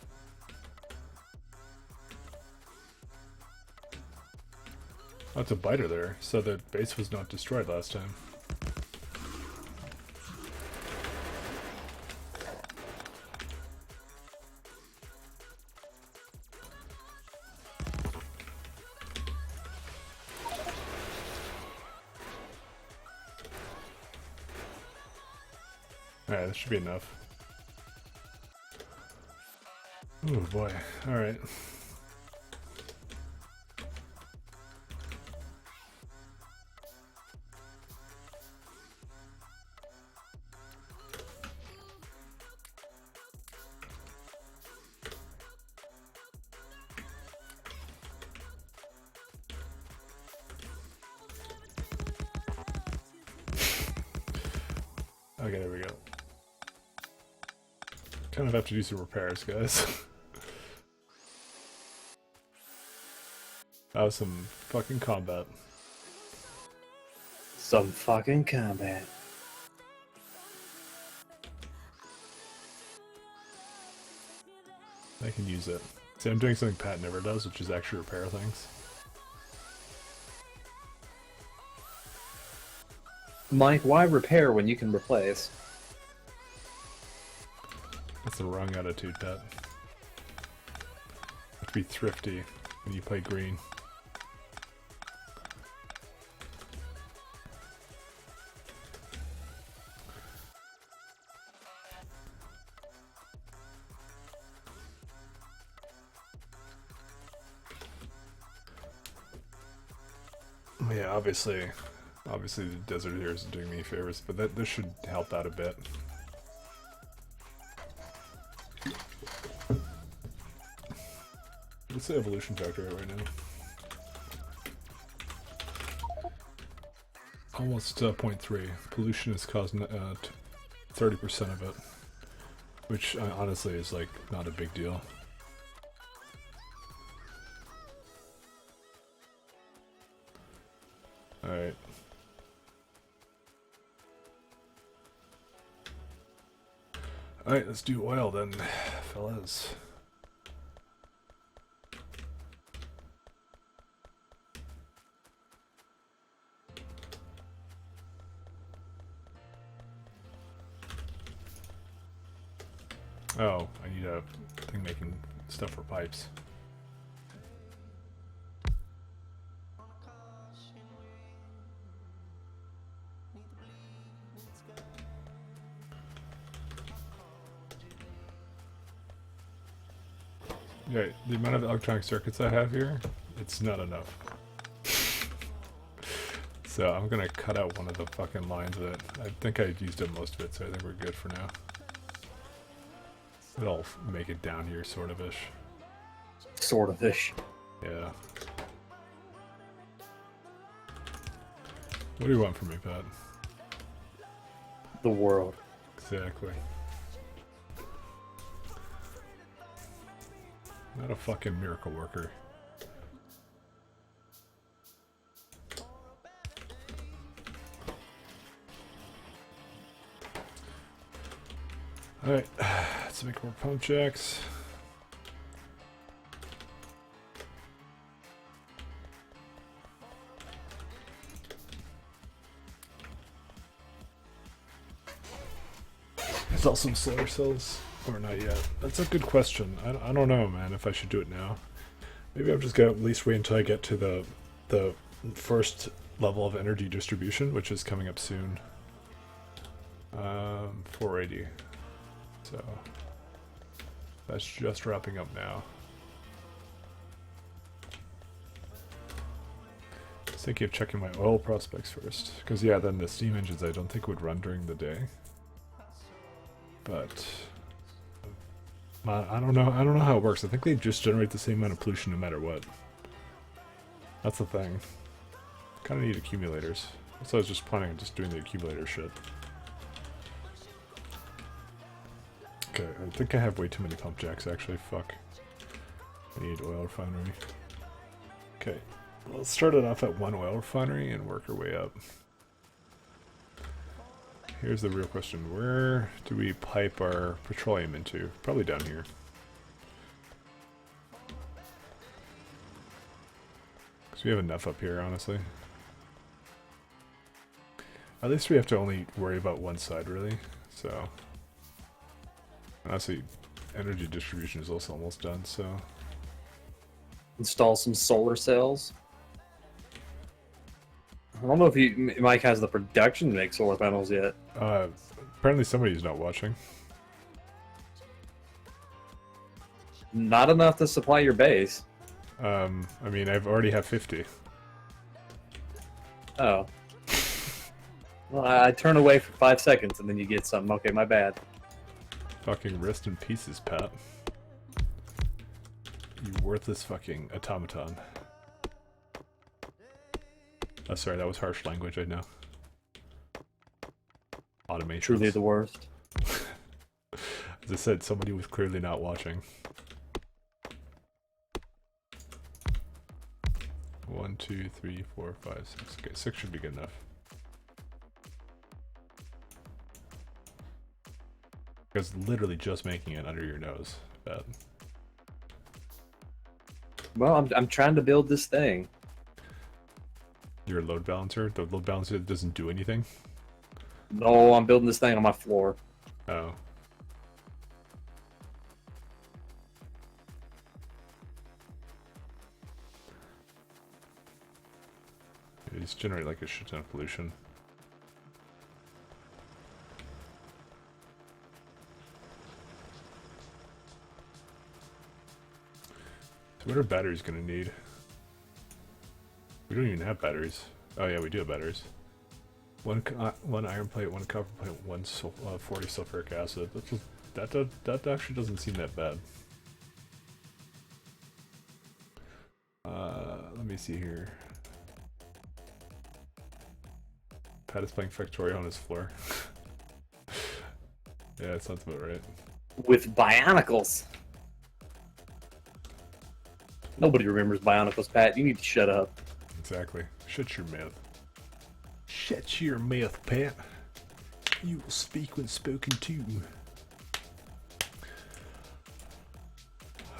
Oh, it's a biter there, so the base was not destroyed last time. Alright, that should be enough. Oh boy. Alright. Okay, there we go. Kind of have to do some repairs, guys. That was some fucking combat. Some fucking combat. I can use it. See, I'm doing something Pat never does, which is actually repair things. Mike, why repair when you can replace? That's the wrong attitude, Pat. You have to be thrifty when you play green. Yeah, obviously the desert here isn't doing me favors, but this should help out a bit. What's the evolution factor right now? Almost 0.3. Pollution is causing 30% of it, which honestly is like not a big deal. Alright. Alright, let's do oil then, fellas. Oh, I need a thing making stuff for pipes. Yeah, the amount of electronic circuits I have here, it's not enough. So I'm gonna cut out one of the fucking lines of it. I think I used up most of it, so I think we're good for now. It'll make it down here, sort of-ish. Sort of ish. Yeah. What do you want from me, Pat? The world. Exactly. Not a fucking miracle worker. Alright, let's make more pump jacks. Install some solar cells. Or not yet. That's a good question. I don't know, man, if I should do it now. Maybe I'm just gonna at least wait until I get to the first level of energy distribution, which is coming up soon. 480. So that's just wrapping up now. I was thinking of checking my oil prospects first, because yeah, then the steam engines I don't think would run during the day. But I don't know. I don't know how it works. I think they just generate the same amount of pollution no matter what. That's the thing. Kind of need accumulators. So I was just planning on just doing the accumulator shit. Okay, I think I have way too many pump jacks actually. Fuck. I need oil refinery. Okay, let's start it off at one oil refinery and work our way up. Here's the real question. Where do we pipe our petroleum into? Probably down here. Because we have enough up here, honestly. At least we have to only worry about one side, really. So, honestly, energy distribution is also almost done, so... Install some solar cells. I don't know if Mike has the production to make solar panels yet. Apparently somebody's not watching. Not enough to supply your base. I mean, I've already have 50. Oh. Well, I turn away for 5 seconds and then you get something. Okay, my bad. Fucking rest in pieces, Pat. You worthless fucking automaton. Oh, sorry, that was harsh language, I know. Automation. Truly the worst. As I said, somebody was clearly not watching. 1, 2, 3, 4, 5, 6. Okay, 6 should be good enough. Because literally just making it under your nose. Bad. Well, I'm trying to build this thing. Your load balancer? The load balancer that doesn't do anything? No, I'm building this thing on my floor. Oh. These generate like a shit ton of pollution. So what are batteries gonna need? We don't even have batteries. Oh yeah, we do have batteries. One iron plate, one copper plate, 40 sulfuric acid. That actually doesn't seem that bad. Let me see here. Pat is playing Factorio on his floor. Yeah, that sounds about right. With Bionicles. Nobody remembers Bionicles, Pat. You need to shut up. Exactly. Shut your mouth. Shut your mouth, Pat. You will speak when spoken to.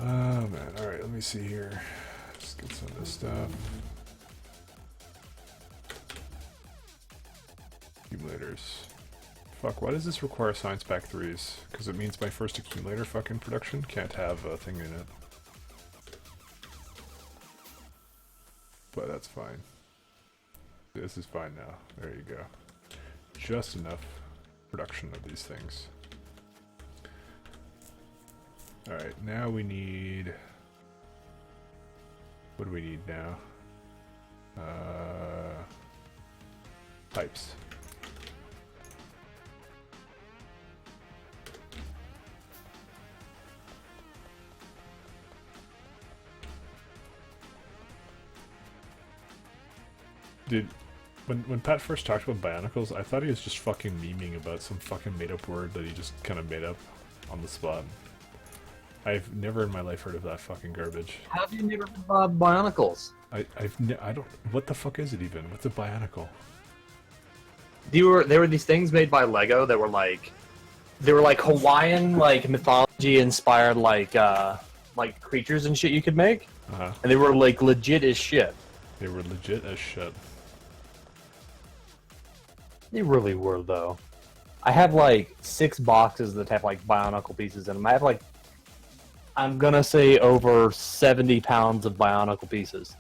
Oh man, alright, let me see here. Let's get some of this stuff. Accumulators. Fuck, why does this require science pack 3s? Because it means my first accumulator fucking production can't have a thing in it. But that's fine. This is fine now. There you go. Just enough production of these things. Alright, now we need... What do we need now? Pipes. Dude, when Pat first talked about Bionicles, I thought he was just fucking memeing about some fucking made-up word that he just kind of made up on the spot. I've never in my life heard of that fucking garbage. How have you never heard about Bionicles? I don't... What the fuck is it even? What's a Bionicle? There were these things made by Lego that were like... They were like Hawaiian, like mythology-inspired, like creatures and shit you could make. Uh-huh. And they were like legit as shit. They were legit as shit. They really were, though. I have like 6 boxes that have like Bionicle pieces in them. I have like, I'm gonna say over 70 pounds of Bionicle pieces.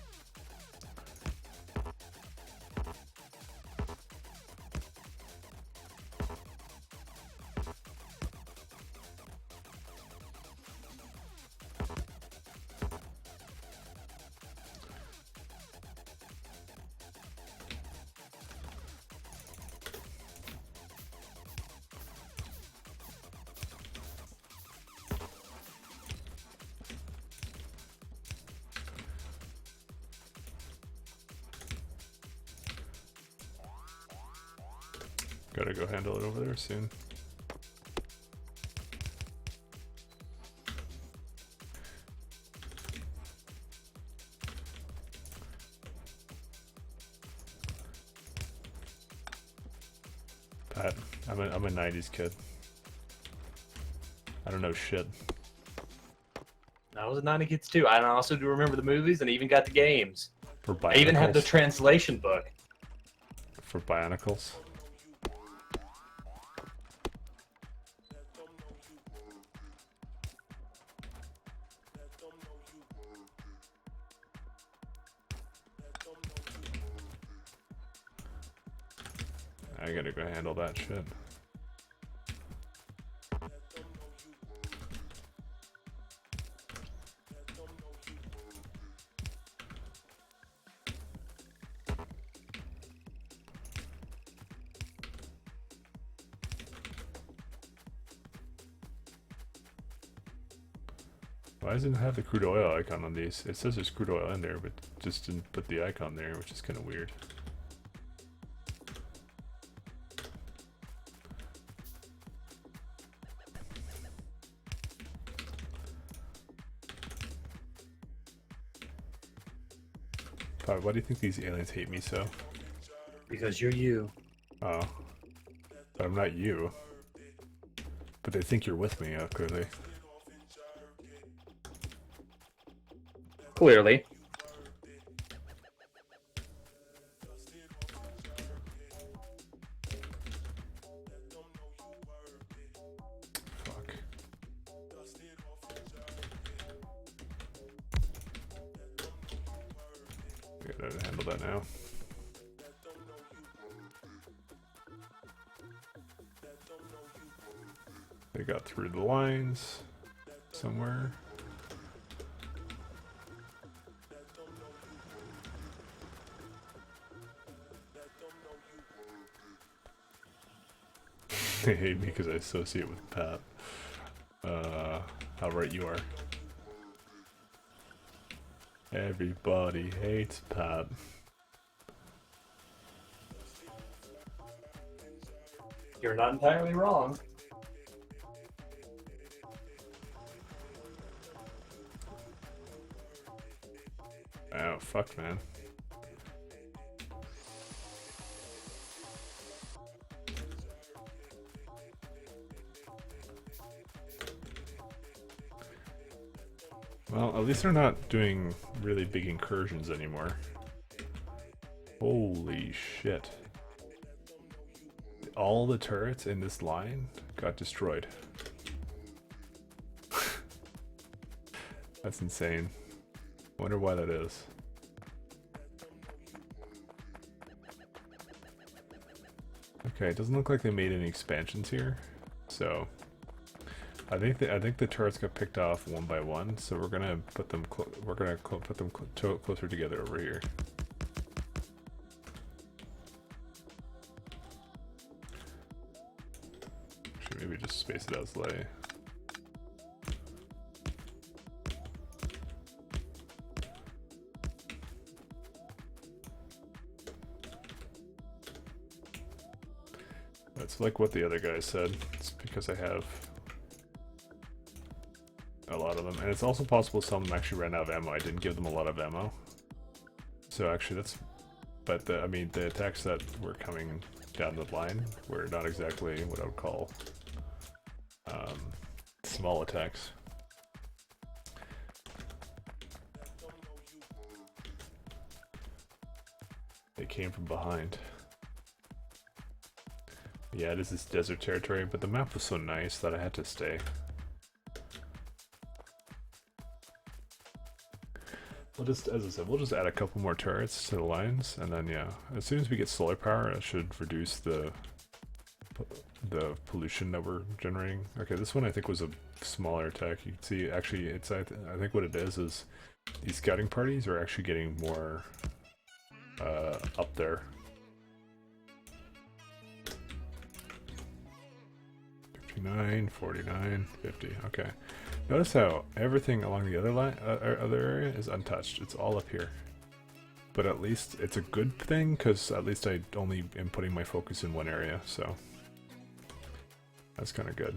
Gotta go handle it over there soon. Pat, I'm a 90s kid. I don't know shit. I was a 90 kids too. I also do remember the movies and even got the games. For Bionicles. I even have the translation book. For Bionicles. I gotta go handle that shit. Why doesn't it have the crude oil icon on these? It says there's crude oil in there, but just didn't put the icon there, which is kind of weird. But why do you think these aliens hate me so? Because you're you. Oh. But I'm not you. But they think you're with me, clearly. Clearly. Fuck. I gotta handle that now. They got through the lines somewhere. They hate me because I associate with Pat. How right you are. Everybody hates Pat. You're not entirely wrong. Oh, fuck, man. Well, at least they're not doing really big incursions anymore. Holy shit. All the turrets in this line got destroyed. That's insane. Wonder why that is. Okay, it doesn't look like they made any expansions here, so I think the turrets got picked off one by one. So we're gonna put them closer together over here. Actually, maybe just space it out slightly. That's like what the other guy said. It's because I have a lot of them. And it's also possible some of them actually ran out of ammo. I didn't give them a lot of ammo. So actually that's... But I mean, the attacks that were coming down the line were not exactly what I would call small attacks. They came from behind. Yeah, it is this desert territory, but the map was so nice that I had to stay. We'll just, as I said, we'll just add a couple more turrets to the lines, and then yeah, as soon as we get solar power, it should reduce the pollution that we're generating. Okay, this one I think was a smaller attack. You can see, actually, it's I think what it is these scouting parties are actually getting more up there. 59, 49, 50. Okay. Notice how everything along the other line, other area is untouched. It's all up here. But at least it's a good thing because at least I only am putting my focus in one area. So that's kind of good.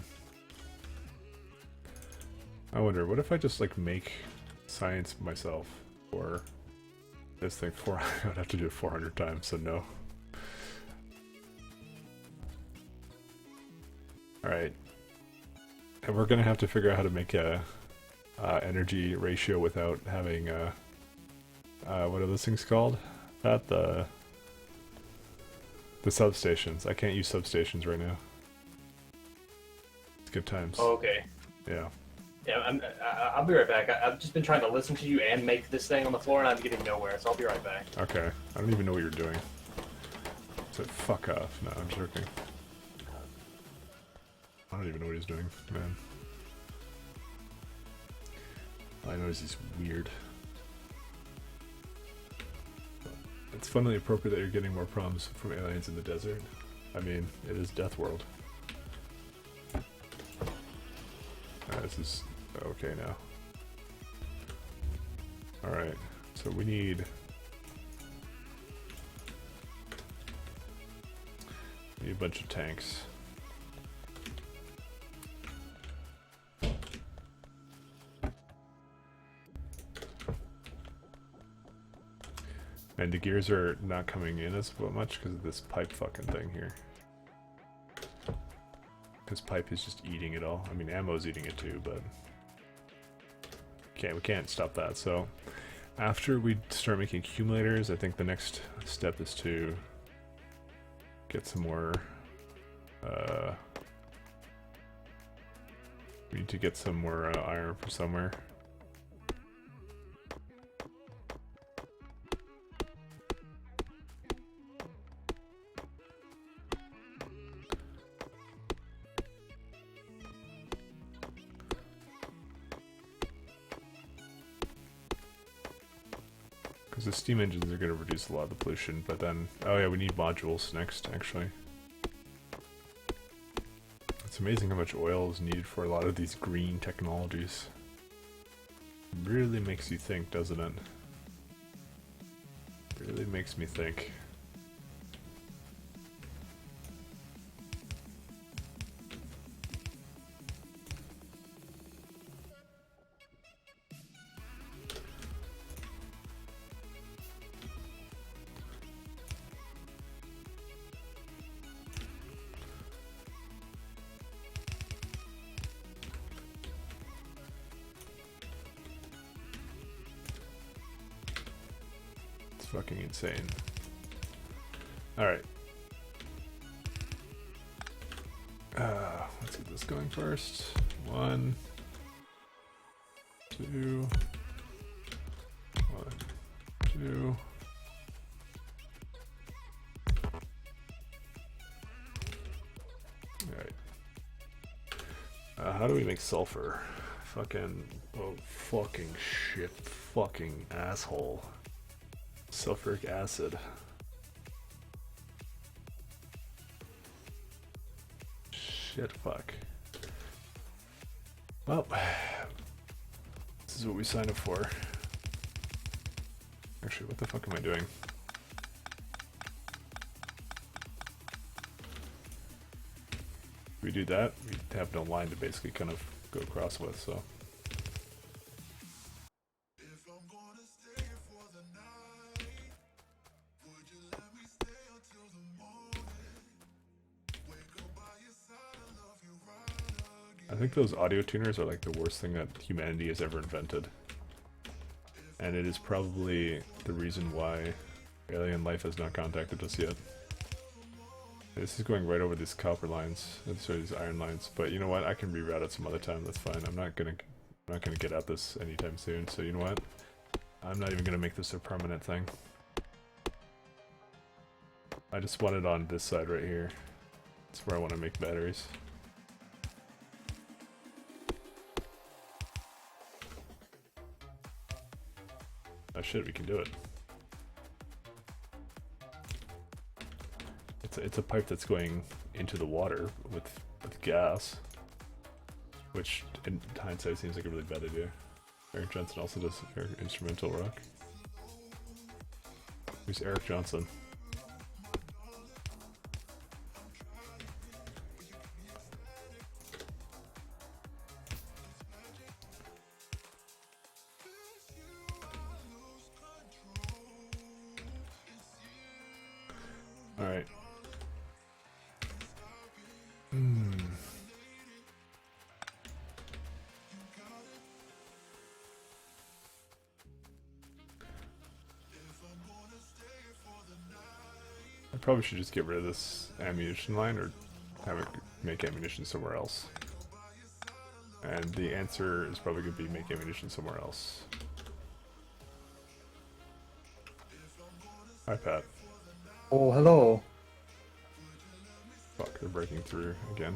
I wonder, what if I just like make science myself or this thing? I would have to do it 400 times. So no. Alright, and we're gonna have to figure out how to make a energy ratio without having what are those things called? The substations. I can't use substations right now. It's good times. Oh, okay. Yeah. Yeah, I'll be right back. I've just been trying to listen to you and make this thing on the floor, and I'm getting nowhere, so I'll be right back. Okay. I don't even know what you're doing. So fuck off. No, I'm joking. I don't even know what he's doing, man. All I know is he's weird. It's funnily appropriate that you're getting more problems from aliens in the desert. I mean, it is deathworld. This is okay now. Alright, so we need a bunch of tanks. And the gears are not coming in as much because of this pipe fucking thing here. Because pipe is just eating it all. I mean, ammo's eating it too, but we can't stop that. So after we start making accumulators, I think the next step is to get some more. We need to get some more iron from somewhere. Because the steam engines are going to reduce a lot of the pollution, but then, oh yeah, we need modules next, actually. It's amazing how much oil is needed for a lot of these green technologies. Really makes you think, doesn't it? Really makes me think. Fucking insane. Alright. Let's get this going first. 1, 2, 1, 2. Alright. How do we make sulfur? Fucking, oh fucking shit, fucking asshole. Sulfuric acid. Shit, fuck. Well, this is what we signed up for. Actually, what the fuck am I doing? If we do that, we have no line to basically kind of go across with, so. I think those audio tuners are like the worst thing that humanity has ever invented. And it is probably the reason why alien life has not contacted us yet. This is going right over these copper lines, sorry, these iron lines. But you know what? I can reroute it some other time. That's fine. I'm not gonna get at this anytime soon. So you know what? I'm not even gonna make this a permanent thing. I just want it on this side right here. That's where I want to make batteries. Oh shit, we can do it. It's a pipe that's going into the water with gas, which in hindsight seems like a really bad idea. Eric Johnson also does instrumental rock. Who's Eric Johnson? Alright. I probably should just get rid of this ammunition line or have it make ammunition somewhere else. And the answer is probably going to be make ammunition somewhere else. Hi, Pat. Oh, hello. Fuck, they're breaking through again.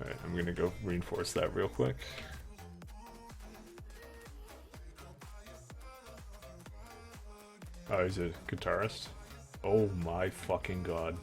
Alright, I'm gonna go reinforce that real quick. Oh, he's a guitarist? Oh my fucking god.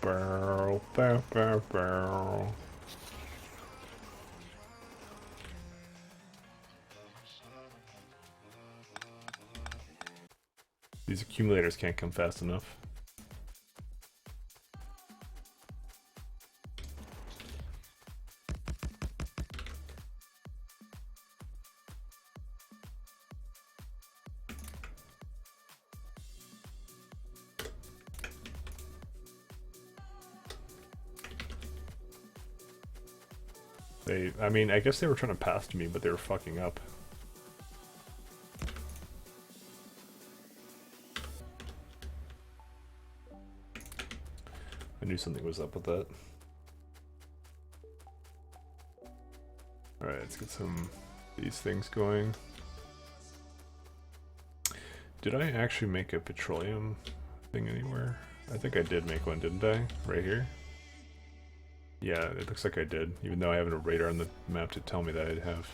Bow, bow, bow, bow. These accumulators can't come fast enough. I mean, I guess they were trying to pass to me, but they were fucking up. I knew something was up with that. Alright, let's get these things going. Did I actually make a petroleum thing anywhere? I think I did make one, didn't I? Right here? Yeah, it looks like I did, even though I have a radar on the map to tell me that I have.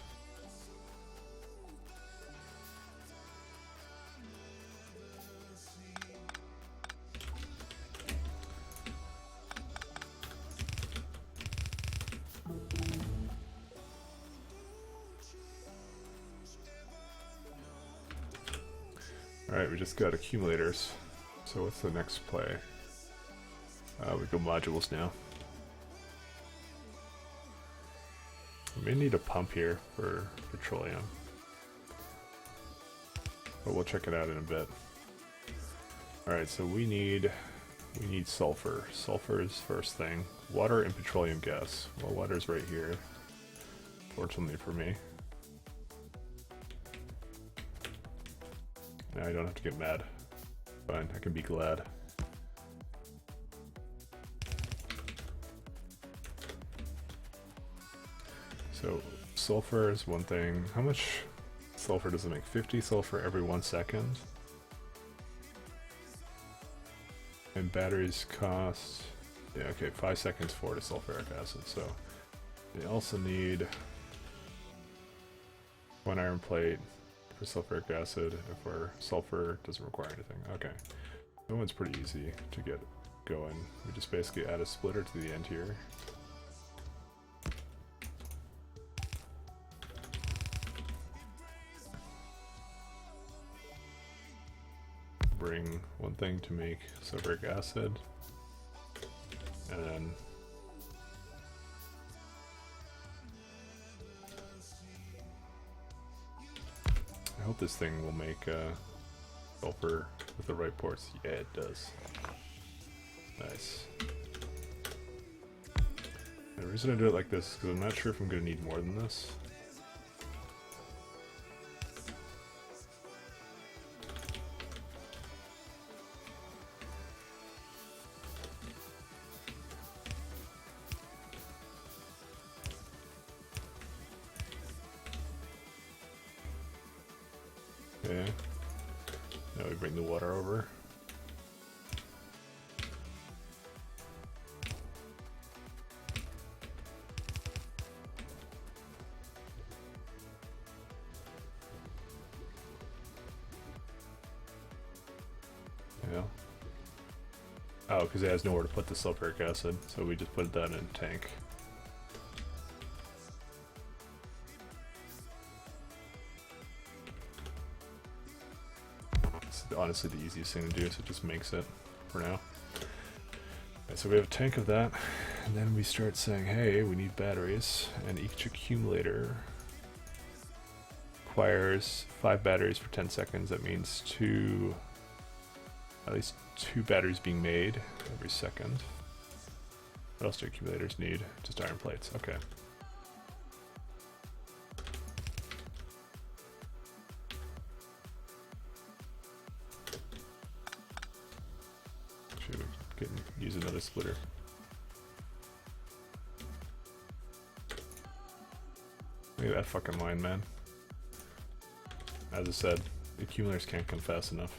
Alright, we just got accumulators. So what's the next play? We go modules now. We may need a pump here for petroleum. But we'll check it out in a bit. Alright, so we need sulfur. Sulfur is first thing. Water and petroleum gas. Well, water's right here. Fortunately for me. Now I don't have to get mad. Fine, I can be glad. So, sulfur is one thing. How much sulfur does it make? 50 sulfur every 1 second. And batteries cost... yeah, okay, 5 seconds for the sulfuric acid. So, they also need 1 iron plate for sulfuric acid, for sulfur doesn't require anything. Okay. That one's pretty easy to get going. We just basically add a splitter to the end here. Bring one thing to make sulfuric acid, and then I hope this thing will make sulfur with the right ports. Yeah, it does. Nice. The reason I do it like this is because I'm not sure if I'm going to need more than this. Okay. Now we bring the water over. Yeah. Oh, because it has nowhere to put the sulfuric acid, so we just put that in a tank. Honestly the easiest thing to do, so it just makes it for now. Okay, so we have a tank of that, and then we start saying, hey, we need batteries, and each accumulator requires 5 batteries for 10 seconds. That means at least 2 batteries being made every second. What else do accumulators need? Just iron plates. Okay. use another splitter. Look at that fucking line, man. As I said, the accumulators can't come fast enough.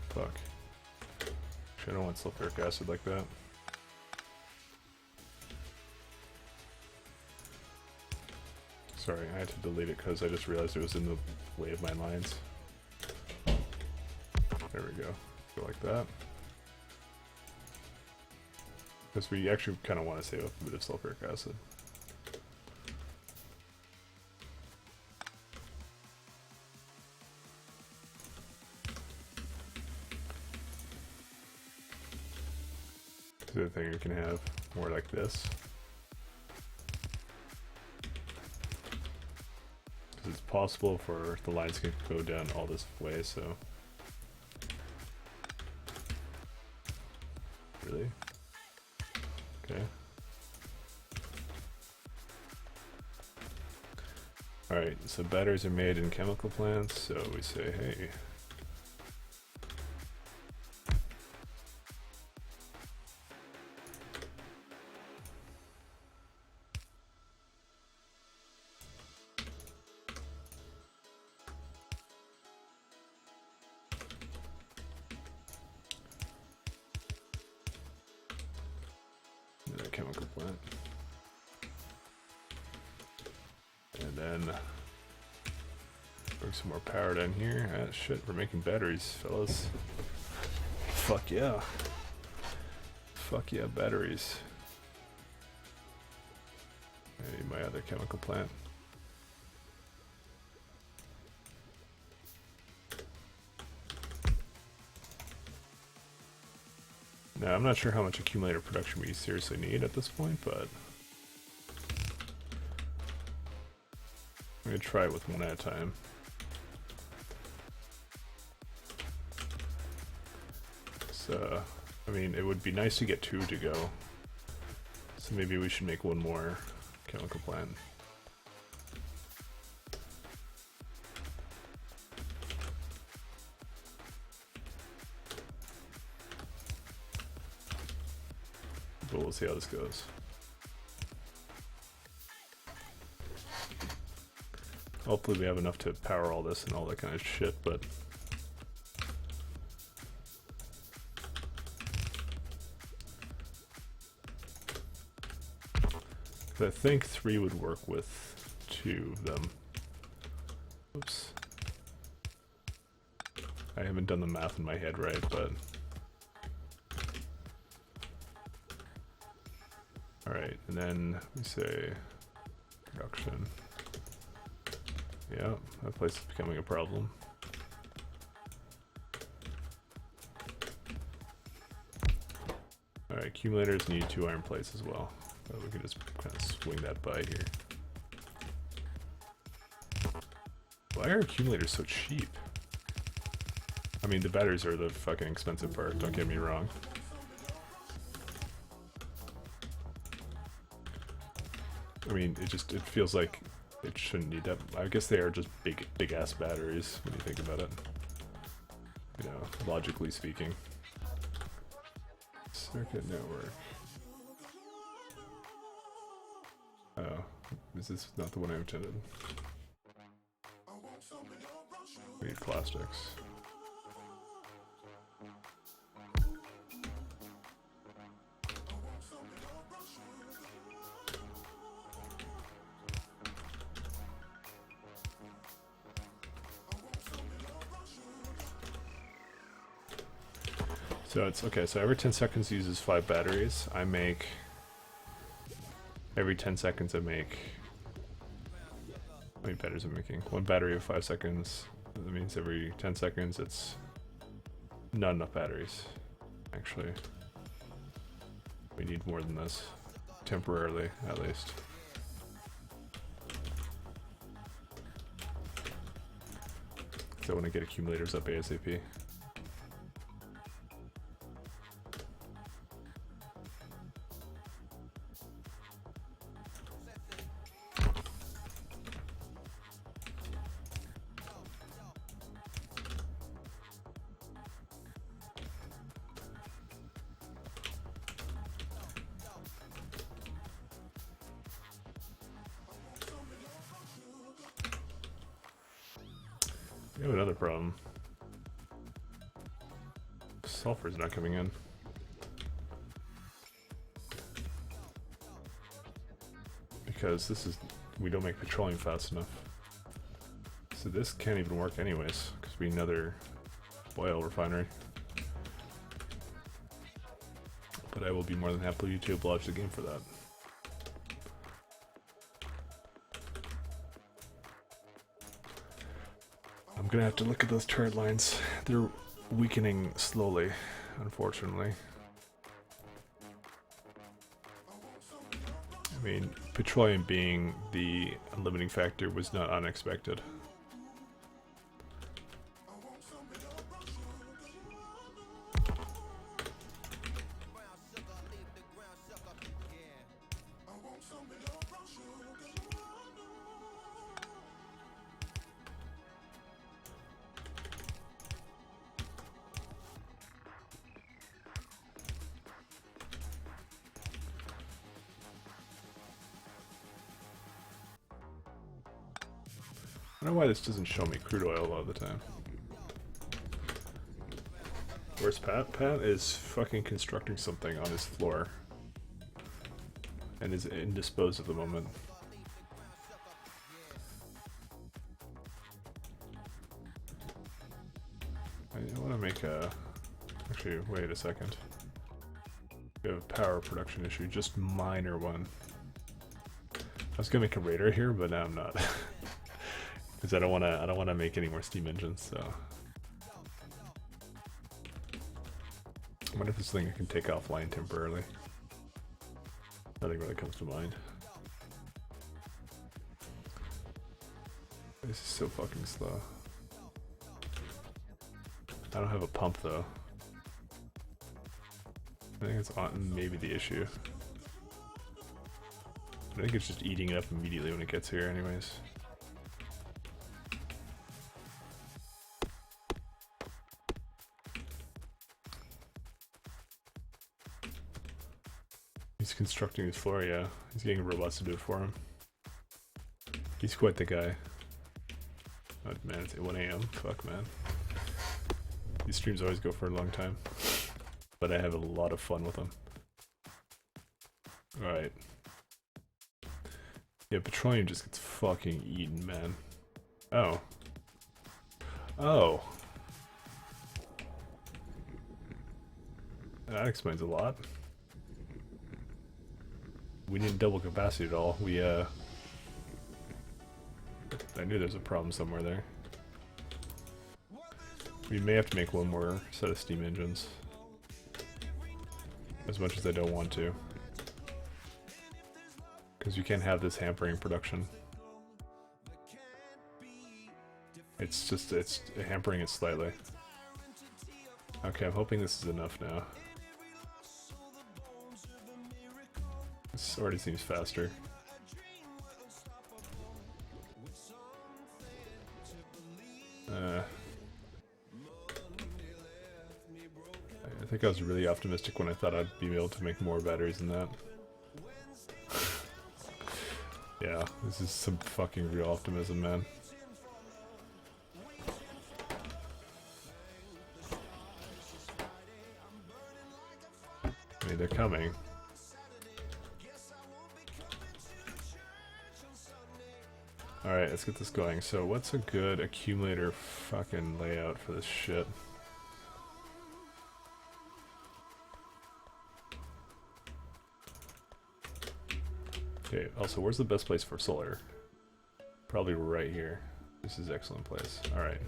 Fuck. Actually, I don't want sulfuric acid like that. Sorry, I had to delete it because I just realized it was in the way of my lines. There we go. Go like that. Because we actually kind of want to save up a bit of sulfuric acid. The other thing, you can have more like this. Because it's possible for the lines to go down all this way, so... Really? Okay. Alright, so batteries are made in chemical plants, so we say, hey... chemical plant. And then bring some more power down here. Ah, shit, we're making batteries, fellas. Fuck yeah. Fuck yeah, batteries. I need my other chemical plant. Now, I'm not sure how much accumulator production we seriously need at this point, but I'm gonna try it with one at a time. So, I mean, it would be nice to get 2 to go. So maybe we should make one more chemical plant. But we'll see how this goes. Hopefully we have enough to power all this and all that kind of shit, but... I think 3 would work with 2 of them. Oops. I haven't done the math in my head right, but... Alright, and then we say production. Yeah, that place is becoming a problem. Alright, accumulators need 2 iron plates as well. But we can just kind of swing that by here. Why are accumulators so cheap? I mean, the batteries are the fucking expensive part, don't get me wrong. I mean, it feels like it shouldn't need that. I guess they are just big ass batteries when you think about it. You know, logically speaking. Circuit network. Oh, this is not the one I intended. We need plastics. So it's okay, so every 10 seconds uses 5 batteries. I make... Every 10 seconds I make... How many batteries am I making? 1 battery of 5 seconds. That means every 10 seconds it's... Not enough batteries, actually. We need more than this. Temporarily, at least. So I want to get accumulators up ASAP. We have another problem. Sulfur's not coming in. Because this is... we don't make petroleum fast enough. So this can't even work anyways, because we need another oil refinery. But I will be more than happy to oblige the game for that. I'm gonna have to look at those turret lines. They're weakening slowly, unfortunately. I mean, petroleum being the limiting factor was not unexpected. I don't know why this doesn't show me crude oil a lot of the time. Where's Pat? Pat is fucking constructing something on his floor. And is indisposed at the moment. I want to make a... Actually, wait a second. We have a power production issue, just minor one. I was gonna make a radar here, but now I'm not. Because I don't wanna make any more steam engines, so. I wonder if this thing I can take offline temporarily. Nothing really comes to mind. This is so fucking slow. I don't have a pump though. I think it's on maybe the issue. I think it's just eating it up immediately when it gets here anyways. He's constructing his floor, yeah. He's getting robots to do it for him. He's quite the guy. Oh man, it's 1 AM. Fuck, man. These streams always go for a long time. But I have a lot of fun with them. Alright. Yeah, petroleum just gets fucking eaten, man. Oh. Oh. That explains a lot. We didn't double capacity at all. We, I knew there's a problem somewhere there. We may have to make one more set of steam engines. As much as I don't want to. Because you can't have this hampering production. It's just, it's hampering it slightly. Okay, I'm hoping this is enough now. This already seems faster. I think I was really optimistic when I thought I'd be able to make more batteries than that. Yeah, this is some fucking real optimism, man. I mean, they're coming. Alright, let's get this going. So what's a good accumulator fucking layout for this shit? Okay, also, where's the best place for solar? Probably right here. This is an excellent place. Alright.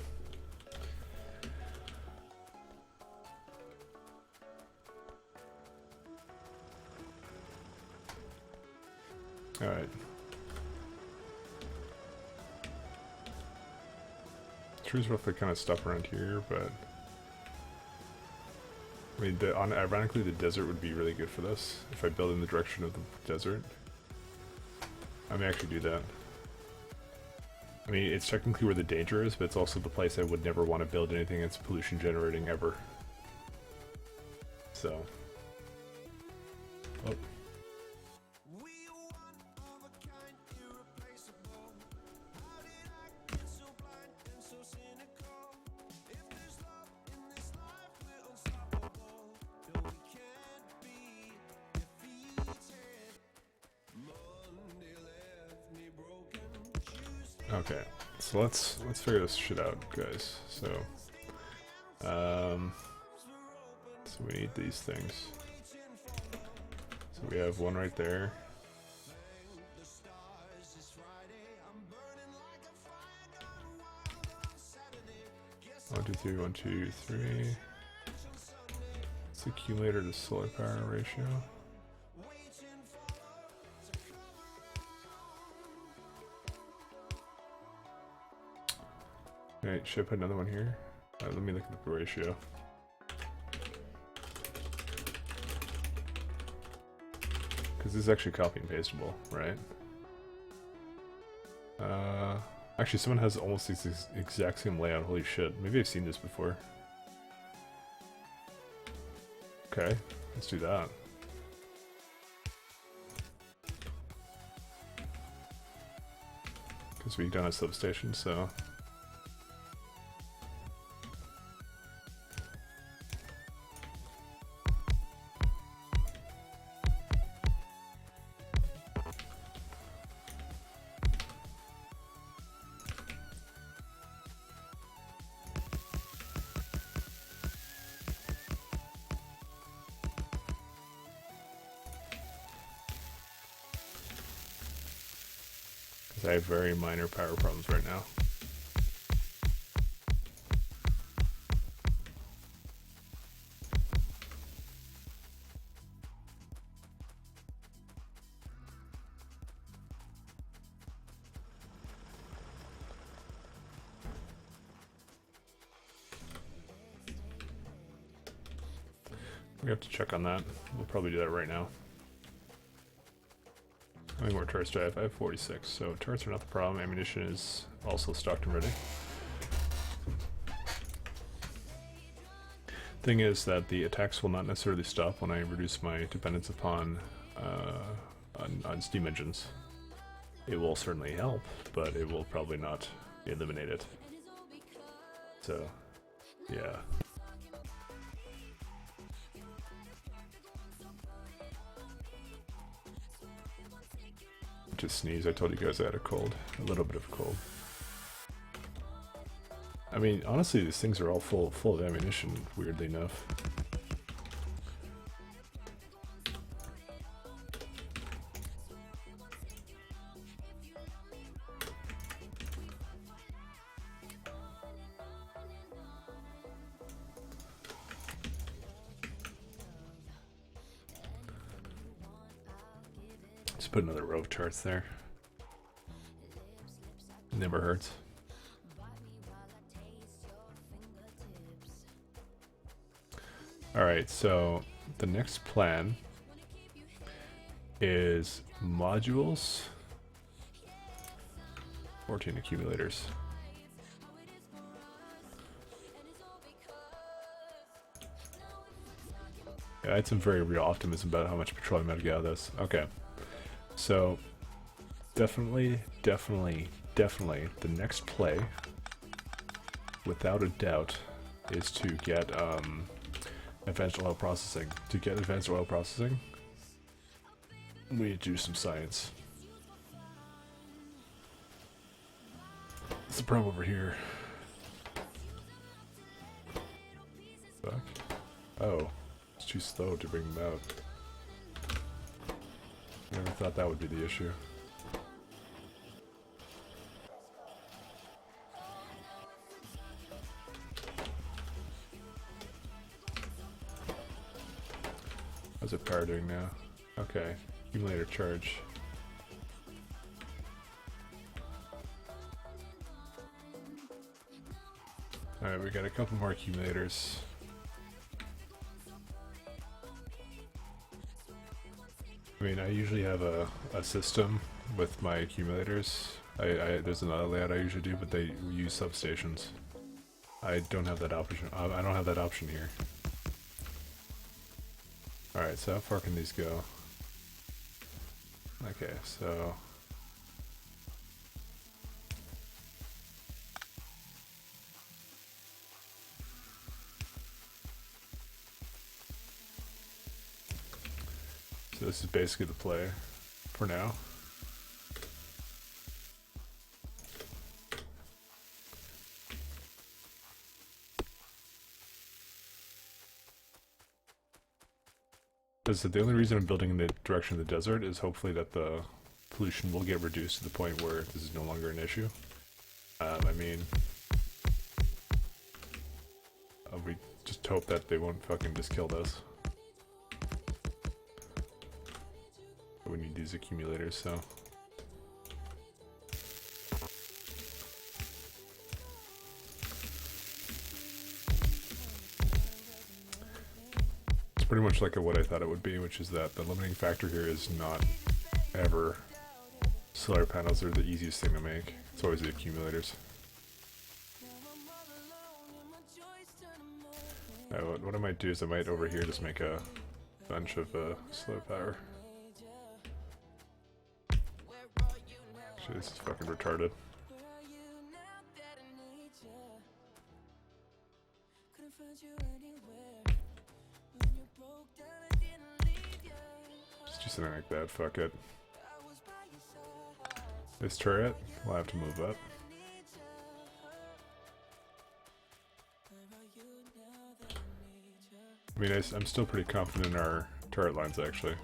Alright. Trees roughly kind of stop around here, but I mean, ironically, the desert would be really good for this if I build in the direction of the desert. I may actually do that. I mean, it's technically where the danger is, but it's also the place I would never want to build anything that's pollution generating ever. So. Oh. Okay, so let's figure this shit out, guys. So we need these things. So we have one right there. 1, 2, 3, 1, 2, 3. It's accumulator to solar power ratio. Alright, should I put another one here? Let me look at the ratio. Because this is actually copy and pasteable, right? Actually, someone has almost this exact same layout. Holy shit. Maybe I've seen this before. Okay, let's do that. Because we've done a substation, so... I have very minor power problems right now. We have to check on that. We'll probably do that right now. How many more turrets do I have? I have 46, so turrets are not the problem. Ammunition is also stocked and ready. Thing is that the attacks will not necessarily stop when I reduce my dependence upon on steam engines. It will certainly help, but it will probably not eliminate it. So, yeah. Just sneeze. I told you guys I had a cold. A little bit of a cold. I mean, honestly, these things are all full of ammunition, weirdly enough. Just put another row of turrets there. Never hurts. Alright, so the next plan is modules, 14 accumulators. Yeah, I had some very real optimism about how much petroleum I'd get out of this. Okay, so definitely the next play, without a doubt, is to get advanced oil processing. To get advanced oil processing, we need to do some science. What's the problem over here? Fuck. Oh, it's too slow to bring them out. never thought that would be the issue. How's it power doing now? Okay, accumulator charge. Alright, we got a couple more accumulators. I mean, I usually have a system with my accumulators. There's another layout I usually do, but they use substations. I don't have that option. I don't have that option here. Alright, so how far can these go? Okay, so... So this is basically the play for now. Because the only reason I'm building in the direction of the desert is hopefully that the pollution will get reduced to the point where this is no longer an issue. I mean, we just hope that they won't fucking just kill us. We need these accumulators, so... It's pretty much like what I thought it would be, which is that the limiting factor here is not ever solar panels are the easiest thing to make. It's always the accumulators. What I might do is I might over here just make a bunch of solar power. Actually, this is fucking retarded. Just do something like that, fuck it. This turret, we'll have to move up. I mean, I'm still pretty confident in our turret lines, actually.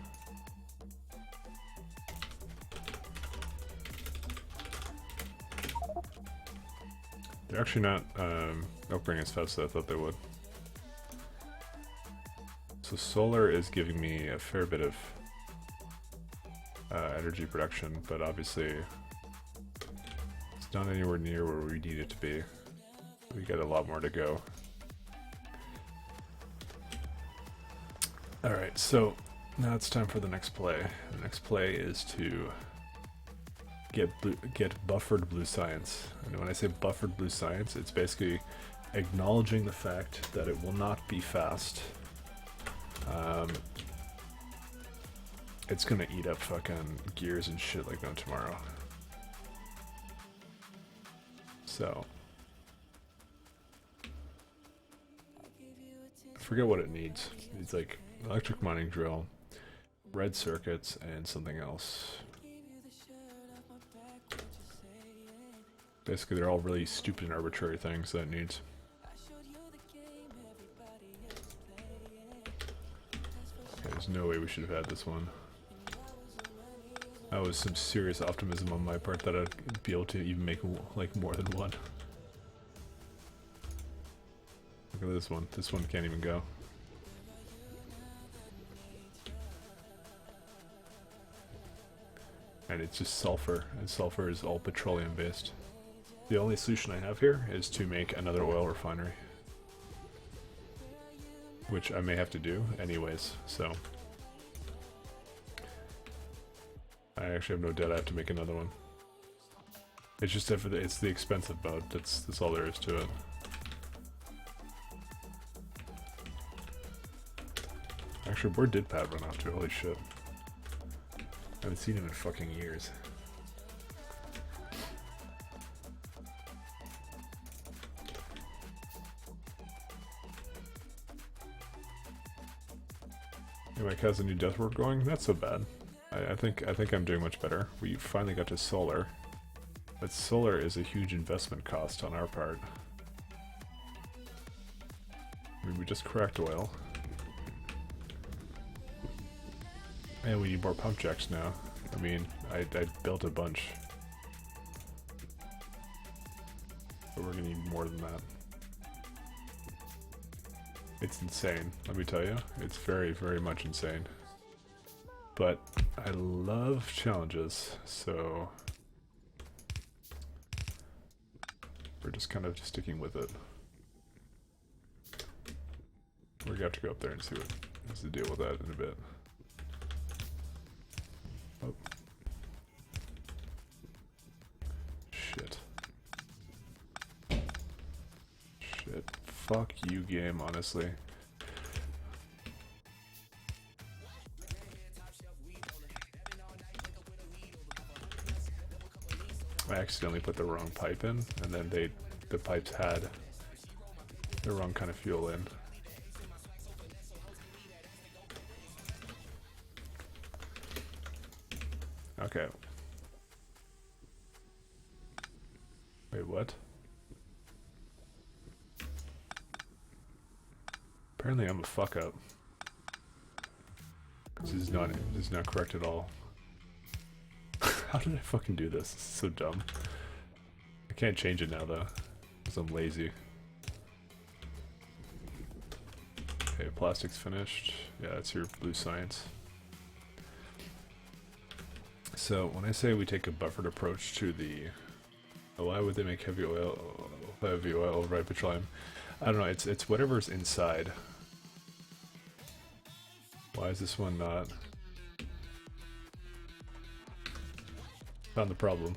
They're actually not upgrading as fast as I thought they would. So solar is giving me a fair bit of energy production, but obviously it's not anywhere near where we need it to be. We got a lot more to go. Alright, so now it's time for the next play. The next play is to get buffered blue science. And when I say buffered blue science, it's basically acknowledging the fact that it will not be fast. It's gonna eat up fucking gears and shit like no tomorrow. So I forget what it needs. It needs like electric mining drill, red circuits, and something else. Basically, they're all really stupid and arbitrary things that it needs. Okay, there's no way we should have had this one. That was some serious optimism on my part that I'd be able to even make like more than one. Look at this one. This one can't even go. And it's just sulfur, and sulfur is all petroleum based. The only solution I have here is to make another oil refinery. Which I may have to do anyways, so... I actually have no doubt I have to make another one. It's just it's the expensive mode, that's all there is to it. Actually, where did Pat run off to? Holy shit. I haven't seen him in fucking years. Anyway, how's the new deathworld going? Not so bad. I think I'm doing much better. We finally got to solar, but solar is a huge investment cost on our part. I mean, we just cracked oil, and we need more pump jacks now. I mean, I built a bunch. But we're gonna need more than that. It's insane, let me tell you. It's very, very much insane. But I love challenges, so we're just kind of sticking with it. We're gonna have to go up there and see what's the deal with that in a bit. Oh. Shit. Shit. Fuck you, game, honestly. I accidentally put the wrong pipe in, and then the pipes had the wrong kind of fuel in. Okay. Wait, what? Apparently I'm a fuck up. This is not correct at all. How did I fucking do this? This is so dumb. I can't change it now though, because I'm lazy. Okay, plastic's finished. Yeah, that's your blue science. So when I say we take a buffered approach to the, why would they make heavy oil override petroleum? I don't know. It's whatever's inside. Why is this one not? Found the problem.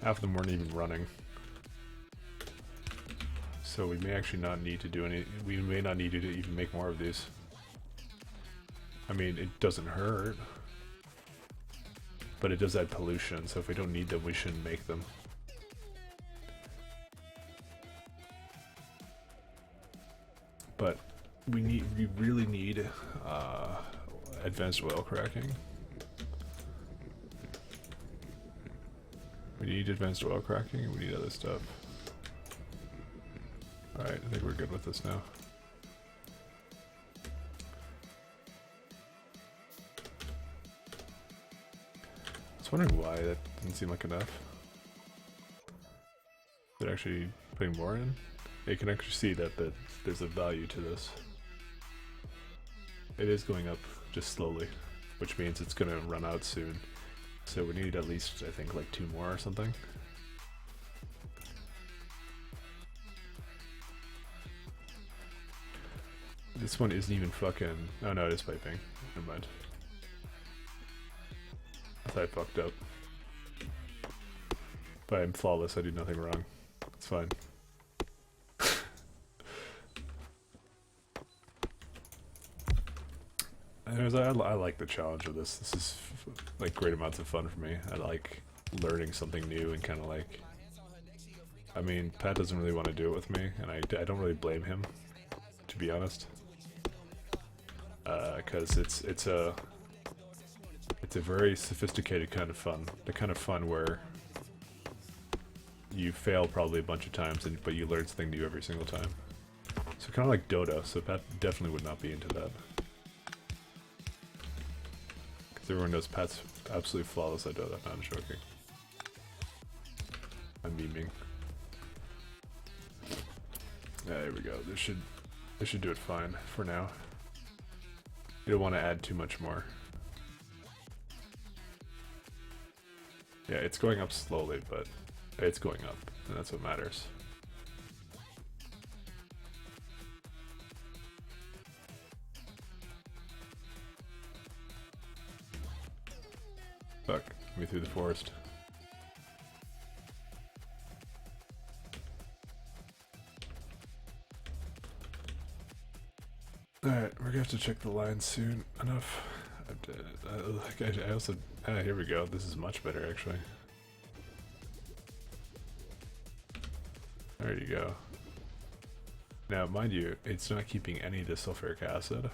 Half of them weren't even running. So we may actually not need to do any, we may not need to even make more of these. I mean, it doesn't hurt. But it does add pollution, so if we don't need them, we shouldn't make them. But we really need advanced oil cracking. We need advanced oil cracking, and we need other stuff. Alright, I think we're good with this now. I was wondering why that didn't seem like enough. They're actually putting more in? You can actually see that there's a value to this. It is going up just slowly, which means it's going to run out soon. So we need at least, I think, like 2 more or something. This one isn't even fucking... Oh no, it is piping. Never mind. I thought I fucked up. But I'm flawless, I do nothing wrong. It's fine. Anyways, I like the challenge of this. This is like great amounts of fun for me. I like learning something new and kind of like... I mean, Pat doesn't really want to do it with me, and I don't really blame him, to be honest. Because it's a very sophisticated kind of fun. The kind of fun where you fail probably a bunch of times, but you learn something new every single time. So kind of like Dota, so Pat definitely would not be into that. Because everyone knows Pat's absolutely flawless at Dota. No, I'm joking. I'm memeing. Yeah, there we go. This should do it fine for now. You don't want to add too much more. Yeah, it's going up slowly, but it's going up, and that's what matters. Fuck, me through the forest. Alright, we're gonna have to check the lines soon enough. I also... here we go. This is much better, actually. There you go. Now, mind you, it's not keeping any of the sulfuric acid.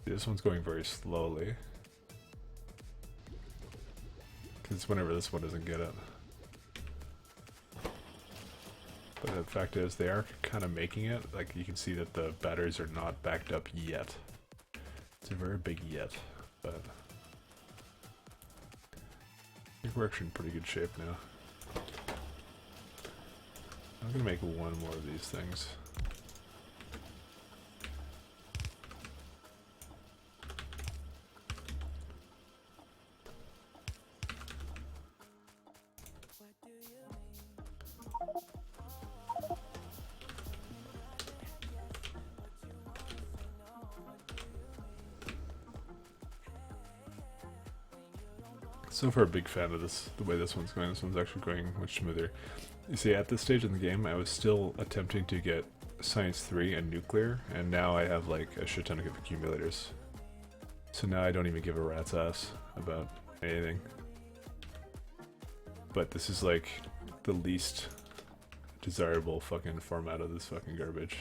This one's going very slowly. Because whenever this one doesn't get it. But the fact is they are kind of making it. Like you can see that the batteries are not backed up yet. It's a very big yet, but I think we're actually in pretty good shape now. I'm gonna make one more of these things. So far, a big fan of this, the way this one's going. This one's actually going much smoother. You see, at this stage in the game, I was still attempting to get Science 3 and Nuclear, and now I have like a shit ton of accumulators. So now I don't even give a rat's ass about anything. But this is like the least desirable fucking format of this fucking garbage.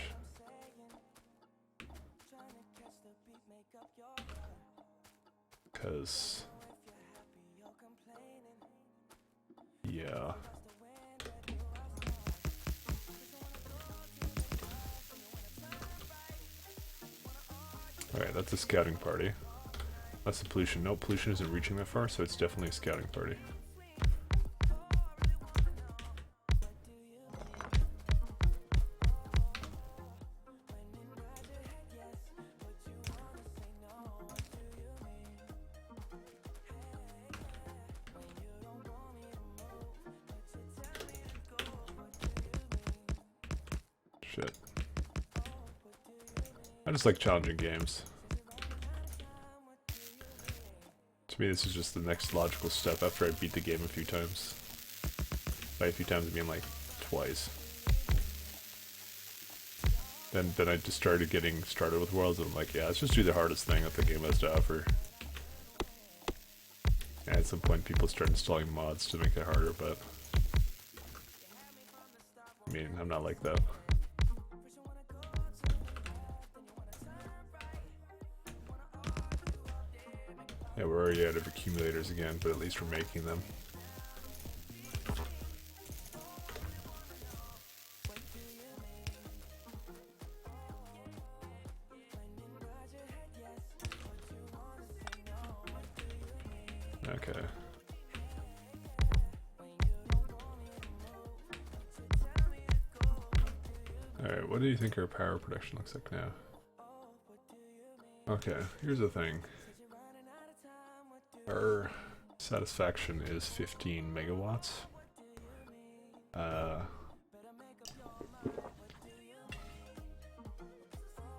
Cause... yeah. Alright, that's a scouting party. That's the pollution. No, pollution isn't reaching that far, so it's definitely a scouting party. Shit. I just like challenging games. To me, this is just the next logical step after I beat the game a few times. By a few times, I mean like twice. Then I just started getting started with Worlds, and I'm like, yeah, let's just do the hardest thing that the game has to offer. And at some point, people start installing mods to make it harder, but... I mean, I'm not like that. Yeah, we're already out of accumulators again, but at least we're making them. Okay. Alright, what do you think our power production looks like now? Okay, here's the thing. Our satisfaction is 15 megawatts. I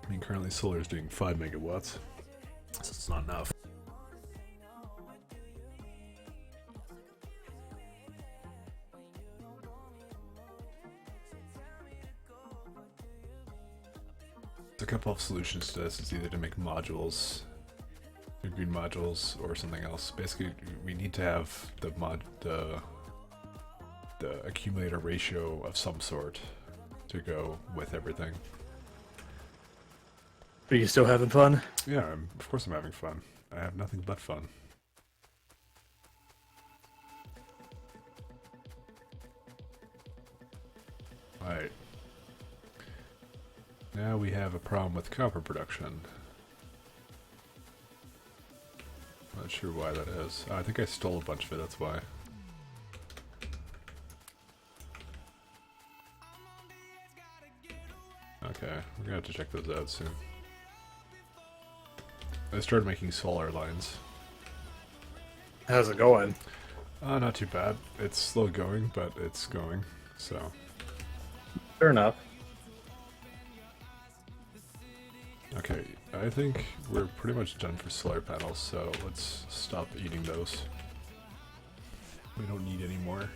mean, currently solar is doing 5 megawatts, so it's not enough. There's a couple of solutions to this. It's either to make modules, green modules, or something else. Basically, we need to have the accumulator ratio of some sort to go with everything. Are you still having fun? Yeah, of course I'm having fun. I have nothing but fun. Alright. Now we have a problem with copper production. Not sure why that is. I think I stole a bunch of it, that's why. Okay, we're gonna have to check those out soon. I started making solar lines. How's it going? Not too bad. It's slow going, but it's going, so. Fair enough. Okay, I think we're pretty much done for solar panels, so let's stop eating those. We don't need any more.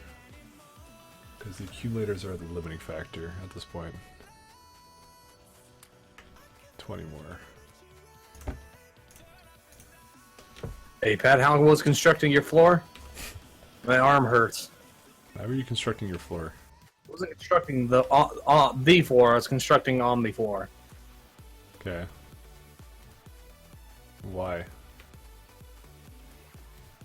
Because the accumulators are the limiting factor at this point. 20 more. Hey Pat, how was constructing your floor? My arm hurts. How are you constructing your floor? I wasn't constructing the floor, I was constructing on the floor. Okay. Why?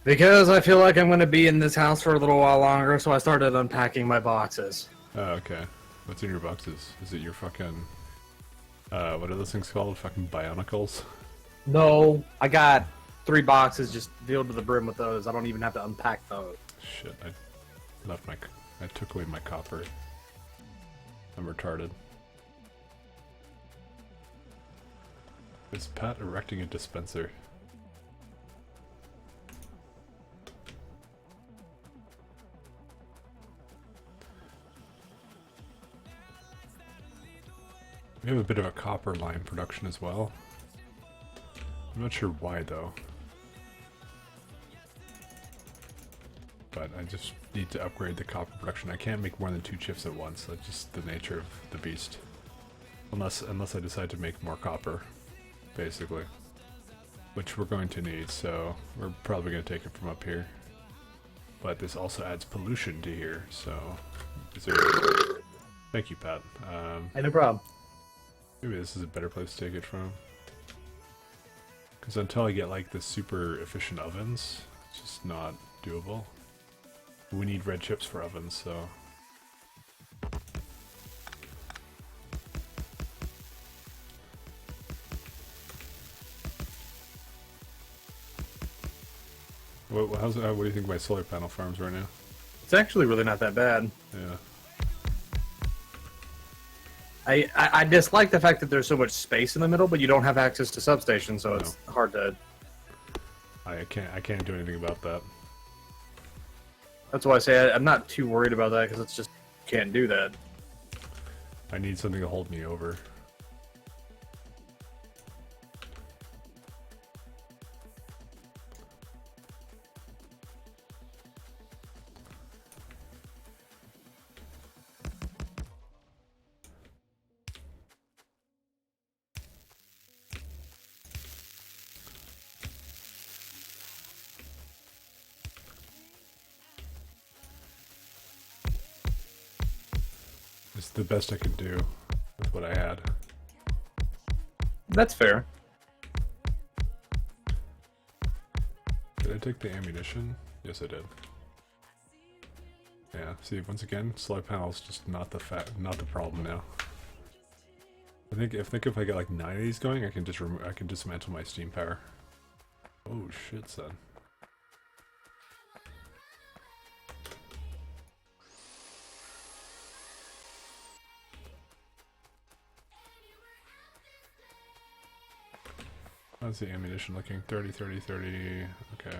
Because I feel like I'm going to be in this house for a little while longer, so I started unpacking my boxes. Oh, okay. What's in your boxes? Is it your fucking what are those things called? Fucking bionicles? No, I got 3 boxes just filled to the brim with those. I don't even have to unpack those. Shit, I took away my copper. I'm retarded. Is Pat erecting a dispenser? We have a bit of a copper line production as well. I'm not sure why though. But I just need to upgrade the copper production. I can't make more than 2 chips at once. That's just the nature of the beast. Unless I decide to make more copper, basically. Which we're going to need, so we're probably going to take it from up here. But this also adds pollution to here, so... Is there... Thank you, Pat. Hey, no problem. Maybe this is a better place to take it from. Because until I get like the super efficient ovens, it's just not doable. We need red chips for ovens, so... What do you think of my solar panel farms right now? It's actually really not that bad. Yeah. I dislike the fact that there's so much space in the middle, but you don't have access to substations, so it's hard to... I can't do anything about that. That's why I say I'm not too worried about that, because it's just... can't do that. I need something to hold me over. It's the best I could do with what I had. That's fair. Did I take the ammunition? Yes, I did. Yeah. See, once again, solar panels just not the problem now. I think if I get like 9 of these going, I can dismantle my steam power. Oh shit, son. How's the ammunition looking? 30, 30, 30. Okay.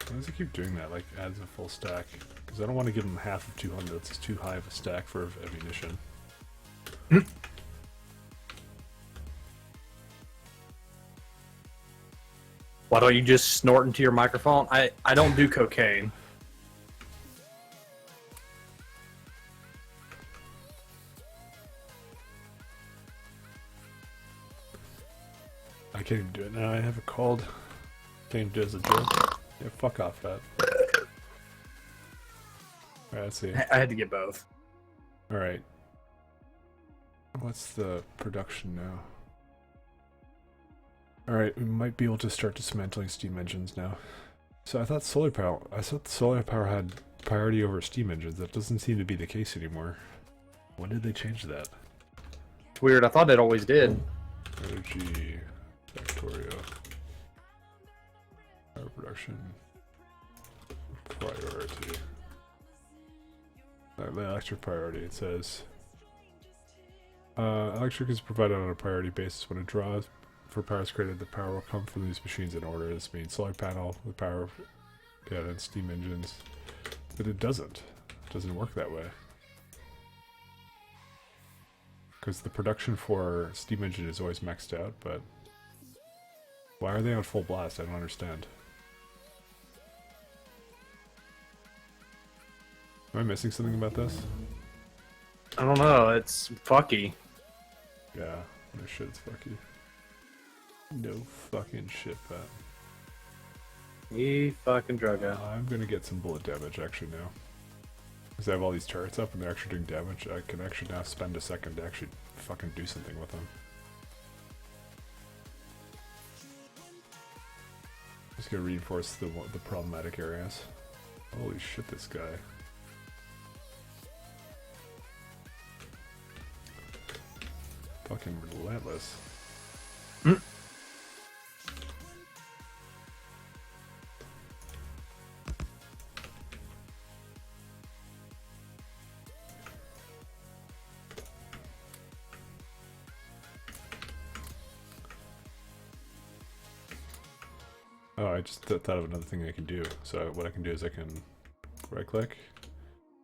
Why does it keep doing that? Like, adds a full stack? Because I don't want to give them half of 200. That's too high of a stack for ammunition. Why don't you just snort into your microphone? I don't do cocaine. I can't even do it now. I have a cold. Can't even do it as a joke. Yeah, fuck off that. Alright, let's see. I had to get both. Alright. What's the production now? Alright, we might be able to start dismantling steam engines now. So I thought solar power had priority over steam engines. That doesn't seem to be the case anymore. When did they change that? It's weird. I thought it always did. Energy, factorio, power production, priority. The electric priority, it says. Electric is provided on a priority basis when a draw for power is created. The power will come from these machines in order. This means solar panel, the power, yeah, and steam engines. But it doesn't. It doesn't work that way. Because the production for steam engine is always maxed out, but why are they on full blast? I don't understand. Am I missing something about this? I don't know. It's fucky. Yeah, no shit, it's fucky. No fucking shit, Pat. He fucking drug out. I'm gonna get some bullet damage actually now. Because I have all these turrets up and they're actually doing damage. I can actually now spend a second to actually fucking do something with them. Just gonna reinforce the problematic areas. Holy shit, this guy. Fucking relentless. Oh, I just thought of another thing I can do. So what I can do is I can right click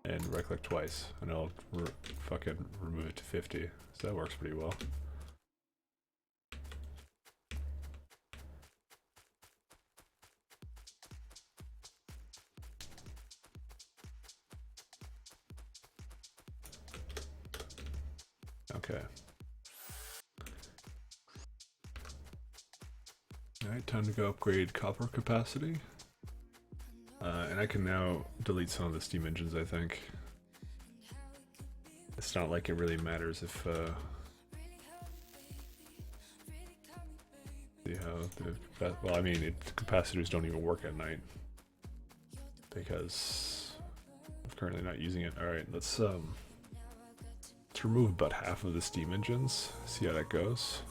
and right click twice, and I'll fucking remove it to 50. So that works pretty well. Okay. Alright, time to go upgrade copper capacity. And I can now delete some of the steam engines, I think. It's not like it really matters if, see how well, I mean, capacitors don't even work at night. Because I'm currently not using it. Alright, let's remove about half of the steam engines, see how that goes.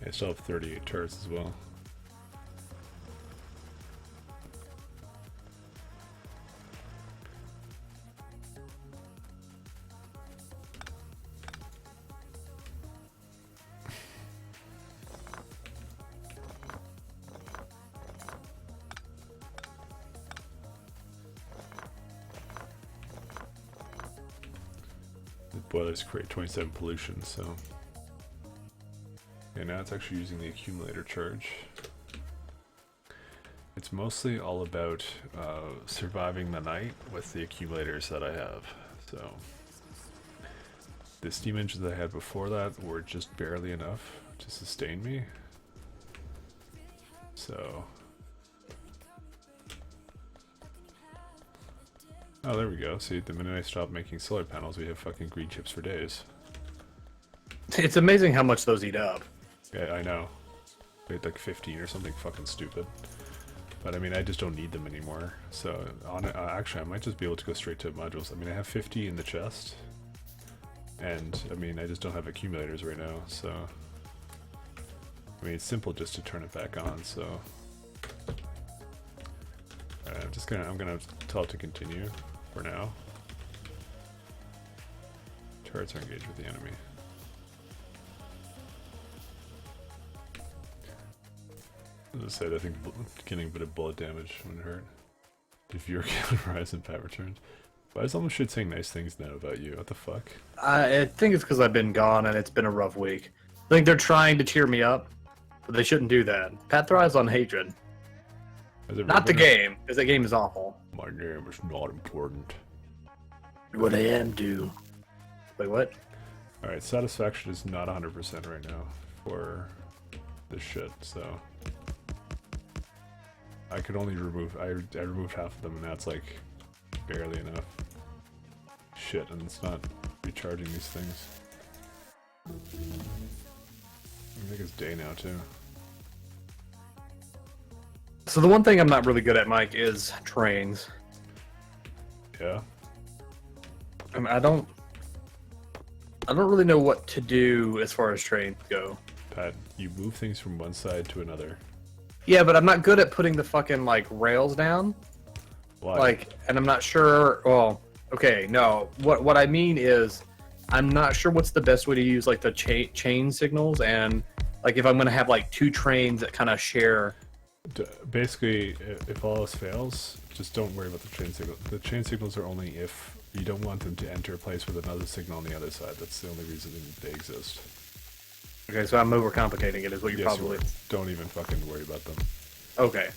I still have 38 turrets as well. The boilers create 27 pollution, so... Okay, now it's actually using the accumulator charge. It's mostly all about surviving the night with the accumulators that I have. So the steam engines I had before that were just barely enough to sustain me. So oh, there we go. See, the minute I stop making solar panels, we have fucking green chips for days. It's amazing how much those eat up. Yeah, I know. I had like 15 or something fucking stupid. But I mean, I just don't need them anymore. So, actually, I might just be able to go straight to modules. I mean, I have 50 in the chest. And, I mean, I just don't have accumulators right now, so... I mean, it's simple just to turn it back on, so... I'm gonna tell it to continue for now. Turrets are engaged with the enemy. As I said, I think getting a bit of bullet damage wouldn't hurt. If you're on Horizon Pat returns. Why is almost shit saying nice things now about you? What the fuck? I think it's because I've been gone and it's been a rough week. I think they're trying to cheer me up, but they shouldn't do that. Pat thrives on hatred. Not the game, because the game is awful. My name is not important. What I am do. Wait, what? Alright, satisfaction is not 100% right now for this shit, so... I could only remove... I removed half of them and that's like barely enough. Shit, and it's not recharging these things. I think it's day now too. So the one thing I'm not really good at, Mike, is trains. Yeah? I mean, I don't really know what to do as far as trains go. Pat, you move things from one side to another. Yeah, but I'm not good at putting the fucking, like, rails down. Why? Like, and I'm not sure, well, okay, no. What I mean is, I'm not sure what's the best way to use, like, the chain signals, and, like, if I'm going to have, like, two trains that kind of share... Basically, if all else fails, just don't worry about the chain signal. The chain signals are only if you don't want them to enter a place with another signal on the other side. That's the only reason they exist. Okay, so I'm overcomplicating it, is what you probably... Don't even fucking worry about them. Okay.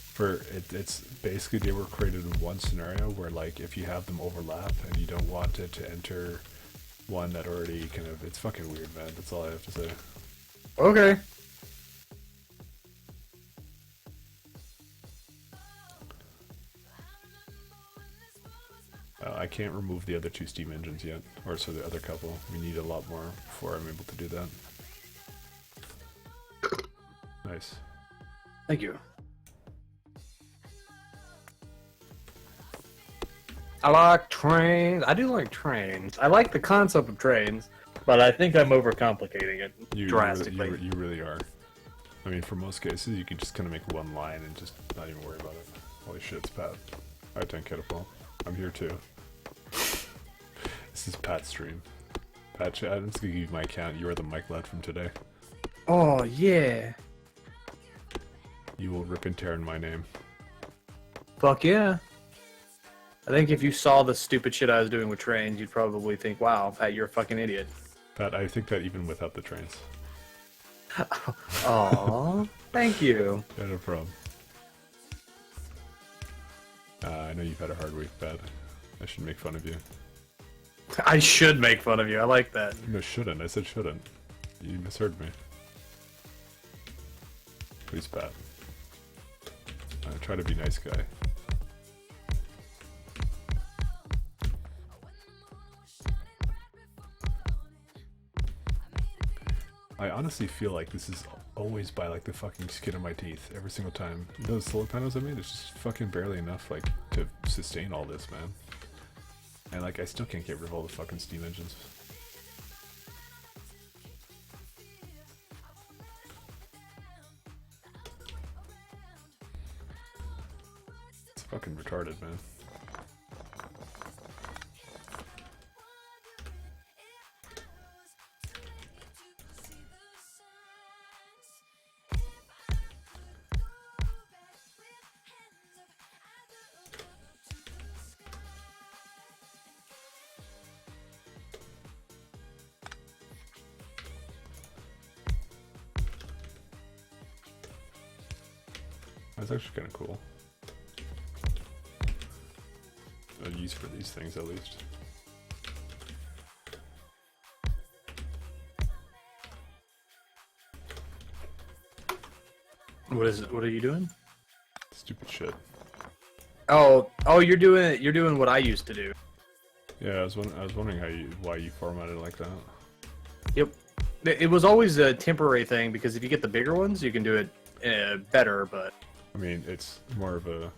It's basically they were created in one scenario where, like, if you have them overlap and you don't want it to enter one that already kind of, it's fucking weird, man. That's all I have to say. Okay. I can't remove the other 2 steam engines yet, or so the other couple. We need a lot more before I'm able to do that. Nice. Thank you. I like trains. I do like trains. I like the concept of trains, but I think I'm overcomplicating it drastically. You really are. I mean, for most cases, you can just kind of make one line and just not even worry about it. Holy shit, it's Pat. Alright, then, Catapult. I'm here too. This is Pat's stream. Pat, I'm just gonna give you my account. You are the Mike lad from today. Oh, yeah. You will rip and tear in my name. Fuck yeah. I think if you saw the stupid shit I was doing with trains, you'd probably think, wow, Pat, you're a fucking idiot. Pat, I think that even without the trains. Aww, thank you. Yeah, no problem. I know you've had a hard week, Pat. I should make fun of you. I should make fun of you. I like that. No, shouldn't. I said shouldn't. You misheard me. Please, Pat. Try to be nice guy. I honestly feel like this is always by like the fucking skin of my teeth every single time. Those solar panels I made, it's just fucking barely enough like to sustain all this, man. And like I still can't get rid of all the fucking steam engines. It's fucking retarded, man. That's actually kind of cool. A use for these things, at least. What is it? What are you doing? Stupid shit. Oh, you're doing what I used to do. Yeah, I was wondering why you formatted it like that. Yep. It was always a temporary thing because if you get the bigger ones, you can do it better. But I mean, it's more of a.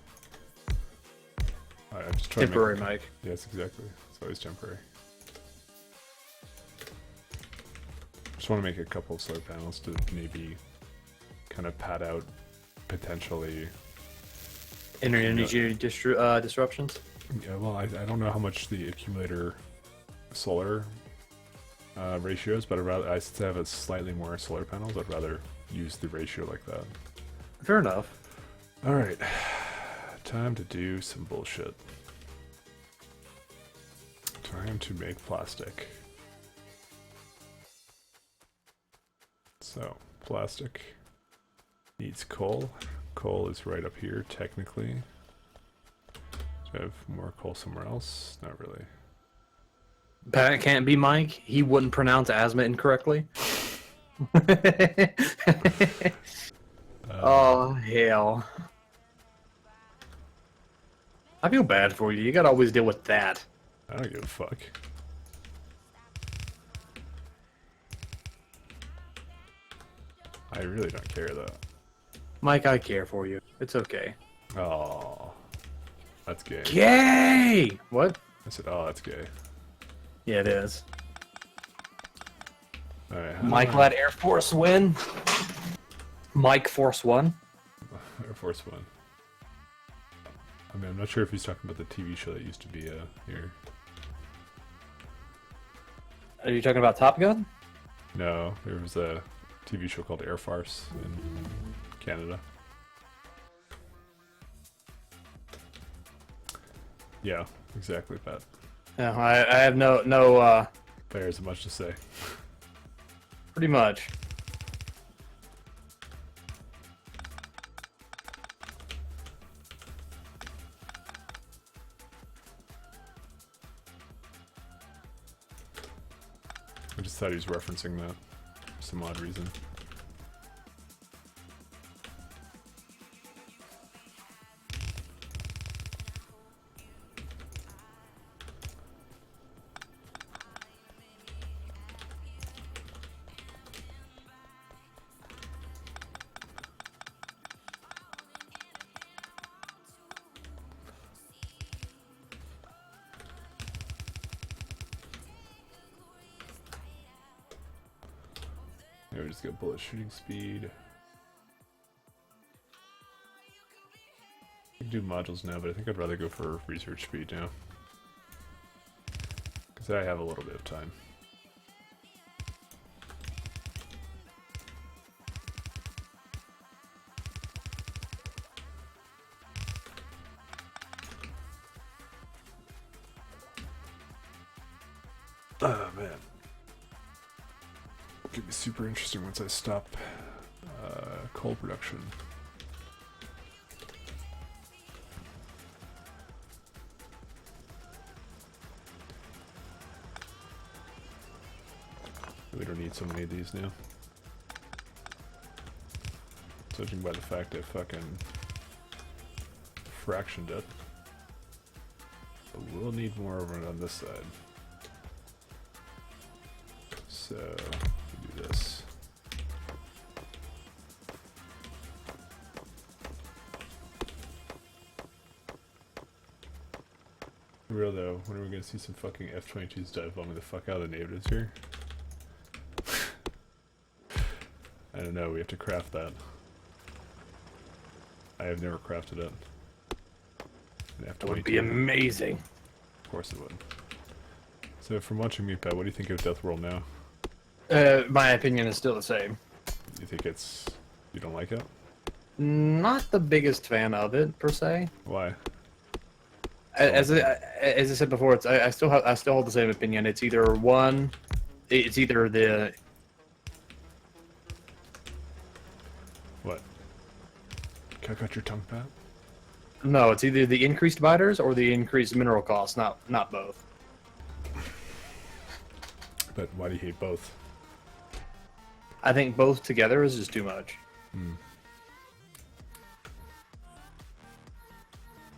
I'm just trying temporary to make, mic. Yes, exactly. It's always temporary. Just want to make a couple of solar panels to maybe kind of pad out potentially Energy disruptions. Yeah, well, I don't know how much the accumulator solar ratio is, but since I have a slightly more solar panels, I'd rather use the ratio like that. Fair enough. Alright, time to do some bullshit. Time to make plastic. So, plastic needs coal. Coal is right up here, technically. Do I have more coal somewhere else? Not really. That can't be Mike. He wouldn't pronounce asthma incorrectly. Oh, hell. I feel bad for you. You gotta always deal with that. I don't give a fuck. I really don't care, though. Mike, I care for you. It's okay. Oh, that's gay. Yay! What? I said, oh, that's gay. Yeah, it is. Alright, Mike let Air Force win. Mike Force 1. Air Force One. I mean, I'm not sure if he's talking about the TV show that used to be here. Are you talking about Top Gun? No, there was a TV show called Air Farce in Canada. Yeah, exactly, Pat. No, I have no. There isn't much to say. Pretty much. just thought he was referencing that for some odd reason. Yeah, we just got bullet shooting speed. I can do modules now, but I think I'd rather go for research speed now. Because I have a little bit of time. Oh man. It'll be super interesting once I stop coal production. We don't need so many of these now. Judging by the fact I fucking fractioned it. But we'll need more over on this side. So, we do this. For real though, when are we gonna see some fucking F-22s dive bombing the fuck out of the natives here? I don't know, we have to craft that. I have never crafted it. An F-22. That would be amazing. Of course it would. So from watching Meatpad, what do you think of Deathworld now? My opinion is still the same. You think it's... you don't like it? Not the biggest fan of it per se. Why? As I said before, it's I still hold the same opinion. It's either one, it's either the What? Can I cut your tongue, Pat? no, it's either the increased biters or the increased mineral costs. Not both. But why do you hate both? I think both together is just too much.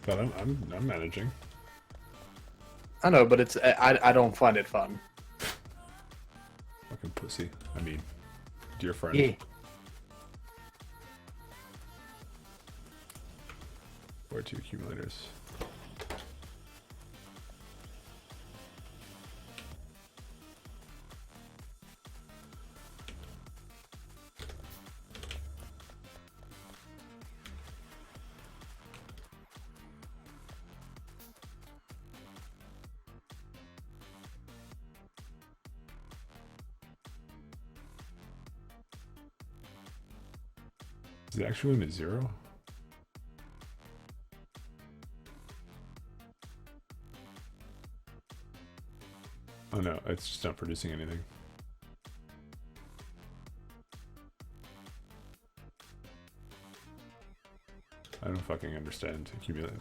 But I'm managing. I know, but it's I don't find it fun. Fucking pussy. I mean, dear friend. Yeah. Or 2 accumulators. Is it actually limit 0? Oh no, it's just not producing anything. I don't fucking understand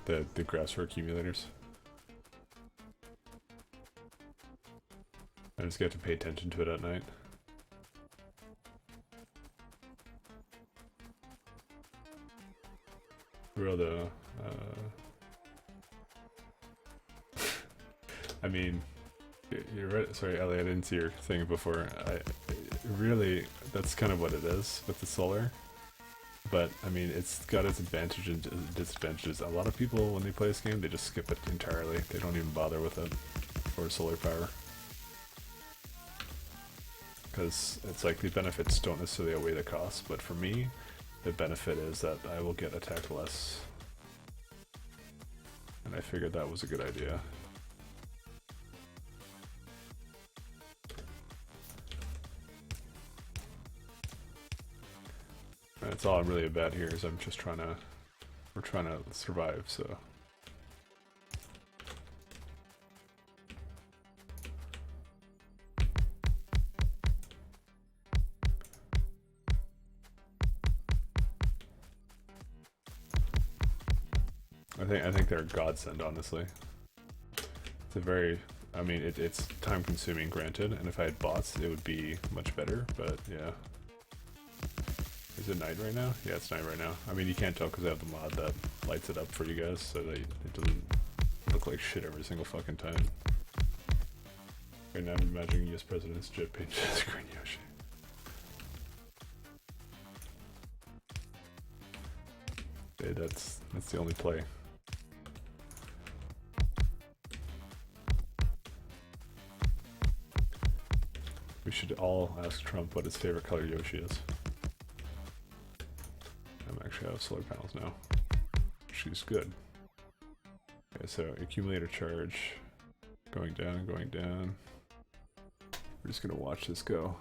the graphs for accumulators. I just get to pay attention to it at night. Real though, I mean, you're right. Sorry, Ellie, I didn't see your thing before. Really, that's kind of what it is with the solar. But I mean, it's got its advantages and disadvantages. A lot of people, when they play this game, they just skip it entirely. They don't even bother with it for solar power. Because it's like the benefits don't necessarily outweigh the costs, but for me, the benefit is that I will get attacked less. And I figured that was a good idea. That's all I'm really about here is I'm just trying to... we're trying to survive, so... I think they're a godsend, honestly. It's a very I mean, it's time consuming, granted, and if I had bots, it would be much better, but yeah. Is it night right now? Yeah, it's night right now. I mean, you can't tell because I have the mod that lights it up for you guys, so that it doesn't look like shit every single fucking time. Right now I'm imagining US President's jet paint screen Yoshi. Okay, that's the only play. We should all ask Trump what his favorite color Yoshi is. I'm actually out of solar panels now. She's good. Okay, so accumulator charge. Going down, going down. We're just gonna watch this go.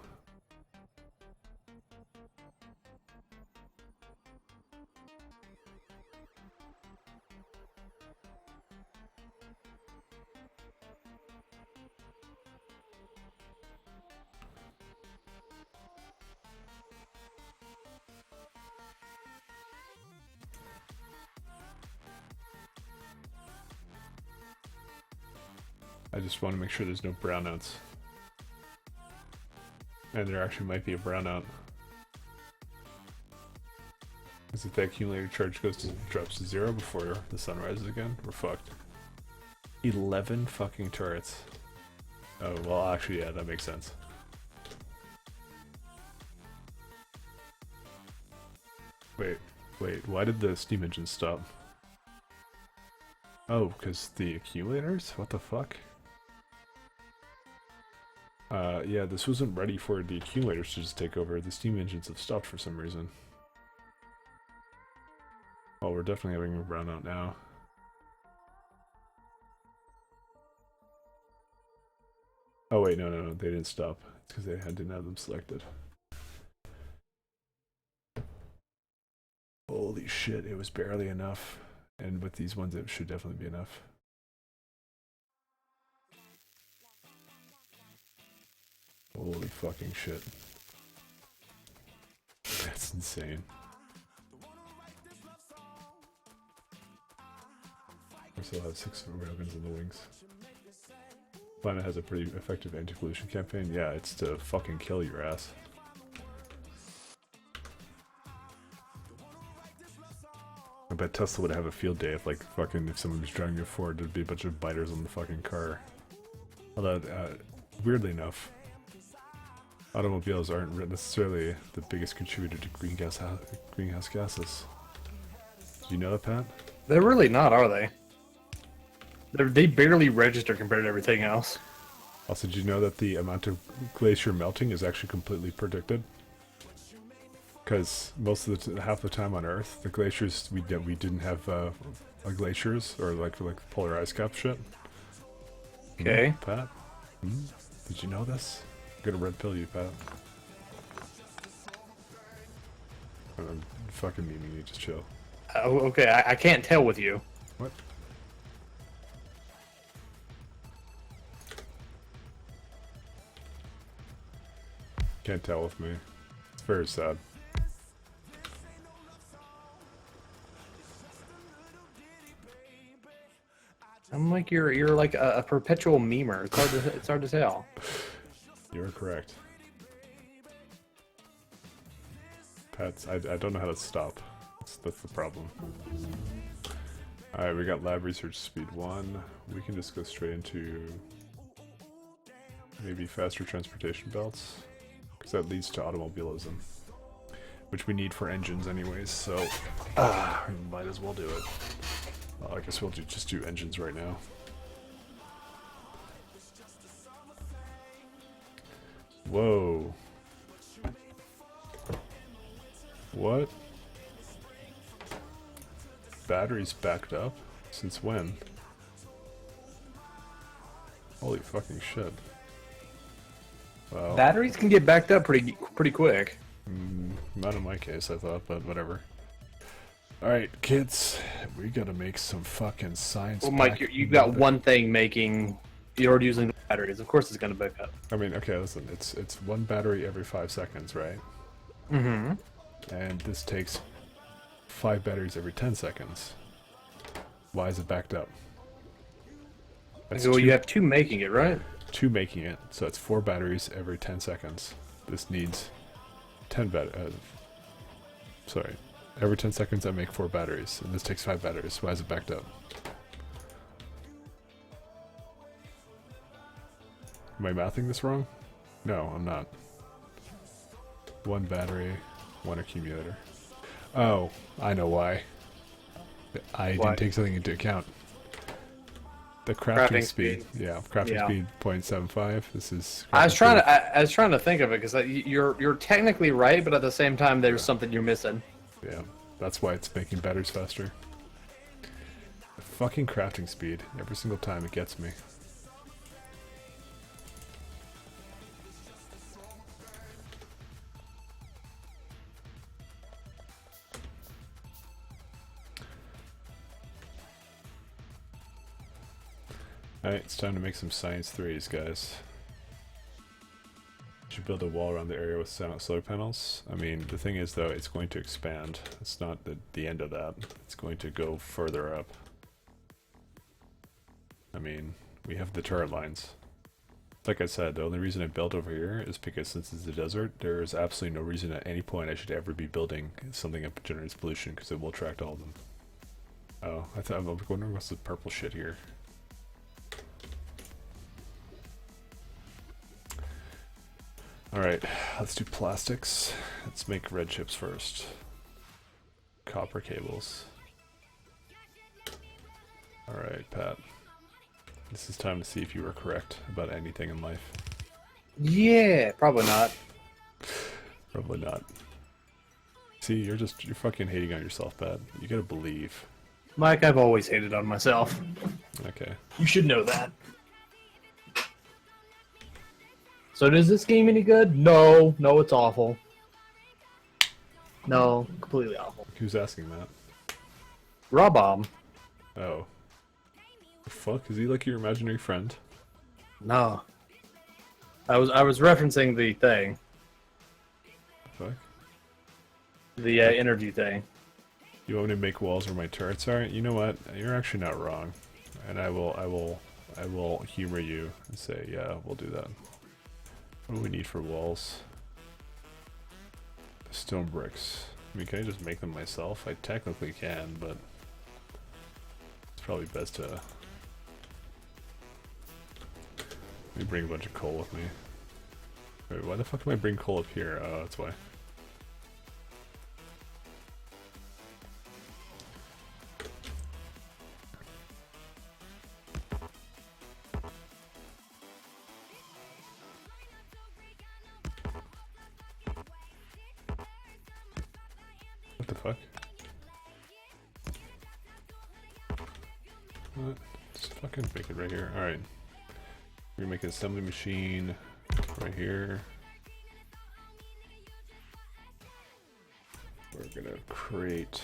I just want to make sure there's no brownouts. And there actually might be a brownout. Because if the accumulator charge drops to 0 before the sun rises again, we're fucked. 11 fucking turrets. Oh, well actually yeah, that makes sense. Wait, why did the steam engine stop? Oh, because the accumulators? What the fuck? Yeah, this wasn't ready for the accumulators to just take over. The steam engines have stopped for some reason. Oh, we're definitely having a brownout now. Oh wait, no, they didn't stop. It's because they didn't have them selected. Holy shit, it was barely enough. And with these ones, it should definitely be enough. Holy fucking shit. That's insane. We still have 6 railguns in the wings. Planet has a pretty effective anti-pollution campaign. Yeah, it's to fucking kill your ass. I bet Tesla would have a field day if, like, fucking, if someone was driving a Ford, there'd be a bunch of biters on the fucking car. Although, weirdly enough, automobiles aren't necessarily the biggest contributor to greenhouse gases. Did you know that, Pat? They're really not, are they? They barely register compared to everything else. Also, did you know that the amount of glacier melting is actually completely predicted? Because most of half the time on Earth, the glaciers we didn't have glaciers or like polar ice cap shit. Okay, Pat, did you know this? I'm gonna red pill you, Pat. I'm fucking memeing you. Just chill. oh, okay. I can't tell with you. What? Can't tell with me. It's very sad. I'm like you're like a perpetual memer. It's hard to tell. You're correct. Pats, I don't know how to stop. That's the problem. Alright, we got lab research speed 1. We can just go straight into maybe faster transportation belts, because that leads to automobilism, which we need for engines anyways, so we might as well do it. I guess we'll just do engines right now. Whoa. What? Batteries backed up? Since when? Holy fucking shit. Wow. Batteries can get backed up pretty quick. Not in my case, I thought, but whatever. Alright, kids, we gotta make some fucking science. Well, Mike, you've got one thing making. You're already using the batteries. Of course, it's gonna back up. I mean, okay, listen, it's one battery every 5 seconds, right? Mm-hmm. And this takes 5 batteries every 10 seconds. Why is it backed up? That's Well, two, you have 2 making it, right? 2 making it, so it's 4 batteries every 10 seconds. This needs 10 sorry. Every 10 seconds I make 4 batteries, and this takes 5 batteries. Why is it backed up? Am I mathing this wrong? No, I'm not. 1 battery, 1 accumulator. Oh, I know why. I didn't take something into account. The crafting speed. Yeah, crafting speed 0.75. This is. I was trying to. I was trying to think of it because you're technically right, but at the same time, there's something you're missing. Yeah, that's why it's making batteries faster. The fucking crafting speed. Every single time it gets me. Alright, it's time to make some science 3s, guys. Should build a wall around the area with solar panels. I mean, the thing is, though, it's going to expand. It's not the end of that. It's going to go further up. I mean, we have the turret lines. Like I said, the only reason I built over here is because since it's a desert, there is absolutely no reason at any point I should ever be building something that generates pollution, because it will attract all of them. Oh, I'm wondering what's the purple shit here. Alright, let's do plastics. Let's make red chips first. Copper cables. Alright, Pat. This is time to see if you were correct about anything in life. Yeah, probably not. Probably not. See, you're fucking hating on yourself, Pat. You gotta believe. Mike, I've always hated on myself. Okay. You should know that. So does this game any good? No. No, it's awful. No, completely awful. Who's asking that? Rob-Omb. Oh. The fuck? Is he like your imaginary friend? No. I was referencing the thing. Fuck. The energy thing. You want me to make walls where my turrets are? You know what? You're actually not wrong. And I will humor you and say, yeah, we'll do that. What do we need for walls? Stone bricks. I mean, can I just make them myself? I technically can, but it's probably best to... Let me bring a bunch of coal with me. Wait, why the fuck am I bringing coal up here? Oh, that's why. What the fuck? What? Just fucking make it right here. Alright. We're gonna make an assembly machine right here. We're gonna create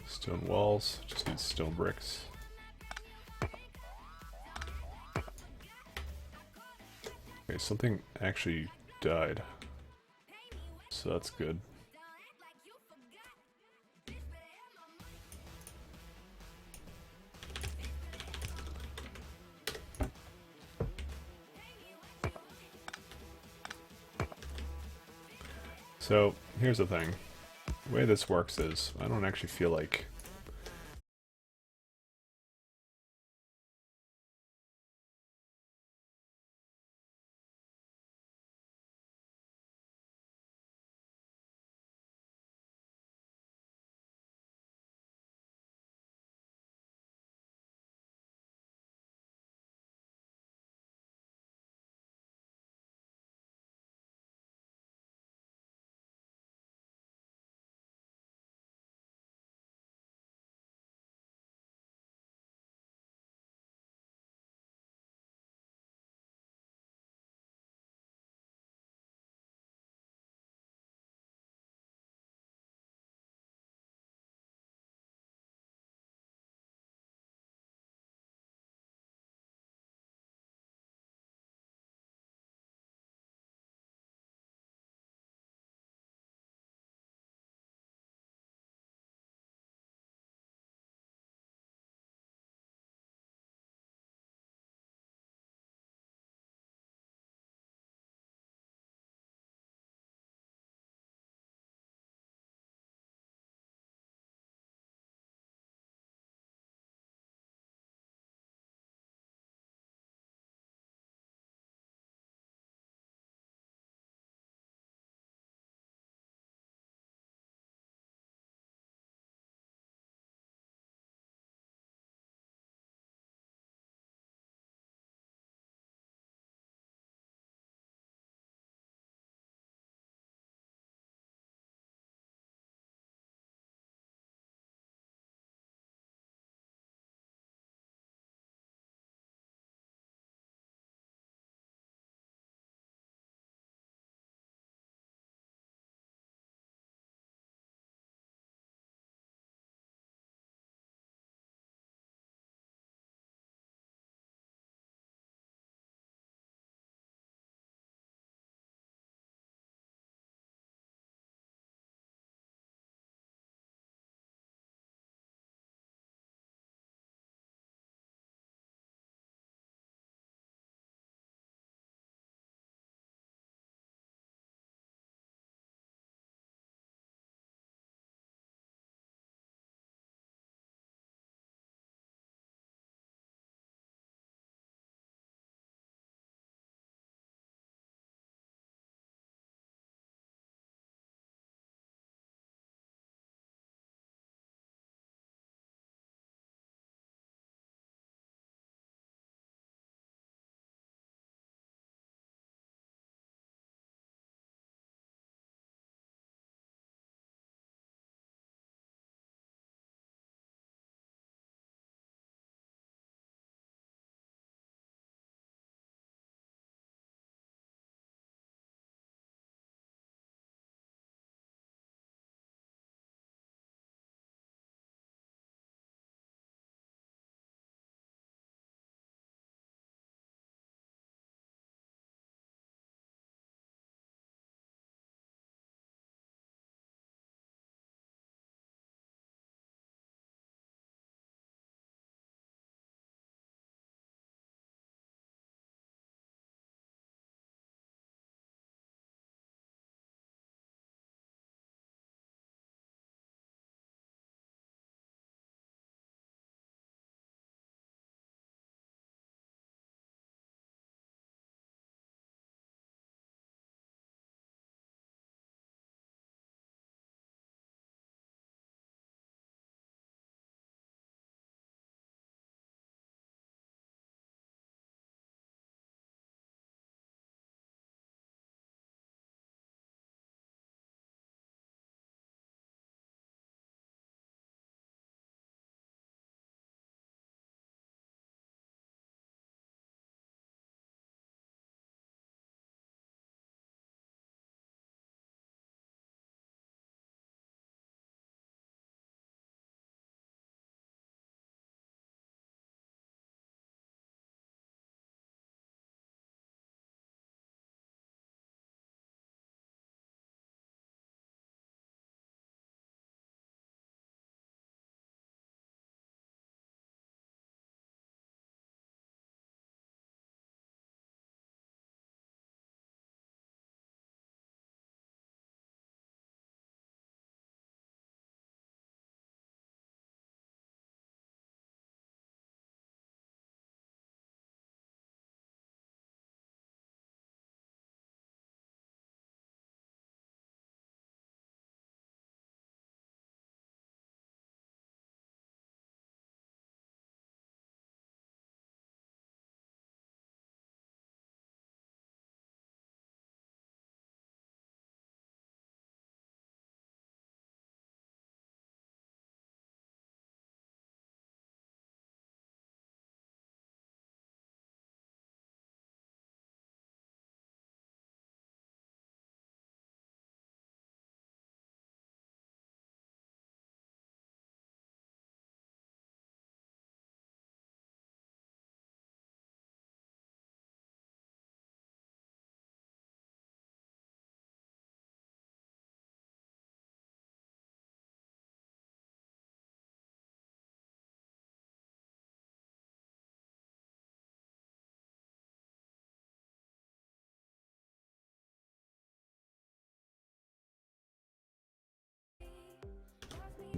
stone walls. Just need stone bricks. Okay, something actually died. So that's good. So, here's the thing. The way this works is, I don't actually feel like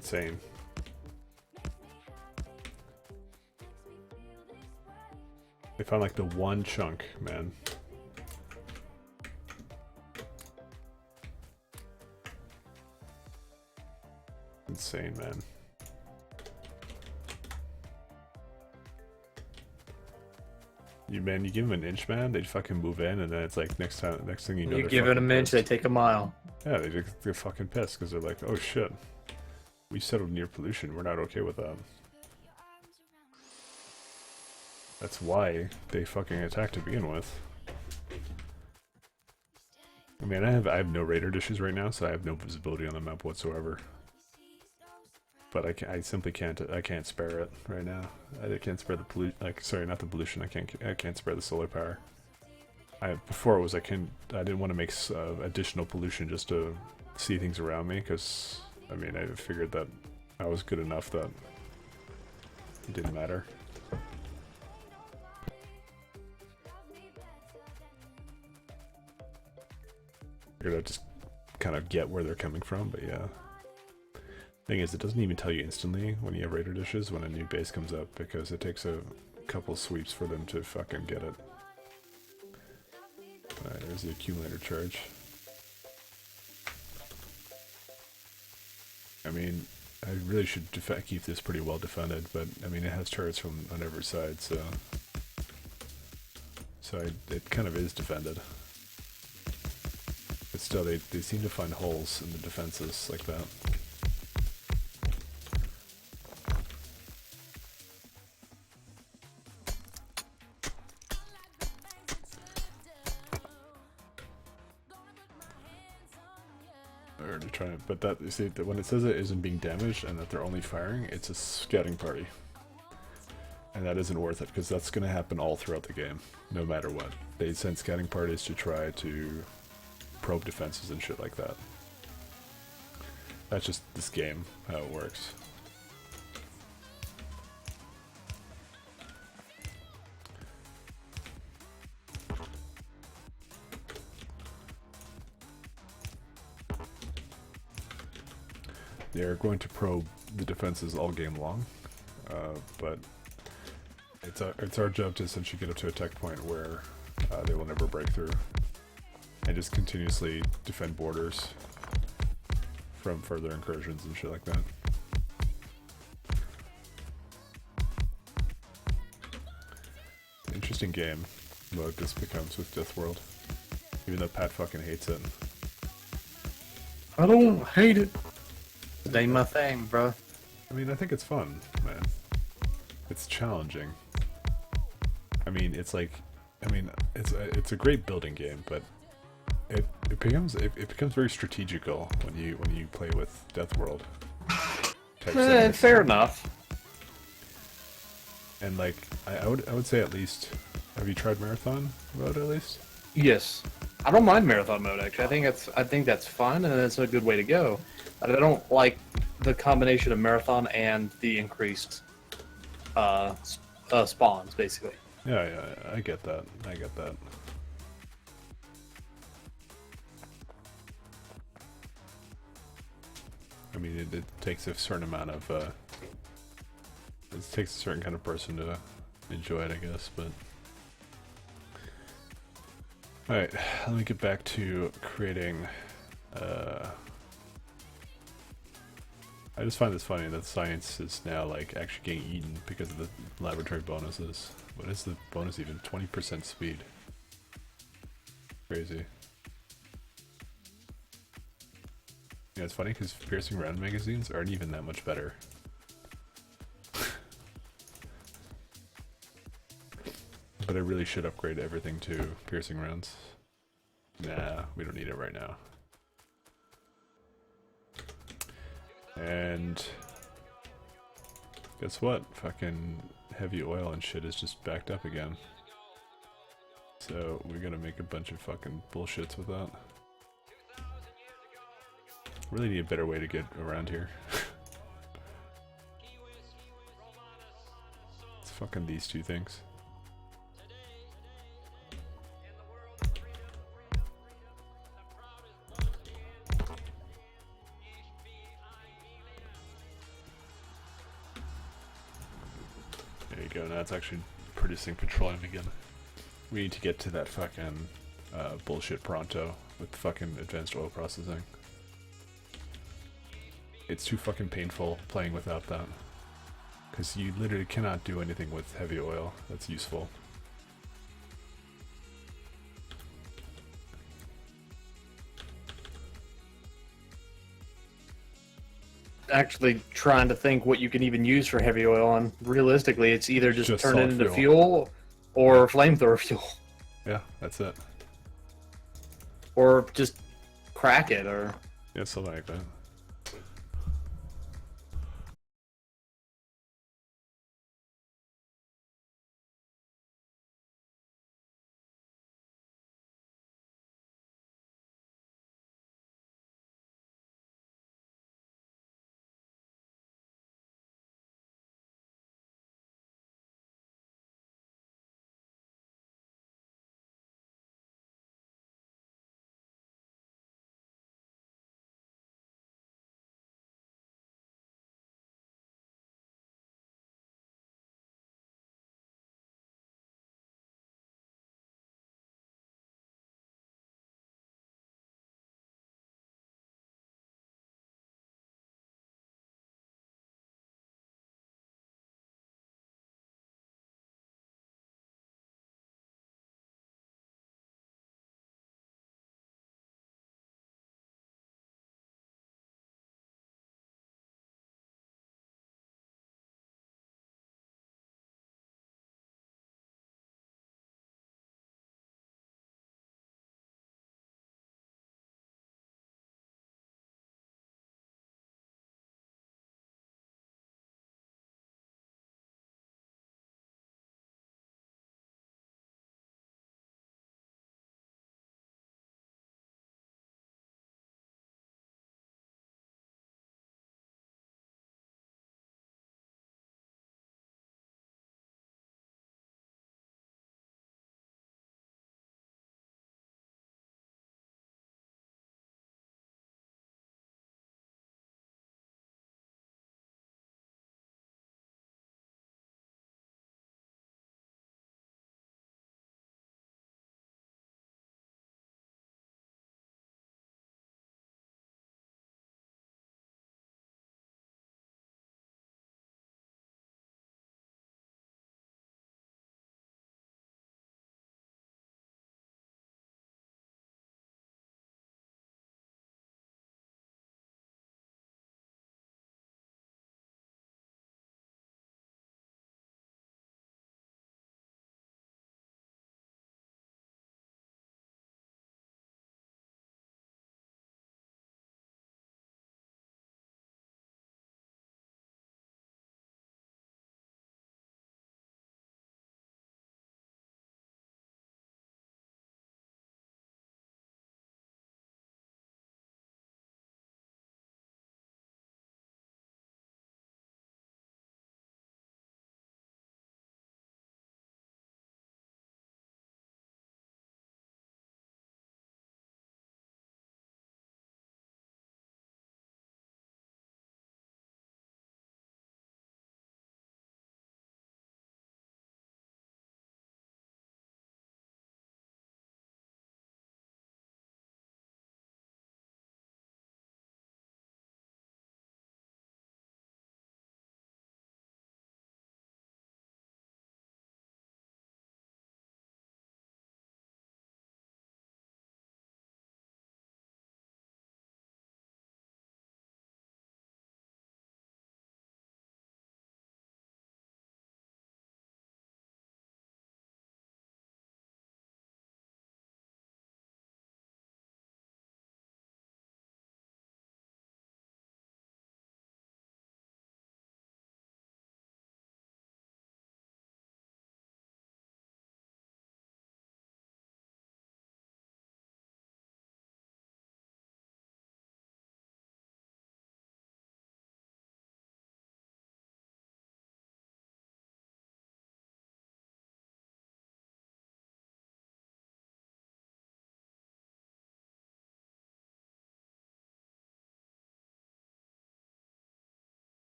insane. They found like the one chunk, man. Insane, man. You give them an inch, man, they'd fucking move in, and then it's like next thing you know, You they're give it a fucking minch, they pissed. take a mile. Yeah, they're fucking pissed because they're like, oh shit, we settled near pollution. We're not okay with that. That's why they fucking attacked to begin with. I mean, I have no radar dishes right now, so I have no visibility on the map whatsoever. But I simply can't. I can't spare it right now. I can't spare the sorry, not the pollution. I can't spare the solar power. Before it was I didn't want to make additional pollution just to see things around me, because I mean I figured that I was good enough that it didn't matter. Figured I'd just kind of get where they're coming from, but yeah. Thing is, it doesn't even tell you instantly when you have radar dishes when a new base comes up, because it takes a couple sweeps for them to fucking get it. Alright, there's the accumulator charge. I mean, I really should keep this pretty well defended, but I mean it has turrets on every side, so it kind of is defended. But still, they seem to find holes in the defenses like that. But that, you see, that when it says it isn't being damaged and that they're only firing, it's a scouting party. And that isn't worth it, because that's going to happen all throughout the game, no matter what. They send scouting parties to try to probe defenses and shit like that. That's just this game, how it works. They're going to probe the defenses all game long, but it's our job to essentially get up to a tech point where they will never break through, and just continuously defend borders from further incursions and shit like that. Interesting game mode this becomes with Deathworld, even though Pat fucking hates it. I don't hate it. It ain't my thing, bro. I mean, I think it's fun, man. It's challenging. I mean, it's like, I mean, it's a great building game, but it becomes very strategical when you play with Deathworld. Fair enough. And like, I would say at least, have you tried Marathon mode at least? Yes, I don't mind marathon mode. Actually, I think that's fun and it's a good way to go. But I don't like the combination of marathon and the increased spawns, basically. Yeah, I get that. I get that. I mean, it takes a certain amount of it takes a certain kind of person to enjoy it, I guess, but alright, let me get back to creating I just find this funny that science is now like actually getting eaten because of the laboratory bonuses. What is the bonus even? 20% speed. Crazy. Yeah, it's funny because piercing round magazines aren't even that much better. But I really should upgrade everything to piercing rounds. Nah, we don't need it right now. And guess what? Fucking heavy oil and shit is just backed up again. So we're gonna make a bunch of fucking bullshits with that. Really need a better way to get around here. It's fucking these two things. go. Now it's actually producing petroleum again. We need to get to that fucking bullshit pronto with fucking advanced oil processing. It's too fucking painful playing without that. Because you literally cannot do anything with heavy oil that's useful. Actually trying to think what you can even use for heavy oil, and realistically, it's either just turn it solid into fuel or flamethrower fuel, Yeah, that's it. or just crack it, or Yeah, something like that.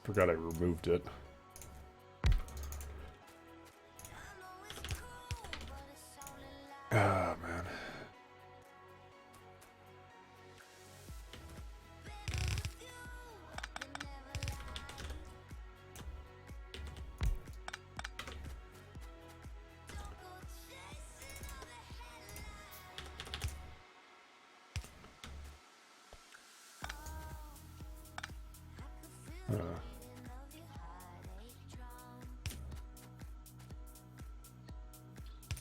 Forgot I removed it. Ah, man.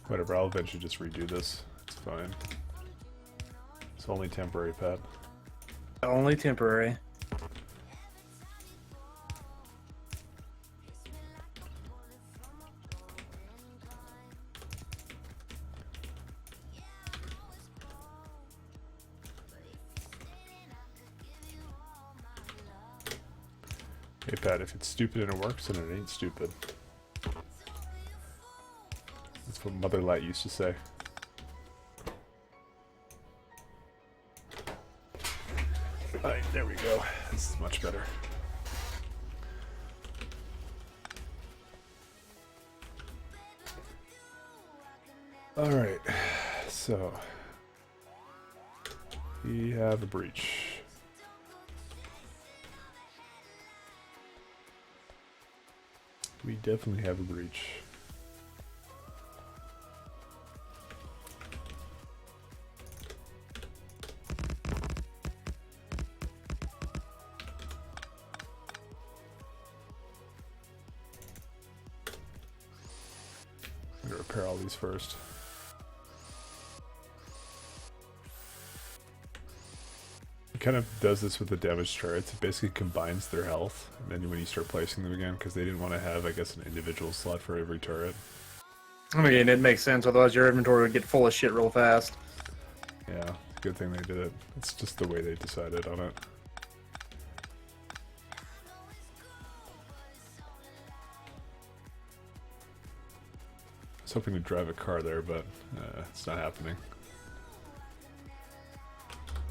Whatever, I'll eventually just redo this. It's fine. It's only temporary, Pat. Only temporary. Hey Pat, if it's stupid and it works, then it ain't stupid. That's what Mother Light used to say. Alright, there we go. This is much better. Alright, so we have a breach. We definitely have a breach. I'm gonna repair all these first. It kind of does this with the damage turrets. It basically combines their health, and then when you start placing them again, because they didn't want to have, I guess, an individual slot for every turret. I mean, it makes sense. Otherwise, your inventory would get full of shit real fast. Yeah, good thing they did it. It's just the way they decided on it. I was hoping to drive a car there, but it's not happening.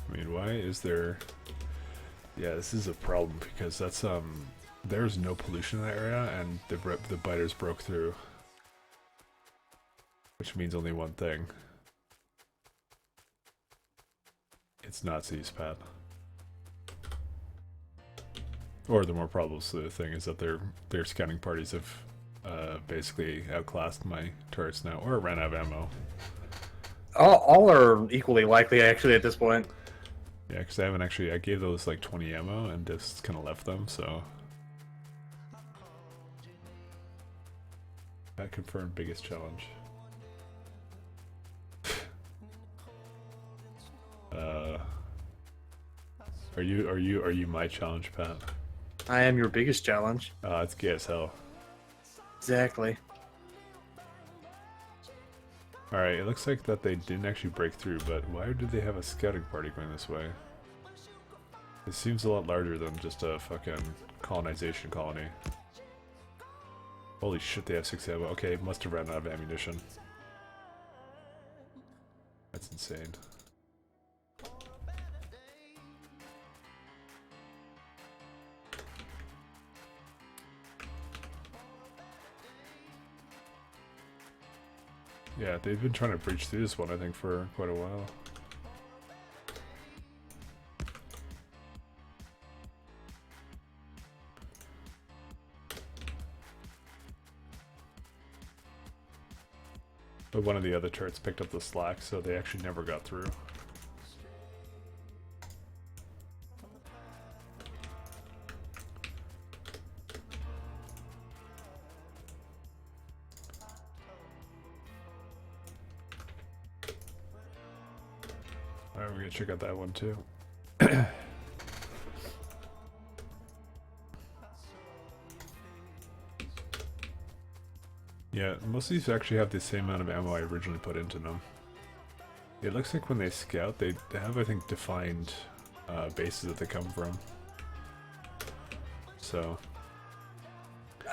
I mean, why is there... Yeah, this is a problem, because that's, there's no pollution in that area, and the biters broke through. Which means only one thing. It's Nazis, Pat. Or the more probable thing is that their scouting parties have basically outclassed my turrets now, or ran out of ammo. All are equally likely, actually, at this point. Yeah, because I haven't actually... I gave those like 20 ammo and just kind of left them, so... That confirmed biggest challenge. Are you my challenge, Pat? I am your biggest challenge. It's gay as hell. Exactly. Alright, it looks like that they didn't actually break through, but why did they have a scouting party going this way? It seems a lot larger than just a fucking colonization colony. Holy shit, they have 6 ammo. Okay, must have ran out of ammunition. That's insane. Yeah, they've been trying to breach through this one, I think, for quite a while. But one of the other turrets picked up the slack, so they actually never got through. Alright, we're gonna check out that one too. Yeah, most of these actually have the same amount of ammo I originally put into them. It looks like when they scout, they have, I think, defined bases that they come from. So...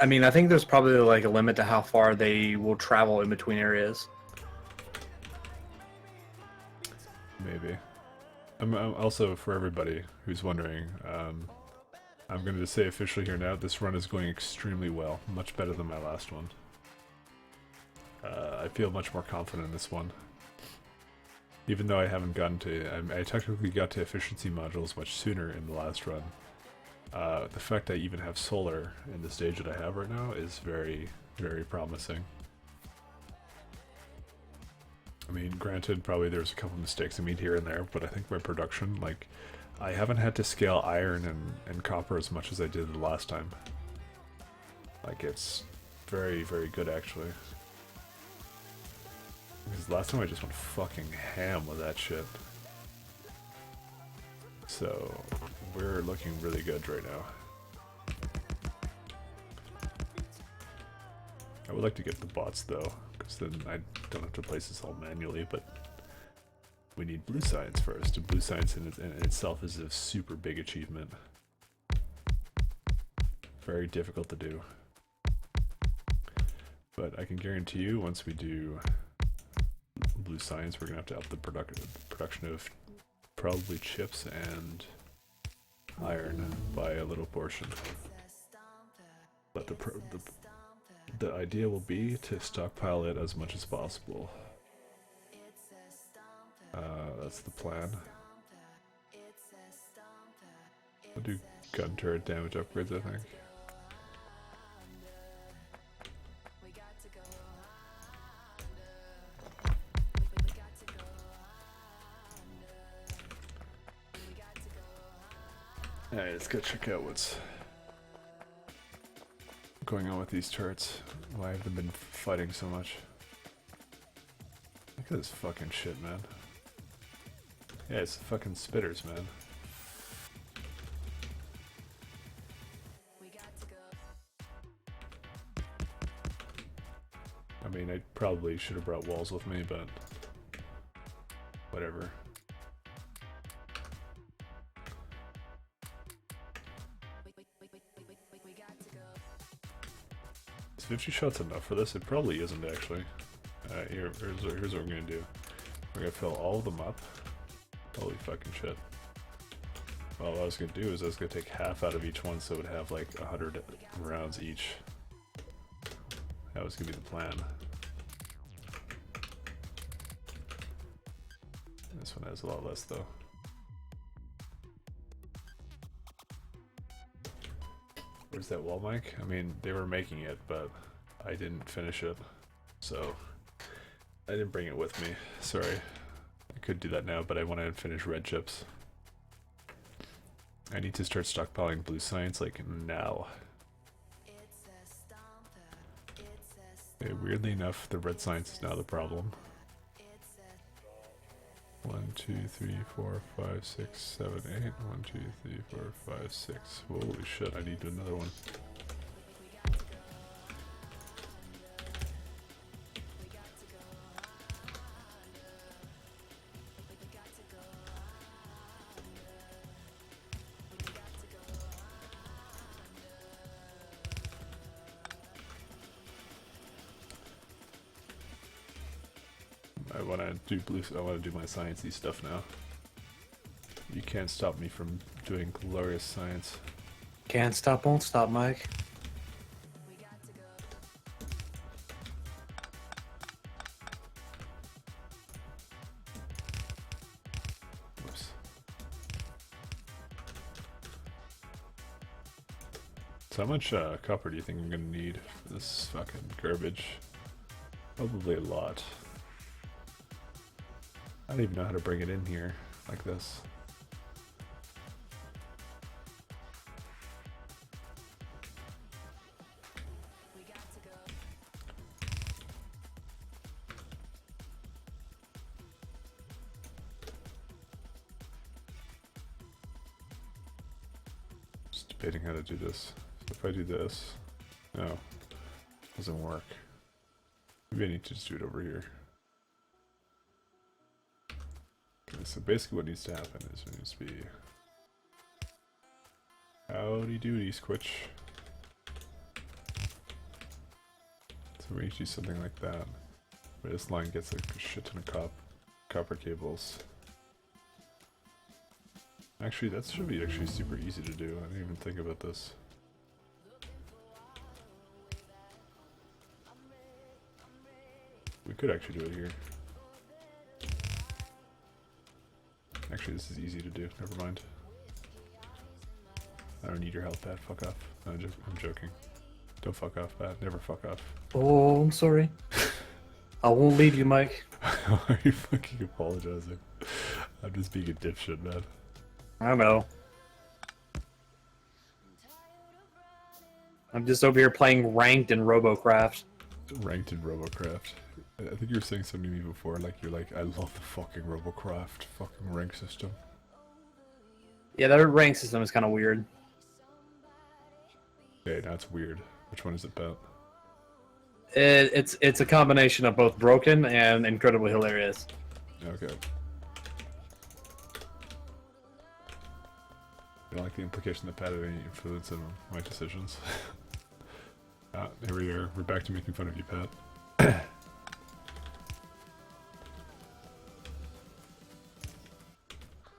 I mean, I think there's probably like a limit to how far they will travel in between areas. Maybe. I'm also, for everybody who's wondering, I'm going to say officially here now, this run is going extremely well. Much better than my last one. I feel much more confident in this one. Even though I haven't gotten to... I technically got to efficiency modules much sooner in the last run. The fact I even have solar in the stage that I have right now is very, very promising. I mean, granted, probably there's a couple mistakes I made here and there, but I think my production, like... I haven't had to scale iron and copper as much as I did the last time. Like, it's very, very good, actually. Because last time I just went fucking ham with that shit. So, we're looking really good right now. I would like to get the bots, though, because then I don't have to place this all manually, but... we need blue science first, and blue science in itself is a super big achievement. Very difficult to do. But I can guarantee you, once we do blue science, we're going to have to up the production of probably chips and iron by a little portion. But the idea will be to stockpile it as much as possible. That's the plan. We'll do gun turret damage upgrades, I think. Alright, let's go check out what's going on with these turrets. Why have they been fighting so much? Look at this fucking shit, man. Yeah, it's fucking spitters, man. I mean, I probably should have brought walls with me, but whatever. Is 50 shots enough for this? It probably isn't, actually. Here's what we're gonna do. We're gonna fill all of them up. Holy fucking shit. Well, what I was gonna do is I was gonna take half out of each one so it would have like 100 rounds each. That was gonna be the plan. This one has a lot less though. Where's that wall mic? I mean, they were making it, but I didn't finish it. So, I didn't bring it with me. Sorry. I could do that now, but I want to finish red chips. I need to start stockpiling blue science, like, now. Okay, weirdly enough, the red science is now the problem. 1, 2, 3, 4, 5, 6, 7, 8. 1, 2, 3, 4, 5, 6. Holy shit, I need another one. I want to do my sciencey stuff now. You can't stop me from doing glorious science. Can't stop, won't stop, Mike. Whoops. So how much copper do you think I'm gonna need for this fucking garbage? Probably a lot. I don't even know how to bring it in here like this. Just debating how to do this. So if I do this, no, doesn't work. Maybe I need to just do it over here. Okay, so basically what needs to happen is there needs to be... Howdy doody, Squitch. So we need to do something like that, where this line gets like a shit ton of copper cables. Actually, that should be actually super easy to do. I didn't even think about this. We could actually do it here. Actually, this is easy to do. Never mind. I don't need your help, Pat. Fuck off. No, I'm joking. Don't fuck off, Pat. Never fuck off. Oh, I'm sorry. I won't leave you, Mike. Why are you fucking apologizing? I'm just being a dipshit, man. I know. I'm just over here playing ranked in Robocraft. Ranked in Robocraft. I think you were saying something to me before, like you're like, I love the fucking Robocraft fucking rank system. Yeah, that rank system is kind of weird. Okay, that's weird. Which one is it about? It's a combination of both broken and incredibly hilarious. Okay. I don't like the implication that Pat had any influence on my decisions. There we are. We're back to making fun of you, Pat.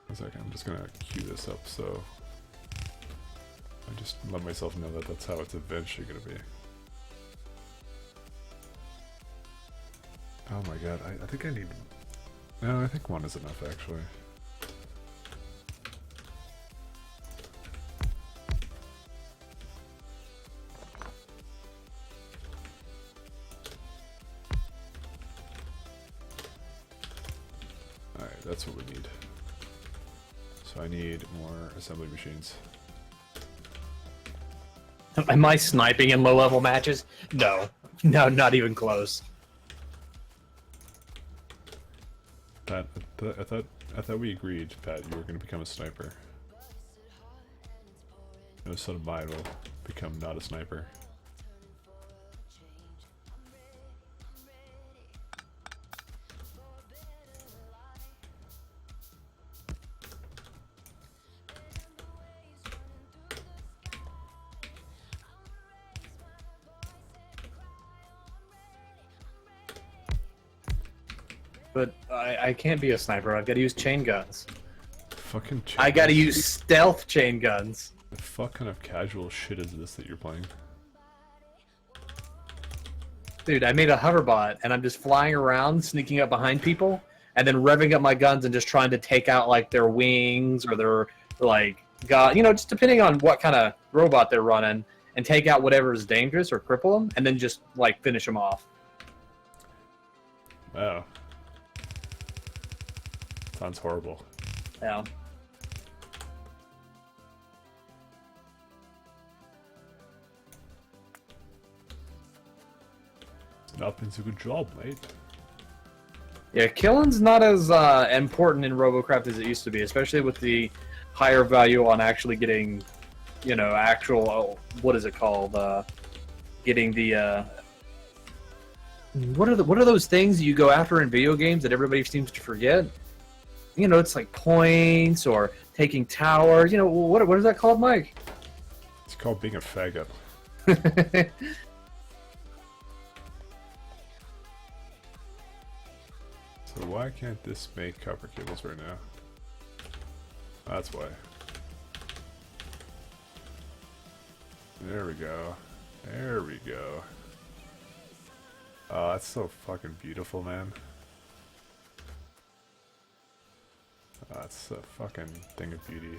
One second, I'm just gonna cue this up so I just let myself know that that's how it's eventually gonna be. Oh my god, I think I need... No, I think one is enough actually. Alright, that's what we need. So I need more assembly machines. Am I sniping in low-level matches? No. No, not even close. Pat, I thought we agreed, Pat, you were going to become a sniper. No son of mine will become not a sniper. But I can't be a sniper. I've got to use chain guns. Fucking I got to use stealth chain guns. The fuck kind of casual shit is this that you're playing? Dude, I made a hoverbot, and I'm just flying around, sneaking up behind people, and then revving up my guns and just trying to take out, like, their wings or their, like, just depending on what kind of robot they're running, and take out whatever is dangerous or cripple them, and then just, like, finish them off. Wow. Sounds horrible. Yeah. It's not been so good job, mate. Yeah, killing's not as important in Robocraft as it used to be, especially with the higher value on actually getting, actual, what is it called? Getting the, what are those things you go after in video games that everybody seems to forget? It's like points or taking towers. What is that called, Mike? It's called being a faggot. So why can't this make copper cables right now? That's why. There we go. There we go. Oh, that's so fucking beautiful, man. That's a fucking thing of beauty.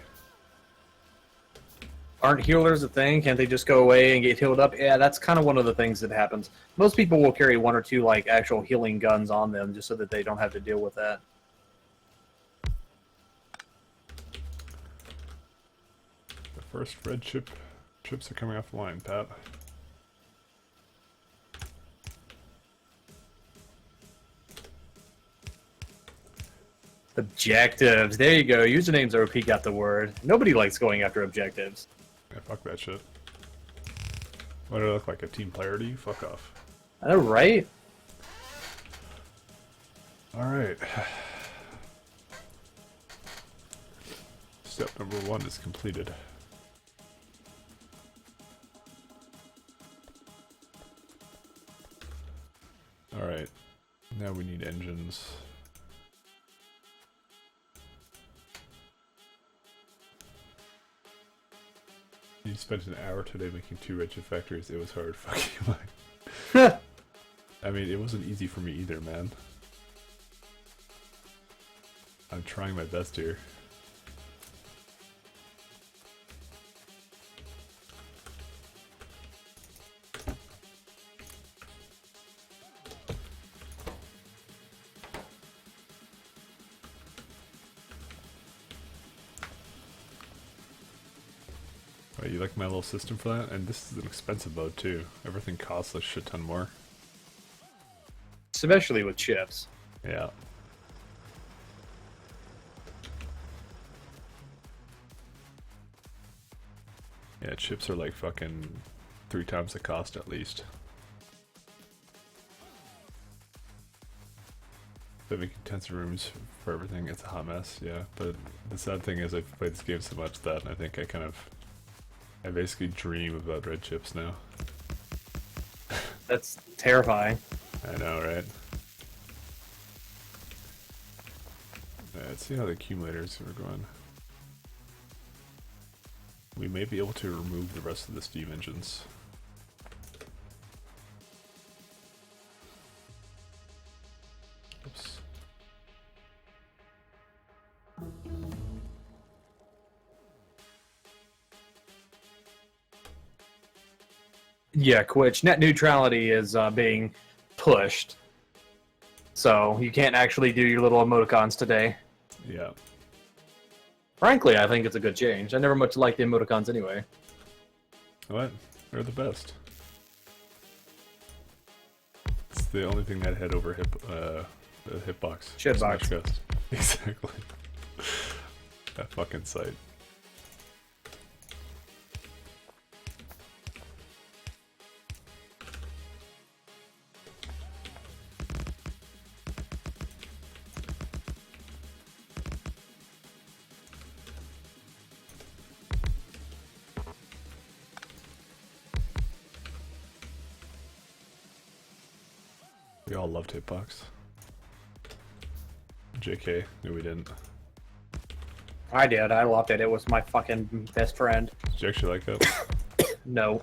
Aren't healers a thing? Can't they just go away and get healed up? Yeah, that's kind of one of the things that happens. Most people will carry one or two like actual healing guns on them just so that they don't have to deal with that. The first red chips are coming off the line, Pat. Objectives. There you go. Usernames OP got the word. Nobody likes going after objectives. Yeah, fuck that shit. What do I look like, a team player to you? Fuck off. I know, right? Alright. Step number 1 is completed. Alright. Now we need engines. You spent an hour today making 2 red chip factories. It was hard. Fuck you, Mike. I mean, it wasn't easy for me either, man. I'm trying my best here. Right, you like my little system for that? And this is an expensive mode too. Everything costs a shit ton more. Especially with chips. Yeah. Yeah, chips are like fucking 3 times the cost at least. They're making tons of rooms for everything. It's a hot mess, yeah. But the sad thing is I've played this game so much that I think I basically dream about red chips now. That's terrifying. I know, right? Let's see how the accumulators are going. We may be able to remove the rest of the steam engines. Oops. Yeah, Twitch. Net neutrality is being pushed. So you can't actually do your little emoticons today. Yeah. Frankly, I think it's a good change. I never much liked the emoticons anyway. What? They're the best. It's the only thing that had over the hitbox. Shitbox. Smash Ghost. Exactly. That fucking site. We all loved Hitbox. JK, no we didn't. I did. I loved it. It was my fucking best friend. Did you actually like it? No.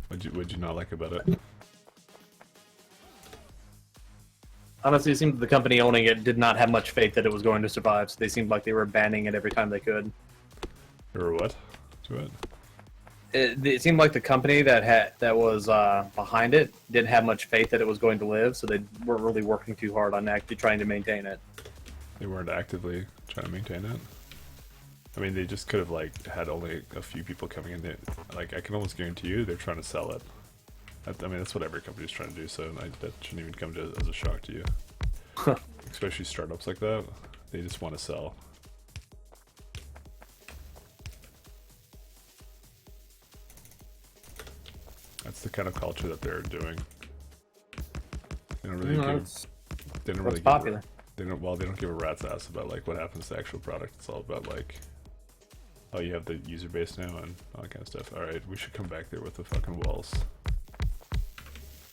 What'd you not like about it? Honestly, it seemed the company owning it did not have much faith that it was going to survive, so they seemed like they were banning it every time they could. Or what? To it? It seemed like the company that was behind it didn't have much faith that it was going to live, so they weren't really working too hard on actually trying to maintain it. They weren't actively trying to maintain it. I mean, they just could have like had only a few people coming in. Like, I can almost guarantee you, they're trying to sell it. I mean, that's what every company's trying to do. So that shouldn't even come as a shock to you. Especially startups like that, they just want to sell. That's the kind of culture that they're doing. They don't really they don't really give popular. They don't give a rat's ass about like what happens to the actual product. It's all about like, oh, you have the user base now and all that kind of stuff. All right, we should come back there with the fucking walls.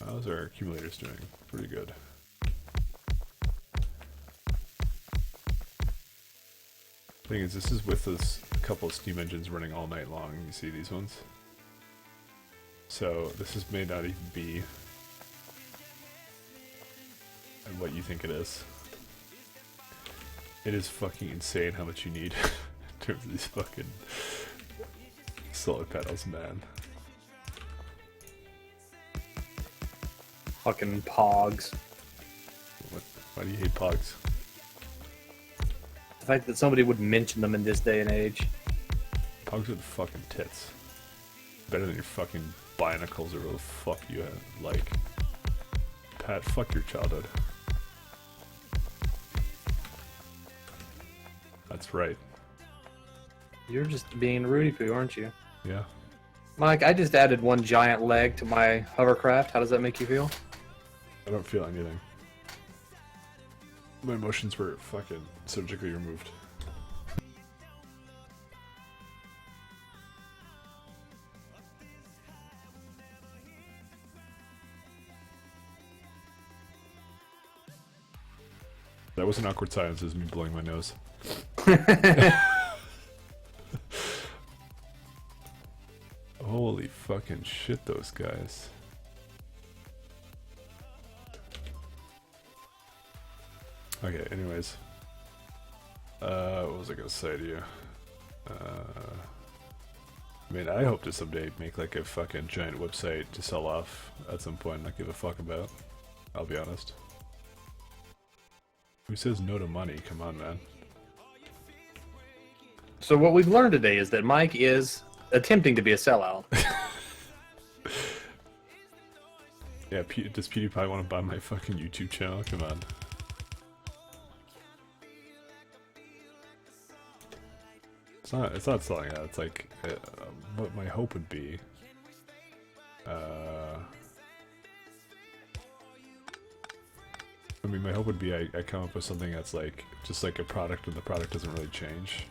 How's our accumulators doing? Pretty good. Thing is, this is with this couple of steam engines running all night long. You see these ones? So this may not even be what you think it is. It is fucking insane how much you need in terms of these fucking solar panels, man. Fucking pogs. Why do you hate pogs? The fact that somebody would mention them in this day and age. Pogs are the fucking tits. Better than your fucking Binacles or whatever the fuck you like. Pat, fuck your childhood. That's right. You're just being Rudy Poo, aren't you? Yeah. Mike, I just added one giant leg to my hovercraft. How does that make you feel? I don't feel anything. My emotions were fucking surgically removed. That was an awkward silence. It was me blowing my nose. fucking shit those guys. Okay, anyways. What was I gonna say to you? I mean, I hope to someday make like a fucking giant website to sell off at some point. Not give a fuck about. I'll be honest. Who says no to money? Come on, man. So what we've learned today is that Mike is attempting to be a sellout. Yeah, does PewDiePie want to buy my fucking YouTube channel? Come on. It's not selling out. It's like what my hope would be. I mean, my hope would be I come up with something that's like just like a product, and the product doesn't really change.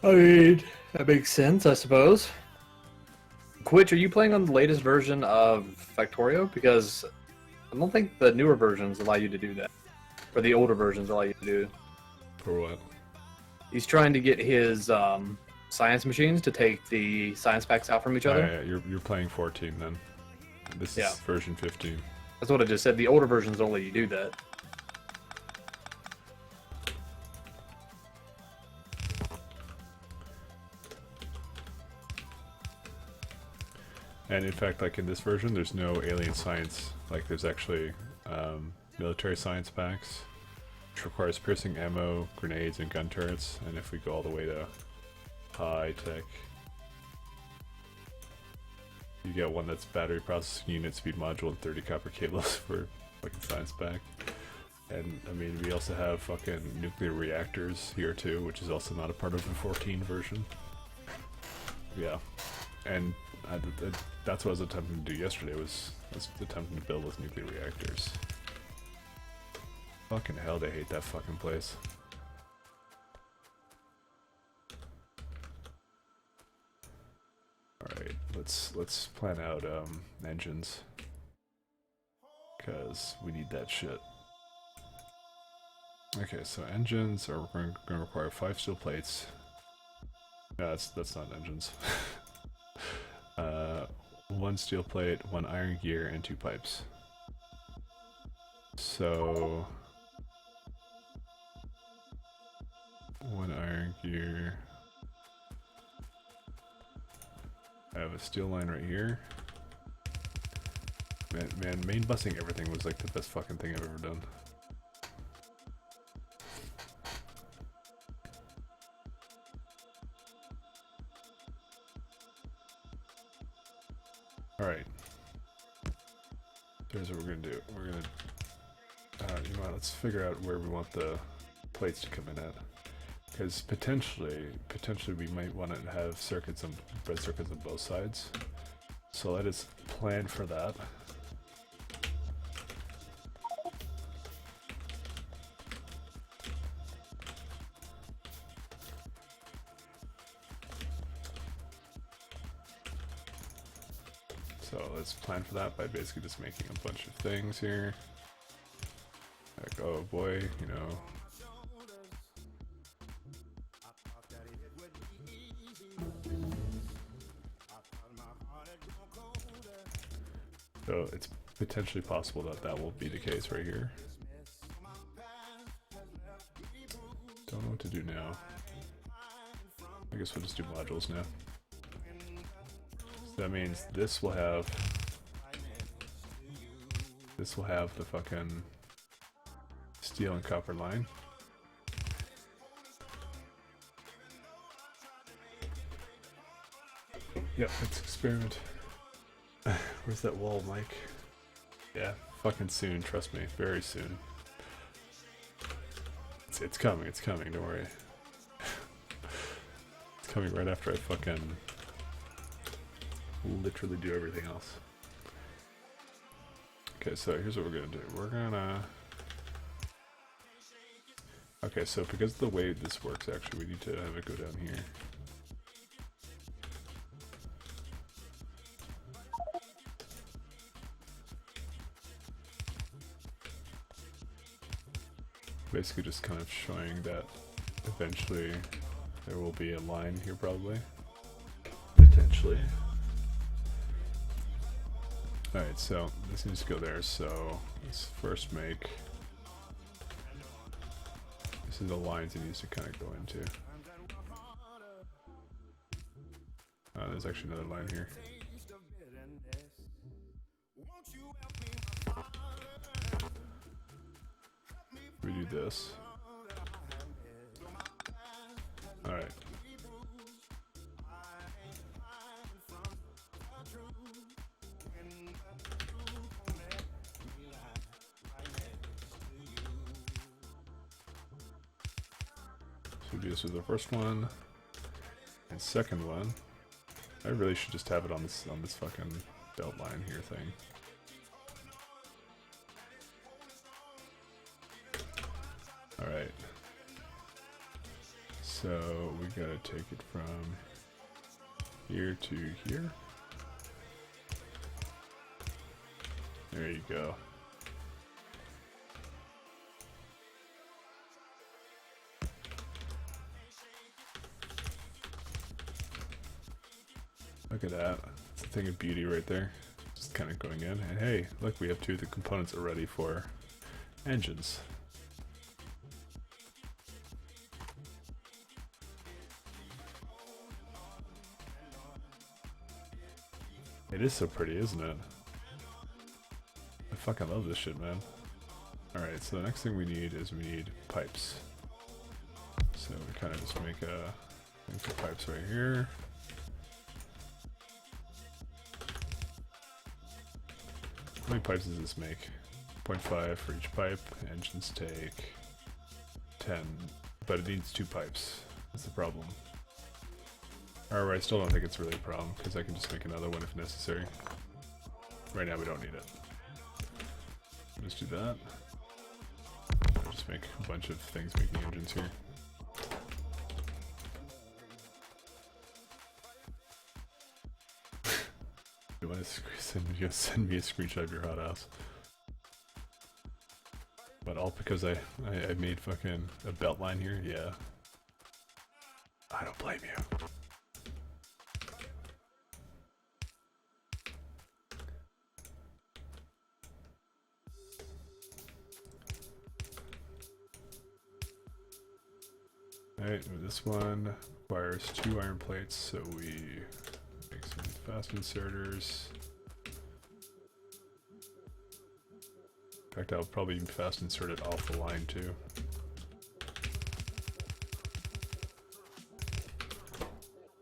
I mean, that makes sense, I suppose. Quitch, are you playing on the latest version of Factorio? Because I don't think the newer versions allow you to do that. Or the older versions allow you to do. For what? He's trying to get his science machines to take the science packs out from each other. Yeah, you're playing 14 then. This is version 15. That's what I just said. The older versions don't let you do that. And in fact, like in this version, there's no alien science. Like there's actually military science packs, which requires piercing ammo, grenades, and gun turrets. And if we go all the way to high tech, you get one that's battery processing unit, speed module, and 30 copper cables for fucking science pack. And I mean, we also have fucking nuclear reactors here too, which is also not a part of the 14 version. Yeah, and that's what I was attempting to do yesterday. Was attempting to build those nuclear reactors. Fucking hell, they hate that fucking place. Alright, let's plan out engines. Cause we need that shit. Okay, so engines are going to require 5 steel plates. No, that's not engines. 1 steel plate, 1 iron gear, and 2 pipes. So 1 iron gear. I have a steel line right here. Man, main busing everything was like the best fucking thing I've ever done. Alright. Here's what we're gonna do. We're gonna, you know what, let's figure out where we want the plates to come in at. Because potentially we might want to have circuits and bread circuits on both sides. So let us plan for that. So let's plan for that by basically just making a bunch of things here. Like, oh boy, you know. So it's potentially possible that that will be the case right here. Don't know what to do now. I guess we'll just do modules now. So that means this will have the fucking steel and copper line. Yep, let's experiment. Where's that wall, Mike? Yeah, fucking soon, trust me, very soon. It's coming, don't worry. It's coming right after I fucking literally do everything else. Okay, so here's what we're gonna do. We're gonna... Okay, so because of the way this works, actually, we need to have it go down here. Basically just kind of showing that eventually There will be a line here probably. Potentially. Alright, so this needs to go there, so let's first make... This is the lines it needs to kind of go into. There's actually another line here. We do this. Alright. So we do this with the first one. And second one. I really should just have it on this fucking belt line here thing. Alright. So we gotta take it from here to here. There you go. Look at that. It's a thing of beauty right there. Just kind of going in. And hey, look, we have two of the components already for engines. It is so pretty, isn't it? I fucking love this shit, man. Alright, so the next thing we need is we need pipes. So we kind of just make a thing for pipes right here. How many pipes does this make? 0.5 for each pipe. Engines take 10, but it needs 2 pipes. That's the problem. Alright, I still don't think it's really a problem, because I can just make another one if necessary. Right now we don't need it. Let's do that. I'll just make a bunch of things making engines here. You want to send me a screenshot of your hot house? But all because I made fucking a belt line here? Yeah. I don't blame you. Alright, this one requires 2 iron plates, so we make some fast inserters. In fact, I'll probably fast insert it off the line too.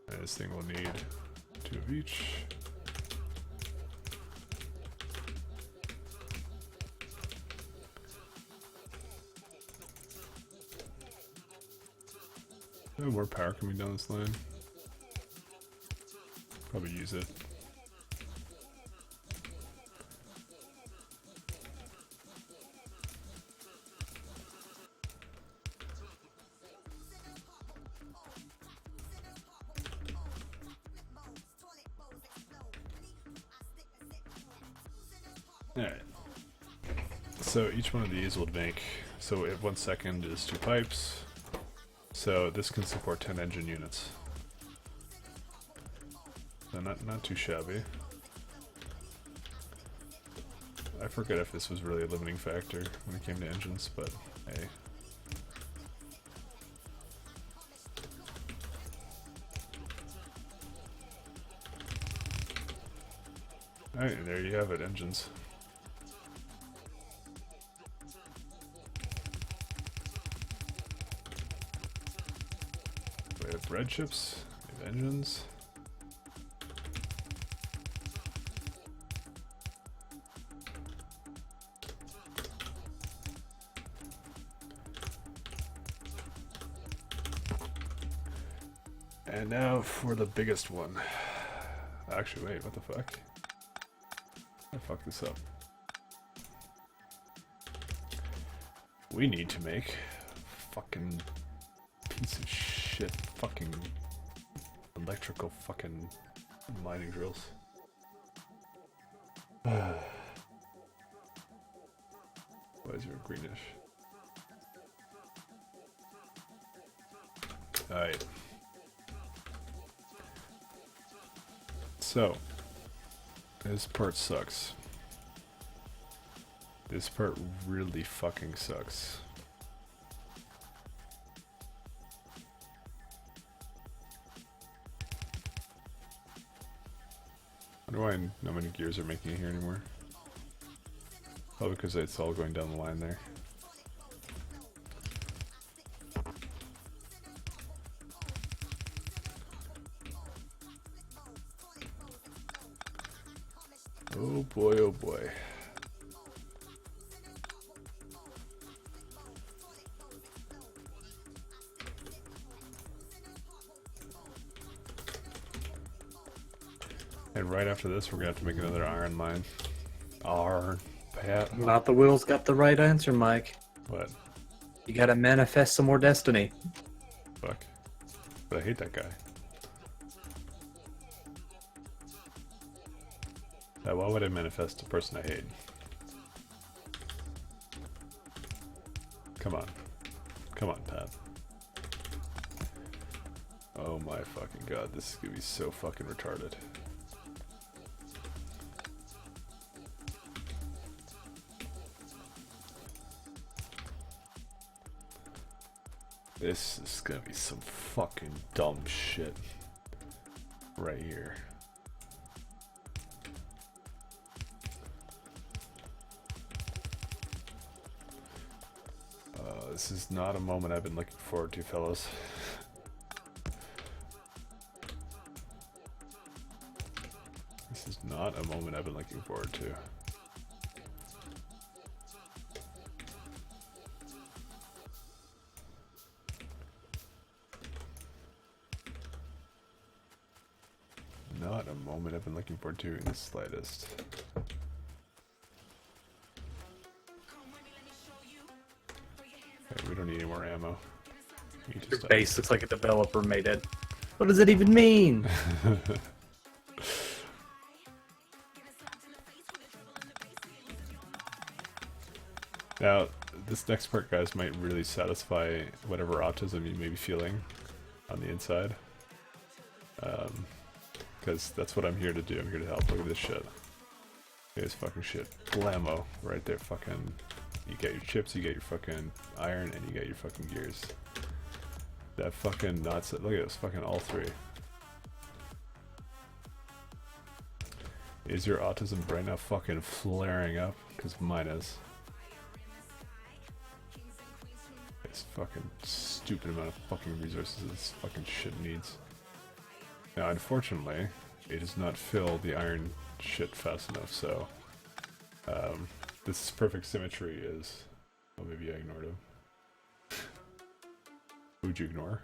And this thing will need 2 of each. How much more power can we down this line? Probably use it. Alright. So each one of these will make, so at 1 second is 2 pipes. So this can support 10 engine units. So not too shabby. I forget if this was really a limiting factor when it came to engines, but hey. Alright, and there you have it, engines. We have red ships, we have engines. And now for the biggest one. Actually, wait, what the fuck? I fucked this up. We need to make fucking piece of shit fucking electrical fucking mining drills. Why is your greenish? Alright. So, this part sucks. This part really fucking sucks. I wonder why not many gears are making it here anymore. Probably because it's all going down the line there. Oh boy, oh boy. And right after this, we're gonna have to make another iron line. Iron, Pat. Not the wheels got the right answer, Mike. What? You gotta manifest some more destiny. Fuck. But I hate that guy. Why would I manifest a person I hate? Come on. Come on, Pat. Oh my fucking god, this is gonna be so fucking retarded. This is gonna be some fucking dumb shit. Right here. This is not a moment I've been looking forward to, fellas. This is not a moment I've been looking forward to. Not a moment I've been looking forward to in the slightest. Okay, we don't need any more ammo. We need to Your stop. base looks like a developer made it. What does it even mean? Now, this next part, guys, might really satisfy whatever autism you may be feeling on the inside. Because that's what I'm here to do. I'm here to help. Look at this shit. Look at this fucking shit. Blammo. Right there, fucking... You get your chips, you get your fucking iron, and you get your fucking gears. That fucking nuts. Look at this, fucking all three. Is your autism brain now fucking flaring up? Because mine is. This fucking stupid amount of fucking resources this fucking shit needs. Now, unfortunately, it does not fill the iron shit fast enough, so... this perfect symmetry is... Oh, maybe I ignored him. Who'd you ignore?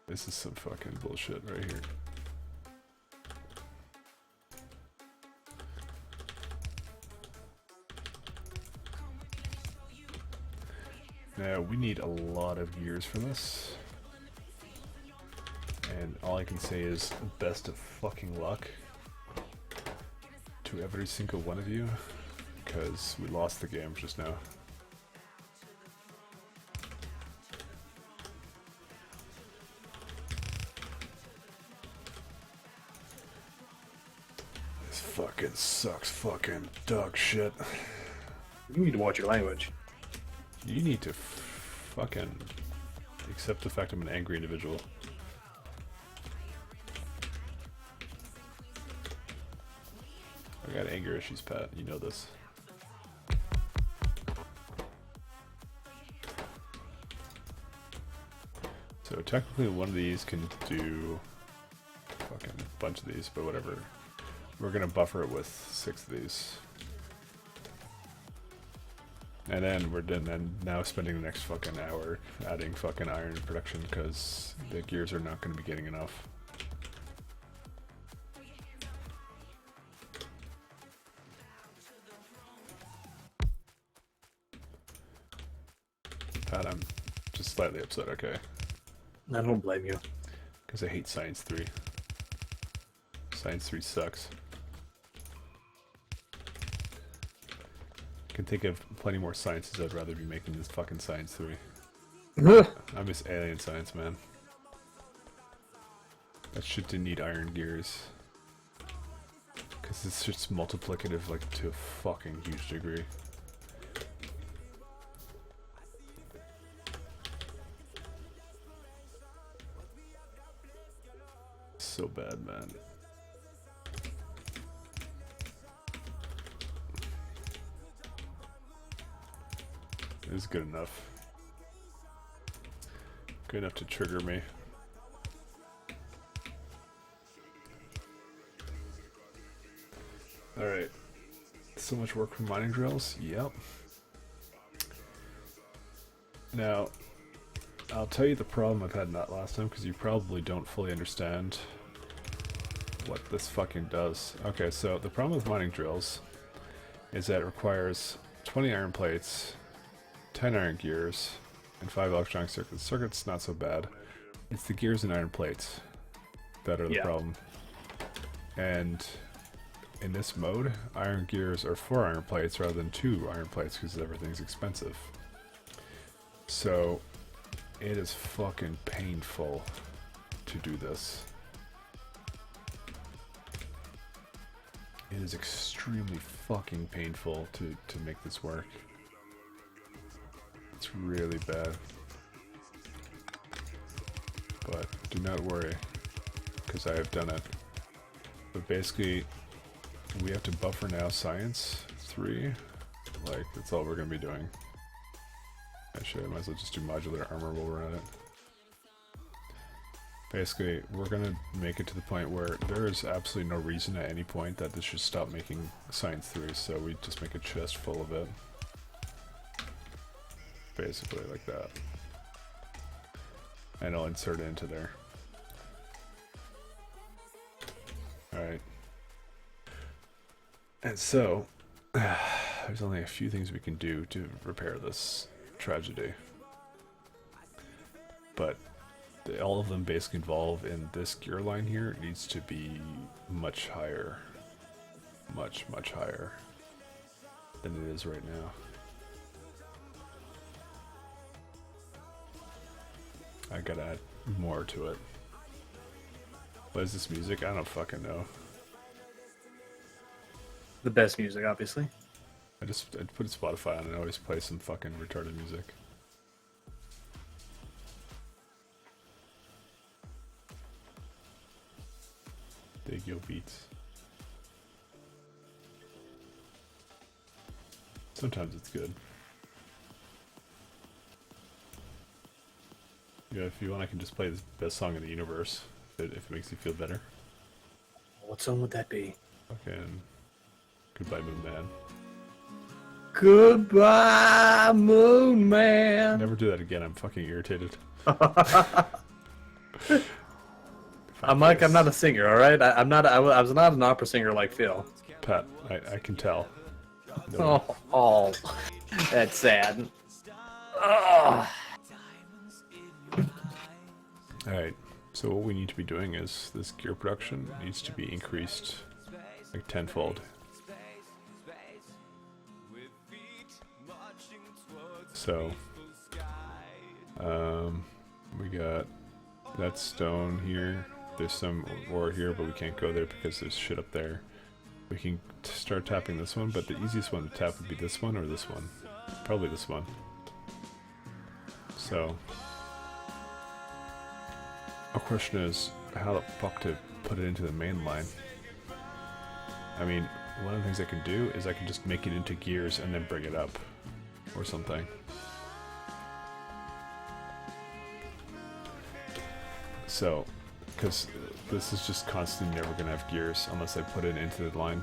This is some fucking bullshit right here. Now, we need a lot of gears for this. And all I can say is best of fucking luck to every single one of you, because we lost the game just now. This fucking sucks fucking dog shit. You need to watch your language. You need to fucking accept the fact I'm an angry individual. I got anger issues, Pat. You know this. So technically one of these can do fucking a bunch of these, but whatever. We're gonna buffer it with 6 of these. And then we're done, and now spending the next fucking hour adding fucking iron production because the gears are not gonna be getting enough. Pat, I'm just slightly upset, okay? I don't blame you. Because I hate Science 3. Science 3 sucks. I can think of plenty more sciences I'd rather be making this fucking Science 3. I miss alien science, man. That shit didn't need iron gears. Because it's just multiplicative, like, to a fucking huge degree. So bad, man. It is good enough. Good enough to trigger me. Alright. So much work for mining drills? Yep. Now, I'll tell you the problem I've had in that last time, because you probably don't fully understand what this fucking does. Okay, so the problem with mining drills is that it requires 20 iron plates, 10 iron gears, and 5 electronic circuits. Circuits, not so bad. It's the gears and iron plates that are the problem. And in this mode, iron gears are 4 iron plates rather than 2 iron plates because everything's expensive. So it is fucking painful to do this. It is extremely fucking painful to make this work. It's really bad. But do not worry, because I have done it. But basically, we have to buffer now science 3. Like, that's all we're going to be doing. Actually, I might as well just do modular armor while we're at it. Basically, we're going to make it to the point where there is absolutely no reason at any point that this should stop making science 3, so we just make a chest full of it. Basically, like that. And I'll insert it into there. Alright. And so, there's only a few things we can do to repair this tragedy. But all of them basically involve in this gear line here. It needs to be much higher. Much, much higher than it is right now. I gotta add more to it. What is this music? I don't fucking know. The best music, obviously. I put Spotify on and I always play some fucking retarded music. Big Yo Beats. Sometimes it's good. Yeah, if you want, I can just play this best song in the universe, if it makes you feel better. What song would that be? Fucking Goodbye Moon Man. Goodbye, Moon Man. Never do that again. I'm fucking irritated. I'm like, I'm not a singer, all right? I was not an opera singer like Phil. Pat, I can tell. No. Oh, that's sad. Ugh. Alright, so what we need to be doing is this gear production needs to be increased like tenfold. So, we got that stone here. There's some ore here, but we can't go there because there's shit up there. We can start tapping this one, but the easiest one to tap would be this one or this one. Probably this one. So, our question is, how the fuck to put it into the main line? I mean, one of the things I can do is I can just make it into gears and then bring it up. Or something. So, because this is just constantly never going to have gears unless I put it into the line.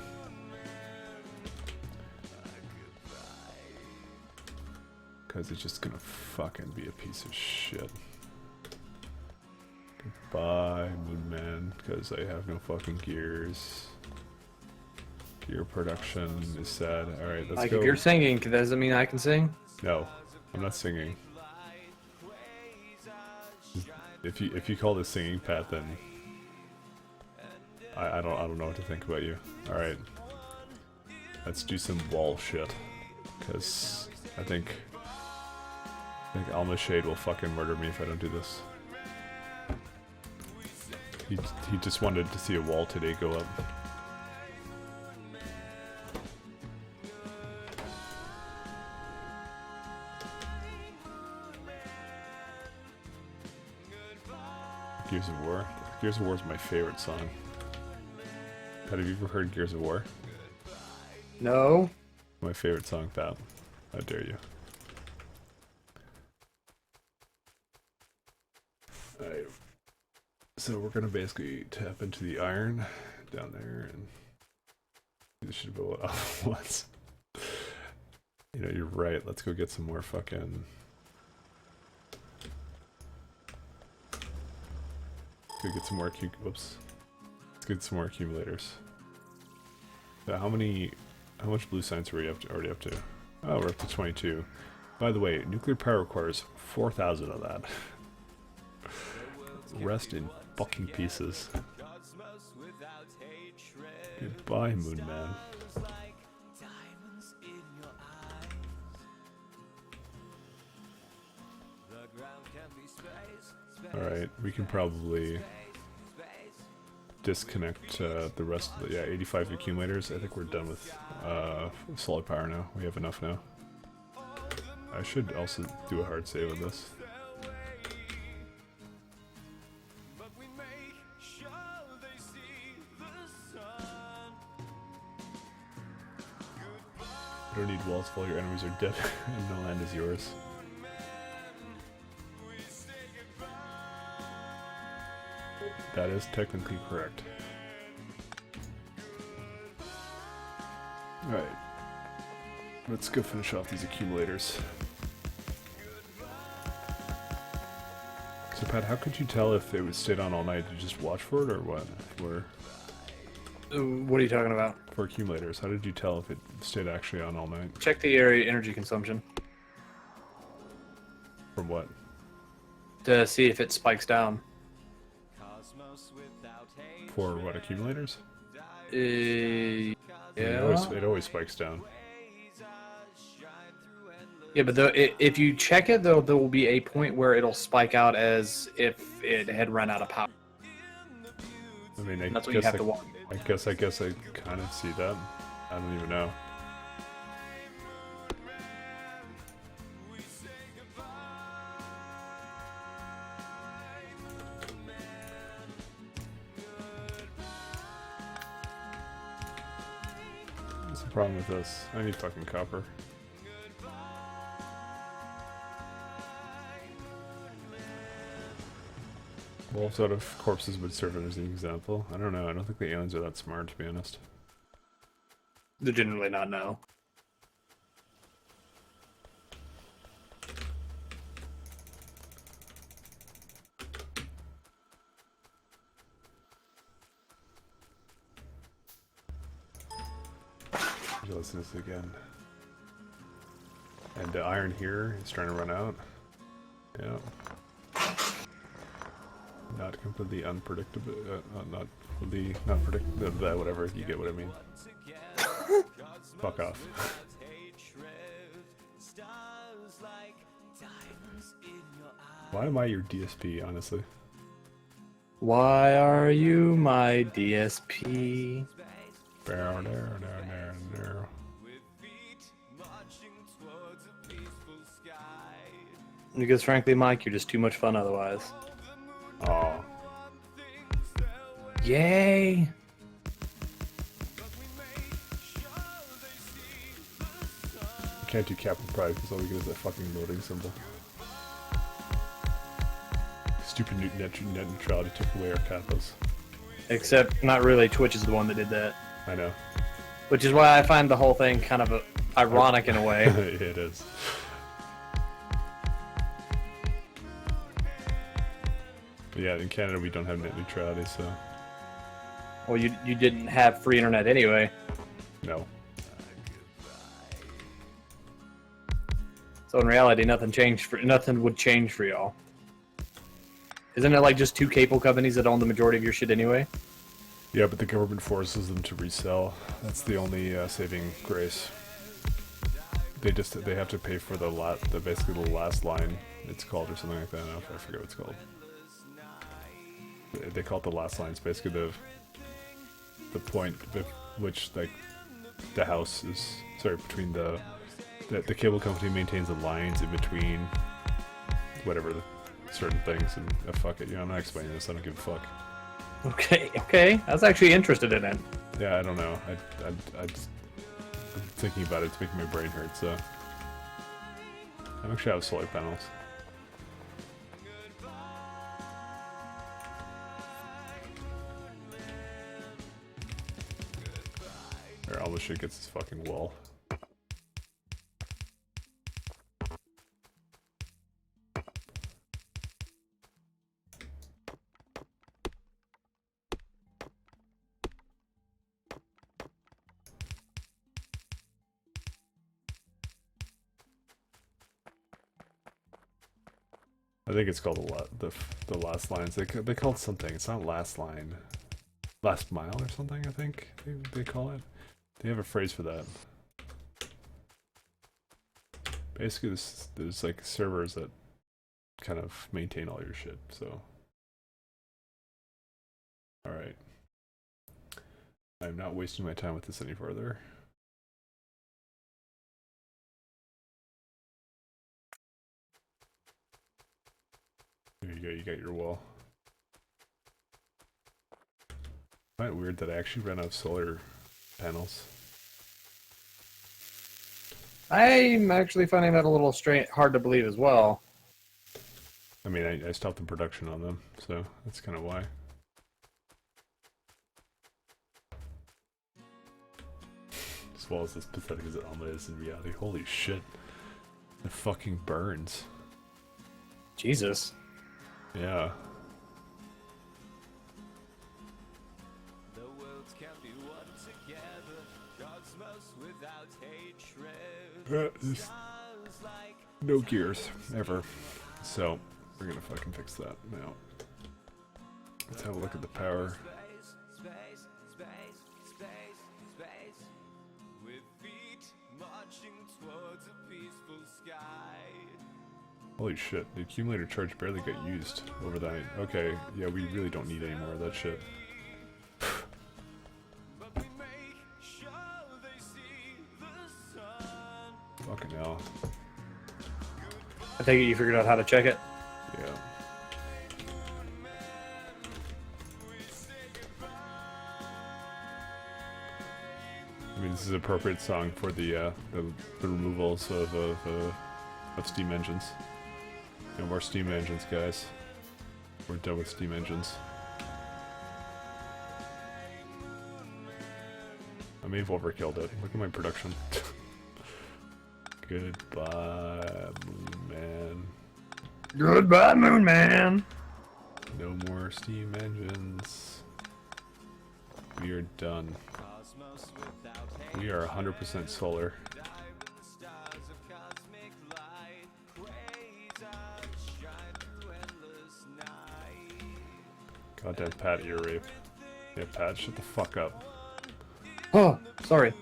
Because it's just going to fucking be a piece of shit. Goodbye, Moon Man, because I have no fucking gears. Gear production is sad. Alright, let's Like, go. if you're singing, does that mean I can sing? No, I'm not singing. If you call this singing, Pat, then I don't know what to think about you. All right, let's do some wall shit, because I think Alma Shade will fucking murder me if I don't do this. He just wanted to see a wall today go up. Gears of War. Gears of War is my favorite song. Pat, have you ever heard Gears of War? No. My favorite song, Pat. How dare you? Alright. So we're gonna basically tap into the iron down there and this should blow it off once. You know, you're right. Let's go get some more fucking... Let's go get some more Let's get some more accumulators. So how much blue science are we already up to? Oh, we're up to 22. By the way, nuclear power requires 4,000 of that. Rest in fucking pieces. Goodbye, Moon Man. Alright, we can probably disconnect the rest of the... Yeah, 85 accumulators. I think we're done with solid power now. We have enough now. I should also do a hard save on this. You don't need walls if all your enemies are dead and no land is yours. That is technically correct. Alright. Let's go finish off these accumulators. So Pat, how could you tell if it was stayed on all night? Did you just watch for it or what? What are you talking about? For accumulators, how did you tell if it stayed actually on all night? Check the area energy consumption From what? to see if it spikes down. For what, accumulators? Yeah. It always spikes down. Yeah, but if you check it, though, there will be a point where it'll spike out as if it had run out of power. I mean, That's what you have to watch. I guess I kind of see that. I don't even know. What's the problem with this? I need fucking copper. Wolves out of corpses would serve as an example. I don't know. I don't think the aliens are that smart, to be honest. They're generally not, no. Listen to this again. And the iron here is trying to run out. Yeah. Not completely unpredictable. Not predictable. Whatever. You get what I mean. Fuck off. Why am I your DSP, honestly? Why are you my DSP? Because frankly, Mike, you're just too much fun otherwise. Oh. Yay! Can't do Captain Pride because all we get is that fucking loading symbol. Stupid net neutrality took away our kappas. Except, not really, Twitch is the one that did that. I know. Which is why I find the whole thing kind of ironic in a way. It is. But yeah, in Canada we don't have net neutrality, so... Well, you didn't have free internet anyway. No. So in reality, nothing would change for y'all. Isn't it like just two cable companies that own the majority of your shit anyway? Yeah, but the government forces them to resell. That's the only saving grace. They have to pay for basically the last line. It's called or something like that. I forget what it's called. they call it the last line. It's basically the point with which like the house is between the cable company maintains the lines in between whatever the certain things, and fuck it, I'm not explaining this. I don't give a fuck. Okay. I was actually interested in it. Yeah, I don't know. I just I'm thinking about it. It's making my brain hurt. So I actually have solar panels. Or all this shit gets this fucking wall. I think it's called the last lines. They call it something. It's not last line, last mile or something. I think they call it. They have a phrase for that. Basically, there's like servers that kind of maintain all your shit. So, all right. I'm not wasting my time with this any further. There you go, you got your wall. I find it weird that I actually ran out of solar panels. I'm actually finding that a little hard to believe as well. I mean, I stopped the production on them, so that's kind of why. As well as as pathetic as Alma is in reality. Holy shit. It fucking burns. Jesus. Yeah. The worlds can be one together, cosmos without hatred. No gears, ever. So, we're gonna fucking fix that now. Let's have a look at the power. With feet marching towards a peaceful sky. Holy shit, the accumulator charge barely got used overnight. Okay, yeah, we really don't need any more of that shit. Fucking hell. I take it you figured out how to check it? Yeah. I mean, this is an appropriate song for the removals of steam engines. No more steam engines, guys. We're done with steam engines. I may have overkilled it. Look at my production. Goodbye, Moon Man. Goodbye, Moon Man. No more steam engines. We are done. We are 100% solar. Goddamn Pat, ear rape. Yeah, Pat, shut the fuck up. Oh, sorry.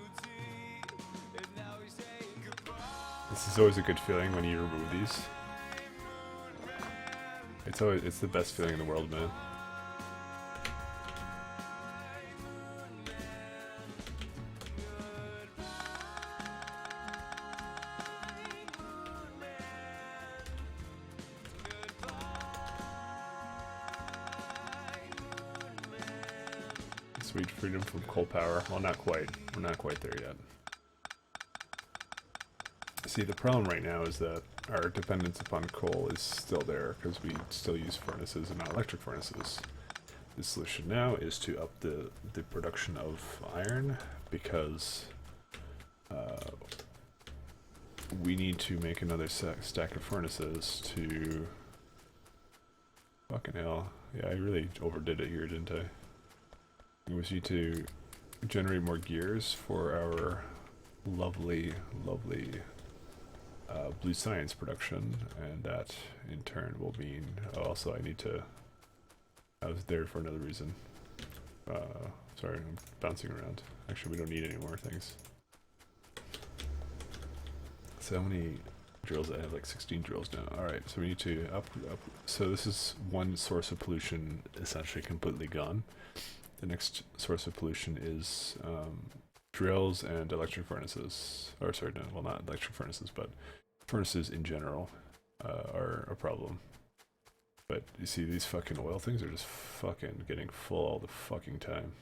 This is always a good feeling when you remove these. It's the best feeling in the world, man. Sweet freedom from coal power. Well, not quite. We're not quite there yet. See, the problem right now is that our dependence upon coal is still there because we still use furnaces and not electric furnaces. The solution now is to up the production of iron because we need to make another stack of furnaces to... Fucking hell. Yeah, I really overdid it here, didn't I? We need to generate more gears for our lovely, lovely blue science production, and that in turn will mean also I need to... I was there for another reason. Sorry, I'm bouncing around. Actually, we don't need any more things. So how many drills. I have like 16 drills now. Alright, so we need to up. So this is one source of pollution essentially completely gone. The next source of pollution is drills and electric furnaces. Or sorry, no, well not electric furnaces, but furnaces in general are a problem. But you see, these fucking oil things are just fucking getting full all the fucking time.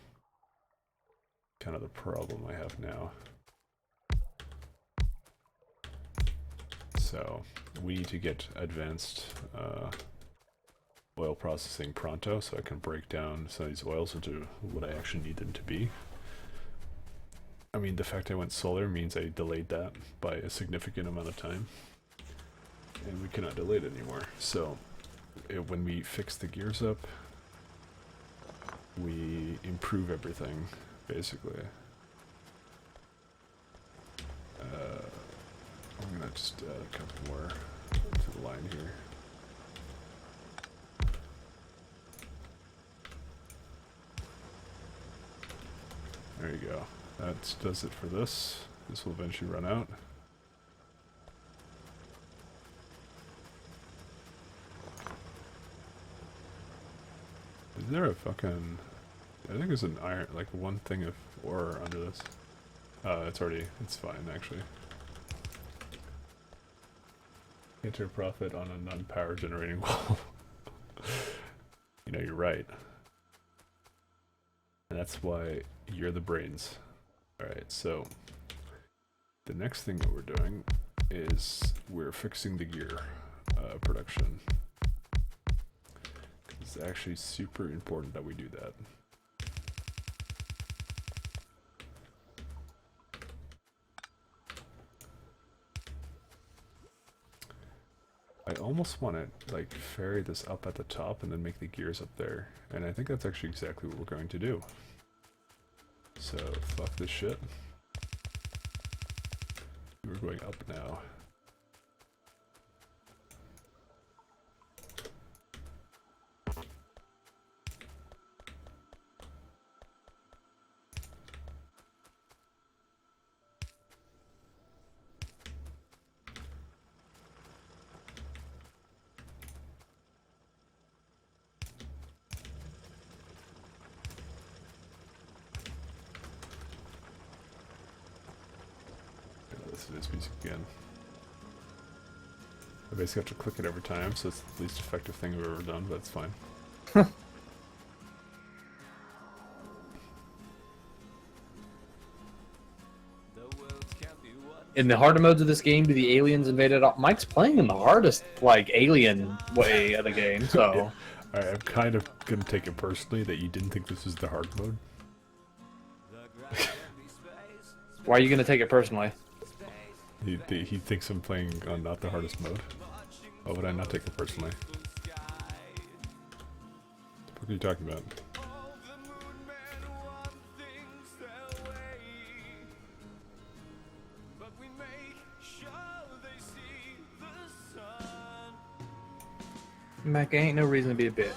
Kind of the problem I have now. So we need to get advanced oil processing pronto, so I can break down some of these oils into what I actually need them to be. I mean, the fact I went solar means I delayed that by a significant amount of time, and we cannot delay it anymore. So when we fix the gears up, we improve everything, basically. I'm gonna just add a couple more to the line here. There you go. That does it for this. This will eventually run out. Is there a fucking... I think there's an iron, like one thing of ore under this. It's fine actually. Enter profit on a non-power generating wall. You know, you're right. And that's why you're the brains. Alright, so the next thing that we're doing is we're fixing the gear production. It's actually super important that we do that. I almost want to like ferry this up at the top and then make the gears up there, and I think that's actually exactly what we're going to do. So fuck this shit. We're going up now. This music again. I basically have to click it every time, so it's the least effective thing I've ever done, but it's fine. In the harder modes of this game, do the aliens invaded? Mike's playing in the hardest, like, alien way of the game, so... Yeah. Alright, I'm kind of gonna take it personally that you didn't think this was the hard mode. Why are you gonna take it personally? He thinks I'm playing on not the hardest mode. Why would I not take it personally? What are you talking about? Mac, ain't no reason to be a bitch.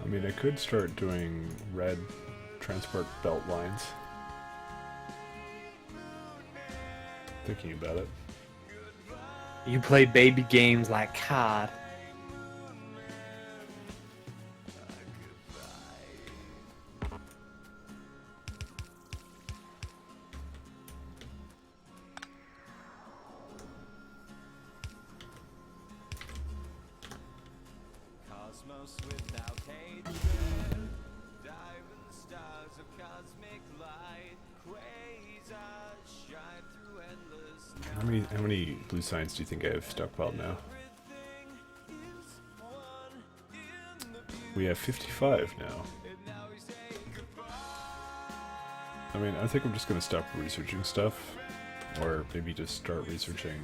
I mean, I could start doing red transport belt lines. Thinking about it. You play baby games like COD. How many blue signs do you think I have stockpiled now? We have 55 now. I mean, I think I'm just gonna stop researching stuff, or maybe just start researching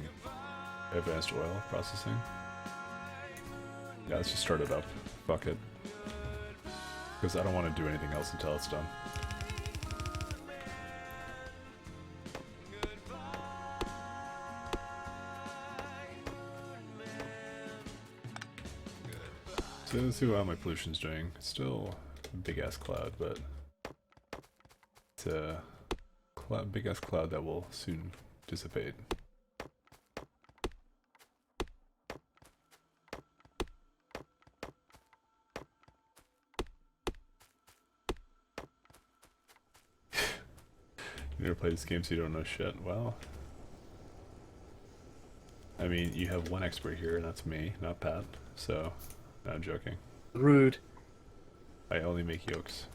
advanced oil processing. Yeah, let's just start it up. Fuck it. Because I don't want to do anything else until it's done. So let's see how my pollution's doing. It's still a big ass cloud, but it's a big ass cloud that will soon dissipate. You never play this game so you don't know shit. Well, I mean, you have one expert here, and that's me, not Pat. So, no, I'm joking. Rude. I only make yolks.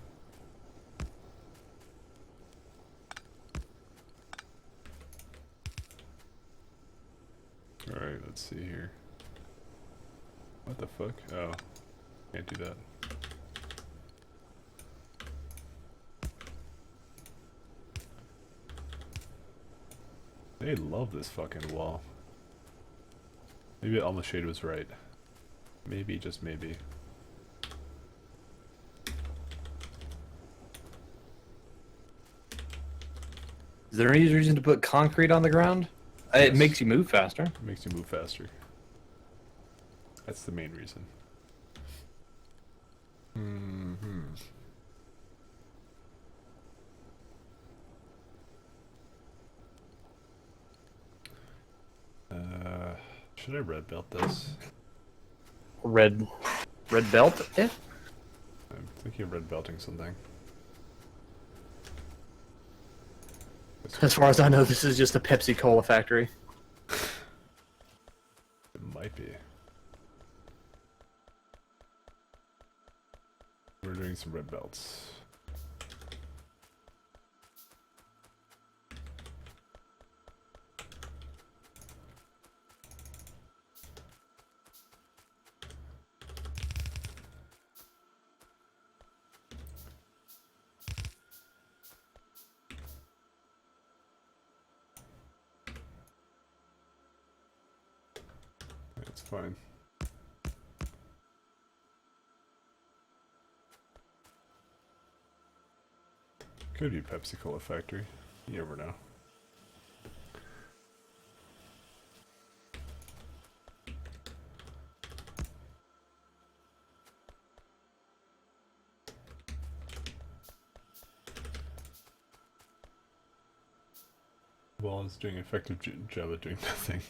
Alright, let's see here. What the fuck? Oh, can't do that. They love this fucking wall. Maybe Almost Shade was right. Maybe, just maybe. Is there any reason to put concrete on the ground? It Yes. makes you move faster. It makes you move faster. That's the main reason. Should I red belt this? Red belt? Yeah. I'm thinking of red belting something. As far as I know, this is just a Pepsi Cola factory. It might be. We're doing some red belts. That's fine. Could be Pepsi Cola factory. You never know. Well, it's doing an effective job at doing nothing.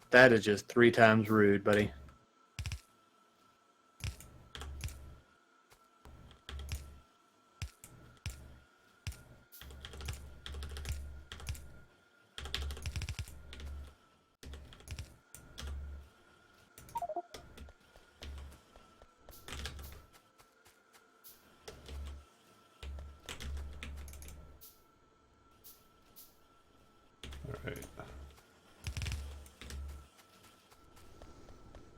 That is just 3 times rude, buddy. Alright.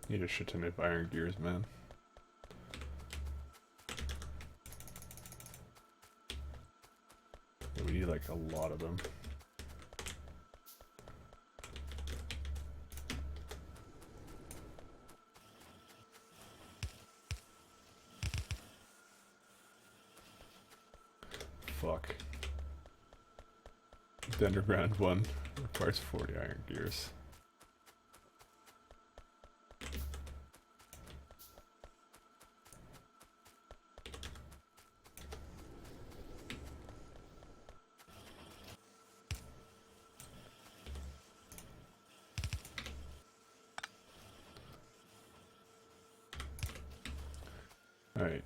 Need a shit ton of iron gears, man. We need like a lot of them. Fuck. The underground one requires 40 iron gears. Alright.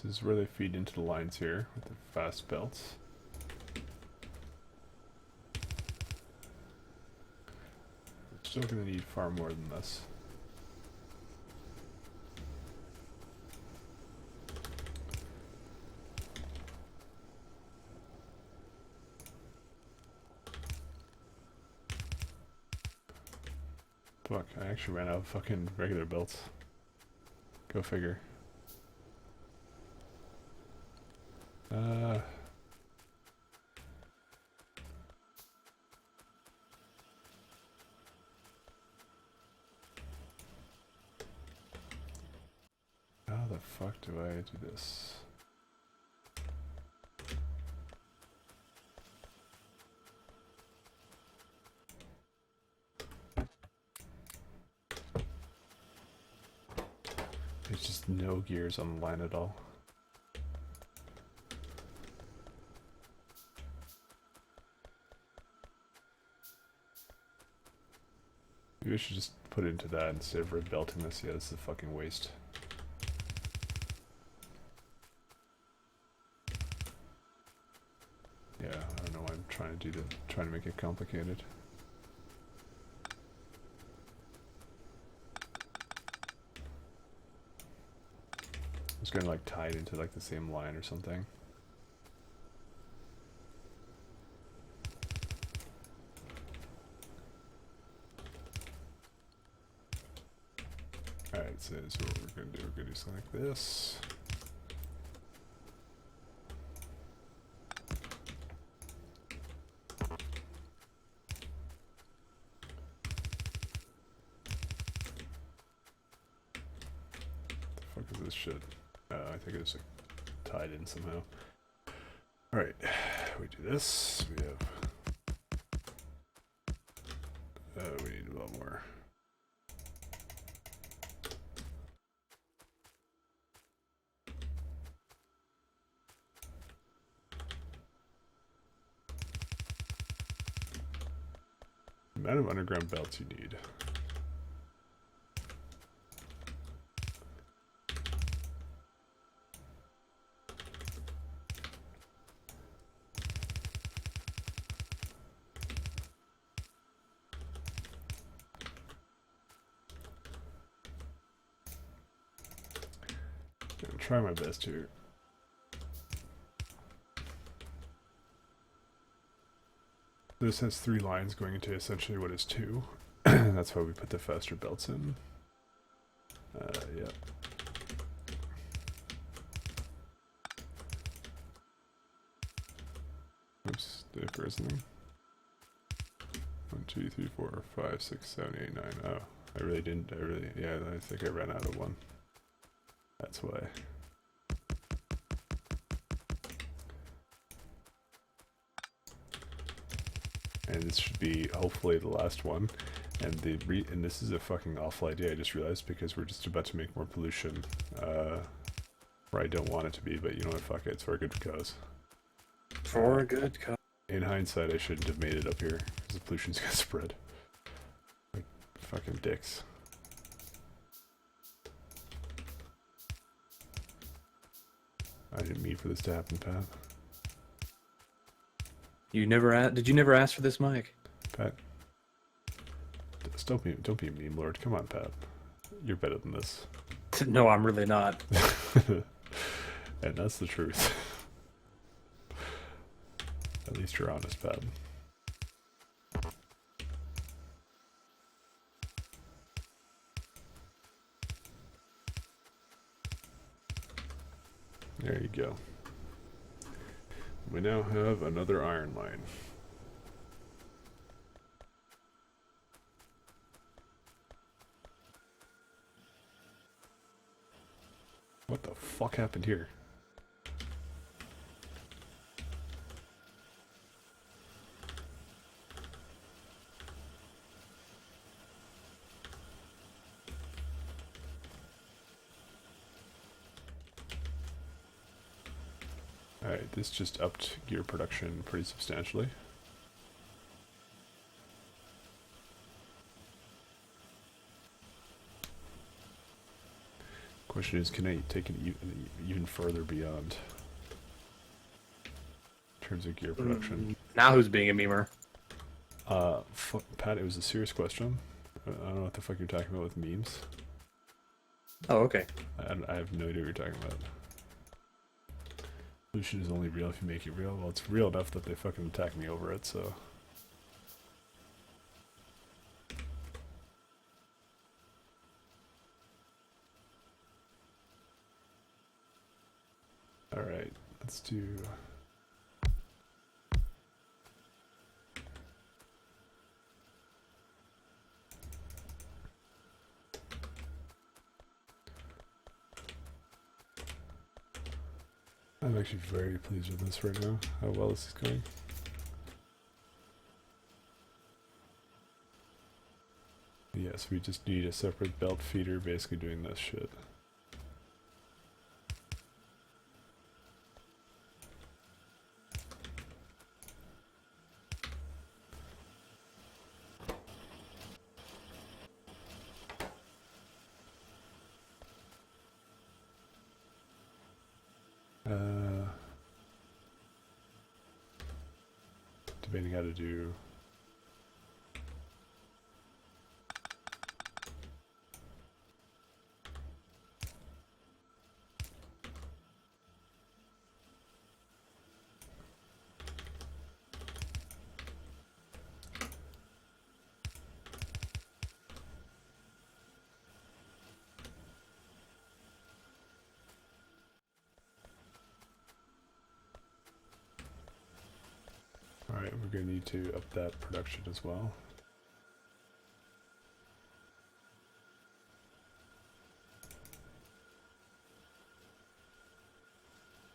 This is where they feed into the lines here with the fast belts. We're still gonna need far more than this. Fuck, I actually ran out of fucking regular belts. Go figure. the fuck do I do this? There's just no gears on the line at all. Maybe I should just put it into that instead of rebelting this. Yeah, this is a fucking waste. Yeah, I don't know why I'm trying to do that. Trying to make it complicated. I was gonna like tie it into like the same line or something. Alright, so what we're gonna do, we're gonna do something like this. What the fuck is this shit? I think it's like, tied in somehow. Alright, we do this, we have... we need a lot more. The amount of underground belts you need. I'll try my best here. This has 3 lines going into essentially what is 2. That's why we put the faster belts in. Yeah. Oops, did I forget something? 1, 2, 3, 4, 5, 6, 7, 8, 9. Oh, I really didn't. Yeah, I think I ran out of one. That's why. And this should be hopefully the last one. And and this is a fucking awful idea, I just realized, because we're just about to make more pollution where I don't want it to be, but you know what, fuck it, it's for a good cause. For a good cause. In hindsight, I shouldn't have made it up here, because the pollution's gonna spread. Like, fucking dicks. I didn't mean for this to happen, Pat. You never did you never ask for this, Mike? Pat. Just don't be a meme lord. Come on, Pat. You're better than this. No, I'm really not. And that's the truth. At least you're honest, Pat. There you go. We now have another iron mine. What the fuck happened here? Alright, this just upped gear production pretty substantially. Question is, can I take it even further beyond in terms of gear production? Now who's being a memer? Pat, it was a serious question. I don't know what the fuck you're talking about with memes. Oh, okay. I have no idea what you're talking about. Pollution is only real if you make it real. Well, it's real enough that they fucking attack me over it, so... Alright, let's do... I'm actually very pleased with this right now, how well this is going. Yes, we just need a separate belt feeder basically doing this shit. Debating how to do. Alright, we're going to need to up that production as well.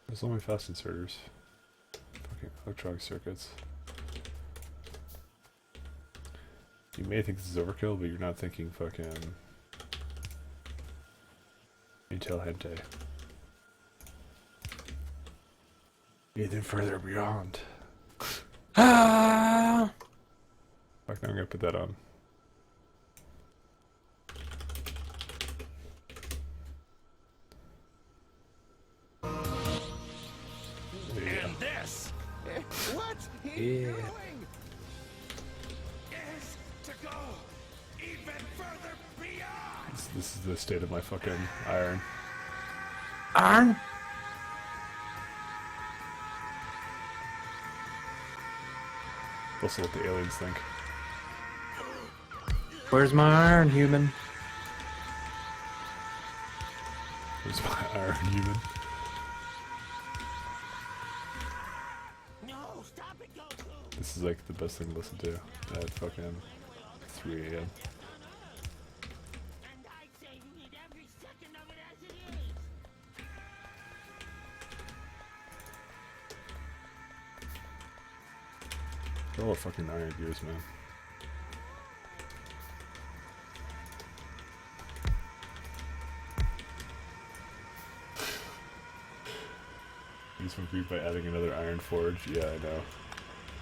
There's only fast inserters. Fucking electronic circuits. You may think this is overkill, but you're not thinking fucking Intel hentai. Anything further beyond. Ah! Fuck, now I'm gonna put that on. And this, what he's doing, is to go even further beyond. This is the state of my fucking iron. Iron? Also what the aliens think. Where's my iron, human? Where's my iron human? No, stop it, Goku. This is like the best thing to listen to at fucking 3 AM. And I'd say you need every second of it as it is. They're all fucking iron gears, man. These would be by adding another iron forge. Yeah, I know.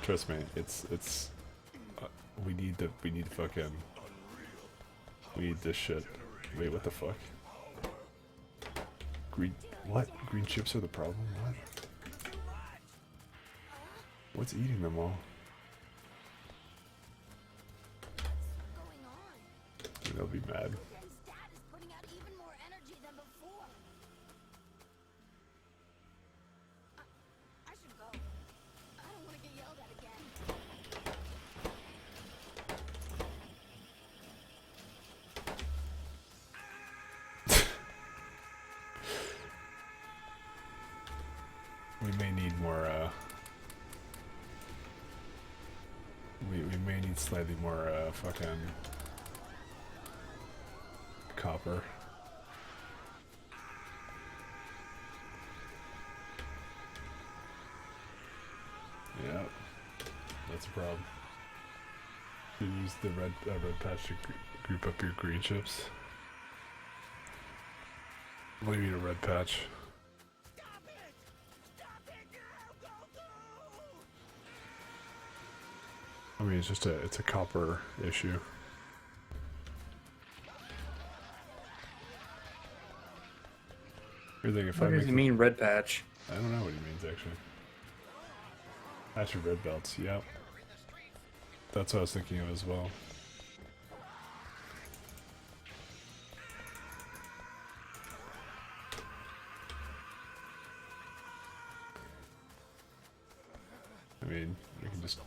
Trust me, it's we need fucking we need this shit. Wait, what the fuck? Green what? Green chips are the problem? What? What's eating them all? They'll be mad. We may need more, we may need slightly more, fucking copper. Yeah, that's a problem. You use the red patch to group up your green chips. What do you mean a red patch? I mean, it's just it's a copper issue. You're thinking if What I does make he mean, red patch? I don't know what he means actually. Patch of red belts, yep. That's what I was thinking of as well. I mean, we can just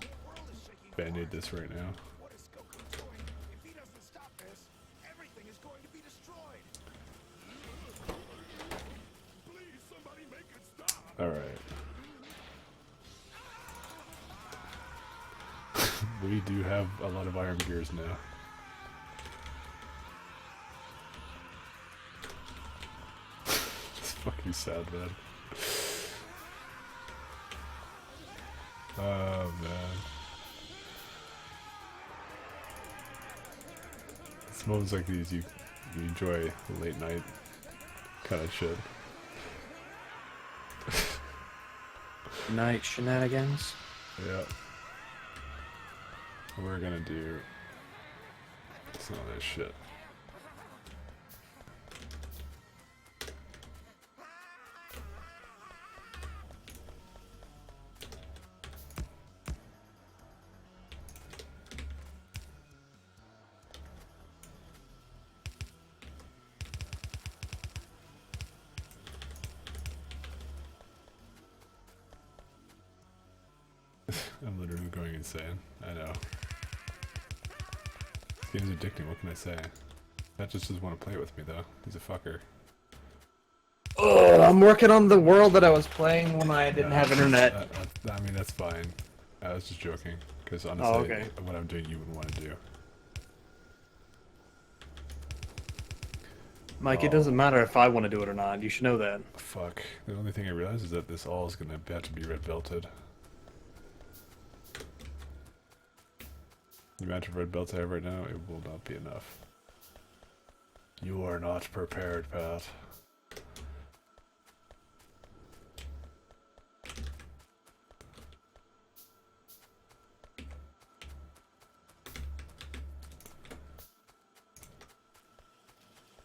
band-aid this right now. What is Goku doing? If he doesn't stop this, everything is going to be destroyed. Please, somebody make it stop. Alright. We do have a lot of iron gears now. It's fucking sad, man. Oh man. It's moments like these you enjoy the late night kind of shit. Night shenanigans. Yeah. We're gonna do some of this shit. I'm literally going insane. I know. This game's addicting, what can I say? That just doesn't want to play with me though. He's a fucker. Oh, I'm working on the world that I was playing when I didn't have internet. I mean, that's fine. I was just joking. Because honestly, okay. what I'm doing you wouldn't want to do. Mike, it doesn't matter if I want to do it or not. You should know that. Fuck. The only thing I realize is that this all is going to have to be red belted. The amount of red belts I have right now, it will not be enough. You are not prepared, Pat.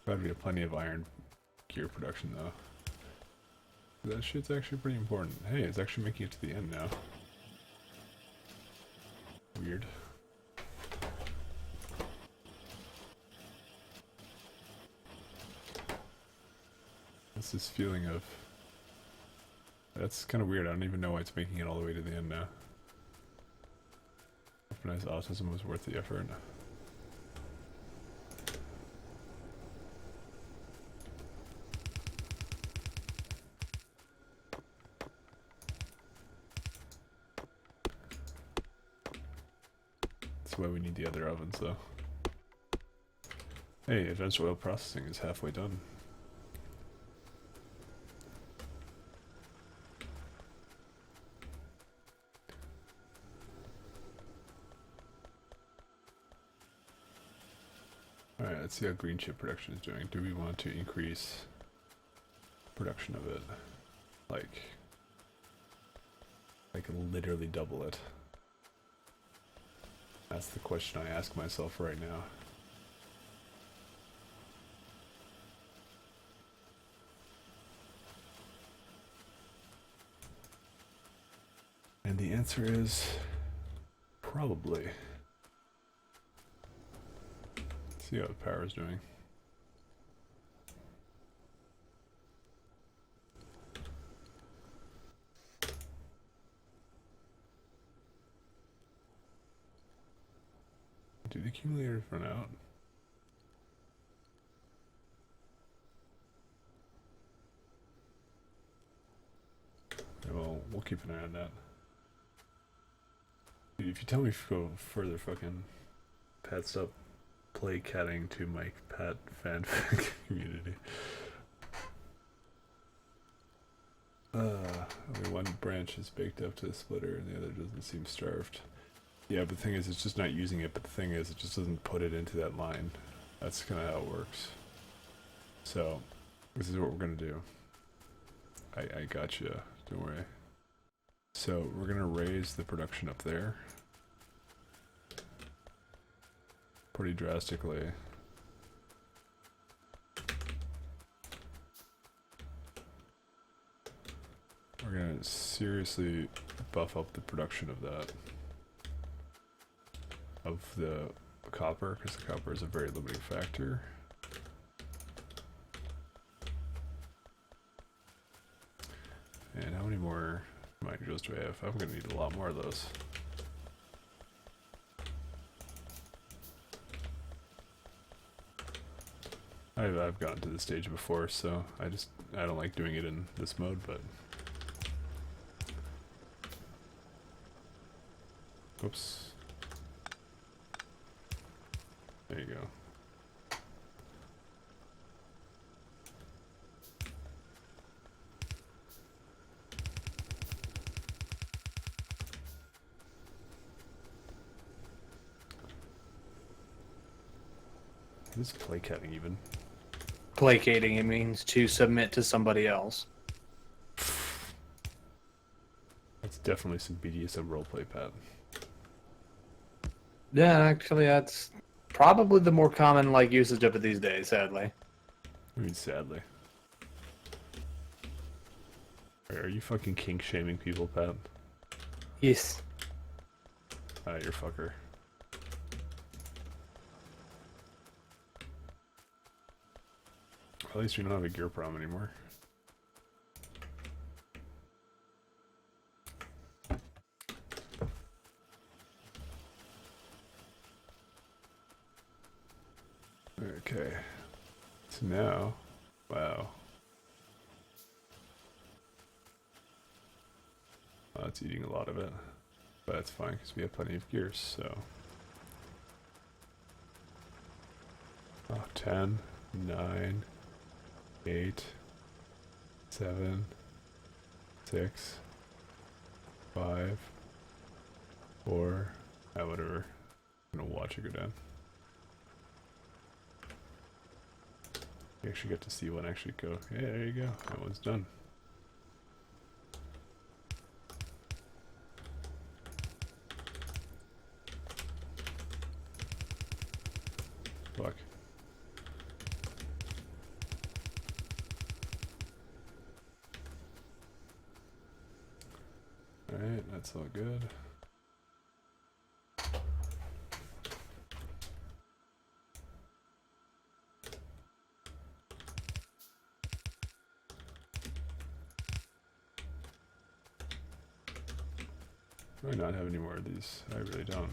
Glad we have plenty of iron gear production though. That shit's actually pretty important. Hey, it's actually making it to the end now. Weird. What's this feeling of... That's kind of weird. I don't even know why it's making it all the way to the end now. Weaponized autism was worth the effort. That's why we need the other ovens though. Hey, advanced oil processing is halfway done. Alright, let's see how green chip production is doing. Do we want to increase production of it? Like literally double it? That's the question I ask myself right now. And the answer is probably. Let's see how the power is doing. Do the accumulators run out? Yeah, well, we'll keep an eye on that. Dude, if you tell me to go further, fucking Pat, stop play catting to my Pat fanfic community. Only one branch is baked up to the splitter and the other doesn't seem starved. Yeah, but the thing is, it's just not using it, but the thing is, it just doesn't put it into that line. That's kind of how it works. So, this is what we're going to do. I got you, don't worry. So, we're going to raise the production up there. Pretty drastically. We're going to seriously buff up the production of that. Of the copper, because the copper is a very limiting factor. And how many more mine drills do I have? I'm going to need a lot more of those. I've gotten to this stage before, so I don't like doing it in this mode, but... Oops. There you go. This is placating even. Placating, it means to submit to somebody else. That's definitely some BDSM roleplay, Pat. Yeah, actually, that's probably the more common like usage of it these days, sadly. I mean, sadly. Are you fucking kink shaming people, Pat? Yes. You're a fucker. At least we don't have a gear problem anymore. Okay. So now, wow. It's eating a lot of it. But that's fine because we have plenty of gears, so. Oh, 10, 9, 8, 7, 6, 5, 4, whatever. I'm gonna watch it go down. You actually get to see one actually go. Yeah, there you go. That one's done. Fuck. Alright, that's all good. Do I not have any more of these? I really don't.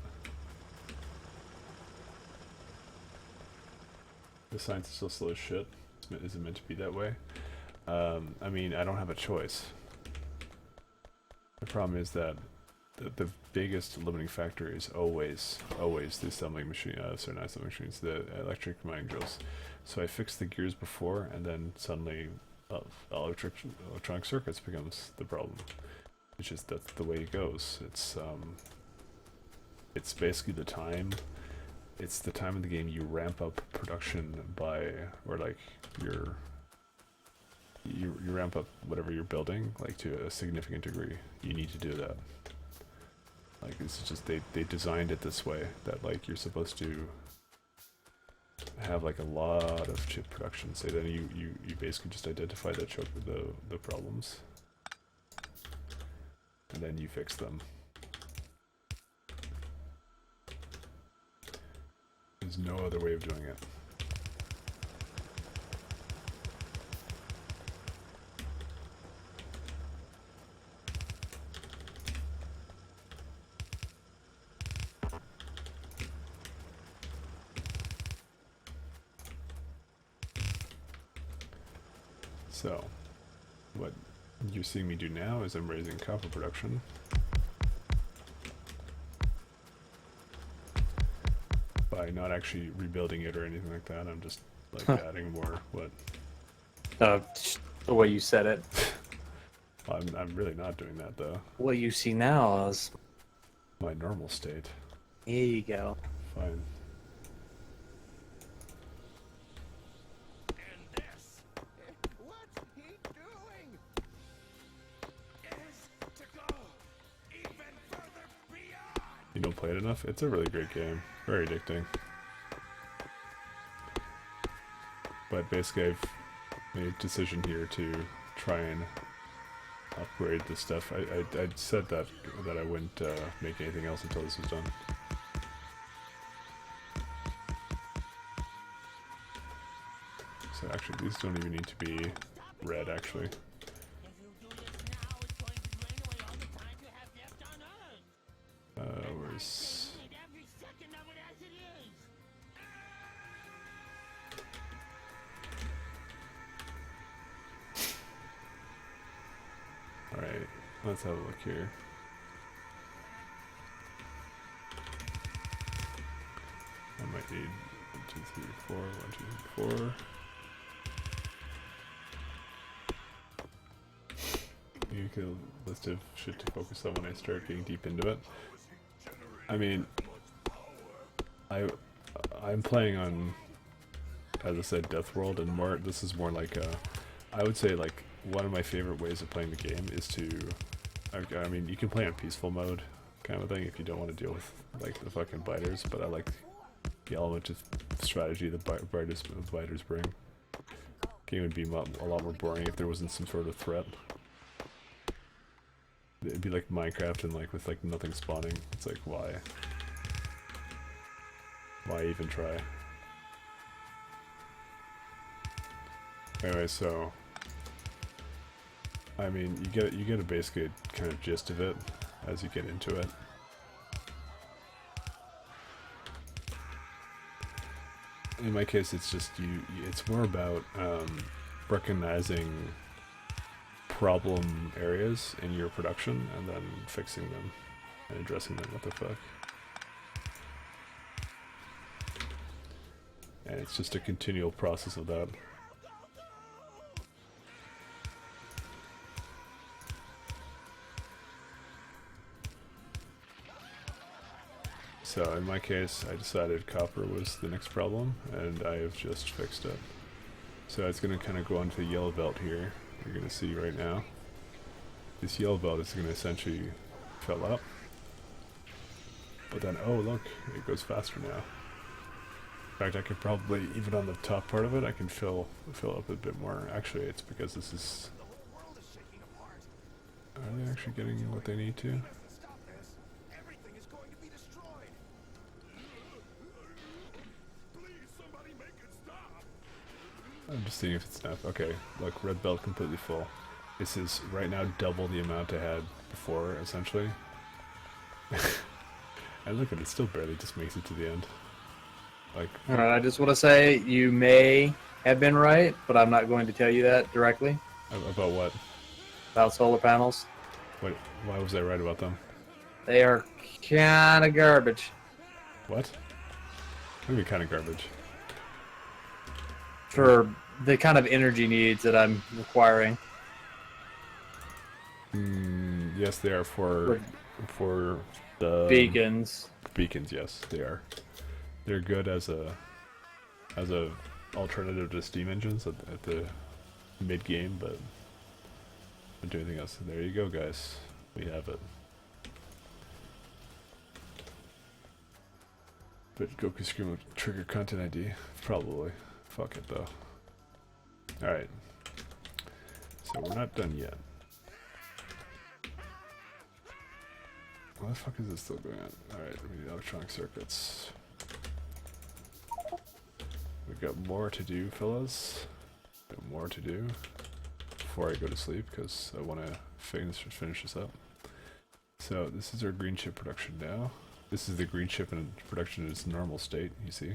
The science is still slow as shit. Is it meant to be that way? I mean, I don't have a choice. The problem is that the biggest limiting factor is always the assembling machine, sorry, not assembling machines, the electric mining drills. So I fixed the gears before, and then suddenly electronic circuits becomes the problem. Which is that's the way it goes. It's basically the time. It's the time in the game you ramp up production by, or like you ramp up whatever you're building, like to a significant degree. You need to do that. Like it's just they designed it this way that like you're supposed to have like a lot of chip production. So then you basically just identify the problems, and then you fix them. There's no other way of doing it. So, what you're seeing me do now is I'm raising copper production. By not actually rebuilding it or anything like that, I'm just like adding more. What? The way you said it. I'm really not doing that though. What you see now is My normal state. here you go. Fine. You don't play it enough? It's a really great game. Very addicting. But basically I've made a decision here to try and upgrade the stuff. I said that I wouldn't make anything else until this was done. So actually these don't even need to be red actually. Where's... Alright, let's have a look here. I might need 1, 2, 3, 4, 1, 2, 3, 4. You get a list of shit to focus on when I start getting deep into it. I mean, I'm playing on as I said, deathworld, and more. This is more like I would say like one of my favorite ways of playing the game is to. I mean, you can play on peaceful mode, kind of thing, if you don't want to deal with like the fucking biters. But I like the element of strategy the biters bring. Game would be a lot more boring if there wasn't some sort of threat. It'd be like Minecraft and like with like nothing spawning. It's like why even try? Anyway, so I mean, you get a basic kind of gist of it as you get into it. In my case, it's just it's more about recognizing problem areas in your production and then fixing them and addressing them. What the fuck? And it's just a continual process of that. So in my case, I decided copper was the next problem, and I have just fixed it. So it's going to kind of go onto the yellow belt here. You're going to see right now. This yellow belt is going to essentially fill up. But then, oh look, it goes faster now. In fact, I could probably, even on the top part of it, I can fill up a bit more. Actually, it's because this is... Are they actually getting what they need to? I'm just seeing if it's enough. Okay, look, red belt completely full. This is right now double the amount I had before, essentially. And look at it, still barely just makes it to the end. Like, Alright, I just want to say you may have been right, but I'm not going to tell you that directly. About what? About solar panels. What? Why was I right about them? They are kind of garbage. What? Maybe kind of garbage. For the kind of energy needs that I'm requiring. Yes, they are for the Beacons. Beacons, yes, they are. They're good as a alternative to steam engines at the mid game, but don't do anything else. There you go, guys. We have it. But Goku Scream trigger content ID, probably. Fuck it though. Alright. So we're not done yet. Why the fuck is this still going on? Alright, we need electronic circuits. We've got more to do, fellas. Got more to do before I go to sleep, because I want to finish this up. So this is our green chip production now. This is the green chip in production in its normal state, you see.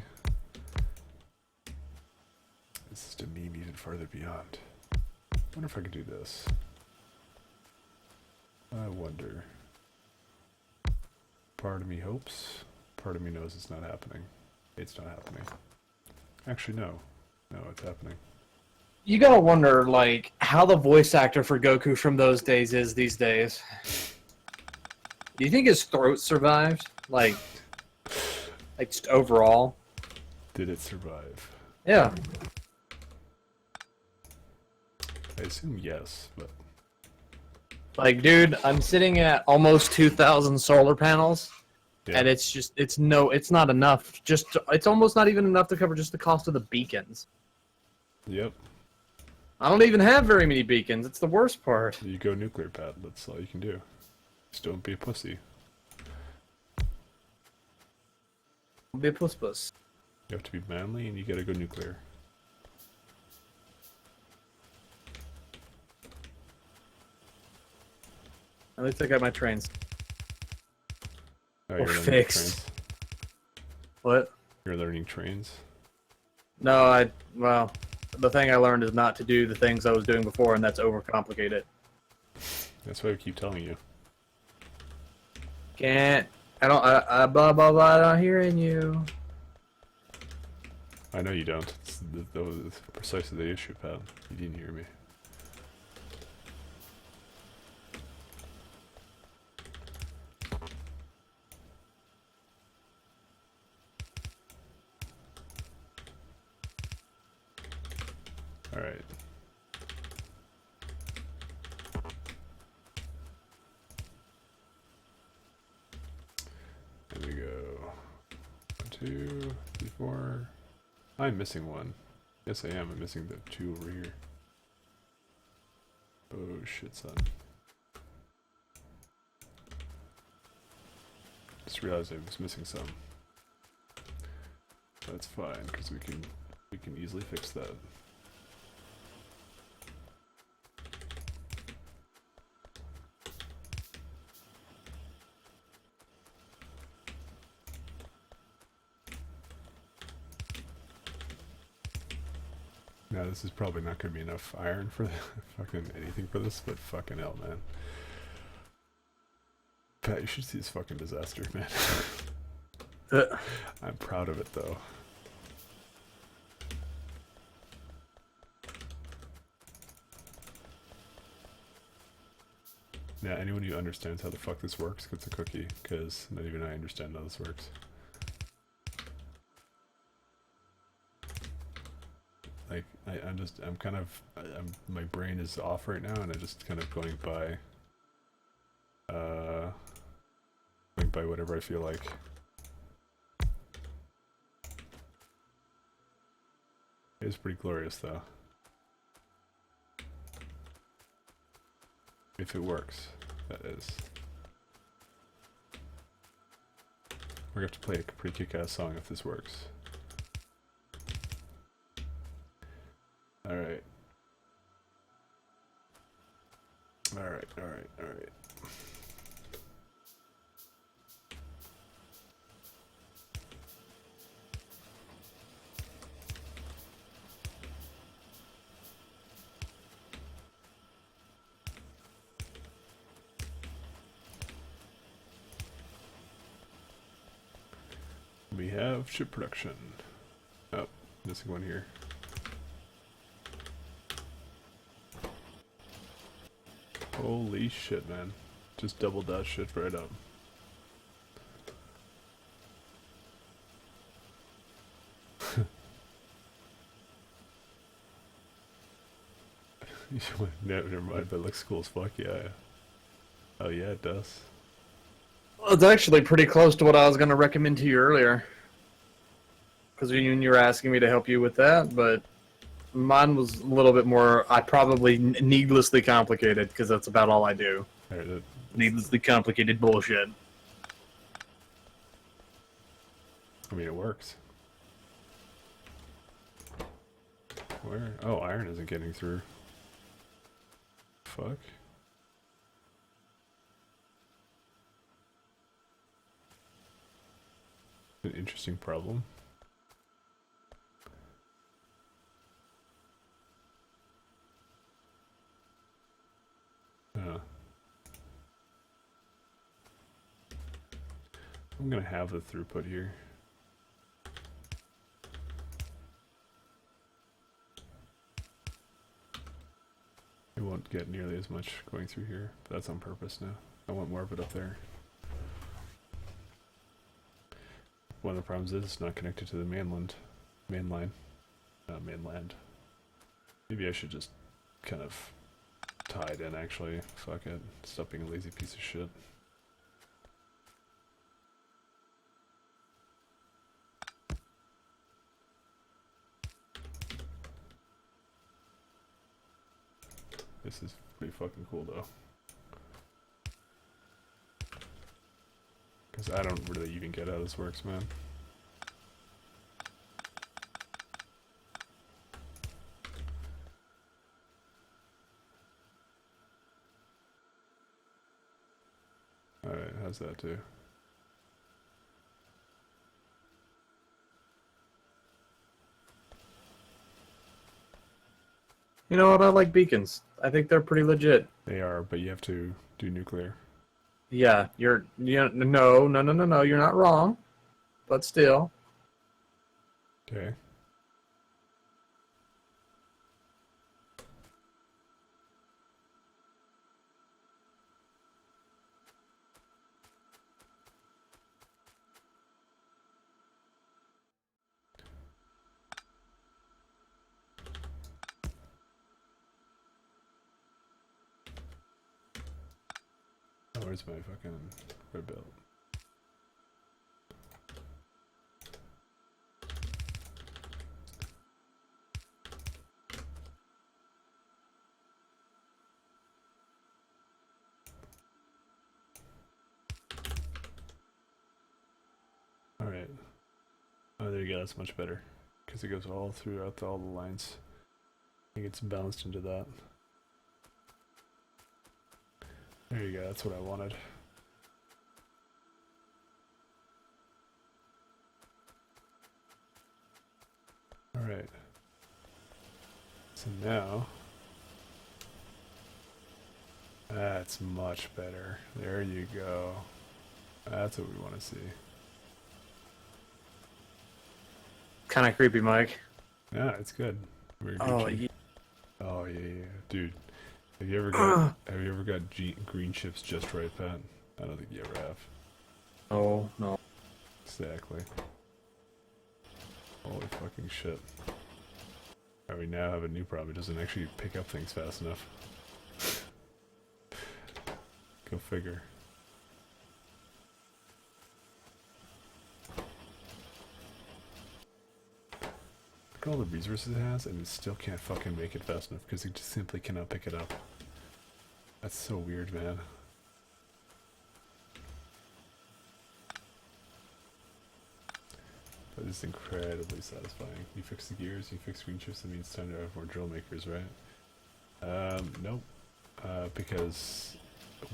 This is to meme even farther beyond. I wonder if I can do this. I wonder. Part of me hopes, part of me knows it's not happening. It's not happening. Actually, no. No, it's happening. You gotta wonder, like, how the voice actor for Goku from those days is these days. Do you think his throat survived? Like just overall? Did it survive? Yeah. I assume yes, but... Like, dude, I'm sitting at almost 2,000 solar panels, Yeah. and it's not enough. It's almost not even enough to cover just the cost of the beacons. Yep. I don't even have very many beacons. It's the worst part. You go nuclear, Pat. That's all you can do. Just don't be a pussy. Be a puss. You have to be manly and you gotta go nuclear. At least I got my trains. Oh, Or you're learning fixed. trains. What? You're learning trains. No, well, the thing I learned is not to do the things I was doing before, and that's overcomplicate it. That's why I keep telling you. Can't. I blah blah blah. Not hearing you. I know you don't. That was precisely the issue, Pat. You didn't hear me. Alright. There we go. 1, 2, 3, 4. I'm missing one. Yes, I am. I'm missing the 2 over here. Oh shit, son. Just realized I was missing some. That's fine, because we can easily fix that. Now this is probably not going to be enough iron for fucking anything for this, but fucking hell, man. Pat, you should see this fucking disaster, man. I'm proud of it, though. Yeah, anyone who understands how the fuck this works gets a cookie, because not even I understand how this works. Like, my brain is off right now, and I'm just kind of going by whatever I feel like. It's pretty glorious, though. If it works, that is. We're gonna have to play a pretty kick-ass song if this works. Alright. Alright. We have ship production. Oh, missing one here. Holy shit, man. Just doubled that shit right up. Never mind, but it looks cool as fuck, yeah. Oh yeah, it does. Well, it's actually pretty close to what I was going to recommend to you earlier. Because you were asking me to help you with that, but mine was a little bit more, probably needlessly complicated, because that's about all I do. Right, Needlessly complicated bullshit. I mean, it works. Where? Oh, iron isn't getting through. Fuck. An interesting problem. I'm gonna have the throughput here. It won't get nearly as much going through here, but that's on purpose now. I want more of it up there. One of the problems is it's not connected to the mainland. Mainline. Mainland. Maybe I should just kind of tie it in, actually. Fuck it. Stop being a lazy piece of shit. This is pretty fucking cool, though. Because I don't really even get how this works, man. Alright, how's that do? You know what? I like beacons. I think they're pretty legit. They are, but you have to do nuclear. Yeah, no, you're not wrong. But still. Okay. where's my fucking red belt? Alright. Oh, there you go, that's much better. Because it goes all throughout all the lines. I think it's balanced into that. There you go, that's what I wanted. Alright. So now... That's much better. There you go. That's what we want to see. Kind of creepy, Mike. Yeah, it's good. We're Oh, Gucci. Oh yeah, dude. Have you ever got green chips just right, Pat? I don't think you ever have. Oh, no. Exactly. Holy fucking shit. Alright, we now have a new problem. It doesn't actually pick up things fast enough. Go figure. Look at all the resources it has, and it still can't fucking make it fast enough because it just simply cannot pick it up. That's so weird, man. That is incredibly satisfying. You fix the gears, you fix green chips, that means it's time to have more drill makers, right? Nope. Because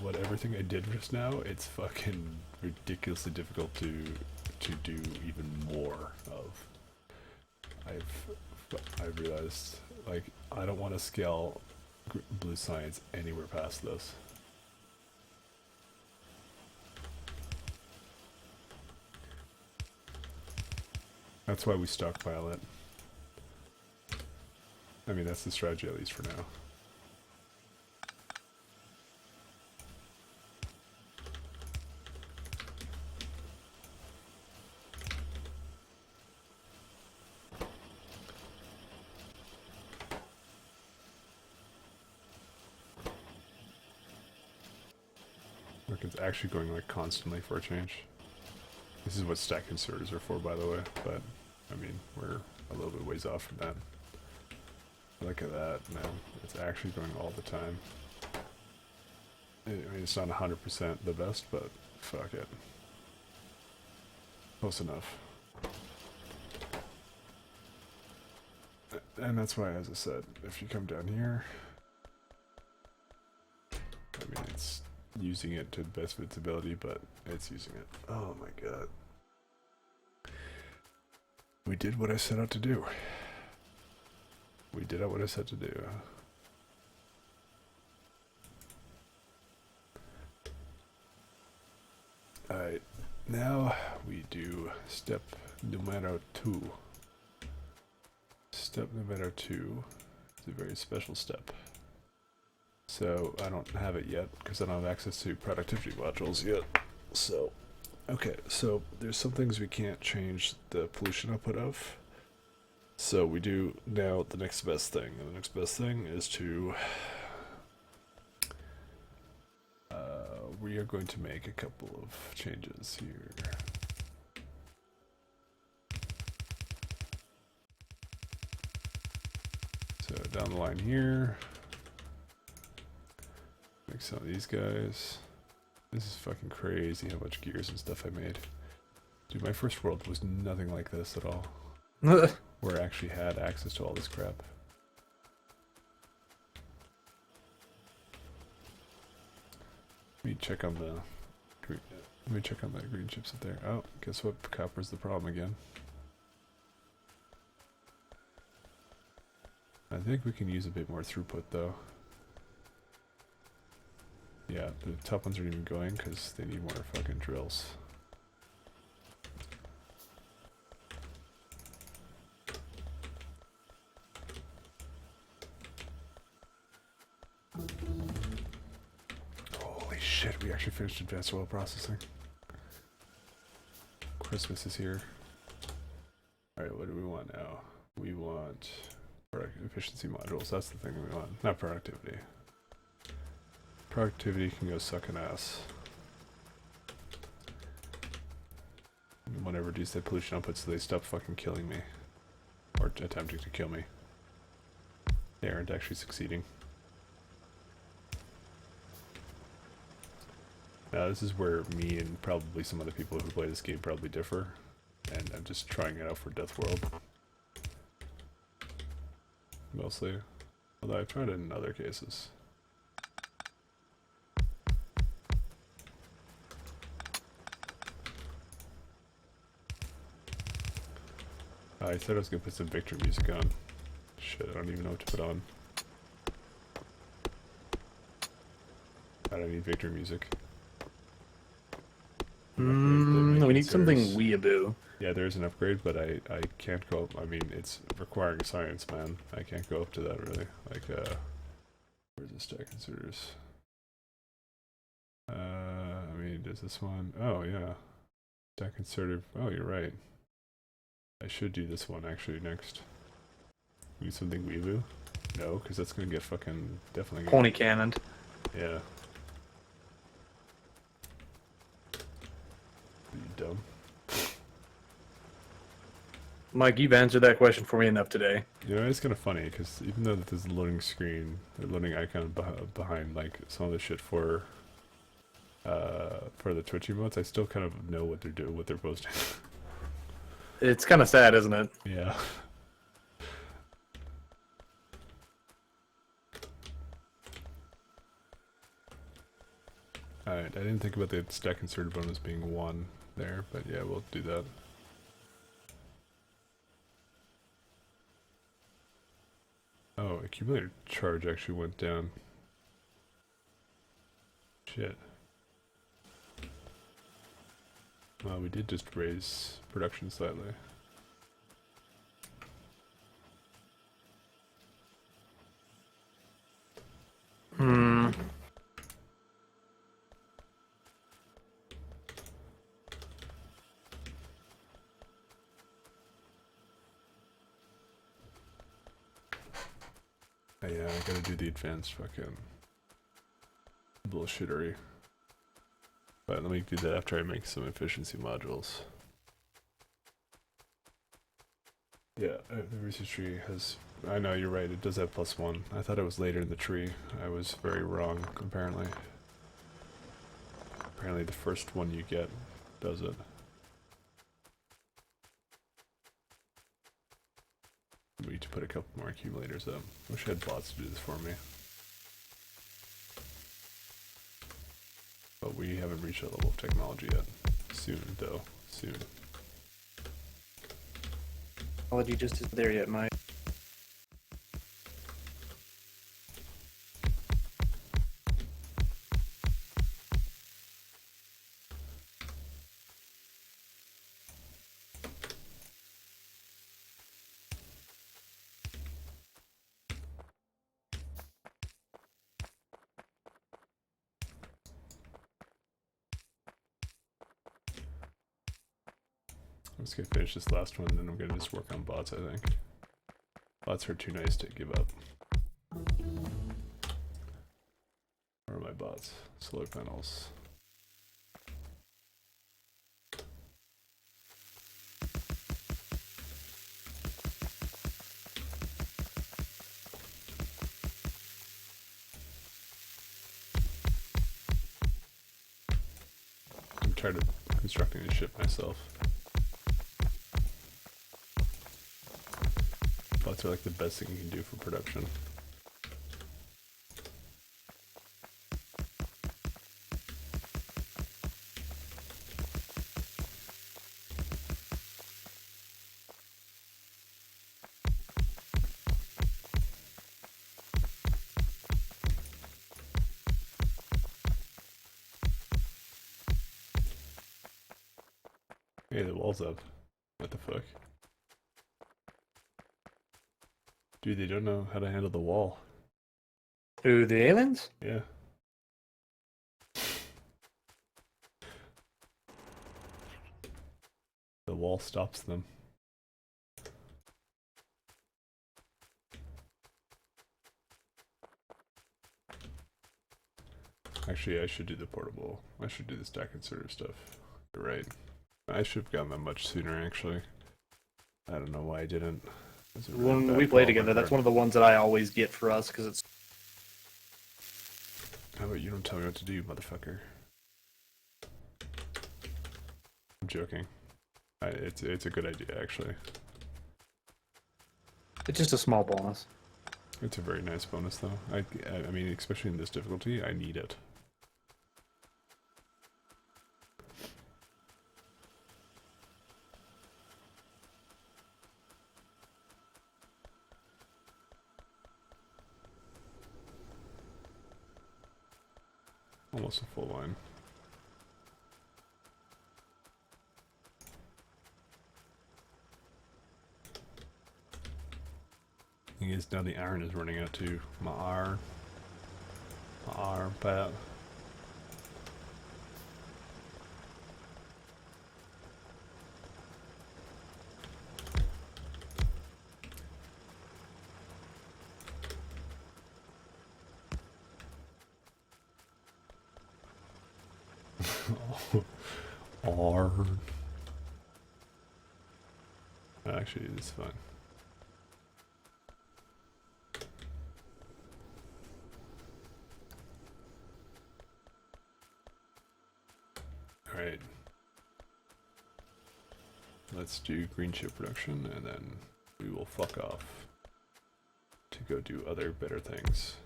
everything I did just now, it's fucking ridiculously difficult to do even more of. I've realized, like, I don't want to scale blue science anywhere past this. That's why we stockpile it. I mean, that's the strategy, at least for now. Look, it's actually going like constantly for a change. This is what stack inserters are for, by the way, but I mean, we're a little bit ways off from that. Look at that, man. It's actually going all the time. I mean, it's not 100% the best, but fuck it. Close enough. And that's why, as I said, if you come down here, I mean, it's using it to the best of its ability, but it's using it. Oh my god. We did what I set out to do. We did what I said to do. Alright, now we do step numero 2. Step numero 2 is a very special step. So I don't have it yet because I don't have access to productivity modules yet. So, okay, so there's some things we can't change the pollution output of. So we do now the next best thing, and the next best thing is to we are going to make a couple of changes here. So down the line here, make some of these guys. This is fucking crazy how much gears and stuff I made. Dude, my first world was nothing like this at all. Where I actually had access to all this crap. Let me check on the green, green chips up there. Oh, guess what? Copper's the problem again. I think we can use a bit more throughput though. Yeah, the top ones aren't even going because they need more fucking drills. Holy shit, we actually finished advanced oil processing. Christmas is here. Alright, what do we want now? We want efficiency modules, that's the thing we want. Not productivity. Productivity can go suck an ass. want to reduce their pollution output so they stop fucking killing me. Or attempting to kill me. They aren't actually succeeding. Now this is where me and probably some other people who play this game probably differ. And I'm just trying it out for deathworld. Mostly. Although I've tried it in other cases. I said I was gonna put some victory music on. Shit, I don't even know what to put on. I don't need victory music. We need something weeaboo. Yeah, there's an upgrade, but I can't go up. I mean, it's requiring science, man. I can't go up to that, really. Like, where's the stack inserters? I mean, does this one? Oh, yeah. Stack inserter. Oh, you're right. I should do this one, actually, next. Need something weeaboo? No, because that's gonna get fucking... definitely Pony cannoned. Yeah. Are you dumb? Mike, you've answered that question for me enough today. You know, it's kind of funny, because even though there's a loading screen, the loading icon behind, like, some of the shit for the Twitch emotes, I still kind of know what they're doing, what they're posting. It's kind of sad, isn't it? Yeah. Alright, I didn't think about the stack inserted bonus being 1 there, but yeah, we'll do that. Oh, accumulator charge actually went down. Shit. Well, we did just raise production slightly. Yeah, I gotta do the advanced fucking bullshittery. But let me do that after I make some efficiency modules. Yeah, the research tree has... I know, you're right, it does have +1. I thought it was later in the tree. I was very wrong, apparently. Apparently the first one you get does it. We need to put a couple more accumulators up. Wish I had bots to do this for me. But we haven't reached that level of technology yet. Soon, though. Soon. Technology just isn't there yet, Mike. I'm just gonna finish this last one, and then I'm gonna just work on bots, I think. Bots are too nice to give up. Where are my bots? Solar panels. I'm tired of constructing this shit myself. Bots are like the best thing you can do for production. Hey, the wall's up. What the fuck? Dude, they don't know how to handle the wall. Who, the aliens? Yeah. The wall stops them. Actually, I should do the portable. I should do the stack inserter stuff. You're right. I should have gotten that much sooner, actually. I don't know why I didn't. It was a really When bad we call play on my together, that's part. one of the ones that I always get for us because it's. How about you don't tell me what to do, motherfucker? I'm joking. It's a good idea, actually. It's just a small bonus. It's a very nice bonus, though. I mean, especially in this difficulty, I need it. Almost a full line. Thing is, now the iron is running out too. My iron, Pat. Iron. Actually, it's fine. Alright. Let's do green chip production and then we will fuck off to go do other better things.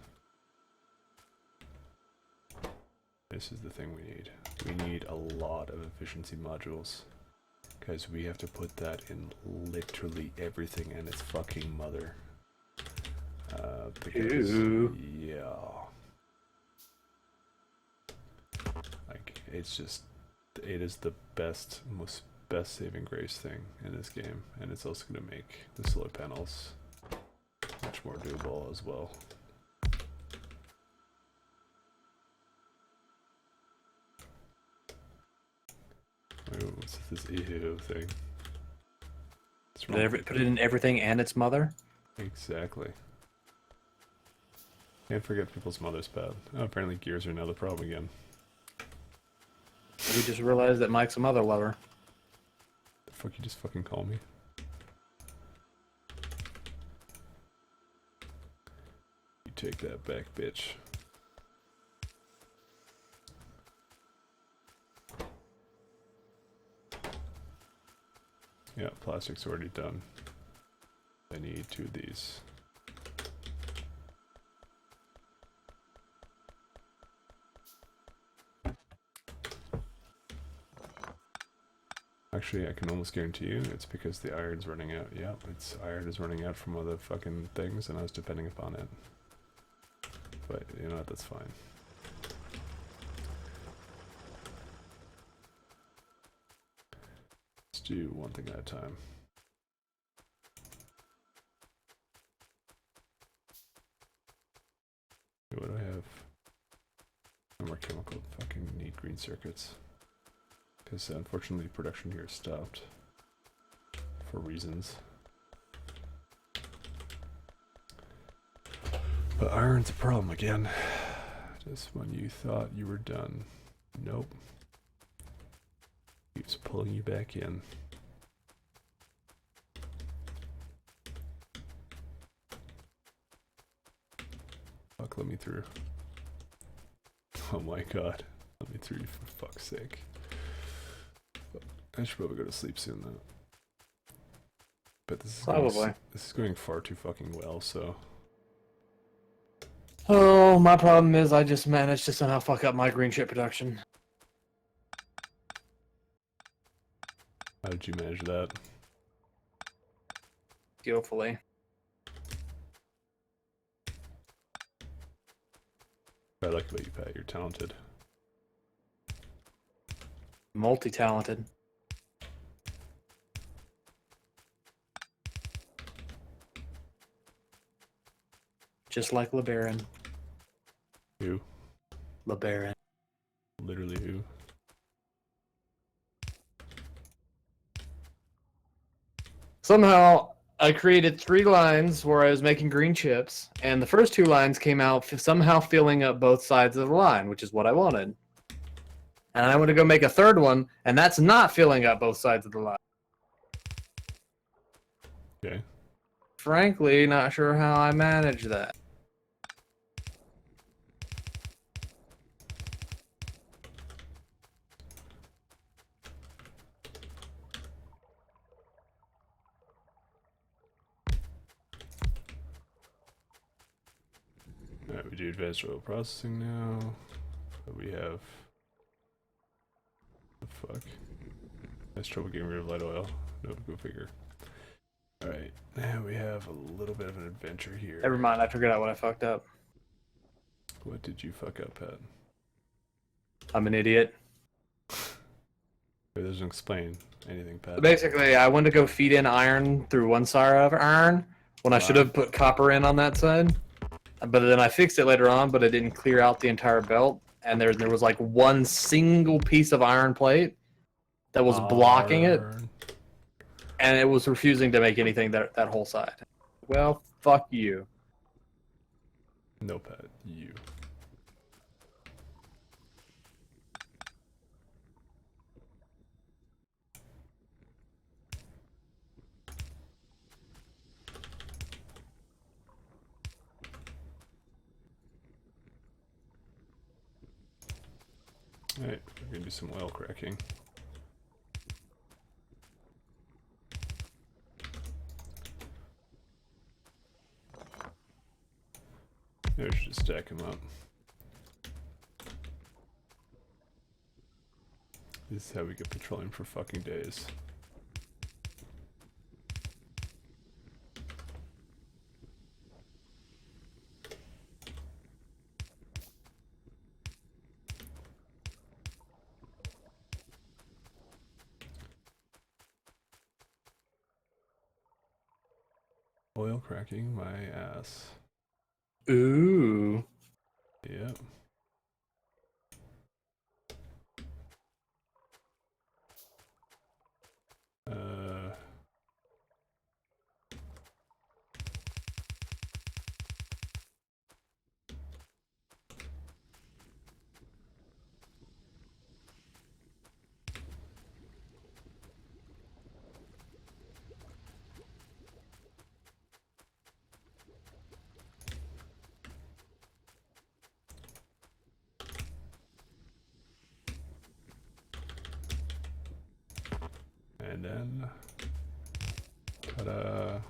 This is the thing we need. We need a lot of efficiency modules. Because we have to put that in literally everything and its fucking mother. Because, yeah. Like, it's just, it is the best, most best saving grace thing in this game. And it's also going to make the solar panels much more doable as well. What's this ew thing? Put it in everything and its mother. Exactly. Can't forget people's mothers, Pat. Oh, apparently gears are now the problem again. We just realized that Mike's a mother lover. The fuck you just fucking call me? You take that back, bitch. Yeah, plastic's already done. I need 2 of these. Actually, I can almost guarantee you it's because the iron's running out. Yep, iron is running out from other fucking things and I was depending upon it. But, you know what, that's fine. Let's do one thing at a time. Okay, what do I have? No more chemical. Fucking need green circuits. Because unfortunately production here is stopped. For reasons. But iron's a problem again. Just when you thought you were done. Nope. Keeps pulling you back in. Fuck, let me through. Oh my god. Let me through, for fuck's sake. I should probably go to sleep soon though. But this is going far too fucking well, so. Oh, my problem is I just managed to somehow fuck up my green chip production. How did you manage that? Skillfully. I like about you, Pat. You're talented. Multi-talented. Just like LeBaron. Who? LeBaron. Literally who? Somehow, I created 3 lines where I was making green chips, and the first 2 lines came out somehow filling up both sides of the line, which is what I wanted. And I went to go make a third one, and that's not filling up both sides of the line. Okay. Frankly, not sure how I managed that. Alright, we do advanced oil processing now. But we have... The fuck? Nice trouble getting rid of light oil. No, go figure. Alright, now we have a little bit of an adventure here. Never mind, I figured out what I fucked up. What did you fuck up, Pat? I'm an idiot. It doesn't explain anything, Pat. Basically, I went to go feed in iron through one side of iron when I should have put copper in on that side. But then I fixed it later on, but it didn't clear out the entire belt. And there was like one single piece of iron plate that was blocking it. And it was refusing to make anything that whole side. Well, fuck you. No, Pat, you. Alright, we're gonna do some oil cracking. Maybe we should just stack them up. This is how we get petroleum for fucking days. Oil cracking my ass. Ooh. Yep. And then, ta-da!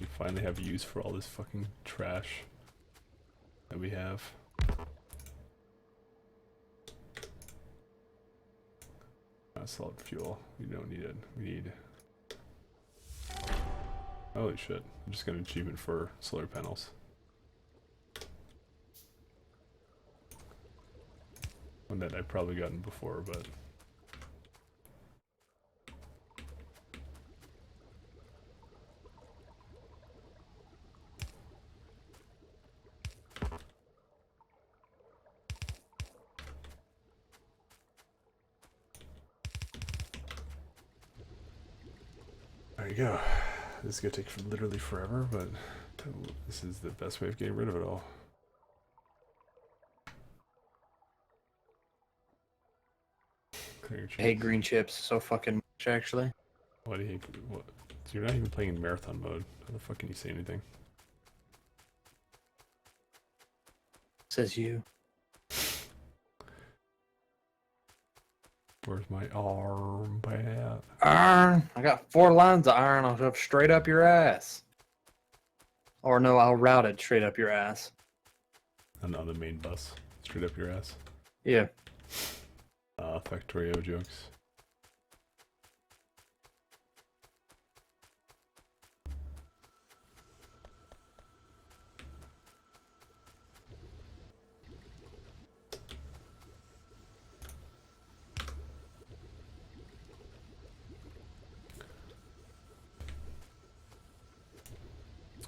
We finally have use for all this fucking trash that we have. Solid fuel. We don't need it. We need... Holy shit. I just got an achievement for solar panels. One that I've probably gotten before, but... There you go. This is gonna take literally forever, but this is the best way of getting rid of it all. I hate green chips so fucking much, actually. Why do you hate? What? So you're not even playing in marathon mode. How the fuck can you say anything? Says you. Where's my arm at? Iron. I got 4 lines of iron. I'll shove straight up your ass. Or no, I'll route it straight up your ass. On the main bus, straight up your ass. Yeah. Factorio jokes.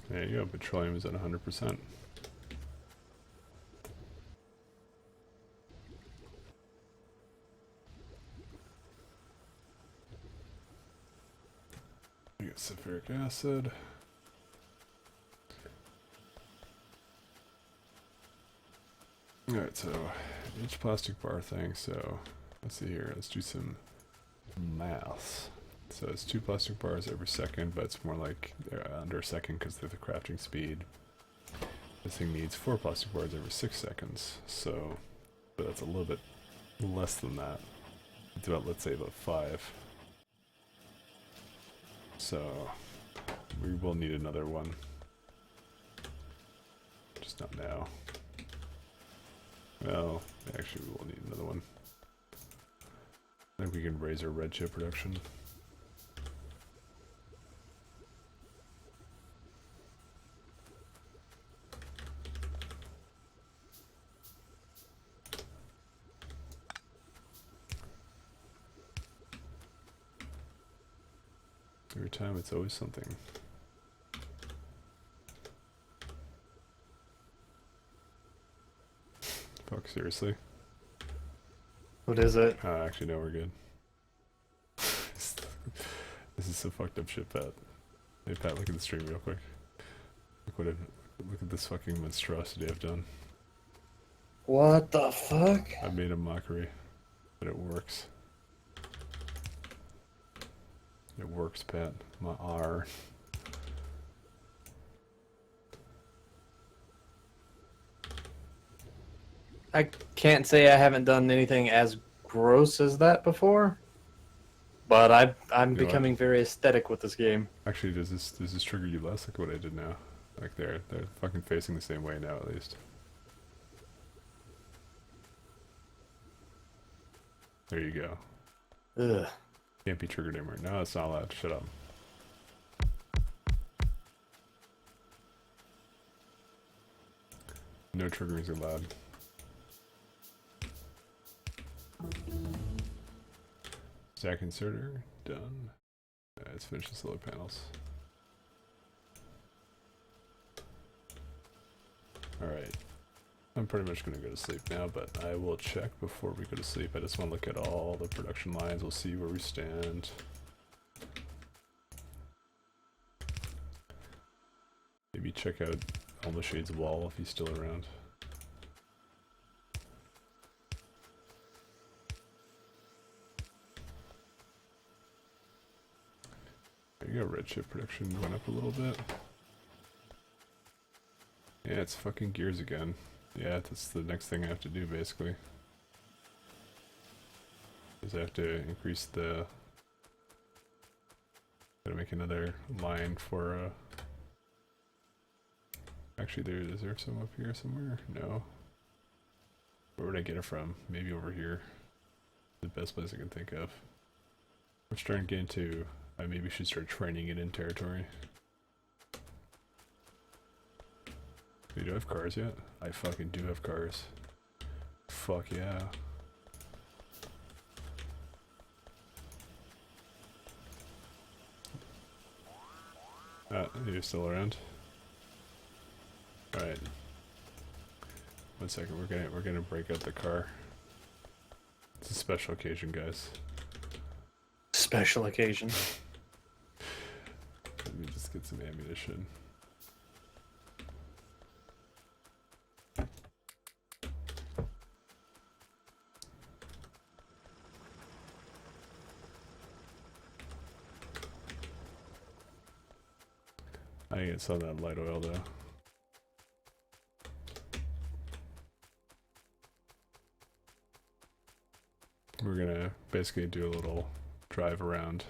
There you go, petroleum is at 100%. We got sulfuric acid. Alright, so each plastic bar thing, so let's see here, let's do some math. So it's 2 plastic bars every second, but it's more like under a second because they're the crafting speed. This thing needs 4 plastic bars every 6 seconds, so but that's a little bit less than that. It's about, let's say, about 5. So we will need another one. Just not now. Well, actually we will need another one. I think we can raise our red chip production. Every time it's always something. Fuck, seriously? What is it? Actually, no, we're good. This is some fucked up shit, Pat. Hey, Pat, look at the stream real quick. Look at this fucking monstrosity I've done. What the fuck? I made a mockery, but it works. It works, Pat. My R. I can't say I haven't done anything as gross as that before, but I'm You know becoming very aesthetic with this game. Actually, does this trigger you less? Like what I did now. Like they're fucking facing the same way now, at least. There you go. Ugh. Can't be triggered anymore. No, it's not allowed. Shut up. No triggering is allowed. Stack inserter, done. Let's finish the solar panels. Alright. I'm pretty much going to go to sleep now, but I will check before we go to sleep. I just want to look at all the production lines. We'll see where we stand. Maybe check out all the Shades of Wall if he's still around. There you go, red chip production went up a little bit. Yeah, it's fucking gears again. Yeah, that's the next thing I have to do, basically. Is I have to increase the... Gotta make another line for, Actually, is there some up here somewhere? No. Where would I get it from? Maybe over here. The best place I can think of. We're starting to get into... I maybe should start training it in territory. You do have cars yet? I fucking do have cars. Fuck yeah. You're still around? Alright. 1 second, we're gonna break out the car. It's a special occasion, guys. Special occasion. Let me just get some ammunition. I get some of that light oil though. We're gonna basically do a little drive around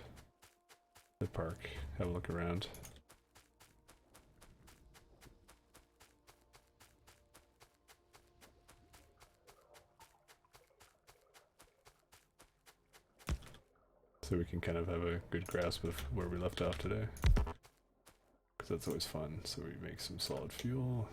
the park, have a look around. So we can kind of have a good grasp of where we left off today. Because that's always fun. So we make some solid fuel.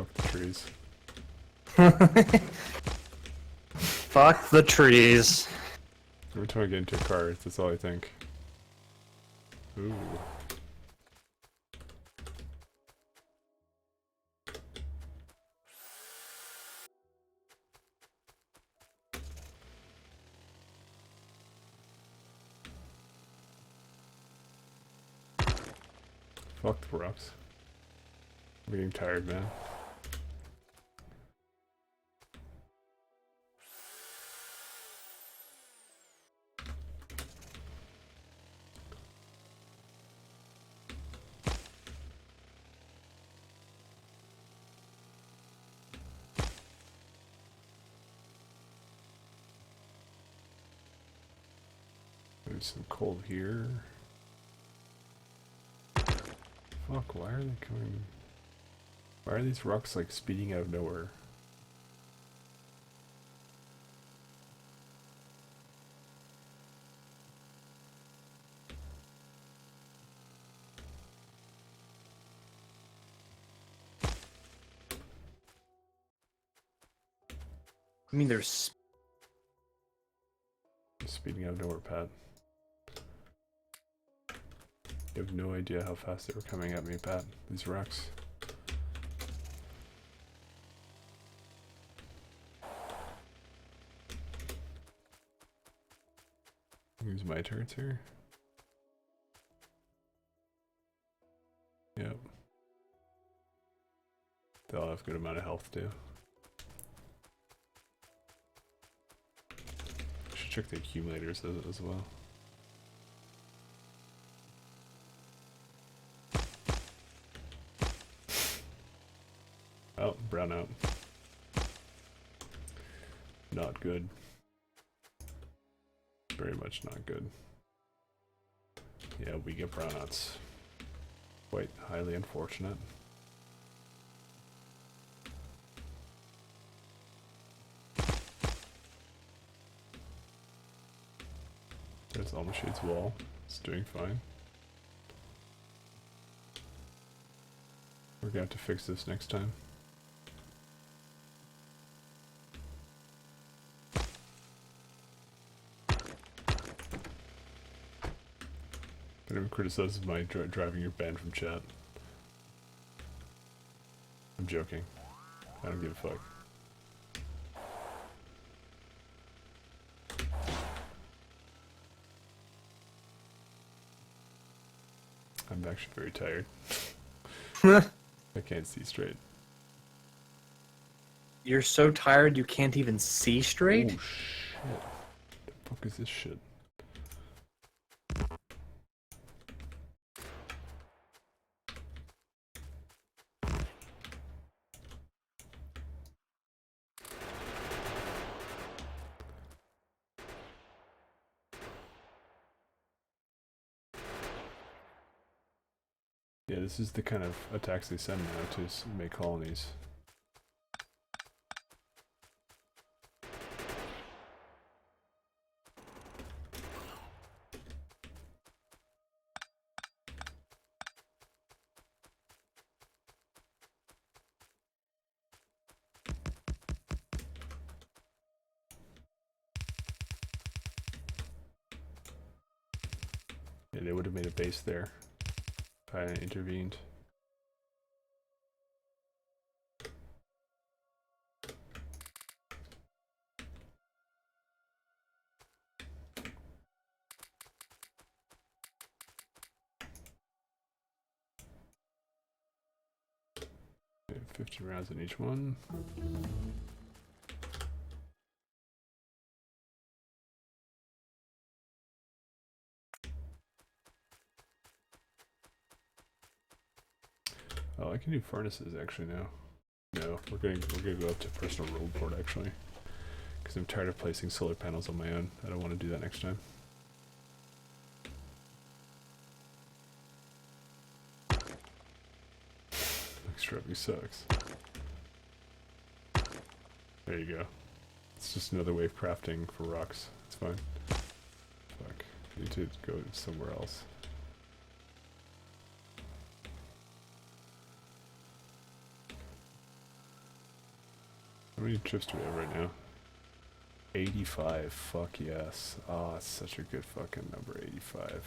Fuck the trees. Fuck the trees. Every time I get into a car, that's all I think. Ooh. Fuck the rocks. I'm getting tired, man. There's some coal here. Fuck, why are they coming? Why are these rocks like speeding out of nowhere? I mean, there's Speeding out of nowhere, Pat. You have no idea how fast they were coming at me, Pat. These rocks. Use my turrets here. Yep. They all have a good amount of health too. Should check the accumulators as well. Oh, brown out. Not good. Very much not good. Yeah, we get brownouts. Quite highly unfortunate. There's Almashade's wall. It's doing fine. We're gonna have to fix this next time. If anyone criticizes my driving your banned from chat. I'm joking. I don't give a fuck. I'm actually very tired. I can't see straight. You're so tired you can't even see straight? Oh shit. The fuck is this shit? Yeah, this is the kind of attacks they send now to make colonies. Yeah, they would have made a base there if I hadn't intervened. Okay, 50 rounds in each one. Oh, I can do furnaces actually now. No, we're gonna go up to personal road port actually, because I'm tired of placing solar panels on my own. I don't want to do that next time. Extremely sucks. There you go. It's just another way of crafting for rocks. It's fine. Fuck. I need to go somewhere else. How many trips do we have right now? 85. Fuck yes. Oh, it's such a good fucking number, 85.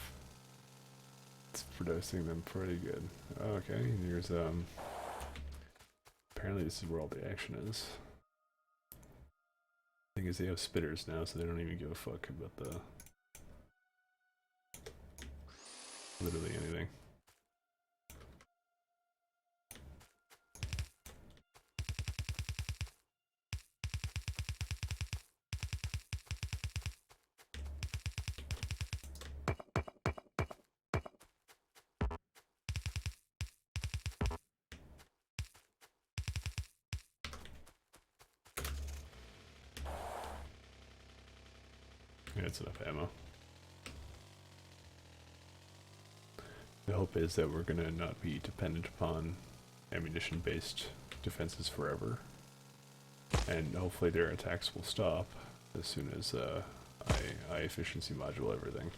It's producing them pretty good. Okay, and here's apparently this is where all the action is. Thing is, they have spitters now, so they don't even give a fuck about the literally anything. Yeah, it's enough ammo. The hope is that we're gonna not be dependent upon ammunition-based defenses forever, and hopefully their attacks will stop as soon as I efficiency module everything,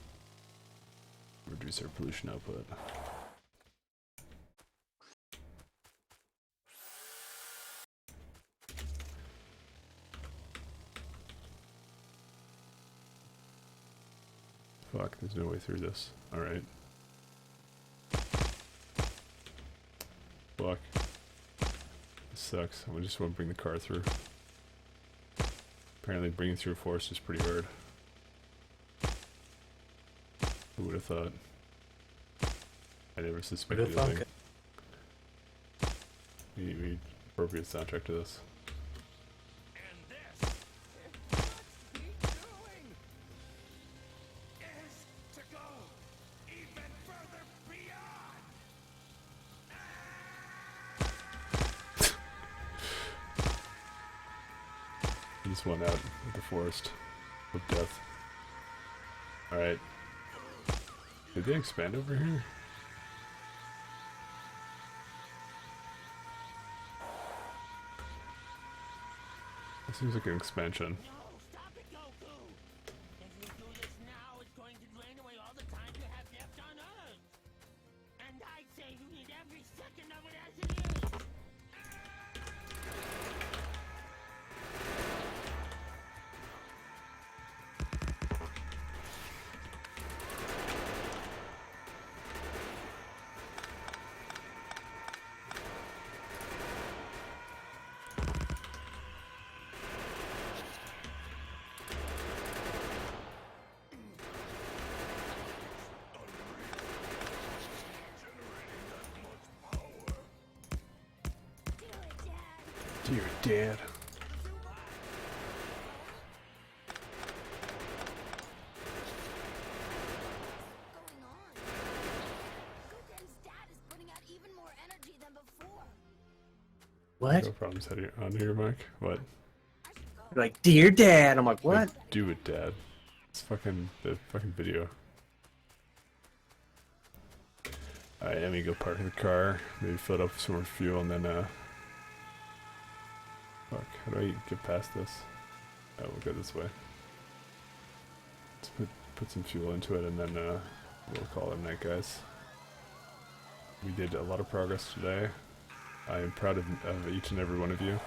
reduce our pollution output. Fuck, there's no way through this. Alright. Fuck. This sucks. I just want to bring the car through. Apparently bringing through a forest is pretty hard. Who would have thought? I never suspected anything. We need appropriate soundtrack to this. Just one out of the forest of death. Alright. Did they expand over here? It seems like an expansion. Dear Dad. What? No problems on your mic. What? Like, dear Dad. I'm like, what? Do it, Dad. It's fucking the fucking video. Alright, let me go park the car, maybe fill it up with some more fuel, and then fuck, how do I get past this? Oh, we'll go this way. Let's put some fuel into it, and then we'll call it a night, guys. We did a lot of progress today. I am proud of each and every one of you.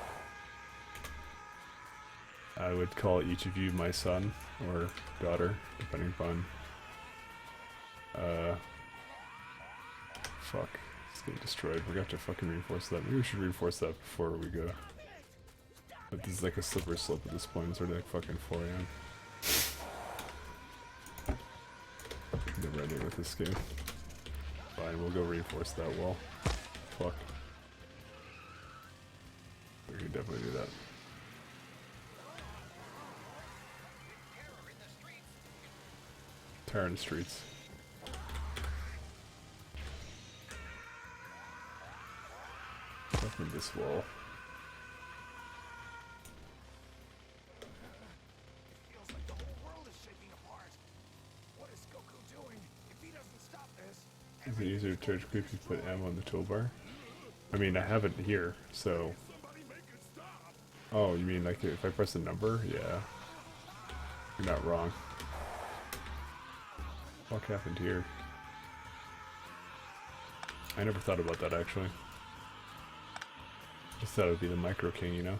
I would call each of you my son or daughter, depending upon fuck, it's getting destroyed. We got to fucking reinforce that. Maybe we should reinforce that before we go. But this is like a slippery slope at this point. It's already like fucking 4 AM. Get ready with this game. Fine, we'll go reinforce that wall. Fuck. We can definitely do that. Terror in the streets. Open this wall. Feels like the whole world is shaking apart. What is Goku doing? If he doesn't stop this, Is it easier to charge quick if you put ammo in the toolbar? I mean, I have it here, so... Oh, you mean like if I press the number? Yeah. You're not wrong. What happened here? I never thought about that, actually. Just thought it would be the Micro King, you know?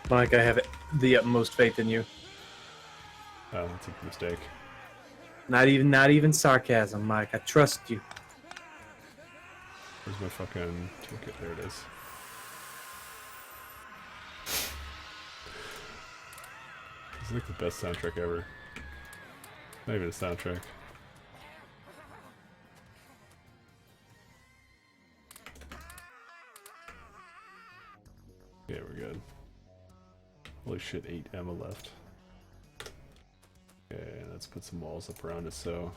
Mike, I have the utmost faith in you. Oh, that's a mistake. Not even sarcasm, Mike. I trust you. Where's my fucking toolkit? There it is. This is like the best soundtrack ever. Not even a soundtrack. Yeah, we're good. Holy shit, 8 ammo left. Okay, let's put some walls up around it so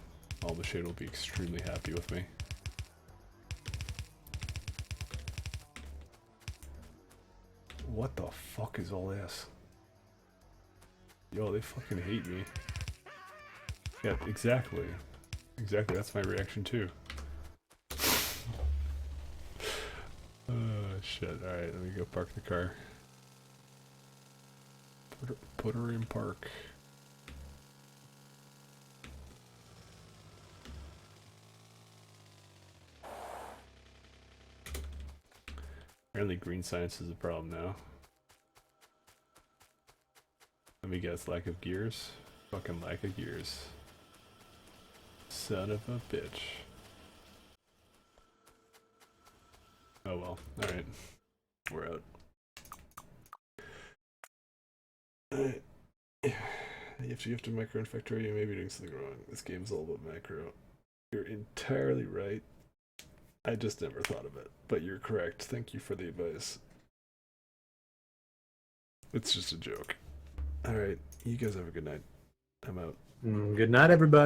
all the shade will be extremely happy with me. What the fuck is all this? Yo, they fucking hate me. Yeah, exactly. Exactly, that's my reaction too. Shit, alright, let me go park the car. Put her in park. Apparently green science is a problem now. Let me guess, lack of gears? Fucking lack of gears. Son of a bitch. Oh well, alright. We're out. Alright. If you have to macro and factorio, you may be doing something wrong. This game's all about macro. You're entirely right. I just never thought of it. But you're correct. Thank you for the advice. It's just a joke. Alright, you guys have a good night. I'm out. Good night, everybody.